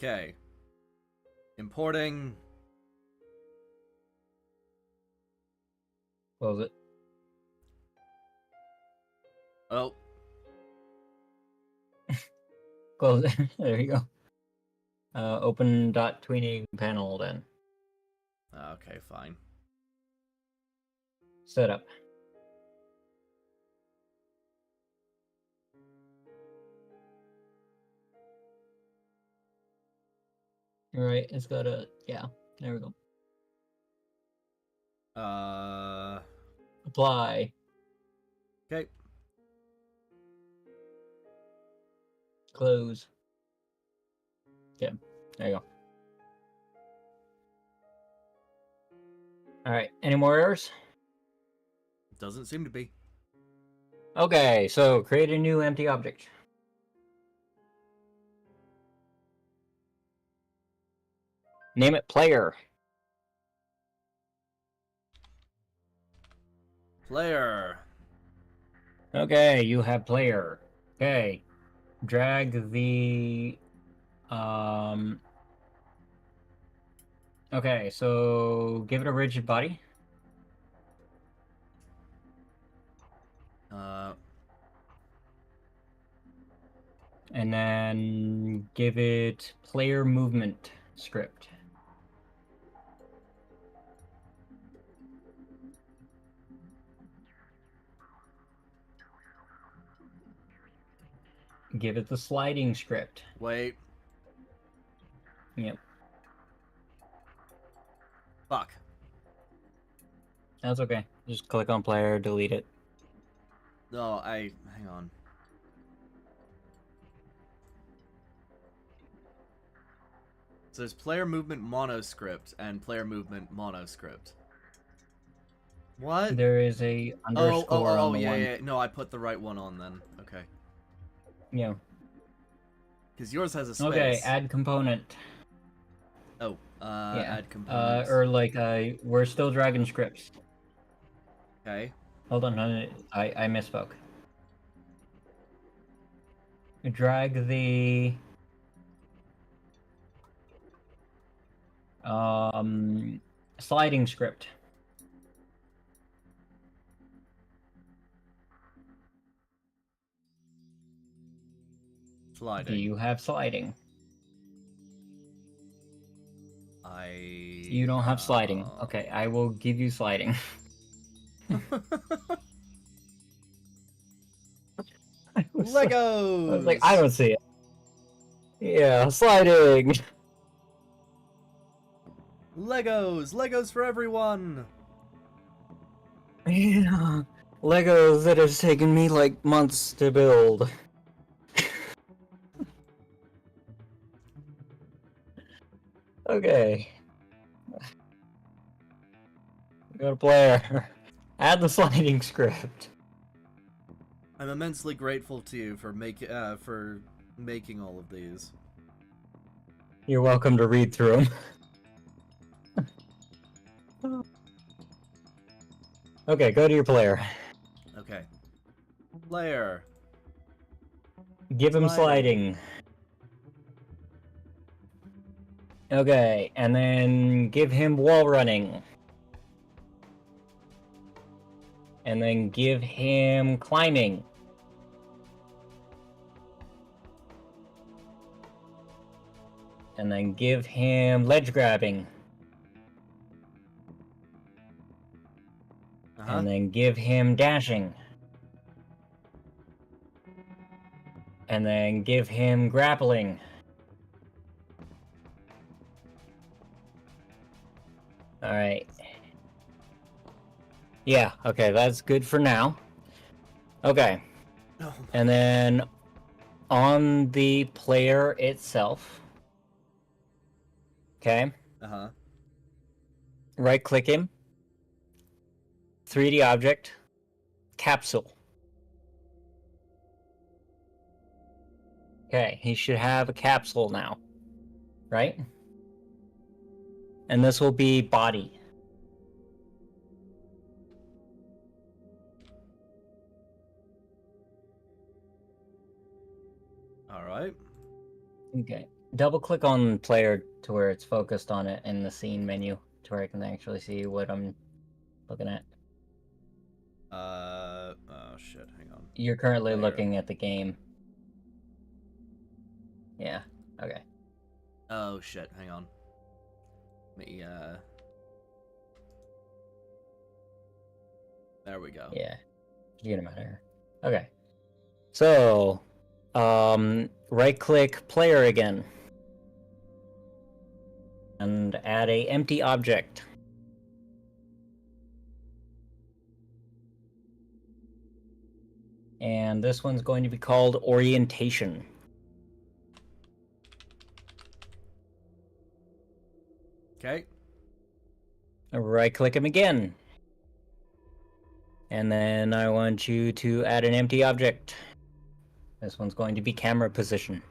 Okay. Importing. Close it. Oh. Close it. There you go. Open .tweening panel then. Okay, fine. Setup. Alright, it's got a... yeah, there we go. Apply. Okay. Close. Yeah, there you go. Alright, any more errors? Doesn't seem to be. Okay, so create a new empty object. Name it player. Player. Okay, you have player. Okay. Drag the okay, so give it a rigid body. And then give it player movement script. Give it the sliding script. Wait. Yep. Fuck. That's okay. Just click on player, delete it. No, hang on. So there's player movement monoscript and player movement monoscript. What? There is a underscore on the yeah, one. yeah. No, I put the right one on then. Okay. Yeah. Because yours has a space. Okay, add component. Oh, Yeah. add components. Or like, we're still dragging scripts. Okay. Hold on, I misspoke. Drag the sliding script. Sliding. Do you have sliding? You don't have sliding. Okay, I will give you sliding. Legos! I was like, I don't see it. Yeah, sliding! Legos! Legos for everyone! Yeah. Legos that has taken me like months to build. Okay. Go to player. Add the sliding script. I'm immensely grateful to you for making all of these. You're welcome to read through them. Okay, go to your player. Okay. Player. Give him sliding. Okay, and then give him wall running. And then give him climbing. And then give him ledge grabbing. And then give him dashing. And then give him grappling. Alright. Yeah, okay, that's good for now. Okay. Oh. And then on the player itself. Okay. Uh-huh. Right click him. 3D object. Capsule. Okay, he should have a capsule now. Right? And this will be body. Alright. Okay. Double click on player to where it's focused on it in the scene menu to where I can actually see what I'm looking at. Oh shit, hang on. You're currently Player. looking at the game. Yeah, okay. Oh shit, hang on. Let me, there we go. Yeah. You get him out of here. Okay. So, right click player again. And add a empty object. And this one's going to be called orientation. Okay. Right click him again. And then I want you to add an empty object. This one's going to be camera position.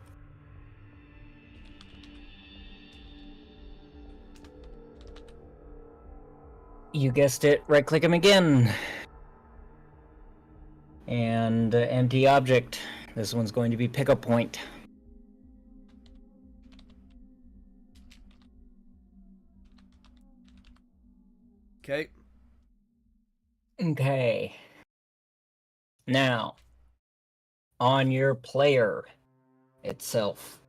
You guessed it, right click him again. And empty object. This one's going to be pickup point. Okay. Okay. Now, on your player itself.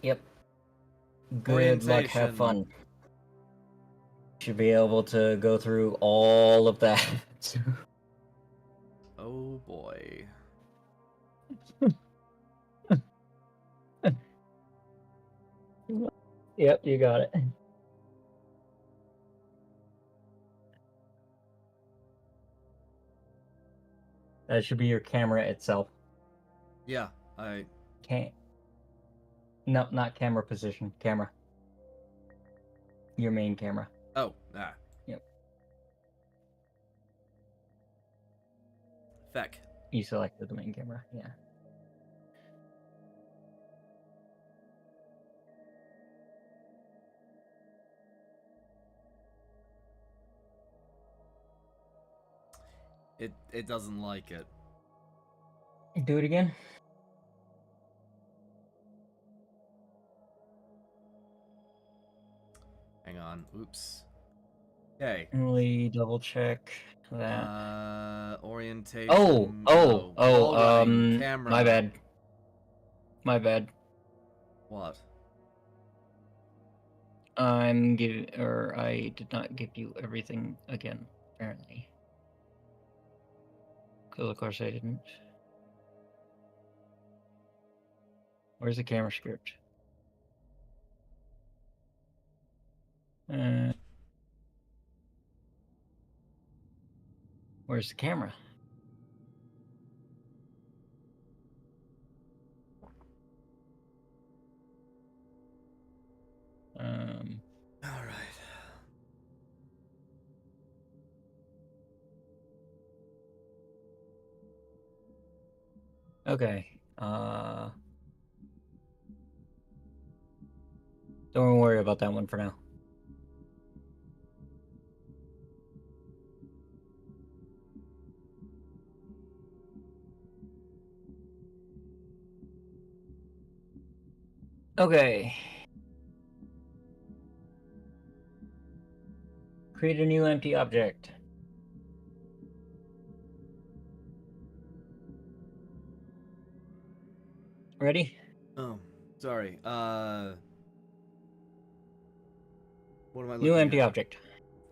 Yep. Good luck, have Orientation. fun. Should be able to go through all of that. Oh boy. Yep, you got it. That should be your camera itself. Yeah, I. No, not camera position. Camera. Your main camera. Oh, ah. Yep. Feck. You selected the main camera, yeah. It doesn't like it. Do it again. Hang on. Oops. Okay. Really double check that. Orientation. Oh, no. Ball running, camera. my bad. My bad. What? I did not give you everything again, apparently. Because of course I didn't. Where's the camera script? Where's the camera? All right. Okay. Don't worry about that one for now. Okay. Create a new empty object. Ready? Oh, sorry. What am I looking New empty at? object.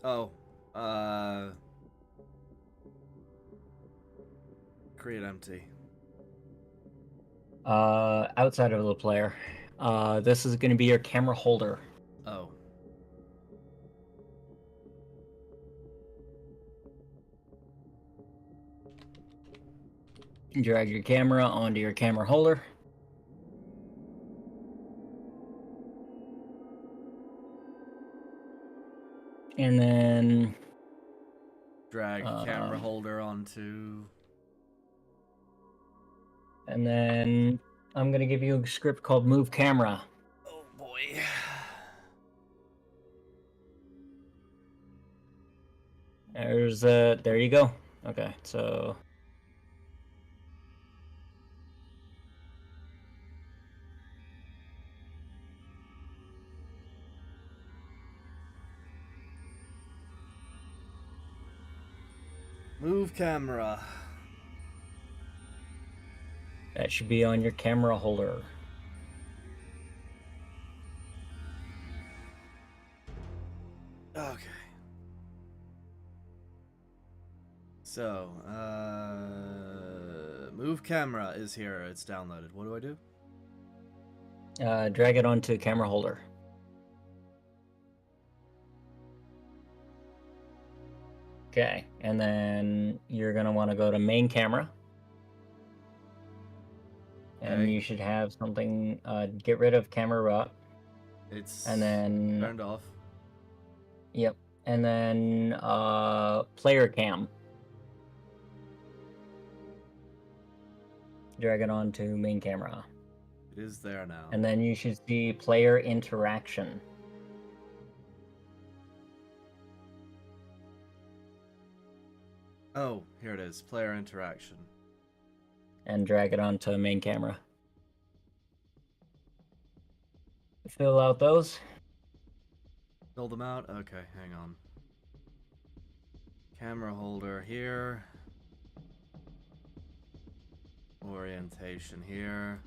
Oh, create empty. Outside of the player. This is going to be your camera holder. Oh. Drag your camera onto your camera holder. And then Drag camera holder onto. And then I'm going to give you a script called move camera. Oh boy. There you go. Okay, so Move camera. that should be on your camera holder. Okay. So, move camera is here. It's downloaded. What do I do? Drag it onto camera holder. Okay, and then you're going to want to go to main camera. And Okay. you should have something, get rid of camera raw. It's And then, turned off. yep. And then, player cam. Drag it onto main camera. It is there now. And then you should see player interaction. Oh, here it is. Player interaction. and drag it onto main camera. Fill out those. Fill them out? Okay, hang on. Camera holder here. Orientation here.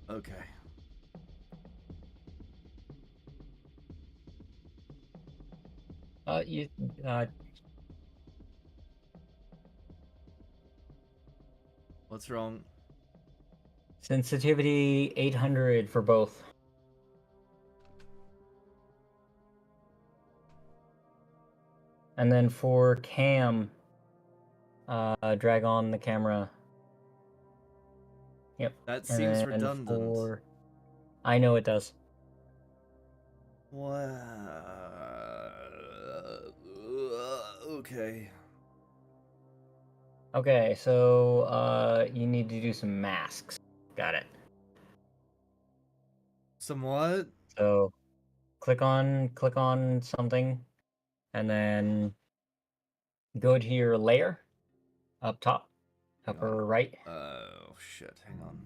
Okay. You What's wrong? sensitivity 800 for both. And then for cam, drag on the camera. Yep. That And seems then redundant. I know it does. Okay. Okay, so you need to do some masks. Got it. Some what? So click on something, and then go to your layer up top, upper right. Oh shit, hang on.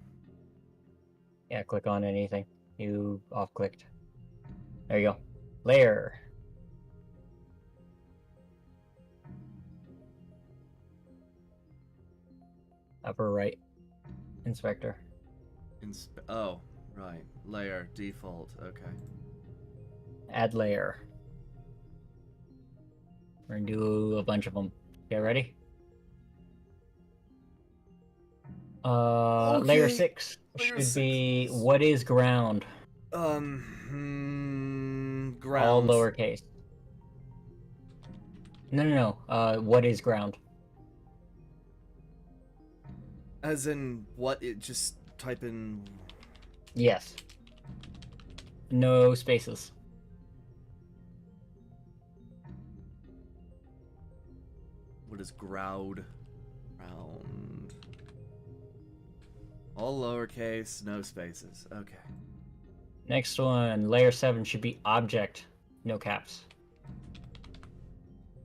Yeah, click on anything you off clicked. There you go. Layer. Upper right. Inspector. Oh, right. Layer, default, okay. Add layer. We're gonna do a bunch of them. Okay, ready? Layer Okay, 6 layer should 6 be is- what is ground? Ground. All lowercase. No. What is ground? As in what? It just type in. Yes. No spaces. What is ground? Round. All lowercase, no spaces. Okay. Next one, layer 7 should be object, no caps.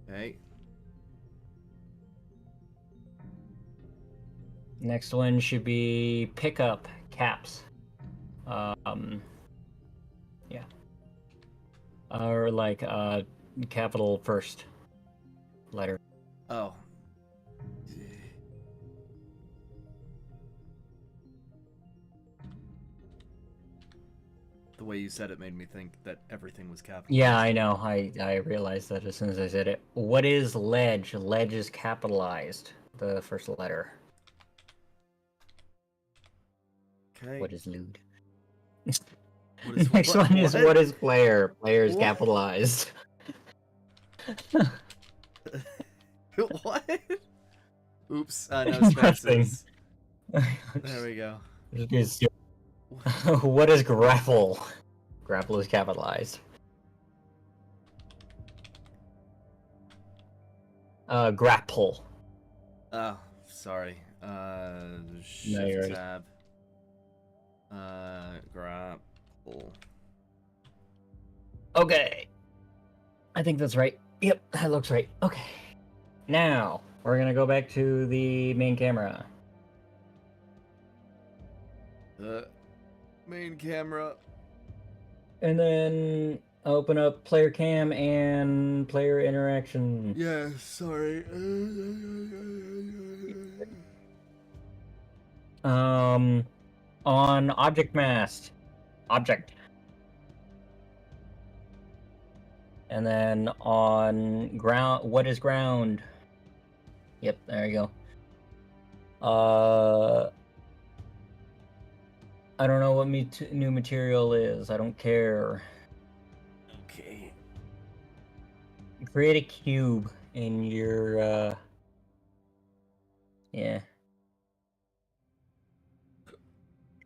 Okay. Next one should be pickup, caps. Yeah. Or like capital first letter. Oh. The way you said it made me think that everything was capitalized. Yeah, I know. I realized that as soon as I said it. What is ledge? Ledge is capitalized, the first letter. Okay. What is lewd? What is Next what? one is what is player? Player is What? capitalized. What? Oops. No Nothing. spaces. There we go. What is grapple? Grapple is capitalized. Grapple. Oh, sorry. No, Shift you're right. tab. Grapple. Okay. I think that's right. Yep, that looks right. Okay. Now, we're gonna go back to the main camera. Main camera. And then open up player cam and player interaction. Yeah, sorry. On object mask. Object. And then on ground, what is ground? Yep, there you go. I don't know what new material is. I don't care. Okay. Create a cube in your, yeah.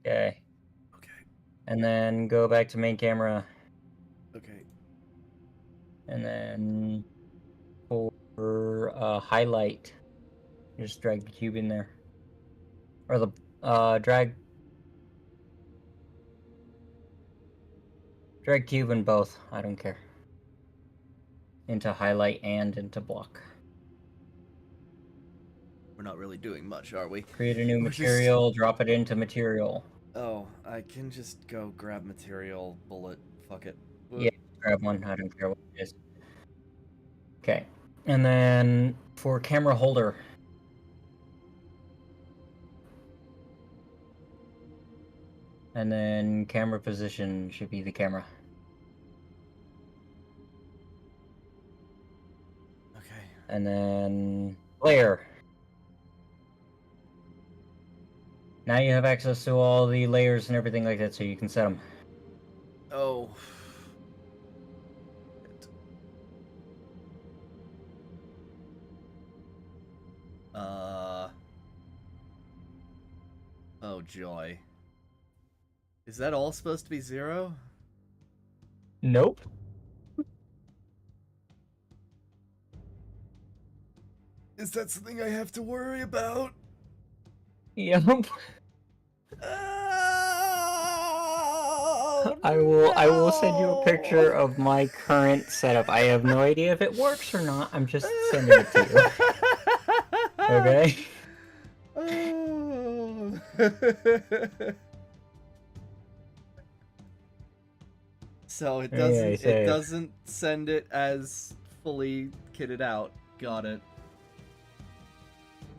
Okay. Okay. And then go back to main camera. Okay. And then for highlight, just drag the cube in there. Or the, drag cube in both. I don't care. into highlight and into block. We're not really doing much, are we? Create a new We're just- material, drop it into material. Oh, I can just go grab material, bullet, fuck it. Yeah. Grab one, I don't care what it is. Okay. And then for camera holder. And then camera position should be the camera. Okay. And then layer. Now you have access to all the layers and everything like that, so you can set them. Oh. Oh joy. Is that all supposed to be 0? Nope. Is that something I have to worry about? Yep. Oh, I will send you a picture of my current setup. I have no idea if it works or not. I'm just sending it to you. Okay? Oh. So it doesn't send it as fully kitted out. Got it.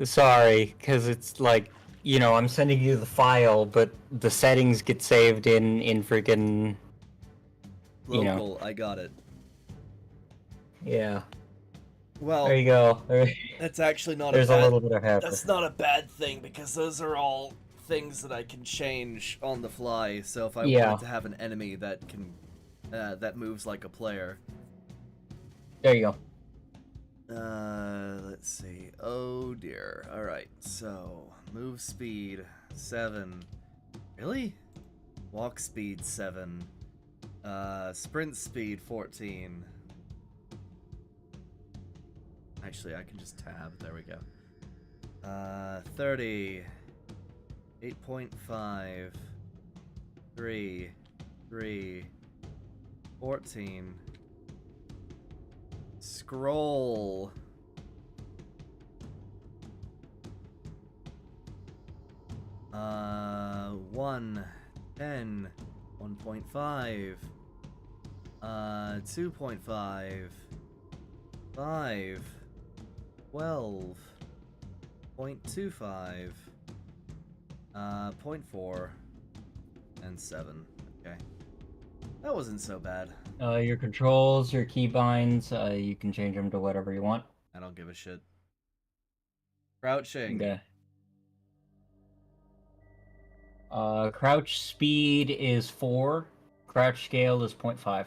Sorry, because it's like, you know, I'm sending you the file, but the settings get saved in freaking... You know. Local, I got it. Yeah. Well, There you go. that's actually not There's a a bad... little bit of happy. That's not a bad thing, because those are all things that I can change on the fly. So if I Yeah. wanted to have an enemy that can... that moves like a player... There you go. Let's see. Oh dear. Alright, so move speed 7. Really? Walk speed 7. Sprint speed 14. Actually, I can just tab. There we go. 30. 8.5. 3. 14. Scroll. Uh, 1, 10, 1.5, 2.5, 5, 12, 0.25, 0.4, and 7. Okay. That wasn't so bad. Your controls, your keybinds, you can change them to whatever you want. I don't give a shit. Crouching. Okay. Crouch speed is 4. Crouch scale is 0.5.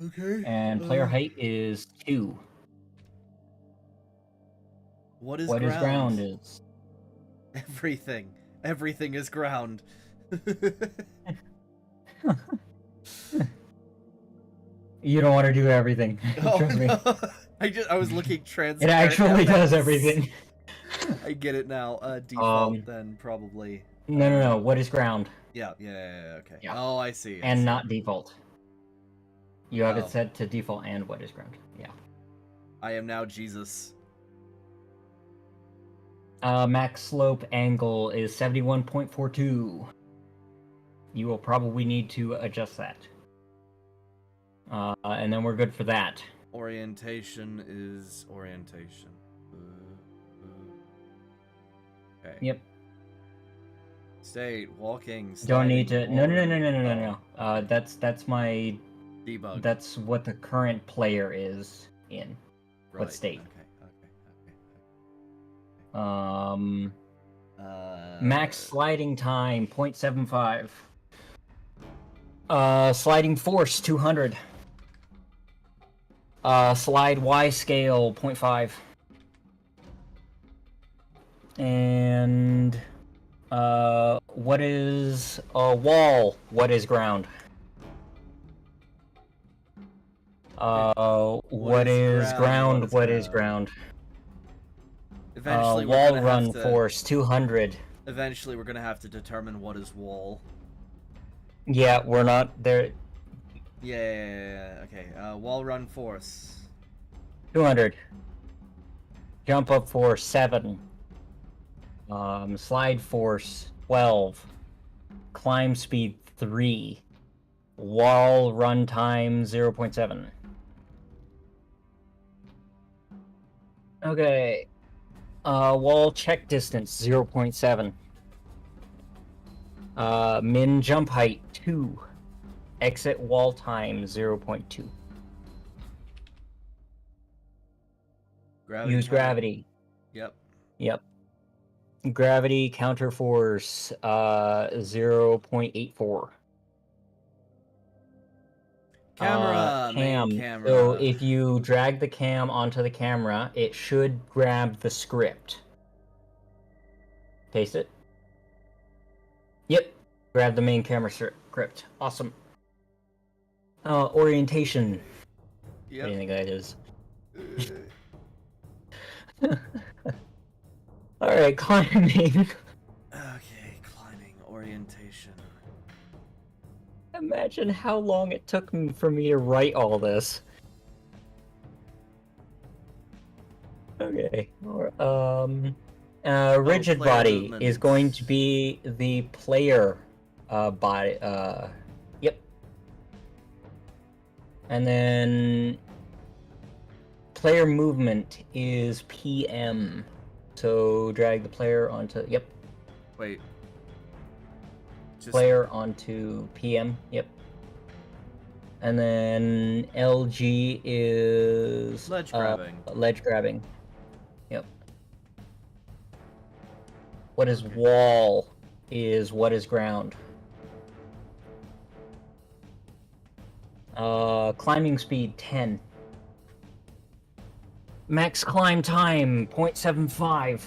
Okay. And player height is 2. What is What ground? is ground is... Everything. Everything is ground. You don't want to do everything. Oh, Trust me. no. I was looking It transparent. actually does everything. I get it now. Default then probably. No. What is ground? Yeah. Okay. Yeah. Oh, I see. I And see. not default. You have Oh. it set to default and what is ground. Yeah. I am now Jesus. Max slope angle is 71.42. You will probably need to adjust that. And then we're good for that. Orientation is orientation. Okay. Yep. State walking. Don't need to. sliding, No. forward. That's my. Debug. That's what the current player is in. right. state? Okay. Max sliding time 0.75. Sliding force 200. Slide Y scale 0.5. And what is a wall? What is ground? What is ground? What is ground? Eventually, we're Wall gonna run have to, force 200. Eventually, we're gonna have to determine what is wall. Yeah, we're not there. Yeah. Okay. Wall run force. 200. Jump up force 7. Slide force 12. Climb speed 3. Wall run time 0.7. Okay. Wall check distance 0.7. Min jump height 2. Exit wall time 0.2. Gravity. Use gravity. Yep. Yep. Gravity counter force 0.84. Camera. Main Cam. camera. So if you drag the cam onto the camera, it should grab the script. Paste it. Yep. Grab the main camera script. Awesome. Orientation. What do you Yep. think that is? Alright, climbing. Okay, climbing orientation. Imagine how long it took for me to write all this. Okay. Rigid player body movement. is going to be the player body. Yep. And then player movement is PM. So drag the player onto. Yep. Wait. Just Player onto PM. Yep. And then LG is ledge grabbing. Ledge grabbing. Yep. What is wall is what is ground. Climbing speed 10. Max climb time 0.75.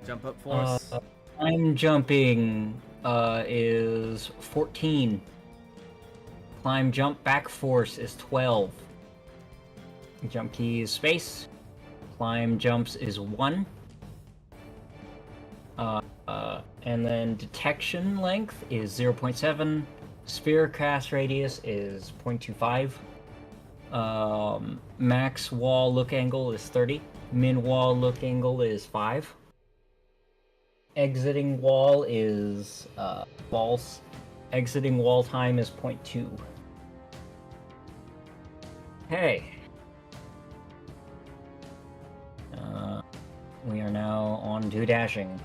Jump up force. Climb jumping is 14. Climb jump back force is 12. Jump key is space. Climb jumps is 1. And then detection length is 0.7. Sphere cast radius is 0.25. Max wall look angle is 30. Min wall look angle is 5. Exiting wall is false. Exiting wall time is 0.2. Hey. We are now on to dashing.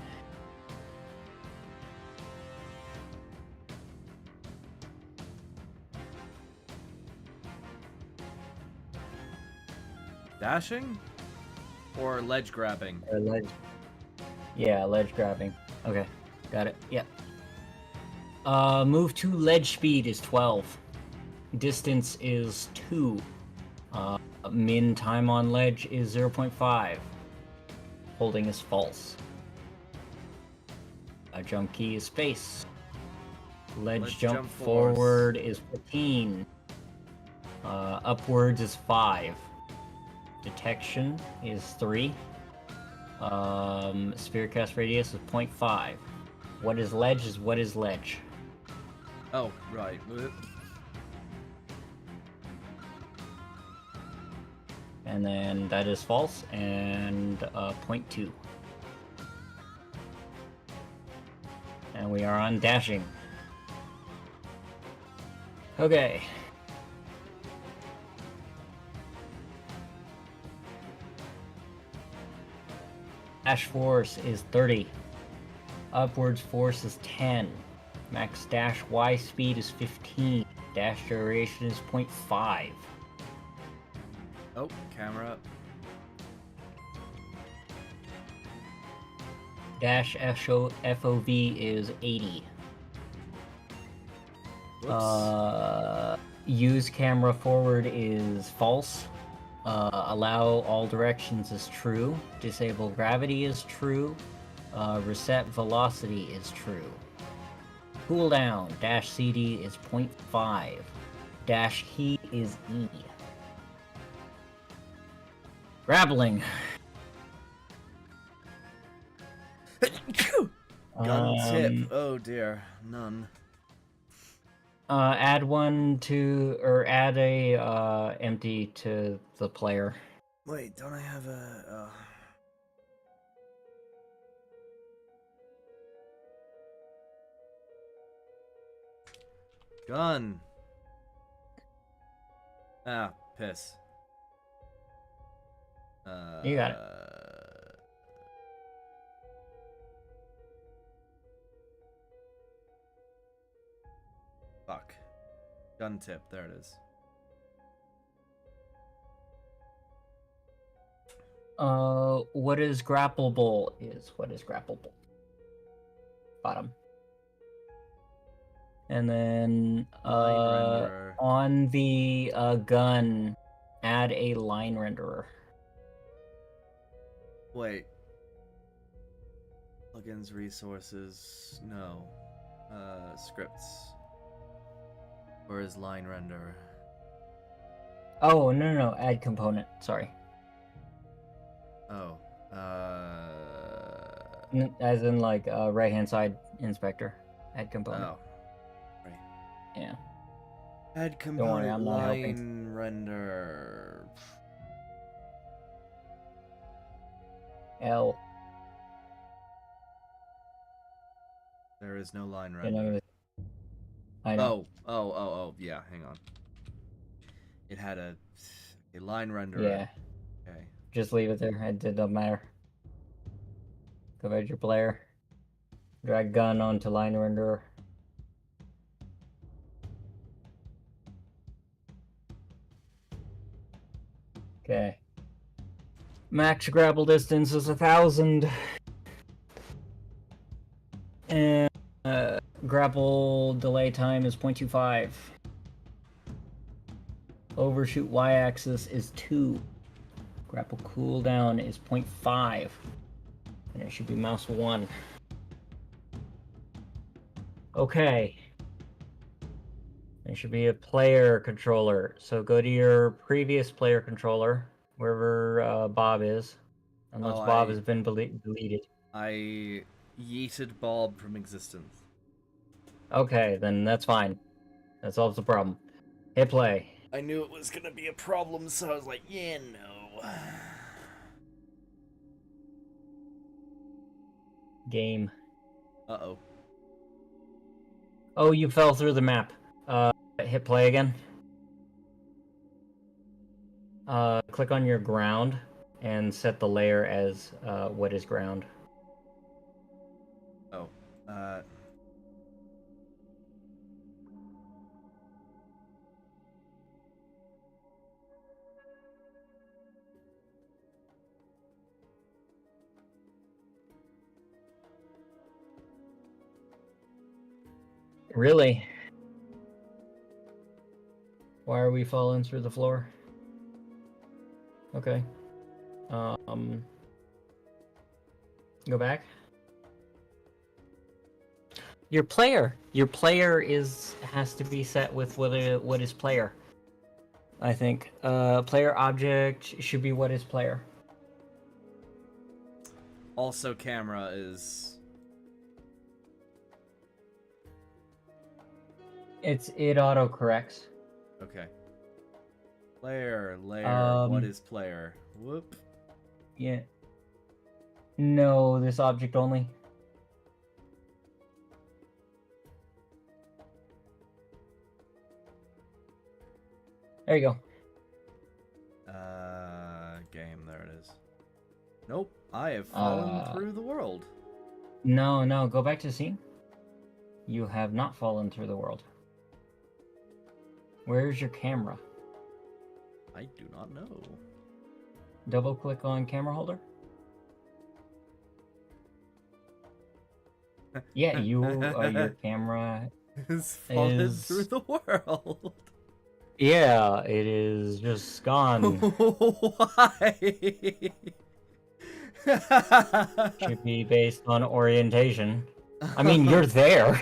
Dashing? Or ledge grabbing? Or ledge. Yeah, ledge grabbing. Okay, got it. Yep. Move to ledge speed is 12. Distance is 2. Min time on ledge is 0.5. Holding is false. Jump key is space. Ledge jump forward is 15. Upwards is 5. Detection is 3. Sphere cast radius is 0.5. What is ledge is what is ledge. Oh, right. And then that is false, and 0.2. And we are on dashing. Okay. Dash force is 30. Upwards force is 10. Max dash Y speed is 15. Dash duration is 0.5. Oh, camera up. Dash FOV is 80. Whoops. Use camera forward is false. Allow all directions is true. Disable gravity is true. Reset velocity is true. Cooldown, dash CD is 0.5. Dash key is E. Grappling. Gun tip. Oh dear. None. Add one to, or add a empty to the player. Wait, don't I have a? Gun. Ah, piss. You got it. Fuck. Gun tip. There it is. What is grappleable is what is grappleable. Bottom. And then Line renderer. on the gun, add a line renderer. Wait. Plugins, resources. No. Scripts. Where is line render? Oh, no, add component. Sorry. Oh. As in like right hand side inspector. Add component. Oh. Right. Yeah. Add worry, component I'm not helping. line render. L. There is no line You know, render. I know. Oh, yeah, hang on. It had a line renderer. Yeah. Okay. Just leave it there. It doesn't matter. Go back to your player. Drag gun onto line renderer. Okay. Max grapple distance is 1,000. And grapple delay time is 0.25. Overshoot y-axis is 2. Grapple cooldown is 0.5. And it should be mouse 1. Okay. There should be a player controller. So go to your previous player controller, wherever Bob is. Unless Oh, Bob I- has been deleted. I yeeted Bob from existence. Okay, then that's fine. That solves the problem. Hit play. I knew it was gonna be a problem, so I was like, yeah, no. Game. Uh-oh. Oh, you fell through the map. Hit play again. Click on your ground and set the layer as what is ground. Oh. Really? Why are we falling through the floor? Okay. Go back. Your player has to be set with what is player. I think player object should be what is player. Also, camera is... It auto corrects. Okay. Player, layer, what is player? Whoop. Yeah. No, this object only. There you go. Game, there it is. Nope, I have fallen through the world. No, go back to scene. You have not fallen through the world. Where's your camera? I do not know. Double click on camera holder. Yeah, your camera. Has fallen Is- through the world. Yeah, it is just gone. Why? Should be based on orientation. I mean, you're there.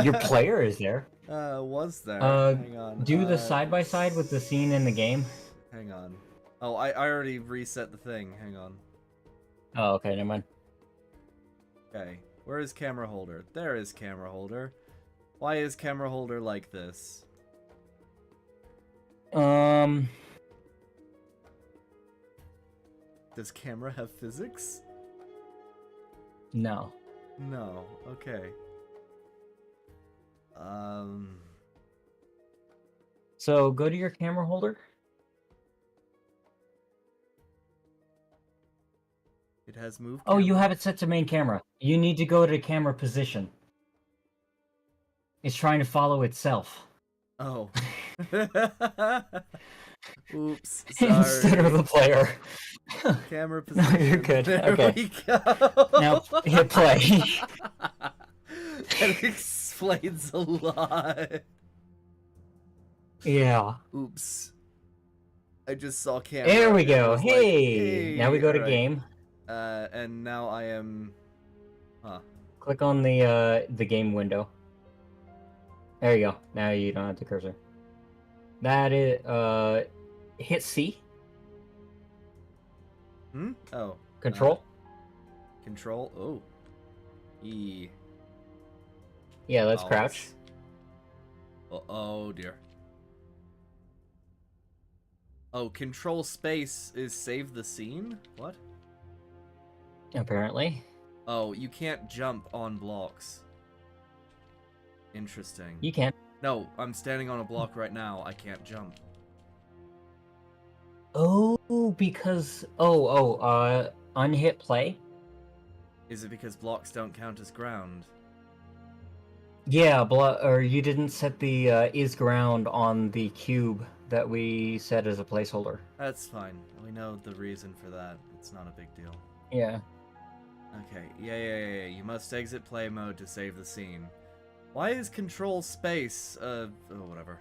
Your player is there. Was there? Hang on. Do the side by side with the scene in the game. Hang on. Oh, I already reset the thing. Hang on. Oh, okay, never mind. Okay. Where is camera holder? There is camera holder. Why is camera holder like this? Does camera have physics? No. No. Okay. So go to your camera holder. It has moved. Oh, you camera. have it set to main camera. You need to go to camera position. It's trying to follow itself. Oh. Oops. Instead of Sorry. the player. Camera No, position. you're good. There Okay. we go. Now hit play. That explains a lot. Yeah. Oops. I just saw camera. There we and I go. was like, Hey. Now we go to alright. game. And now I am. Huh. Click on the game window. There you go. Now you don't have the cursor. That is hit C. Hmm? Oh. Control. Control. Oh. E. Yeah, let's Oh, crouch. Oh dear. Oh, control space is save the scene? What? Apparently. Oh, you can't jump on blocks. Interesting. You can't. No, I'm standing on a block right now. I can't jump. Oh, because unhit play. Is it because blocks don't count as ground? Yeah, or you didn't set the is ground on the cube that we set as a placeholder. That's fine. We know the reason for that. It's not a big deal. Yeah. Okay. Yeah. You must exit play mode to save the scene. Why is control space? Oh, whatever.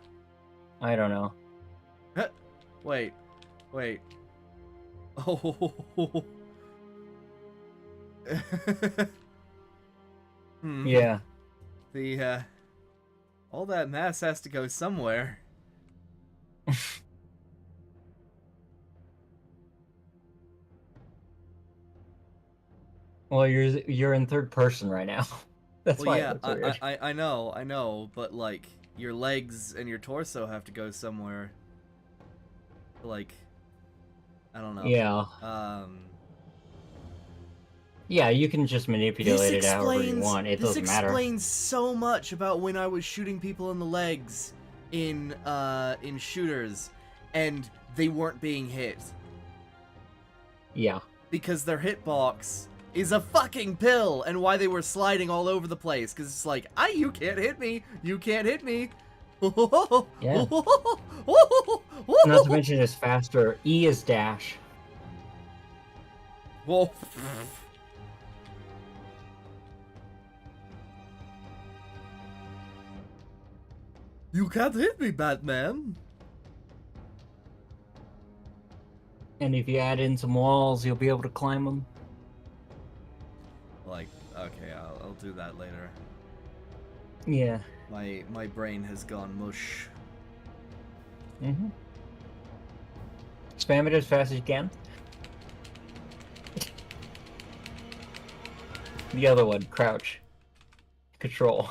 I don't know. Wait. Oh. Yeah. The all that mass has to go somewhere. Well, you're in third person right now. That's Well, why yeah, it looks weird. I know, but like your legs and your torso have to go somewhere. Like, I don't know. Yeah. Yeah, you can just manipulate it however you want. It doesn't matter. This explains so much about when I was shooting people in the legs in shooters, and they weren't being hit Yeah. because their hitbox is a fucking pill, and why they were sliding all over the place. Because it's like, you can't hit me. You can't hit me. Yeah. Not to mention it's faster. E is dash. Whoa. You can't hit me, Batman. And if you add in some walls, you'll be able to climb them. Like, okay, I'll do that later. Yeah. My brain has gone mush. Mm-hmm. Spam it as fast as you can. The other one, crouch. Control.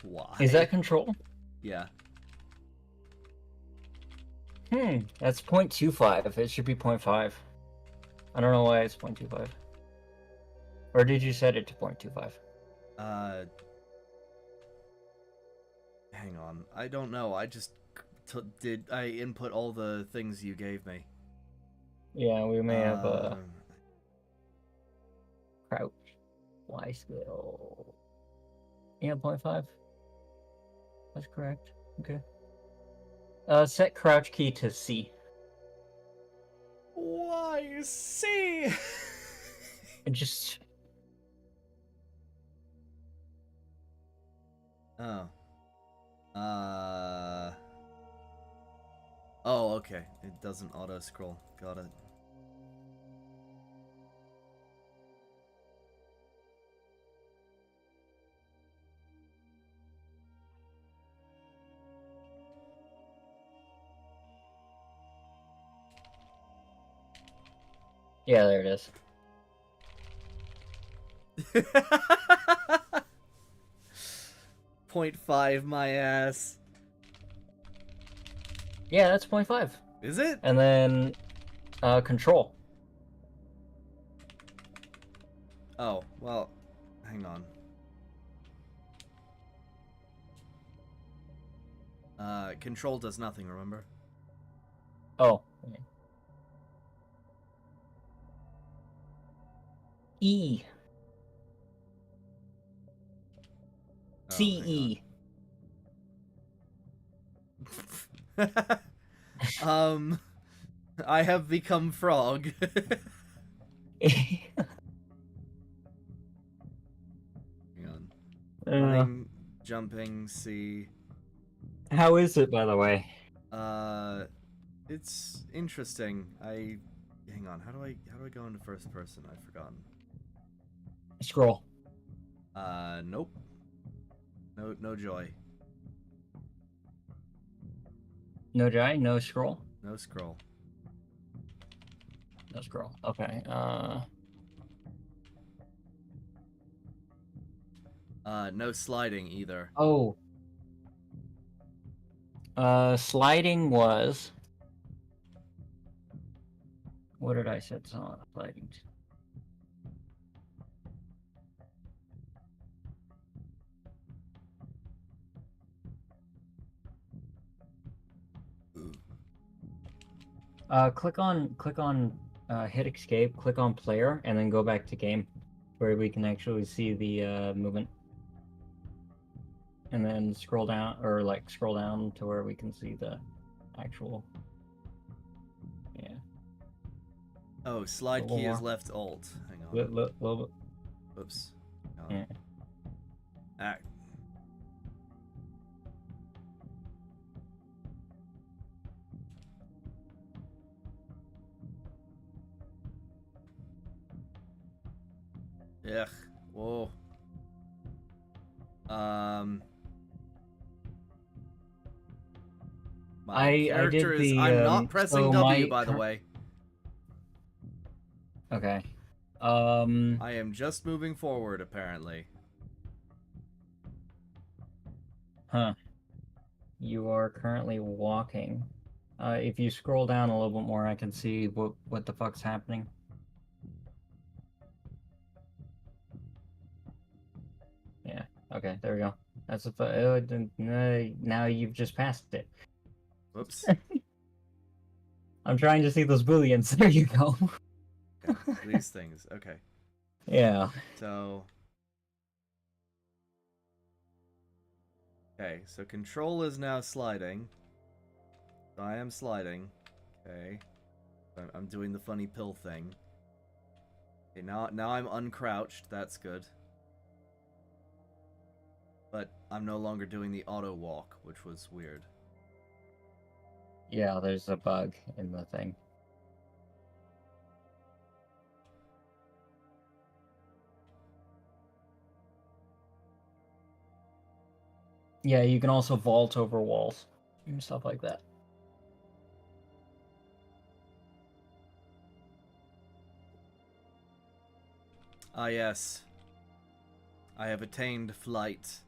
Why? Is that control? Yeah. That's 0.25. It should be 0.5. I don't know why it's 0.25. Or did you set it to 0.25? Hang on. I don't know. I just I input all the things you gave me. Yeah, we may have Um, crouch. Y skill. Yeah, 0.5. That's correct. Okay. Set crouch key to C. Why C? And just Oh. Oh, okay. It doesn't auto scroll. Got it. yeah, there it is. .5 my ass. Yeah, that's 0.5. Is it? And then control. Oh, well, hang on. Control does nothing, remember? Oh. E. Oh, CE. hang on. I have become frog. Hang on. Running, jumping, C. How is it, by the way? It's interesting. Hang on. How do I go into first person? I've forgotten. Scroll. Nope. No joy. No joy, no scroll. No scroll. No scroll. Okay. No sliding either. Oh. Sliding was. What did I set sliding to? Click on hit escape, click on player, and then go back to game, where we can actually see the movement. And then scroll down, or like scroll down to where we can see the actual. Yeah. Oh, slide Little key is more. left alt. Hang on. Little bit. Oops. Yeah. Ah. Ugh. Whoa. My I character did is. the, I'm not pressing so W, my by the way. Okay. I am just moving forward, apparently. Huh. You are currently walking. If you scroll down a little bit more, I can see what the fuck's happening. Yeah. Okay. There we go. That's now you've just passed it. Whoops. I'm trying to see those booleans. There you go. Okay, these things. Okay. Yeah. So. Okay, so control is now sliding. So I am sliding. Okay. I'm doing the funny pill thing. Okay, now I'm uncrouched. That's good. But I'm no longer doing the auto walk, which was weird. Yeah. There's a bug in the thing. Yeah. You can also vault over walls and stuff like that. Ah, yes. I have attained flight.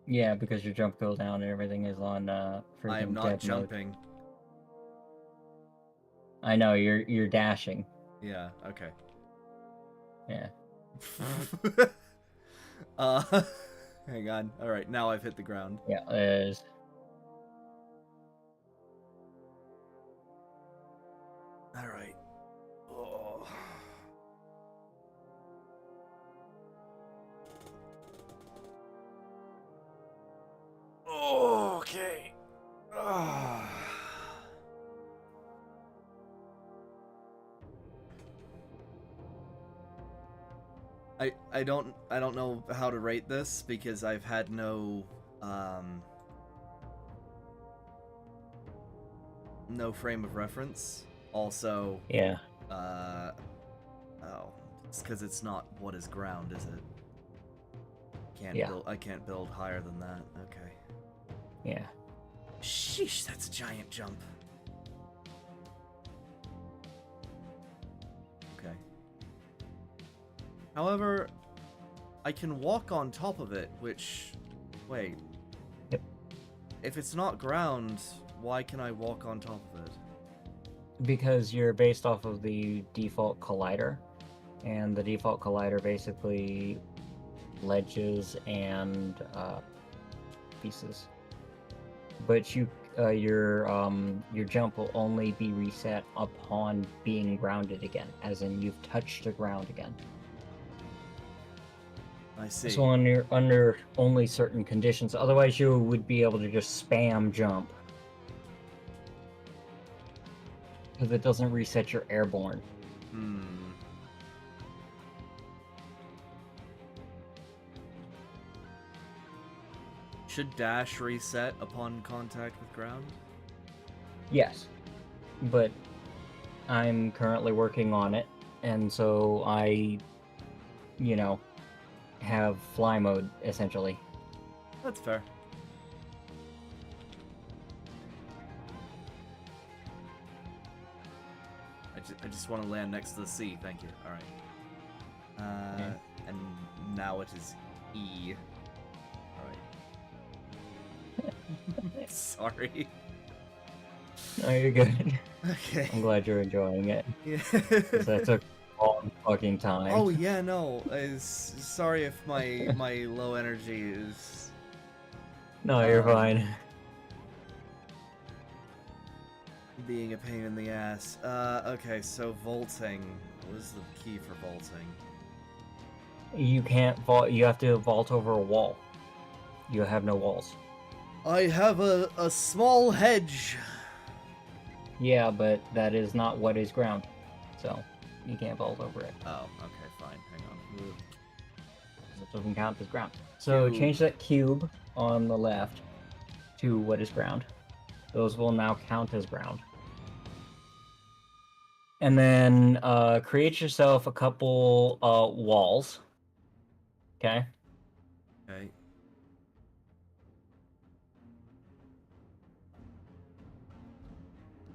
Yeah, because your jump cooldown and everything is on freaking I am not jet mode. jumping. I know you're dashing. Yeah, okay. Yeah. Hang on. Alright, now I've hit the ground. Yeah. There's. Alright. Oh. Okay. Ah. I don't know how to rate this because I've had no frame of reference. Also, Yeah. oh, it's because it's not what is ground, is it? I can't build higher than that. Okay. Yeah. Sheesh, that's a giant jump. Okay. However, I can walk on top of it, which... Wait. Yep. If it's not ground, why can I walk on top of it? Because you're based off of the default collider, and the default collider basically ledges and pieces. But your jump will only be reset upon being grounded again, as in you've touched the ground again. I see. So under only certain conditions, otherwise you would be able to just spam jump. Because it doesn't reset your airborne. Hmm. Should dash reset upon contact with ground? Yes. But I'm currently working on it, and so I, have fly mode, essentially. That's fair. I just want to land next to the sea, thank you. Alright. Okay. And now it is E. Alright. Sorry. No, you're good. Okay. I'm glad you're enjoying it, Yeah. because that took a long fucking time. Oh yeah, no. Sorry if my low energy is No, you're um, fine. being a pain in the ass. Okay, so vaulting. What is the key for vaulting? You can't vault. You have to vault over a wall. You have no walls. I have a small hedge. Yeah, but that is not what is ground, so you can't vault over it. Oh, okay, fine. Hang on. So it doesn't count as ground. So Cube. change that cube on the left to what is ground. Those will now count as ground. And then create yourself a couple walls. Okay. Okay.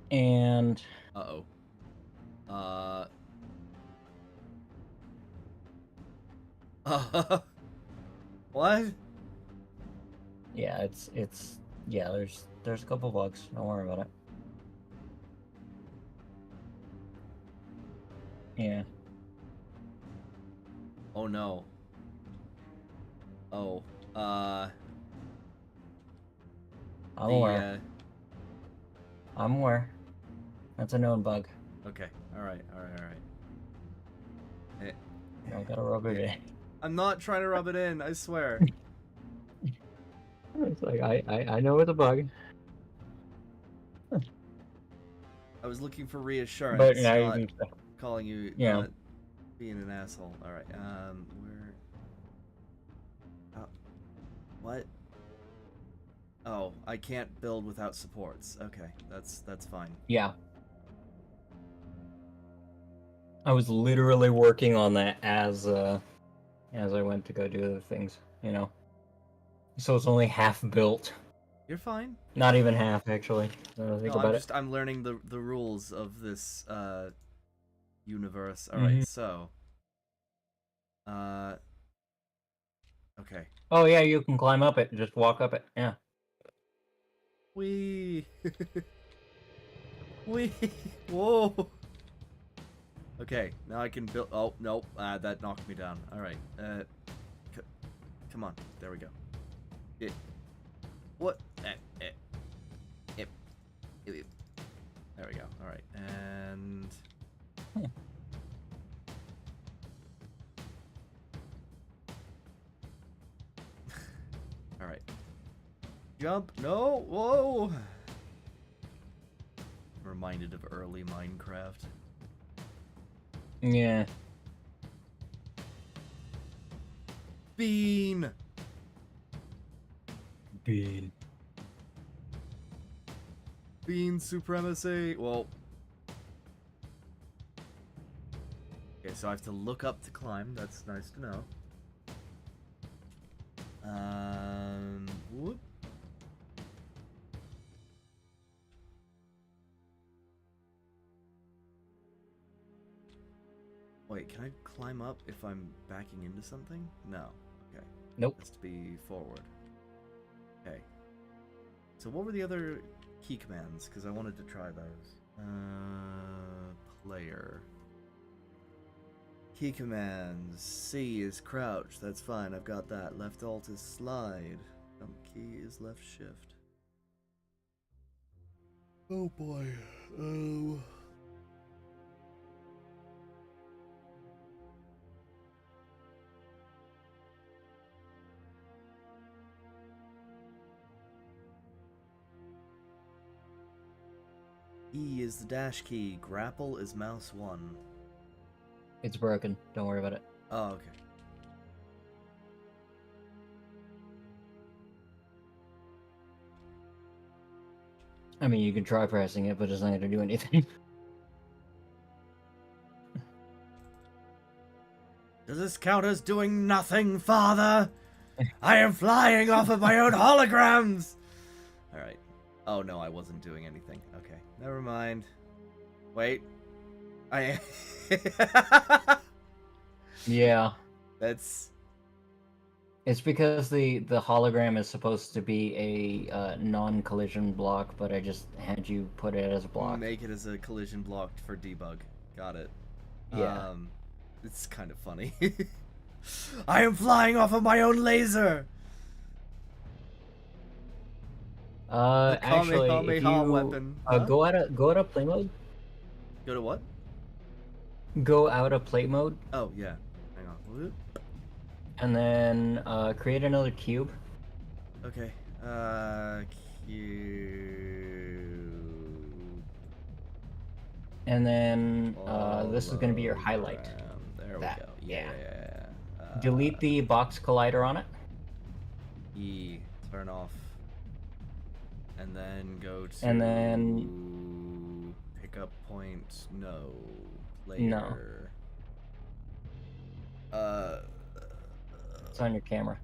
And Uh-oh. What? yeah, it's yeah. There's a couple bugs. Don't worry about it. Yeah. Oh no. Oh. I'm The, aware. I'm aware. That's a known bug. okay. Alright. You don't gotta rub it in. I'm not trying to rub it in, I swear. It's like I know it's a bug. I was looking for reassurance, But now not you can. calling you, Yeah. not being an asshole. Alright, where... what? Oh, I can't build without supports. Okay, that's fine. Yeah. I was literally working on that as I went to go do other things, So it's only half built. You're fine. Not even half, actually. Think No, about I'm learning the rules of this universe. Alright, Mhm. so okay. Oh yeah, you can climb up it. Just walk up it. Yeah. Wee. Wee. Whoa. Okay, now I can build. Oh nope, that knocked me down. All right, come on. There we go. What? There we go. All right, and all right. Jump! No! Whoa! Reminded of early Minecraft. Yeah. Bean! Bean. Bean supremacy! Well... Okay, so I have to look up to climb. That's nice to know. Whoop. Wait, can I climb up if I'm backing into something? No. Okay. Nope. Has to be forward. Okay. So what were the other key commands? Because I wanted to try those. Player. Key commands. C is crouch. That's fine. I've got that. Left alt is slide. Jump key is left shift. Oh boy. Oh. E is the dash key. Grapple is mouse 1. It's broken. Don't worry about it. Oh, okay. I mean, you can try pressing it, but it's not going to do anything. Does this count as doing nothing, Father? I am flying off of my own holograms! Alright. Oh no, I wasn't doing anything. Okay, never mind. Wait. I Yeah. That's... It's because the hologram is supposed to be a non-collision block, but I just had you put it as a block. Make it as a collision block for debug. Got it. Yeah. It's kind of funny. I am flying off of my own laser! Actually, if Kamehameha you weapon. Huh? go out of play mode. Go to what? Go out of play mode, Oh, yeah. Hang on. Whoop. and then create another cube. Okay. Cube. And then this is going to be your highlight. Hologram. There That, we go. yeah. Yeah. Delete the box collider on it. E. Turn off. And then go to. And then Pickup point. No. No. Later. It's on your camera.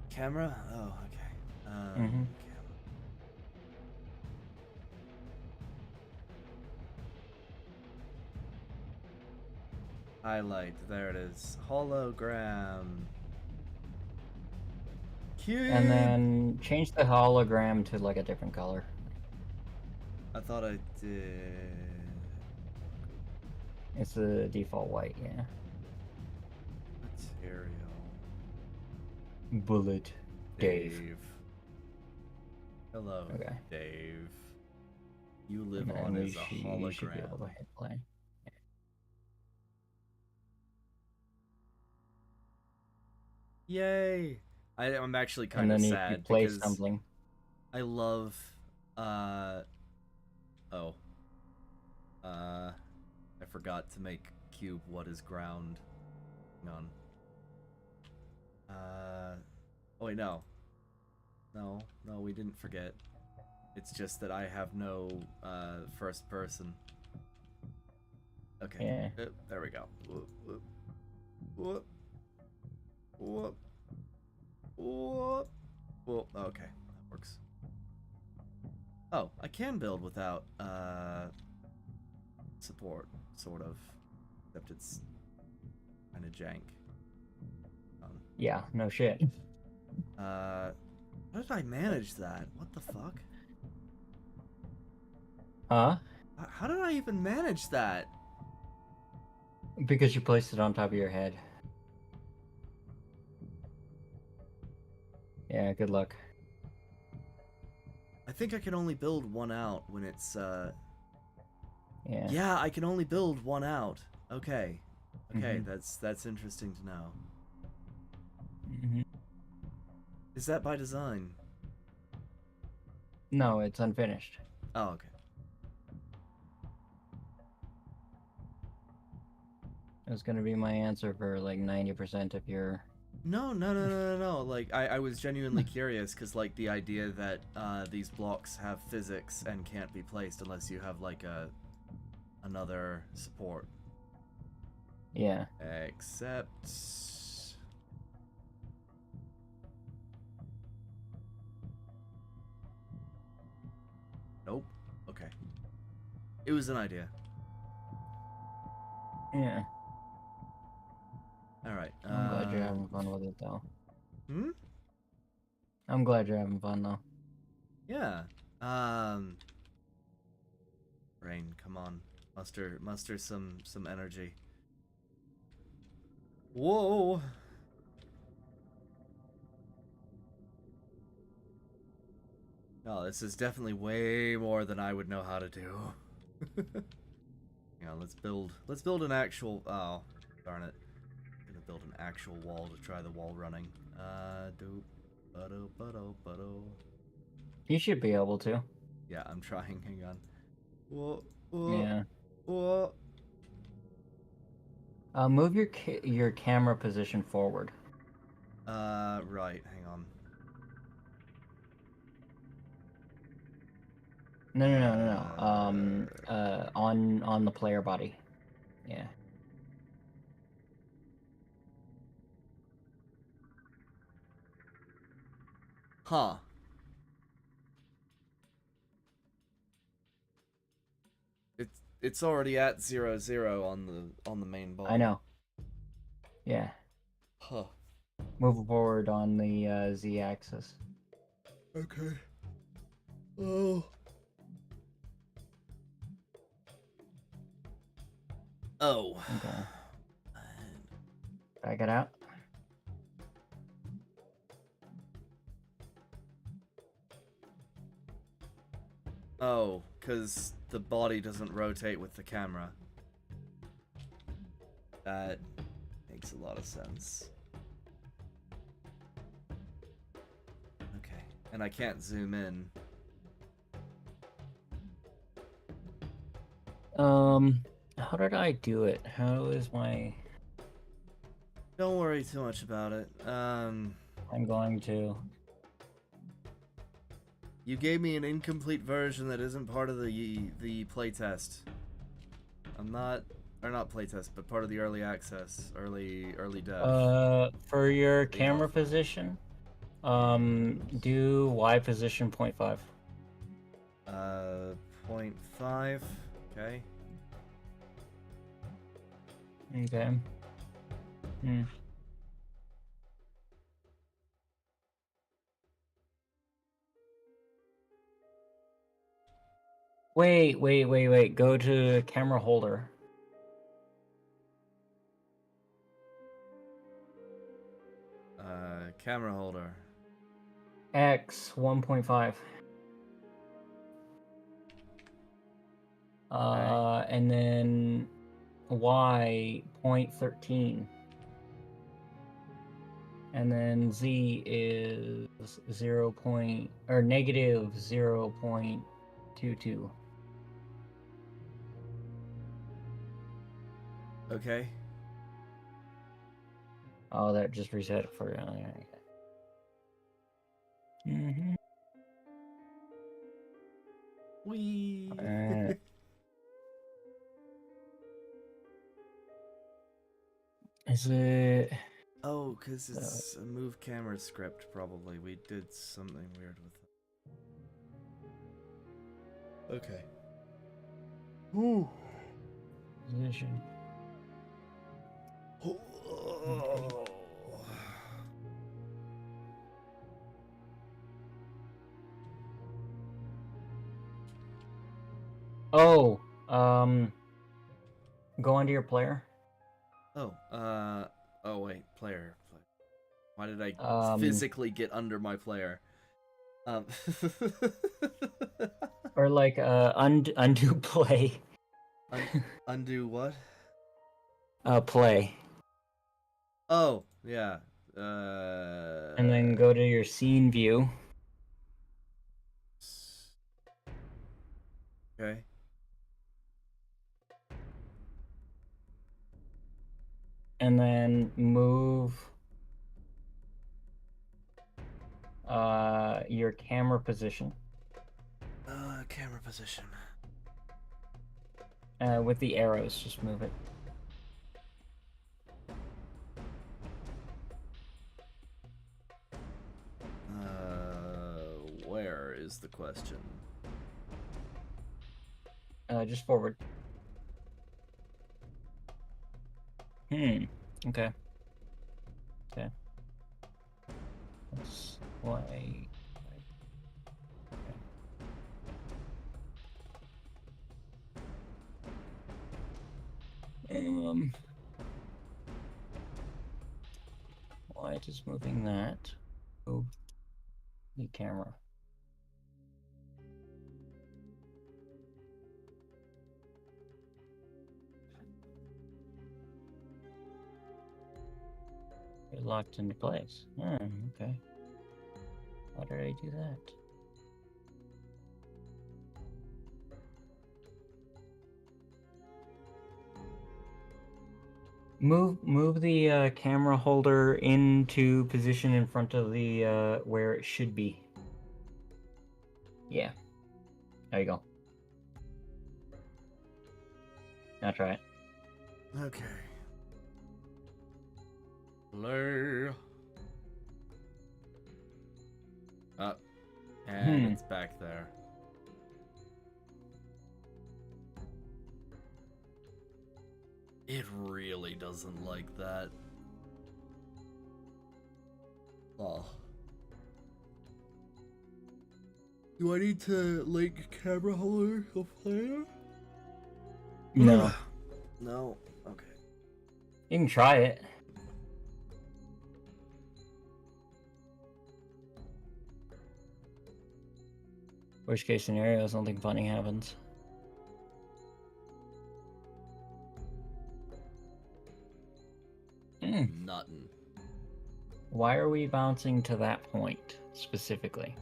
Camera? Oh, okay. Mhm. Camera. Highlight. There it is. Hologram. Cube. And then change the hologram to like a different color. I thought I did. It's the default white, yeah. Material. Bullet. Dave. Hello, Okay. Dave. You live And then on you as a should be able to hologram. hit play. Yay! I'm actually And kind of then if you sad play because something. I love. Oh. I forgot to make cube what is ground. Hang on. Oh wait, no. No, we didn't forget. It's just that I have no first person. Okay. Yeah. There we go. Whoop, whoop. Whoop. Whoop. Whoop. Whoop. Okay, that works. Oh, I can build without support, sort of. Except it's kind of jank. Yeah, no shit. How did I manage that? What the fuck? Huh? How did I even manage that? Because you placed it on top of your head. Yeah, good luck. I think I can only build one out when it's Yeah. Yeah, I can only build one out. Okay. Okay, Mhm. that's interesting to know. Mhm. Is that by design? No, it's unfinished. Oh, okay. It was gonna be my answer for like 90% of your. No. Like, I was genuinely curious because, like, the idea that these blocks have physics and can't be placed unless you have, like, another support. Yeah. Except... Nope. Okay. It was an idea. Yeah. All right. I'm glad you're having fun with it, though. Hmm. I'm glad you're having fun, though. Yeah. Brain, come on. Muster some energy. Whoa. No, this is definitely way more than I would know how to do. Yeah, let's build an actual. Oh, darn it! I'm gonna build an actual wall to try the wall running. You should be able to. Yeah, I'm trying. Hang on. Whoa, whoa, Yeah. whoa. Move your camera position forward. Right. Hang on. No. On the player body. Yeah. Huh. It's already at 0, 0 on the main ball. I know. Yeah. Huh. Move forward on the z-axis. Okay. Oh. Oh. Okay. Back it out. Oh, because the body doesn't rotate with the camera. That makes a lot of sense. Okay. And I can't zoom in. How did I do it? How is my... Don't worry too much about it. I'm going to... You gave me an incomplete version that isn't part of the playtest. I'm not, or not playtest, but part of the early access, early dev. For your camera position, do Y position 0.5. 0.5. Okay. Okay. Hmm. Wait. Go to camera holder. Camera holder. X 1.5. And then Y 0.13. And then Z is negative 0.22. Okay. Oh, that just reset it for you. Mm-hmm. Wee. Is it? Oh, because it's a move camera script, probably. We did something weird with it. Okay. Ooh. Position. Oh, go onto your player. Oh, oh wait, player. Why did I physically get under my player? Or like undo play. Undo what? Play. Oh, yeah. And then go to your scene view. Okay. And then move your camera position. Camera position. With the arrows, just move it. Where is the question? Just forward. Okay. Okay. That's why. Why just moving that? Move the camera. It locked into place. Oh, okay. Why did I do that? Move the camera holder into position in front of the where it should be. Yeah. There you go. Now try it. Okay. Play. Up. And it's back there. It really doesn't like that. Oh. Do I need to link camera holder to player? No. No. Okay. You can try it. Worst case scenario, something funny happens. Nothing. Why are we bouncing to that point specifically?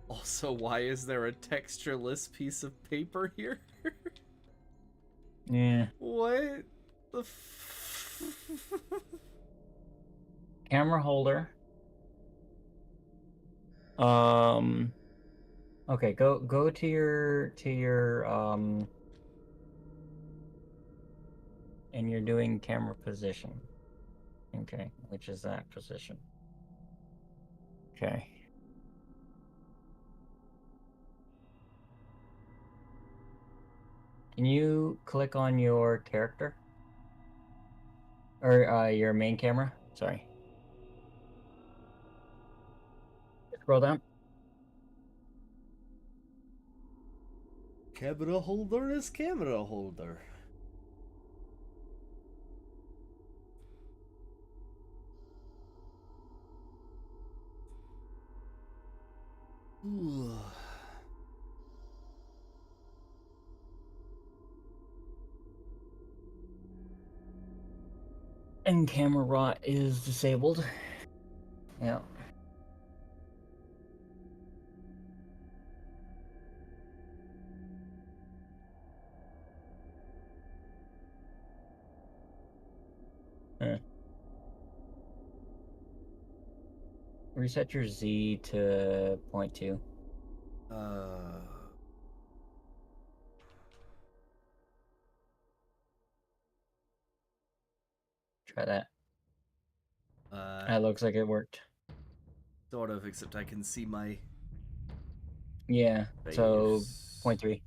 Also, why is there a textureless piece of paper here? Yeah. What the Camera holder. Okay, go to your and you're doing camera position. Okay, which is that position. Okay. Can you click on your character? Or your main camera? Sorry. Scroll down. camera holder is camera holder. Ooh. And camera rot is disabled. Yeah. Reset your Z to 0.2. Try that. That looks like it worked. Sort of, except I can see my Yeah, face. so 0.3.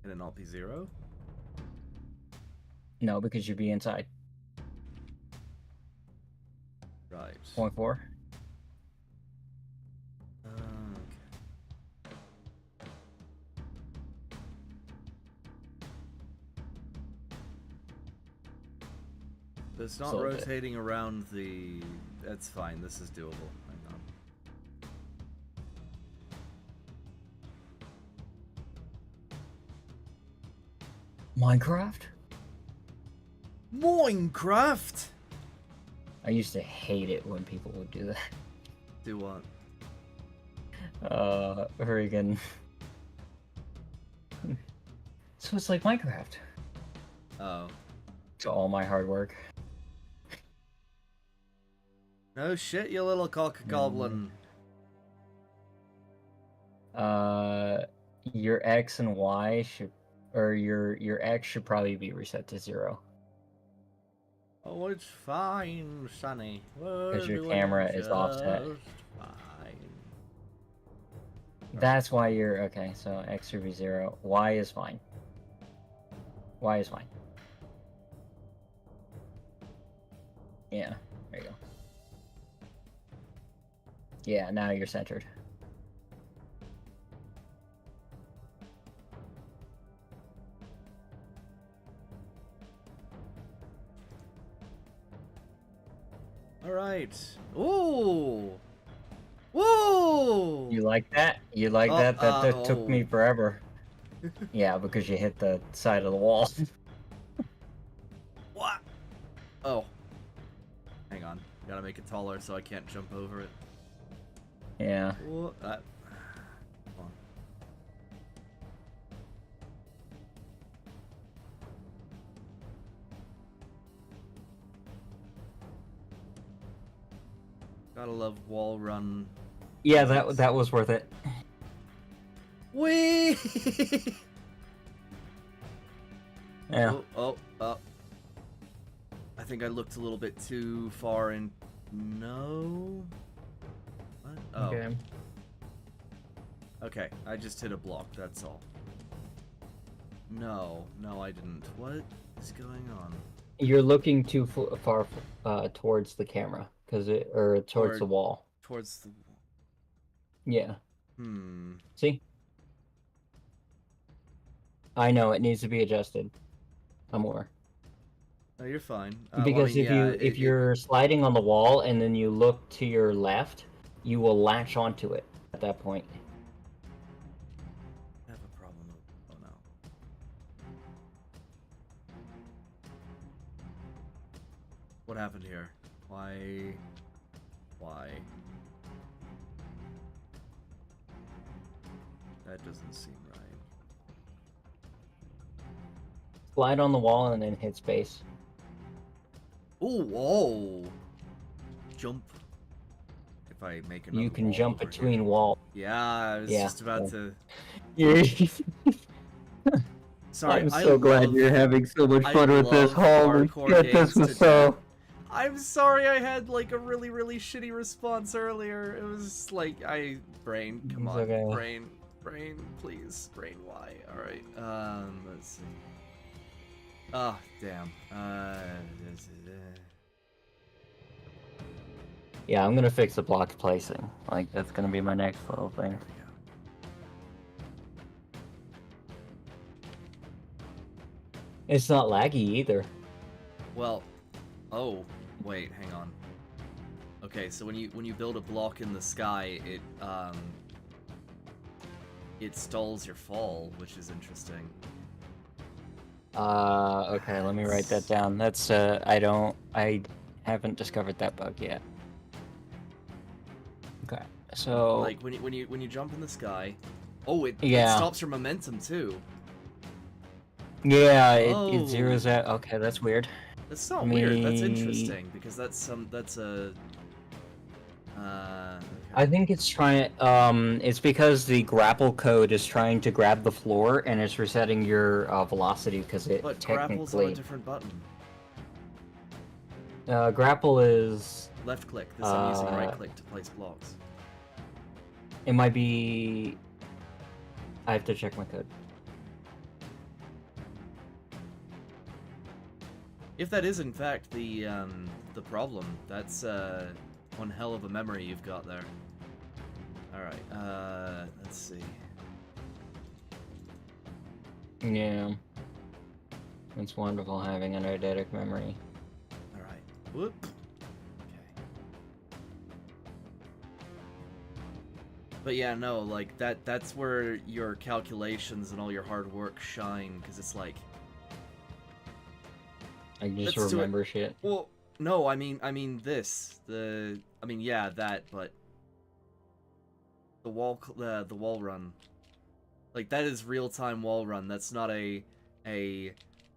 Can it not be 0? No, because you'd be inside. Right. 0.4. Okay. But it's not Just a little bit. rotating around the... That's fine, this is doable. Hang on. Minecraft? Minecraft? I used to hate it when people would do that. Do what? Friggin'. So it's like Minecraft. Oh. It's all my hard work. No shit, you little cock-a-goblin. Your X and Y should, or your X should probably be reset to 0. Oh, it's fine, Sonny. Because your camera is offset. Fine. That's why okay, so X should be 0. Y is fine. Y is fine. Yeah, there you go. Yeah, now you're centered. All right. Ooh. Woo! You like that? You like Oh, that? That took me oh. forever. Yeah, because you hit the side of the wall. What? Oh. Hang on. Gotta make it taller so I can't jump over it. Yeah. What? Hold on. Gotta love wall run. Yeah, that was worth it. Whee! Yeah. Oh. I think I looked a little bit too far in. No. What? Oh. Okay. Okay, I just hit a block, that's all. No, I didn't. What is going on? You're looking too far towards the camera, or towards the wall. Towards the... Yeah. Hmm. See? I know it needs to be adjusted. More. No, you're fine. Because well, I mean, if you're sliding on the wall and then you look to your left, you will latch onto it at that point. I have a problem. Oh no. What happened here? Why? That doesn't seem right. Slide on the wall and then hit space. Ooh, whoa! Jump. If I make another You can wall jump over between here. walls. Yeah, I was Yeah. just about to. Sorry, I'm I so glad love- you're having so much I fun with this. love Holy hardcore shit, this games was to so... I'm sorry I had like a really shitty response earlier. It was like brain, come It's on, okay. brain, please, brain. Why? All right. Let's see. Oh, damn. Yeah, I'm gonna fix the block placing. Like, that's gonna be my next little thing. There we go. It's not laggy either. Well, oh, wait, hang on. Okay, so when you build a block in the sky, it stalls your fall, which is interesting. Okay, let me write that down. That's, I haven't discovered that bug yet. Okay, so... Like when you jump in the sky, oh, it Yeah. stops your momentum too. Yeah, it Oh. zeroes out. Okay, that's weird. That's not weird. That's Me- interesting because that's a. I think it's trying. It's because the grapple code is trying to grab the floor and it's resetting your velocity because it But grapple's on a technically. different button. Grapple is. Left click. This I'm using right Uh, click to place blocks. It might be. I have to check my code. If that is in fact the problem, that's one hell of a memory you've got there. All right. Let's see. Yeah. It's wonderful having an eidetic memory. All right. Whoop. Okay. But yeah, no, like that's where your calculations and all your hard work shine, because it's like, I just Let's do it. remember shit. well, no, I mean this, yeah, that, but the wall run, like that is real-time wall run. That's not a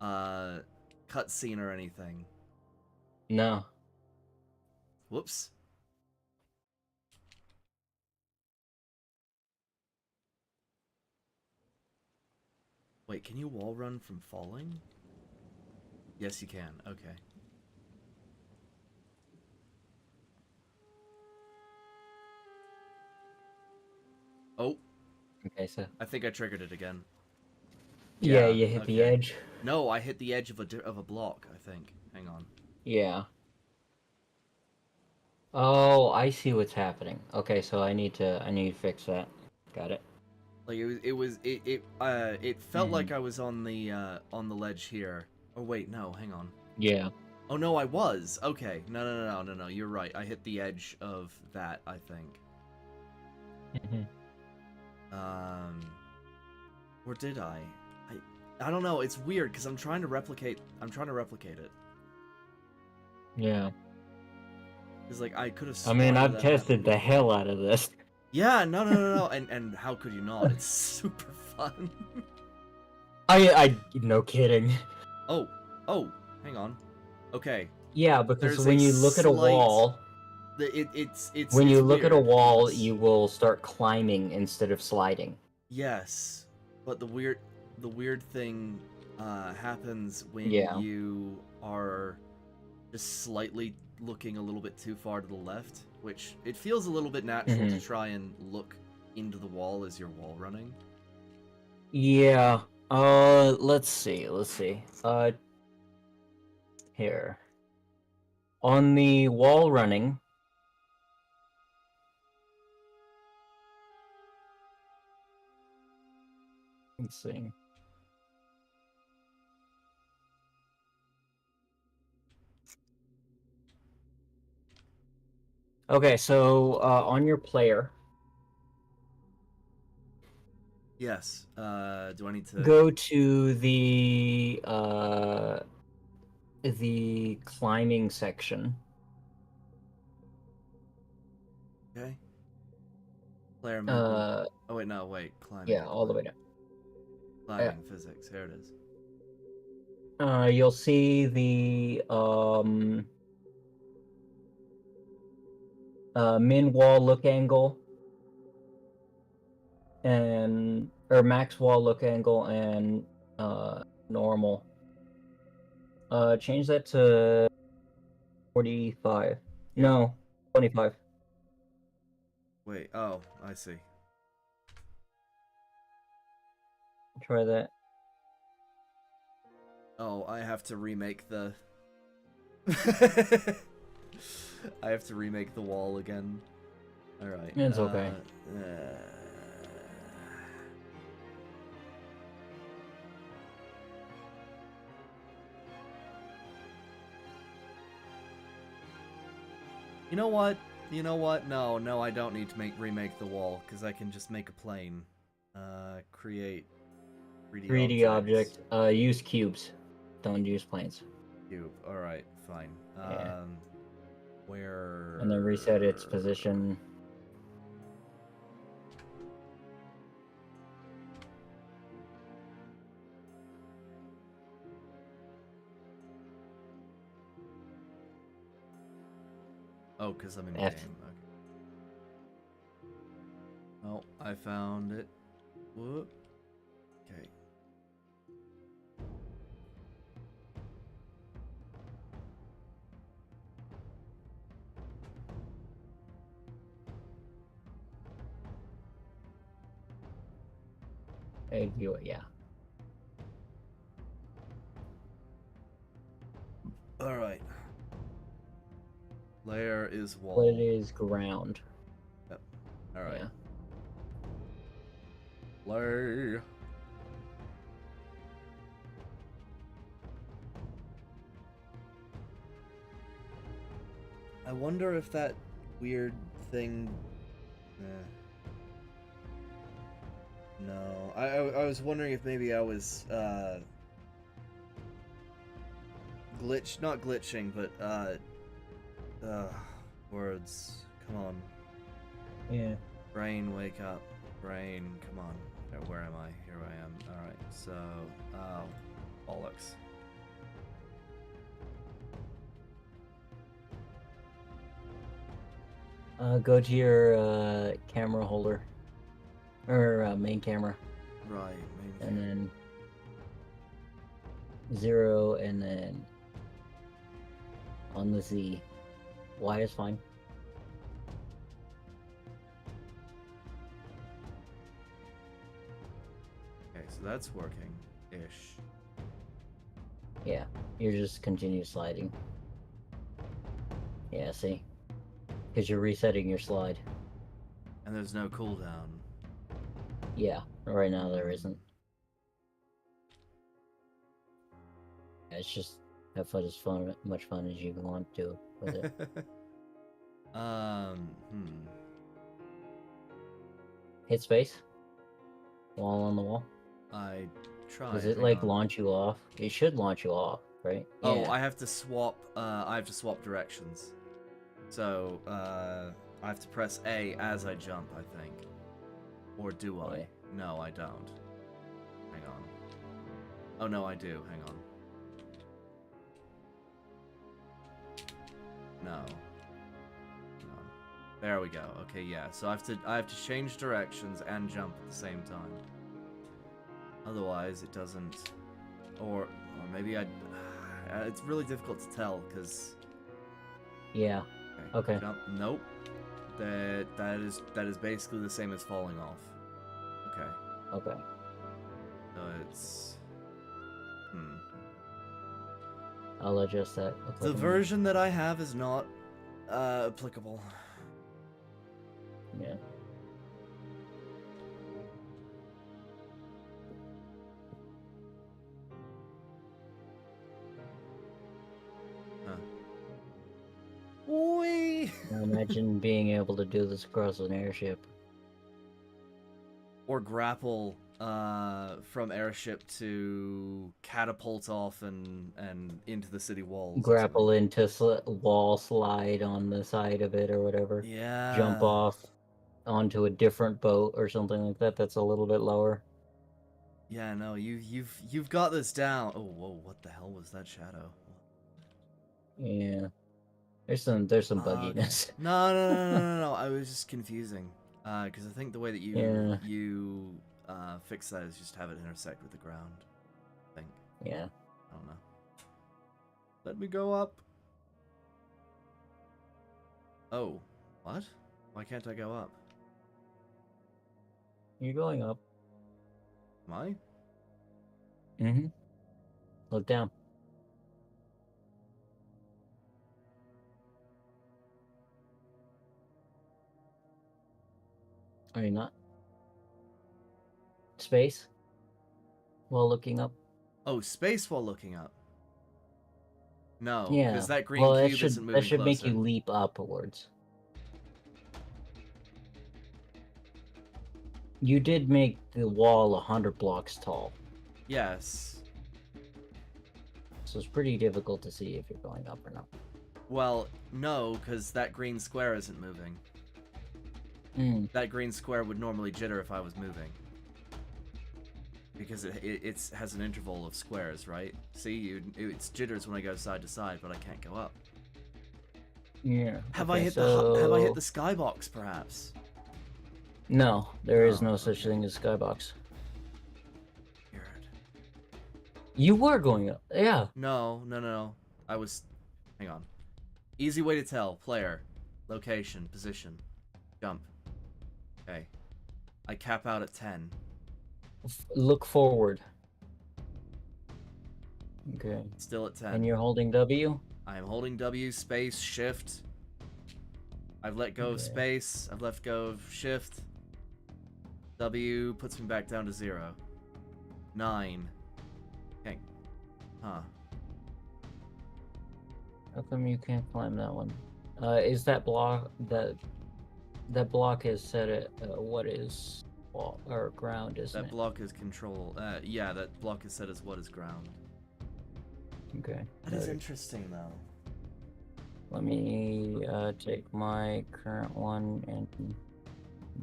cutscene or anything. No. Whoops. Wait, can you wall run from falling? Yes, you can. Okay. Oh, Okay, so. I think I triggered it again. Yeah, you hit the okay. edge. No, I hit the edge of a block, I think. Hang on. Yeah. Oh, I see what's happening. Okay, so I need to fix that. Got it. Like it felt like I was on the ledge here. Oh wait, no, hang on. Yeah. Oh no, I was. Okay, no. You're right. I hit the edge of that. I think. Or did I? I don't know. It's weird because I'm trying to replicate. it. Yeah. It's like I could have. I mean, I've that tested the before. hell out of this. Yeah, no. And how could you not? It's super fun. I no kidding. Oh, hang on. Okay. Yeah, because There's when a you look at a slight- wall, It's when you it's look at a weird wall, because- you will start climbing instead of sliding. Yes, but the weird thing happens when Yeah. you are just slightly looking a little bit too far to the left, which it feels a little bit natural to try and look into the wall as you're wall running. Yeah. Let's see. Here. On the wall running. Let's see. Okay, so on your player, Yes. Do I need to go to the climbing section. Okay. Player movement. Oh wait, no, wait. Climbing. Yeah, all the way down. Climbing physics. Here it is. You'll see the min wall look angle or max wall look angle and normal. Change that to 45. No, 25. Wait. Oh, I see. Try that. Oh, I have to remake the. I have to remake the wall again. All right. It's okay. You know what? No, I don't need to remake the wall because I can just make a plane. Create 3D object. Use cubes. Don't use planes. Cube. All right, fine. Yeah. Where? And then reset its position. Oh, because I'm in the F. game. Okay. Oh, I found it. Whoop. Okay. Hey, view it, yeah. All right. Layer is wall. What it is ground. Yep. All right. Yeah. Lay. I wonder if that weird thing. No, I was wondering if maybe I was not glitching, but words. Come on. Yeah. Brain, wake up. Brain, come on. Where am I? Here I am. Alright, so, bollocks. Go to your camera holder. Or main camera. Right, maybe. And then 0 and then on the Z. Y is fine. Okay, so that's working-ish. Yeah. You just continue sliding. Yeah, see? Because you're resetting your slide. And there's no cooldown. Yeah, right now there isn't. Yeah, it's just have fun as much fun as you want to with it. Hit space. Wall on the wall. I tried. Does it hang like on. launch you off? It should launch you off, right? Oh, Yeah. I have to swap. I have to swap directions. So I have to press A as I jump, I think. Or do I? Yeah. No, I don't. Hang on. Oh no, I do. Hang on. No. Hang on. There we go. Okay, yeah. So I have to change directions and jump at the same time. Otherwise, it doesn't. Or maybe I. It's really difficult to tell because. Yeah. Okay. Jump. Nope. That is basically the same as falling off. Okay. Okay. So it's. I'll adjust that. The accordingly. version that I have is not applicable. Yeah. Whee! Now imagine being able to do this across an airship. Or grapple from airship to catapult off and into the city walls. or Grapple into wall slide on the side of it or whatever. something. Yeah. Jump off onto a different boat or something like that. That's a little bit lower. Yeah, no, you've got this down. Oh, whoa, what the hell was that shadow? Yeah. There's some Okay. bugginess. No. I was just confusing. Because I think the way that Yeah. you fix that is just have it intersect with the ground. I think. Yeah. I don't know. Let me go up. Oh, what? Why can't I go up? You're going up. Am I? Mm-hmm. Look down. Are you not? Space? While looking up? Oh, space while looking up. No, Yeah. because that green Well, cube isn't moving that should make closer. you leap upwards. You did make the wall 100 blocks tall, Yes. so it's pretty difficult to see if you're going up or not. Well, no, because that green square isn't moving. That green square would normally jitter if I was moving. Because it has an interval of squares, right? See, it's jitters when I go side to side, but I can't go up. Yeah. Have okay, I hit so... the skybox, perhaps? No, there is Oh, no such okay. thing as skybox. Weird. You were going up. Yeah. No. I was... Hang on. Easy way to tell. Player. Location. Position. Jump. Okay. I cap out at 10. Look forward. Okay. Still at 10. And you're holding W? I am holding W, space, shift. I've let go of Okay. space. I've let go of shift. W puts me back down to 0. 9. Okay. Huh. How come you can't climb that one? Is that block that block is set at what is wall or ground, isn't That it? block is control. Yeah, that block is set as what is ground. Okay. That is noted. interesting, though. Let me take my current one and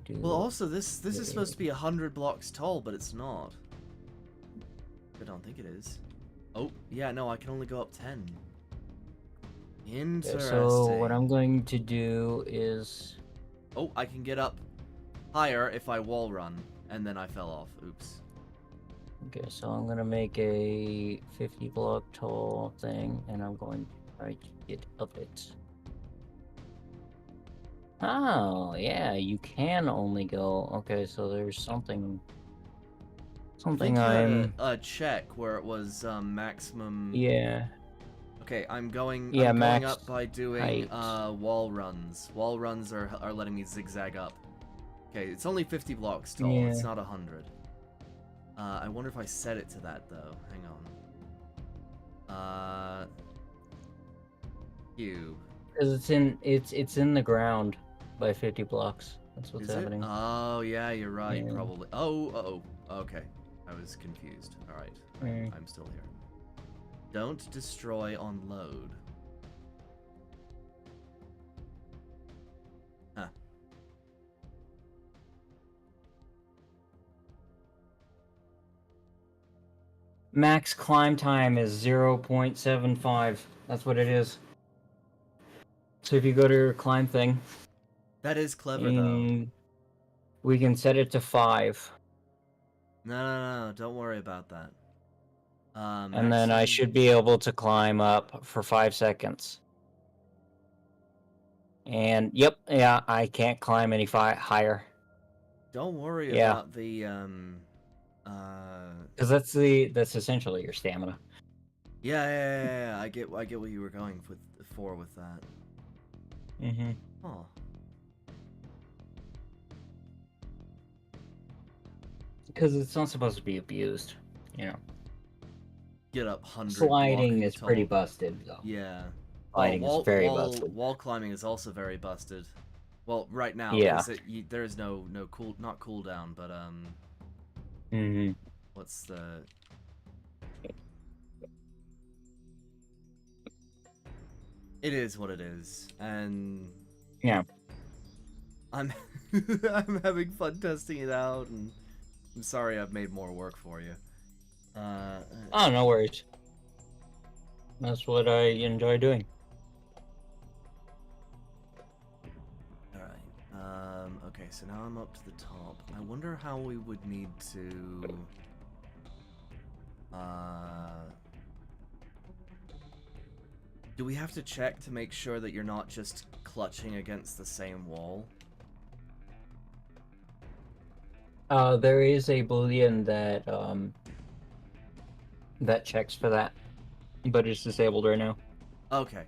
do. Well, also, this is supposed to be 100 blocks tall, but it's not. I don't think it is. Oh, yeah, no, I can only go up 10. Okay, Interesting. so what I'm going to do is Oh, I can get up higher if I wall run, and then I fell off. Oops. okay. So I'm gonna make a 50 block tall thing, and I'm going to try to get up it. Oh, yeah, you can only go. Okay, so there's something. I Something think you had I'm. a check where it was maximum. Yeah. Okay, Okay, I'm going. Yeah, I'm going max up by doing height. wall runs. Wall runs are letting me zigzag up. Okay, it's only 50 blocks tall. Yeah. It's not 100. I wonder if I set it to that though. Hang on. Cube. Because it's in the ground by 50 blocks. That's what's Is it? happening. Oh yeah, you're right. Yeah. Probably. Oh. Okay, I was confused. All right, Mm. I'm still here. Don't destroy on load. Huh. Max climb time is 0.75. That's what it is. So if you go to your climb thing, That is clever though. and we can set it to 5. No. Don't worry about that. And then I maximum- should be able to climb up for 5 seconds. And yep, yeah, I can't climb any higher. Don't worry Yeah. about the Because that's essentially your stamina. Yeah. I get what you were going for with that. Mm-hmm. Oh. Because it's not supposed to be abused, you know. Get up 100 Sliding block is pretty tall. busted, though. Yeah. Sliding is very busted. Wall climbing is also very busted. Well, right now, Yeah. because there is no cooldown, but Mm-hmm. what's the? It is what it is, and Yeah. I'm I'm having fun testing it out, and I'm sorry I've made more work for you. Oh, no worries. That's what I enjoy doing. Alright. Okay, so now I'm up to the top. I wonder how we would need to... Do we have to check to make sure that you're not just clutching against the same wall? There is a boolean that that checks for that, but it's disabled right now. Okay.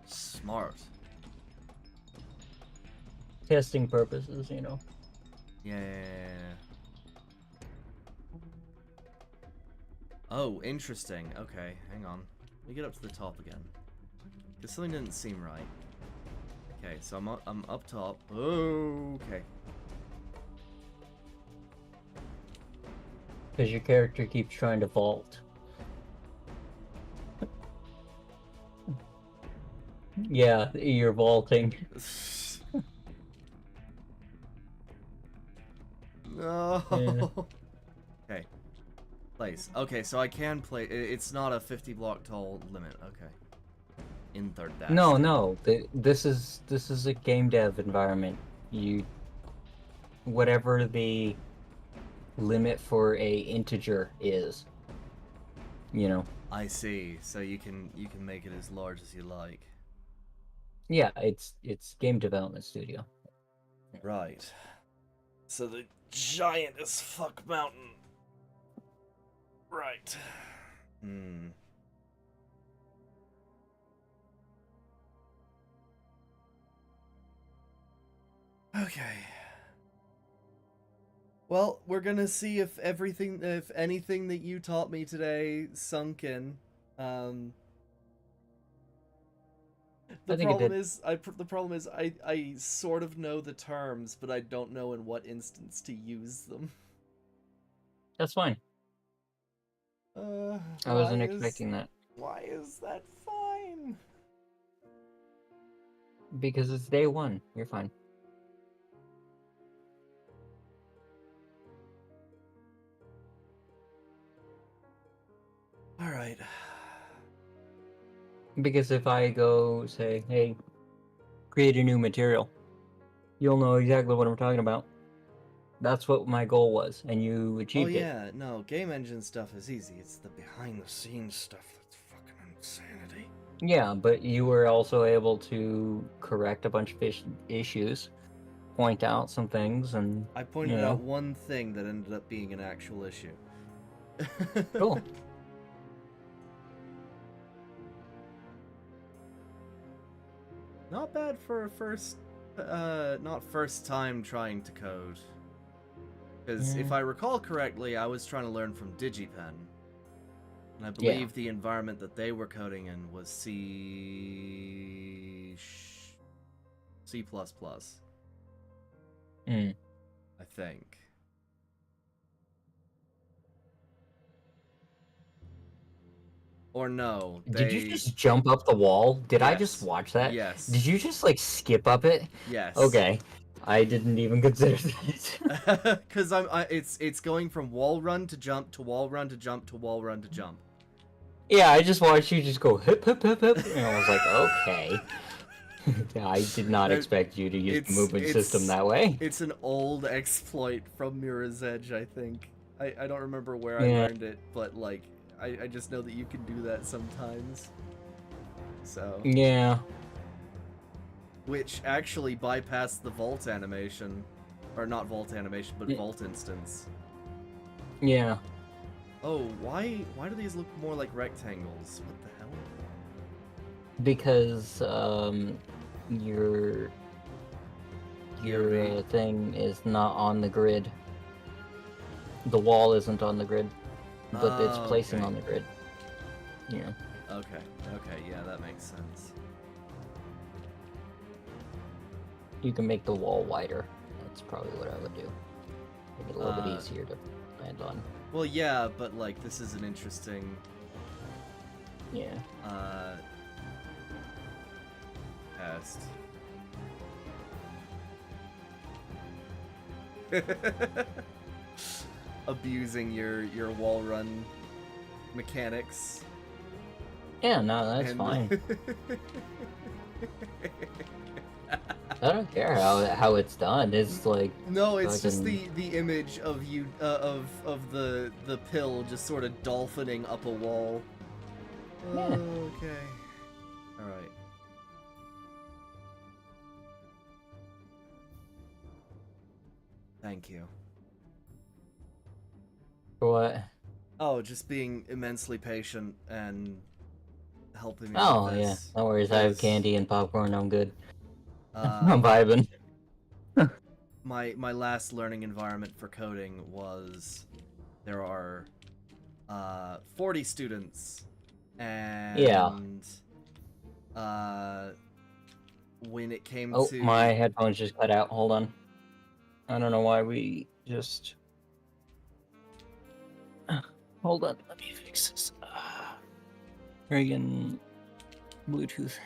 Smart. Testing purposes, you know. Yeah. Oh, interesting. Okay, hang on. Let me get up to the top again. Because something didn't seem right. Okay, so I'm up top. Oh, okay. Because your character keeps trying to vault. Yeah, you're vaulting. No. Yeah. Okay. Place. Okay, so I can play. It's not a 50 block tall limit. Okay. In third dash. No. This is a game dev environment. Whatever the limit for a integer is, you know. I see. So you can make it as large as you like. Yeah, it's game development studio. Right. So the giant as fuck mountain. Right. Hmm. Okay. Well, we're gonna see if anything that you taught me today sunk in. The I think it problem did. is, I sort of know the terms, but I don't know in what instance to use them. That's fine. I wasn't expecting that. Why is that fine? Because it's day one. You're fine. All right. Because if I go say, hey, create a new material, you'll know exactly what I'm talking about. That's what my goal was, and you Oh achieved it. yeah, no, game engine stuff is easy. It's the behind the scenes stuff that's fucking insanity. Yeah, but you were also able to correct a bunch of issues, point out some things, and I pointed you know. out one thing that ended up being an actual issue. Cool. Not bad for a first, not first time trying to code. Because if Yeah. I recall correctly, I was trying to learn from DigiPen. And I believe the environment that they were coding in was C++. Mm. I think. Or no, Did you just jump up the wall? Did I just Yes. watch that? Yes. Did you just like skip up it? Yes. Okay, I didn't even consider that. Because it's going from wall run to jump to wall run to jump to wall run to jump. Yeah, I just watched you just go hip hip hip hip, and I was like, okay. I did not That- expect you to use the it's- movement system it's- that way. It's an old exploit from Mirror's Edge, I think. I don't remember where I Yeah. learned it, but like I just know that you can do that sometimes. So, Yeah. which actually bypassed the vault animation, or not vault animation, but Yeah. vault instance. Yeah. Oh, why do these look more like rectangles? What the hell? Because your POV. thing is not on the grid. The wall isn't on the grid, but it's Oh, placing okay. on the grid. Yeah. Okay, yeah, that makes sense. You can make the wall wider. That's probably what I would do. Make it a little bit easier to land on. Well, yeah, but like this is an interesting Yeah. test. Abusing your wall run mechanics. Yeah, no, that's and- fine. I don't care how it's done. It's like No, it's just Fucking- the image of you of the pill just sort of dolphining up a wall. Yeah. Okay. All right. Thank you. what? Oh, just being immensely patient and helping me Oh with yeah, this. no worries. I have because, candy and popcorn. I'm good. Uh, I'm vibing. my last learning environment for coding was there are 40 students and when it came Oh, to my headphones just cut out. Hold on. I don't know why we just. Hold on. Let me fix this. Friggin' Bluetooth.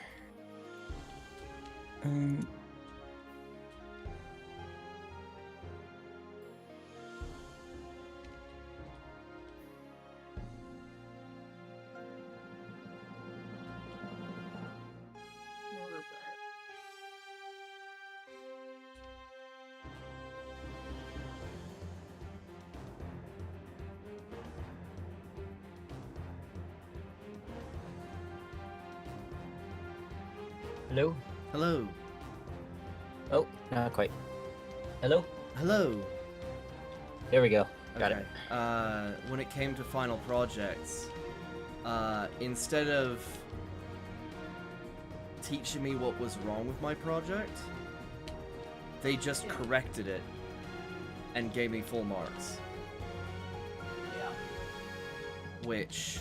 Hello? hello Oh, not quite. Hello? hello There we go. Got it. when it came to final projects, instead of teaching me what was wrong with my project, they just corrected it and gave me full marks, Yeah. which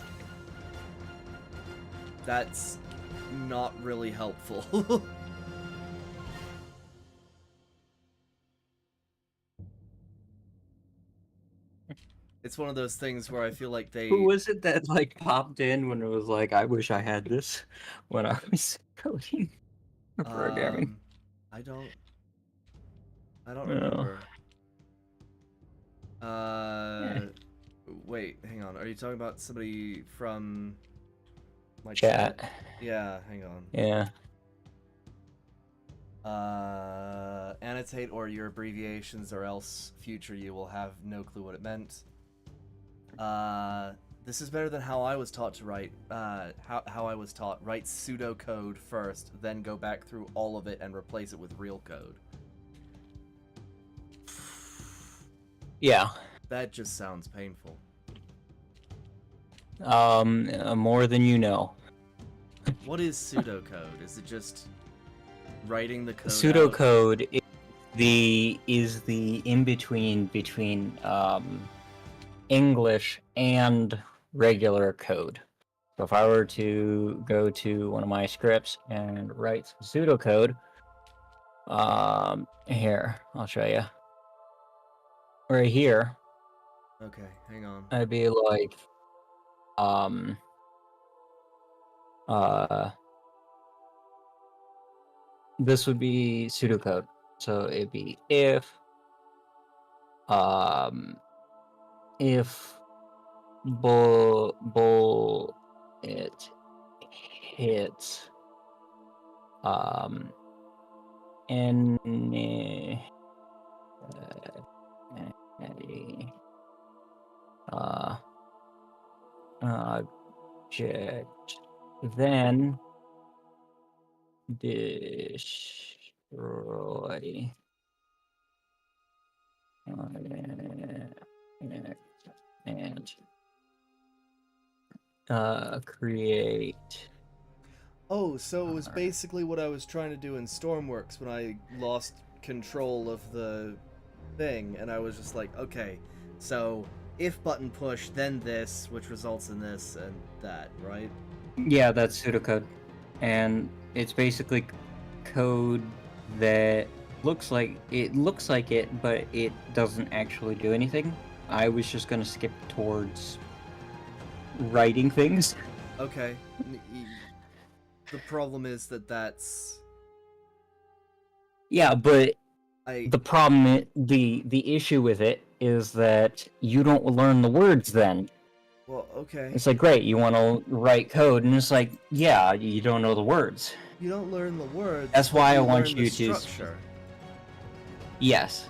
that's not really helpful. It's one of those things where I feel like they Who was it that like popped in when it was like, I wish I had this when I was coding or programming? I don't No. remember. Wait, hang on. Are you talking about somebody from my Chat. Yeah, hang on. Yeah. Annotate or your abbreviations, or else future you will have no clue what it meant. This is better than how I was taught to write. How I was taught: write pseudocode first, then go back through all of it and replace it with real code. Yeah. That just sounds painful. More than you know. What is pseudocode? Is it just writing the code out. Pseudocode is the in between English and regular code. So if I were to go to one of my scripts and write some pseudocode, here, I'll show you. Right here, Okay, hang on. I'd be like, this would be pseudocode. So it'd be if bull it hits any object, then destroy and create. Oh, so it was basically what I was trying to do in Stormworks when I lost control of the thing, and I was just like, okay, so if button push, then this, which results in this and that, right? Yeah, that's pseudocode. And it's basically code that looks like it, but it doesn't actually do anything. I was just gonna skip towards writing things. Okay. The problem is that that's... Yeah, but I... the problem, the issue with it is that you don't learn the words then. Well, okay. It's like, great, you want to write code, and it's like, yeah, you don't know the words. You don't learn the words. That's why I want learn you the to... structure. Yes.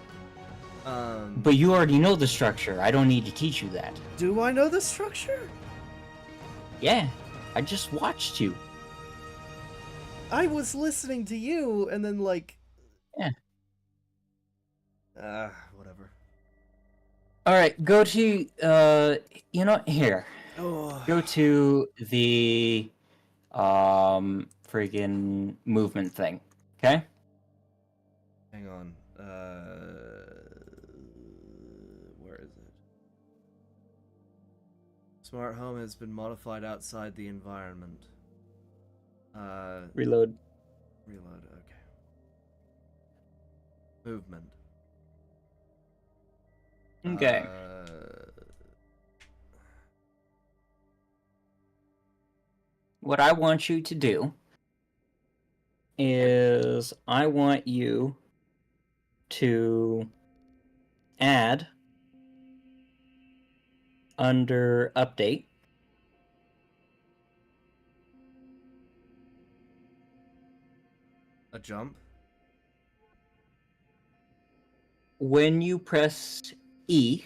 But But you already know the structure. I don't need to teach you that. do I know the structure? Yeah, I just watched you. I was listening to you, and then, like... Yeah. Whatever. Alright, go to, here. Oh. Go to the, friggin' movement thing, okay? Hang on. Where is it? Smart home has been modified outside the environment. Reload. Reload, okay. Movement. Okay. What I want you to do is I want you to add under update A jump? when you press E.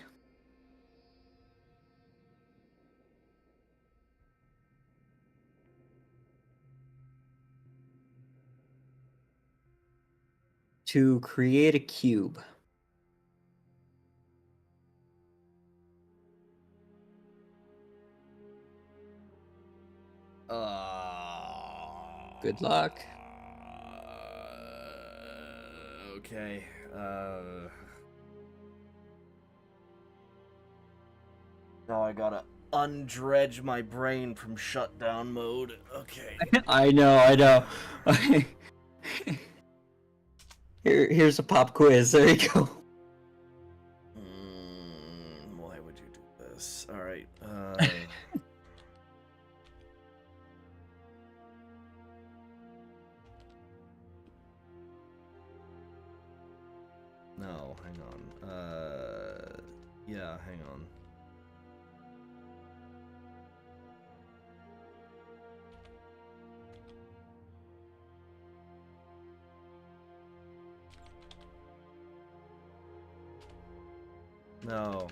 To create a cube. Good luck. Okay. Now I gotta undredge my brain from shutdown mode. Okay. I know. Here's a pop quiz. There you go. Why would you do this? Alright. No, hang on. Yeah, hang on. No.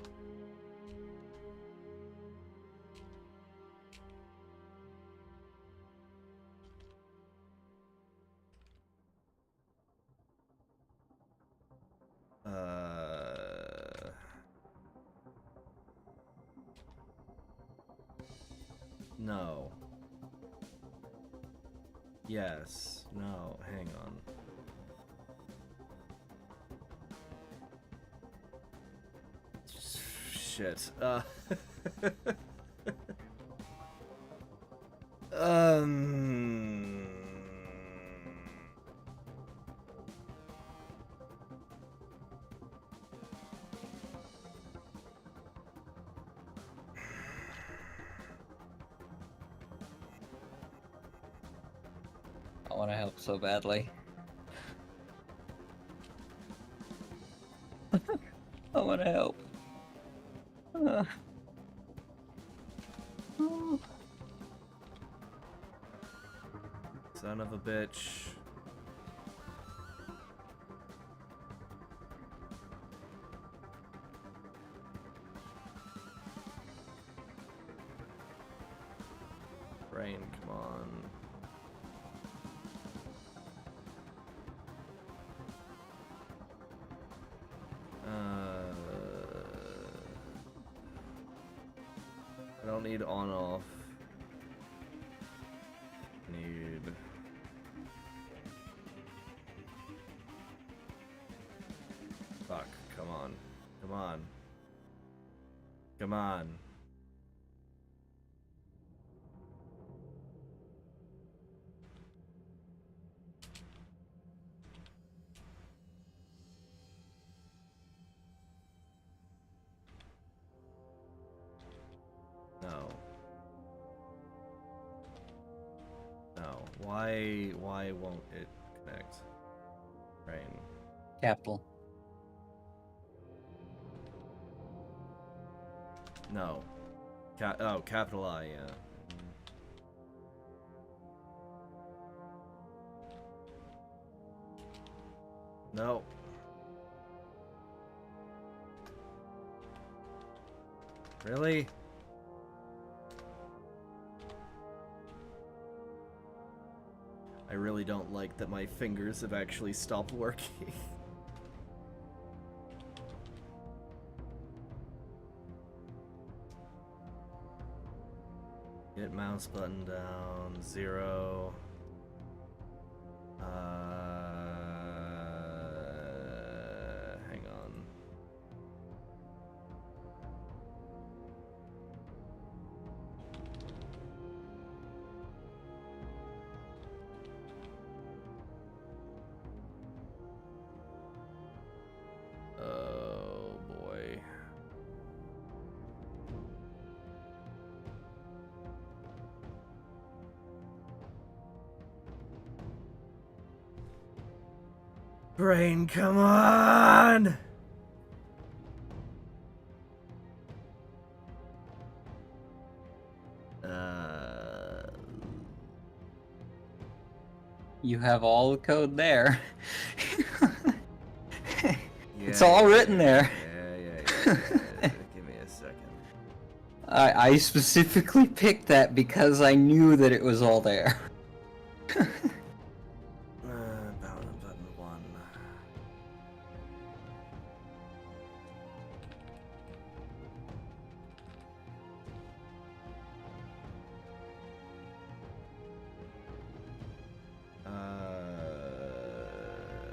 No. Yes. No. Hang on. shit. Um. I want to help so badly. I want to help. Oh. Son of a bitch. Brain, come on. I don't need on-off. Need... Fuck, come on. Come on. Come on. No. No. Why won't it connect? Brain. Capital. No. Capital I, yeah. No. Really? I really don't like that my fingers have actually stopped working. Get mouse button down, 0. Hang on. Oh boy. Brain, come on! You have all the code there. It's Yeah, all yeah, written there. Yeah. Give me a second. I specifically picked that because I knew that it was all there. Button 1.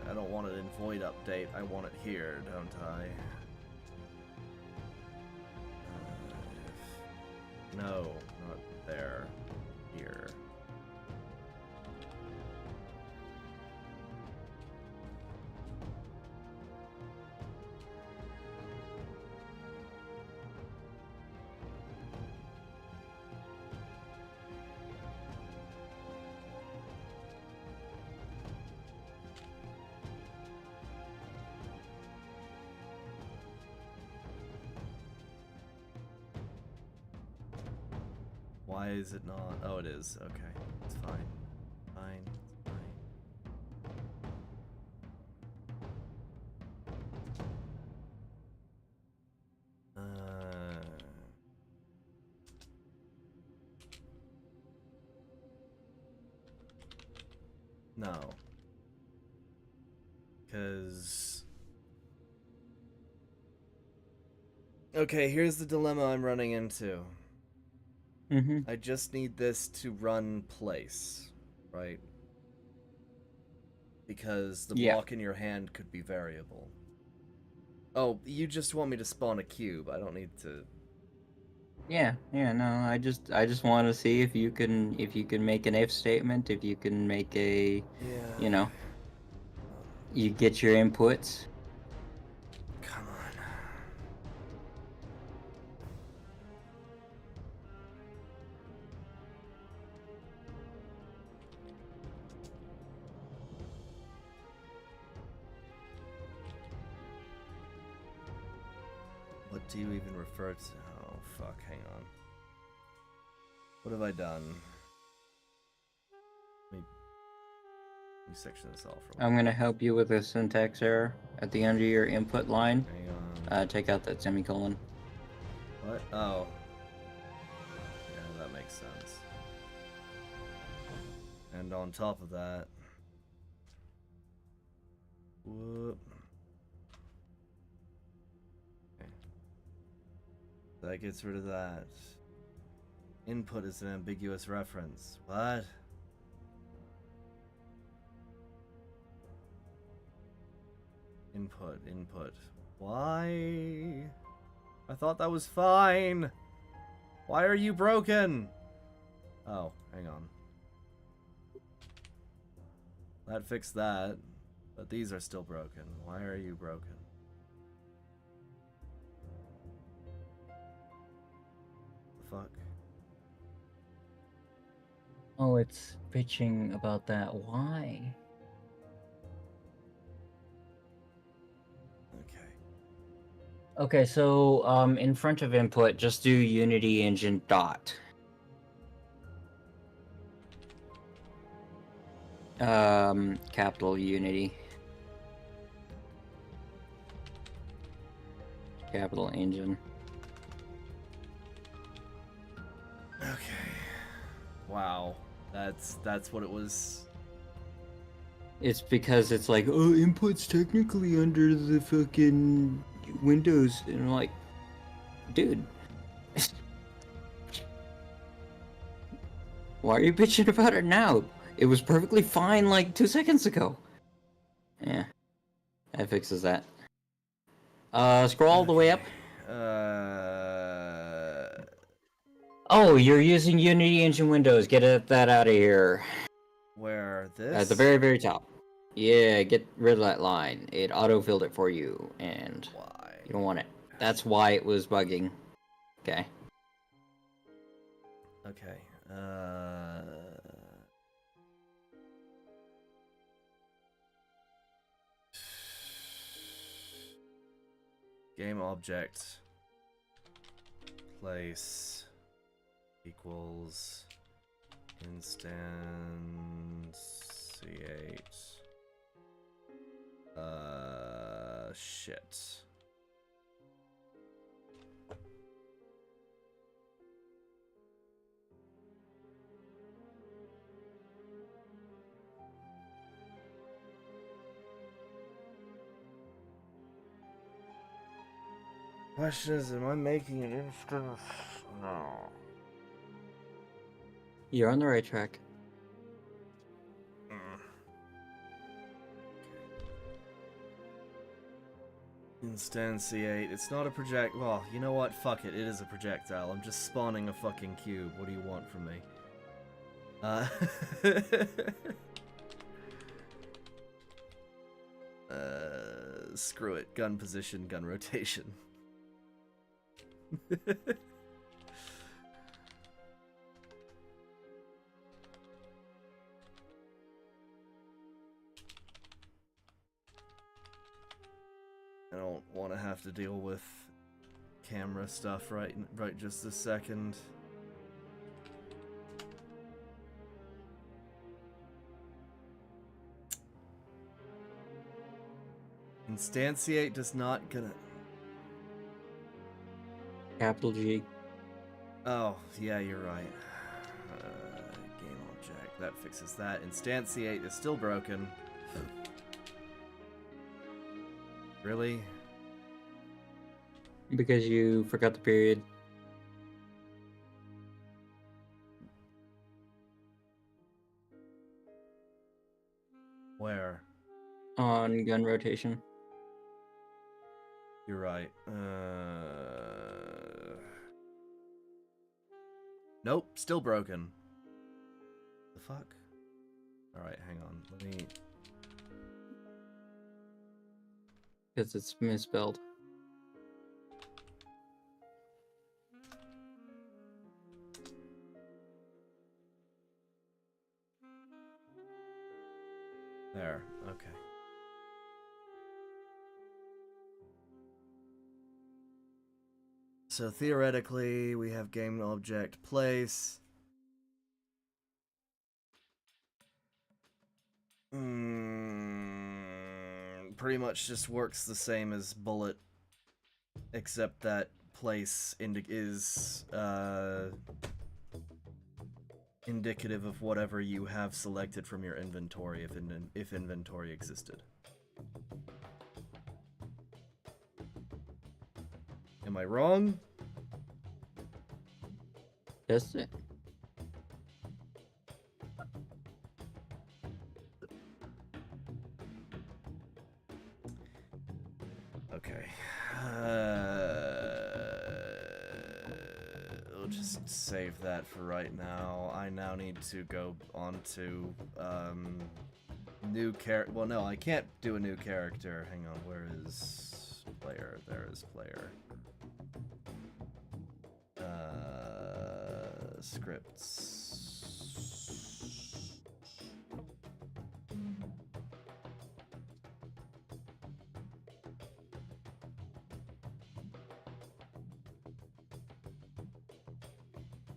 I don't want it in void update. I want it here, don't I? No, not there. Here. Why is it not? Oh, it is. Okay. It's fine. Fine. It's fine. No. Because... Okay, here's the dilemma I'm running into. Mm-hmm. I just need this to run place, right? Because the Yeah. block in your hand could be variable. Oh, you just want me to spawn a cube. I don't need to. Yeah, no, I just want to see if you can make an if statement, if you can make a, Yeah. you know, you get your inputs. Come on. What do you even refer to? Oh, fuck, hang on. What have I done? Let me section this off for a I'm gonna help you with a syntax error at the end of your input line. Hang on. Take out that semicolon. What? Oh. Yeah, that makes sense. And on top of that... Whoop. Okay. That gets rid of that. Input is an ambiguous reference. What? Input. Why? I thought that was fine. Why are you broken? Oh, hang on. That fixed that, but these are still broken. Why are you broken? The fuck? Oh, it's bitching about that. Why? Okay. Okay, so in front of input, just do Unity Engine dot. Capital Unity. Capital Engine. Okay. Wow. That's what it was. It's because it's like, oh, input's technically under the fucking Windows, and I'm like, dude, why are you bitching about it now? It was perfectly fine like 2 seconds ago. Yeah, that fixes that. Scroll all the way up. Oh, you're using Unity Engine Windows. Get that out of here. Where this? At the very, very top. Yeah, get rid of that line. It auto-filled it for you, and Why? you don't want it. That's why it was bugging. Okay. Okay. Game object place equals instantiate shit. Question is, am I making an instance? No. You're on the right track. Instantiate. It's not a project. Well, you know what? Fuck it. It is a projectile. I'm just spawning a fucking cube. What do you want from me? Screw it. Gun position, gun rotation. I don't want to have to deal with camera stuff right just a second. Instantiate does not gonna. Capital G. Oh, yeah, you're right. Game object. That fixes that. Instantiate is still broken. Really? Because you forgot the period. Where? On gun rotation. You're right. Nope, still broken. The fuck? Alright, hang on. Let me... Because it's misspelled. There, okay. So theoretically, we have game object place. Pretty much just works the same as bullet, except that place is indicative of whatever you have selected from your inventory, if inventory existed. Am I wrong? That's it. Okay. We'll just save that for right now. I now need to go on to new character. Well, no, I can't do a new character. Hang on, where is player? There is player. Scripts.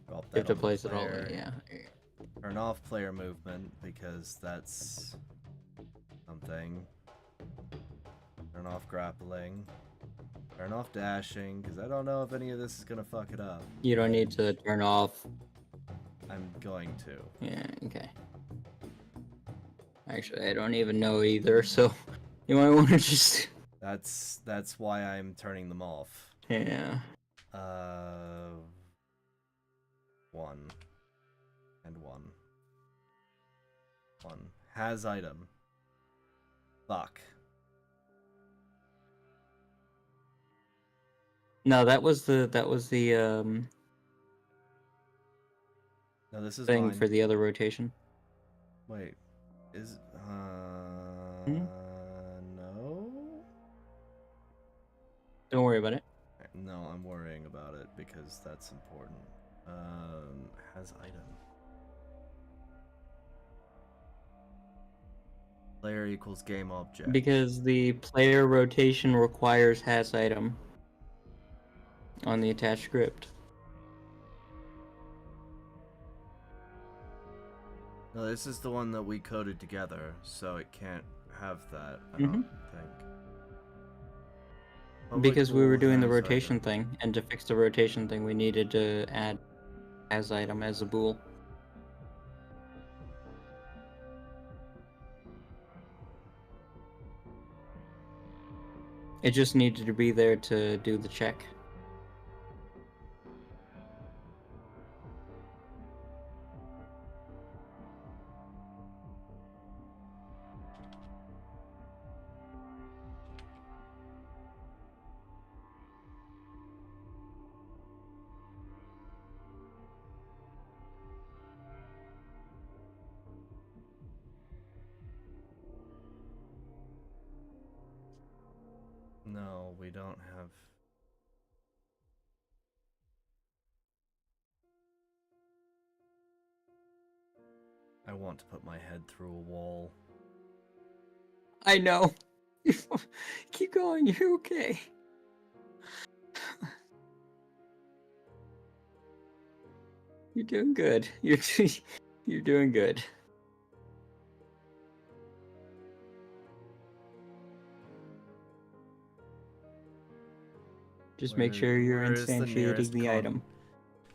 Drop You have that to on the place it all player. in, yeah. Turn off player movement because that's something. Turn off grappling. Turn off dashing because I don't know if any of this is gonna fuck it up. You don't need to turn off. I'm going to. Yeah, okay. Actually, I don't even know either, so you might want to just... That's why I'm turning them off. Yeah. 1 and 1. 1 has item. Fuck. No, that was the No, this is thing mine. for the other rotation. Wait, is Hmm? no? Don't worry about it. No, I'm worrying about it because that's important. Has item. Player equals game object. Because the player rotation requires has item on the attached script. No, this is the one that we coded together, so it can't have that, I don't think. Public Because we were rule doing the has rotation item. thing, and to fix the rotation thing, we needed to add as item as a bool. It just needed to be there to do the check. No, we don't have... I want to put my head through a wall. I know. Keep going. You're okay. You're doing good. You're doing good. Just make sure you're where is the instantiating nearest the item.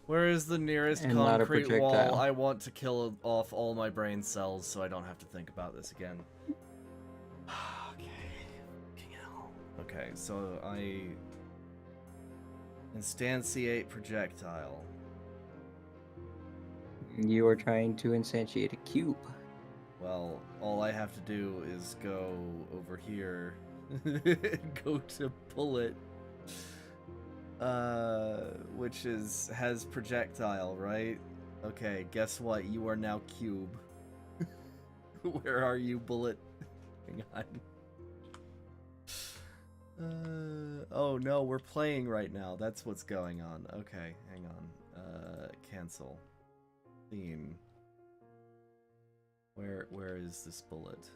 Where is the nearest And not a concrete wall? projectile. I want to kill off all my brain cells so I don't have to think about this again. Okay. Fucking hell. Okay, so I instantiate projectile. You are trying to instantiate a cube. Well, all I have to do is go over here go to bullet, which has projectile, right? Okay, guess what? You are now cube. Where are you, bullet? Hang on. Oh no, we're playing right now. That's what's going on. Okay, hang on. Cancel. Theme. Where is this bullet?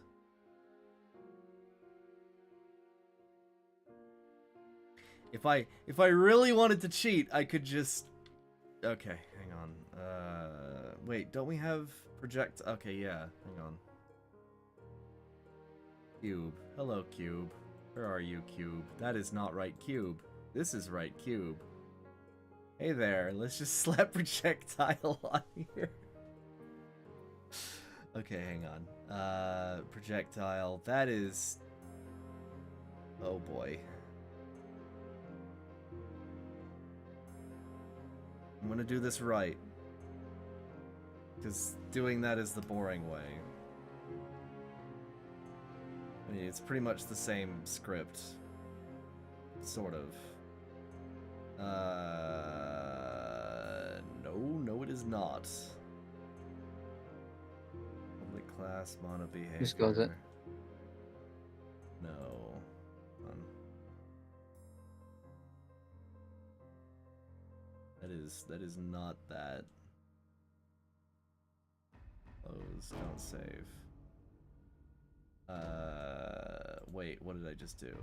If I really wanted to cheat, I could just. Okay, hang on. Wait, don't we have project? Okay, yeah. Hang on. Cube. Hello, Cube. Where are you, Cube? That is not right, Cube. This is right, Cube. Hey there. Let's just slap projectile on here. Okay, hang on. Projectile. That is. Oh boy. I'm gonna do this right. Because doing that is the boring way. I mean, it's pretty much the same script. Sort of. No, it is not. Public class, mono behavior. Just goes it. No. That is not that. Close, don't save. Wait, what did I just do?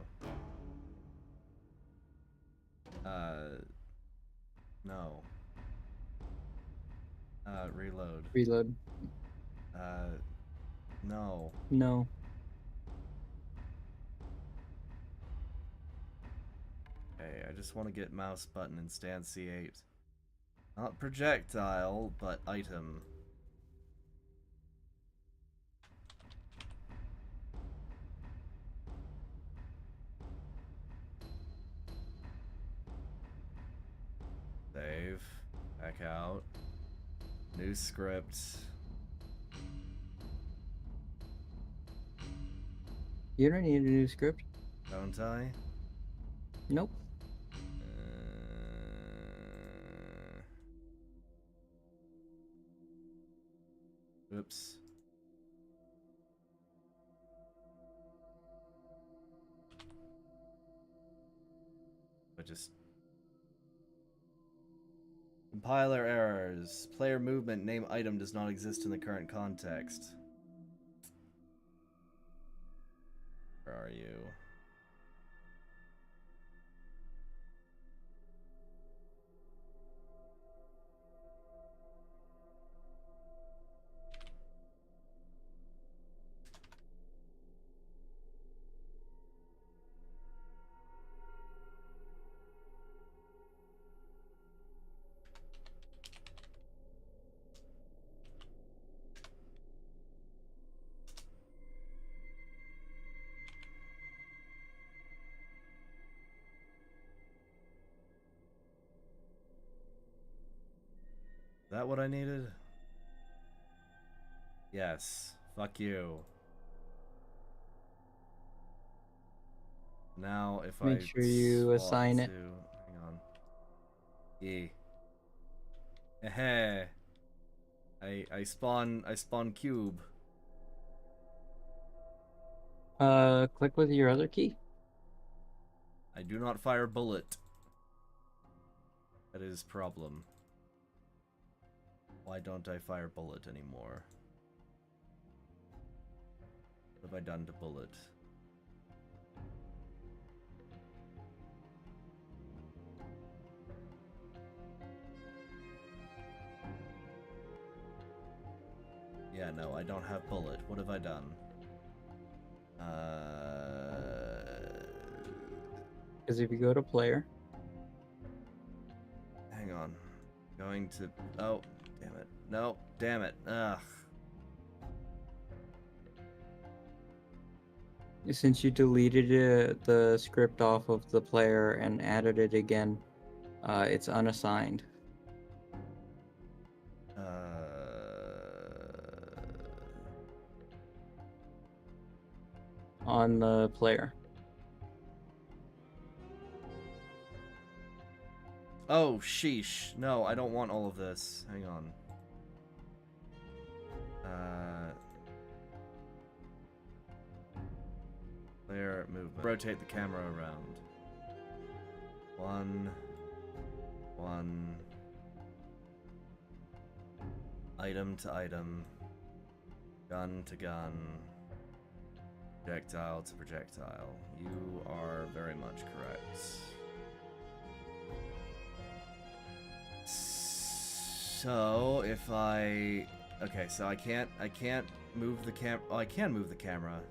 No. Reload. Reload. No. No. Okay, I just want to get mouse button instantiate. Not projectile, but item. Save. Back out. New script. You don't need a new script. Don't I? Nope. Oops. But just compiler errors. Player movement name item does not exist in the current context. Where are you? Is that what I needed? Yes. Fuck you. Now if I Make sure you swap assign it. Hang on. E. Hey. I spawn cube. Click with your other key. I do not fire bullet. That is problem. Why don't I fire bullet anymore? What have I done to bullet? Yeah, no, I don't have bullet. What have I done? Because if you go to player, Hang on. Going to... Oh, damn it. No, damn it. Ugh. since you deleted the script off of the player and added it again, it's unassigned on the player. Oh, sheesh. No, I don't want all of this. Hang on. Player movement. Rotate the camera around. One. Item to item. Gun to gun. Projectile to projectile. You are very much correct. So if I so I can't move the cam. Oh, I can move the camera,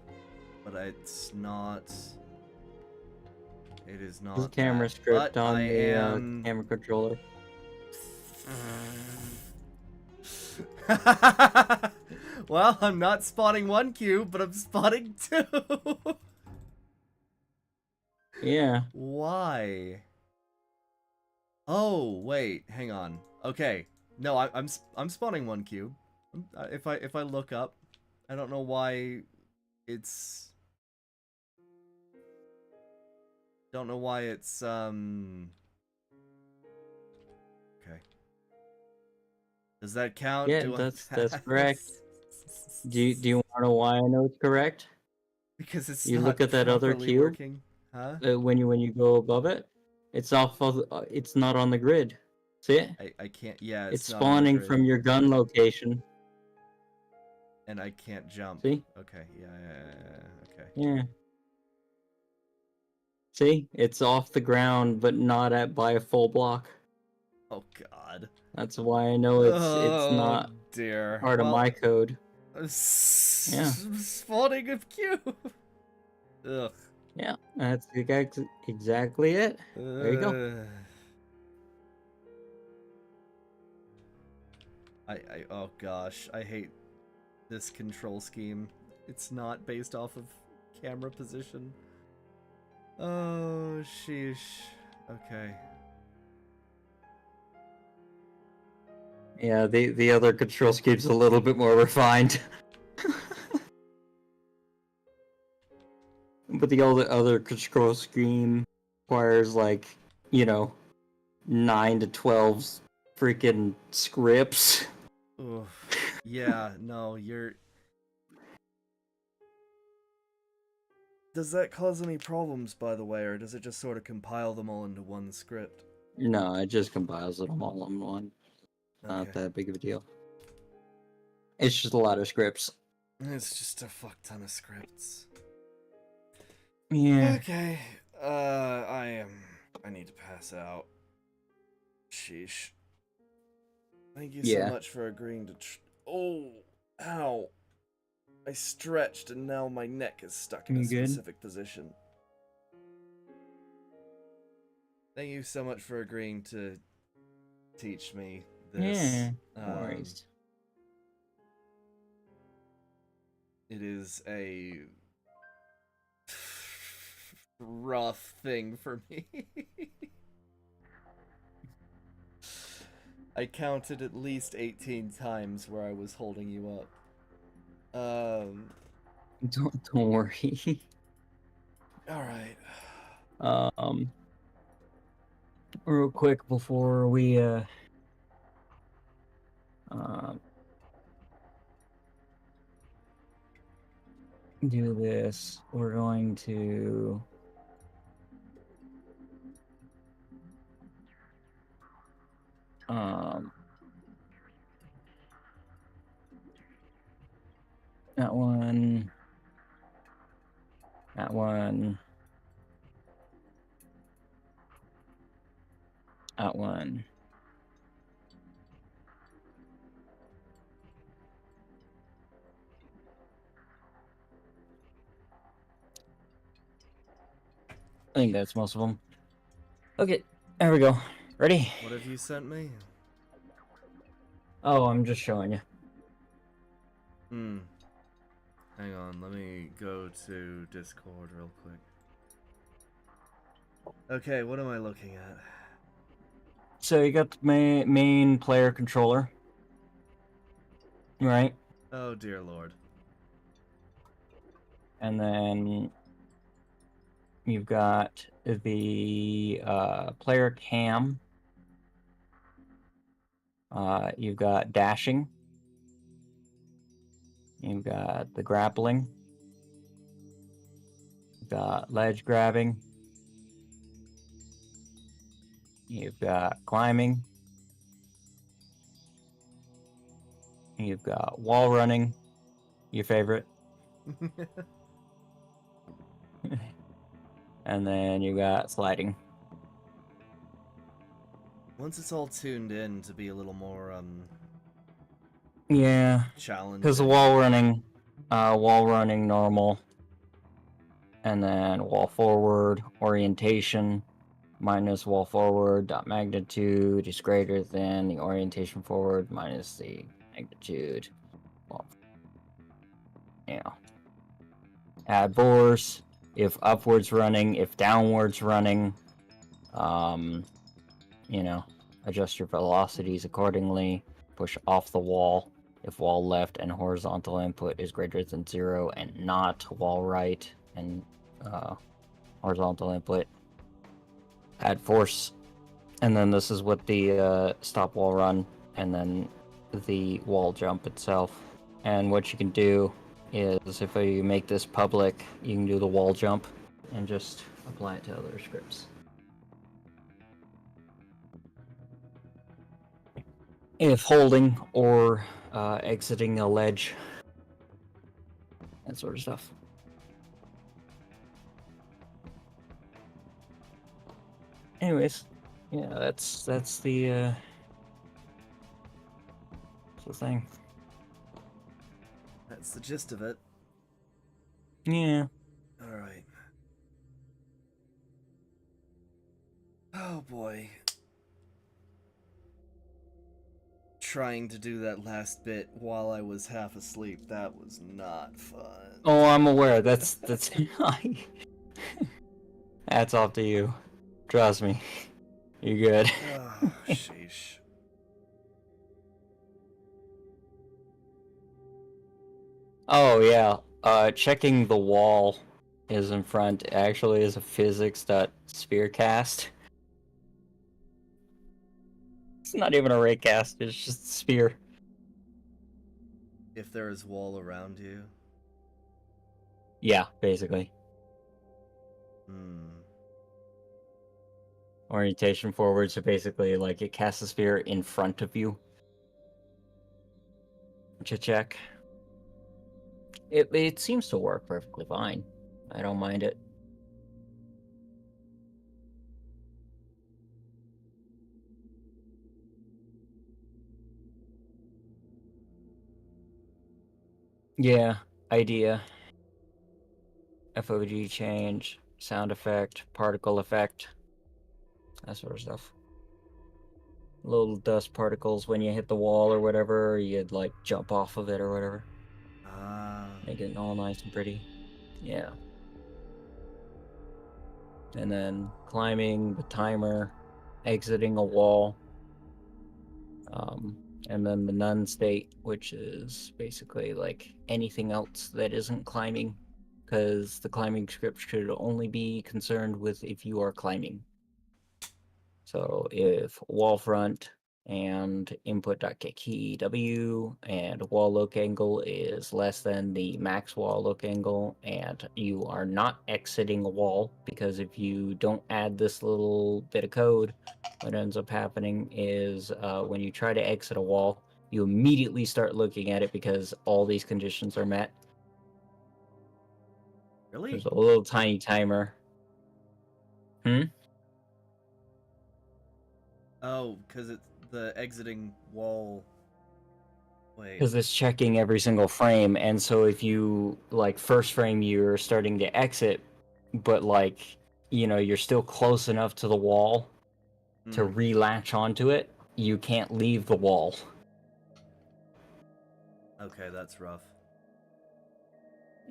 but it's not. It is not. There's a camera that. script But on I the am... camera controller. Well, I'm not spotting one cube, but I'm spotting two. Yeah. Why? Oh, wait, hang on. Okay, no, I'm spawning one cube. If I look up, I don't know why it's. Don't know why it's Okay. Does that count? Yeah, Do I that's pass? correct. Do you want to know why I know it's correct? Because it's You not look at that other properly cube? working. Huh? When you go above it, it's off of. It's not on the grid. See it? I can't. Yeah, It's not on the spawning grid, from your gun location. and I can't jump. See? Okay. Yeah. Okay. Yeah. See, it's off the ground, but not by a full block. Oh God. That's why I know it's not dear. part of my code. Yeah. Spawning of cube. Ugh. Yeah, that's exactly it. There you go. Oh gosh, I hate this control scheme. It's not based off of camera position. Oh sheesh. Okay. Yeah, the other control scheme's a little bit more refined. But the other control scheme requires, like, 9 to 12 freaking scripts. Oof. Yeah, no, you're... Does that cause any problems, by the way, or does it just sort of compile them all into one script? No, it just compiles them all in one. Not Okay. that big of a deal. It's just a lot of scripts. It's just a fuck ton of scripts. Yeah. Okay, I need to pass out. Sheesh. Thank you so much for agreeing to oh, ow. I stretched and now my neck is stuck in a You good? specific position. Thank you so much for agreeing to teach me this. Yeah, no worries. It is a rough thing for me. I counted at least 18 times where I was holding you up. Don't worry. Alright. Real quick before we do this, we're going to that one, that one, that one. I think that's most of them. Okay, there we go. Ready? What have you sent me? Oh, I'm just showing you. Hang on, let me go to Discord real quick. Okay, what am I looking at? So you got the main player controller, right? Oh dear lord. And then you've got the player cam, You've got dashing. You've got the grappling. You've got ledge grabbing. You've got climbing. You've got wall running, your favorite. And then you got sliding. Once it's all tuned in to be a little more Yeah, challenging. because the wall running normal, and then wall forward orientation minus wall forward dot magnitude is greater than the orientation forward minus the magnitude. Well, yeah. Add force if upwards running, if downwards running. Adjust your velocities accordingly. Push off the wall if wall left and horizontal input is greater than 0 and not wall right and horizontal input. Add force. And then this is what the stop wall run and then the wall jump itself. And what you can do is if you make this public, you can do the wall jump and just apply it to other scripts. If holding or exiting a ledge, that sort of stuff. Anyways, yeah, that's the thing. That's the gist of it. Yeah. Alright. Oh boy. Trying to do that last bit while I was half asleep, that was not fun. Oh, I'm aware. That's hats off to you. Trust me. You're good. Oh, sheesh. Oh yeah. Checking the wall is in front actually is a physics.sphere cast. It's not even a ray cast, it's just sphere. If there is wall around you. Yeah, basically. Orientation forward, so basically like it casts a sphere in front of you. Check. It seems to work perfectly fine. I don't mind it. Yeah, idea. FOG change, sound effect, particle effect, that sort of stuff. Little dust particles when you hit the wall or whatever, you'd like jump off of it or whatever. Make it all nice and pretty. Yeah. And then climbing the timer, exiting a wall. And then the none state, which is basically like anything else that isn't climbing, because the climbing script should only be concerned with if you are climbing. So if wall front and input.getKeyW and wall look angle is less than the max wall look angle and you are not exiting a wall, because if you don't add this little bit of code, what ends up happening is when you try to exit a wall, you immediately start looking at it because all these conditions are met. Really? There's a little tiny timer. Oh, because it's the exiting wall. Wait. Because it's checking every single frame, and so if you like first frame you're starting to exit, but like you're still close enough to the wall to relatch onto it, you can't leave the wall. Okay, that's rough.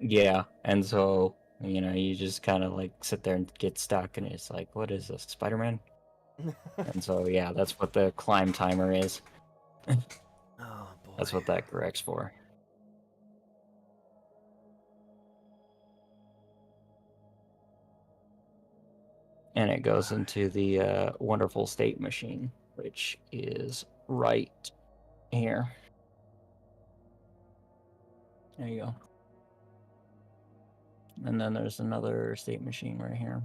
Yeah, and so you just kind of like sit there and get stuck, and it's like, what is this, Spider-Man? And so yeah, that's what the climb timer is. Oh boy. That's what that corrects for. And it goes into the wonderful state machine, which is right here. There you go. And then there's another state machine right here.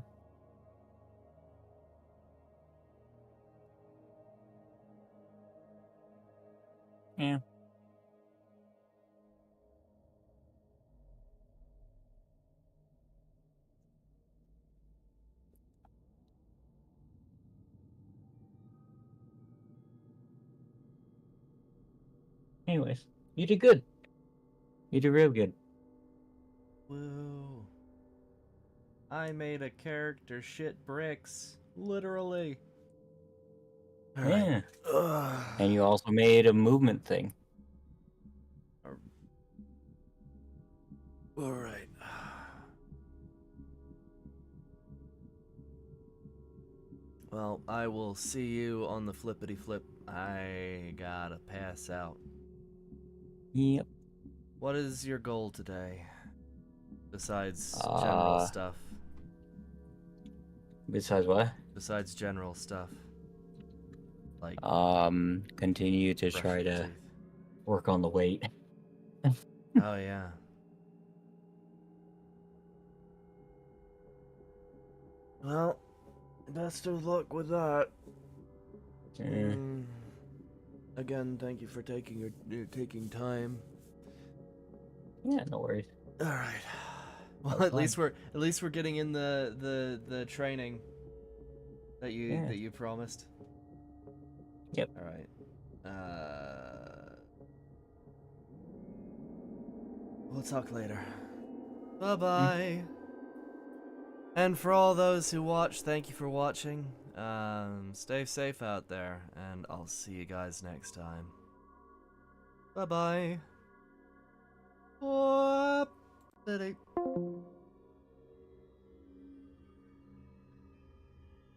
Yeah. Anyways, you did good. You did real good. Woo. I made a character shit bricks. Literally. Yeah. Ugh. And you also made a movement thing. Alright. Well, I will see you on the flippity flip. I gotta pass out. Yep. What is your goal today? Besides general stuff. Besides what? Besides general stuff. Like Continue to brush try your to teeth. work on the weight. Oh yeah. Well, best of luck with that. Again, thank you for taking taking time. Yeah, no worries. All right. Well, was at least we're getting in the training that Yeah. you promised. Yep. All right. We'll talk later. Bye bye. And for all those who watch, thank you for watching. Stay safe out there, and I'll see you guys next time. Bye bye. Whoop.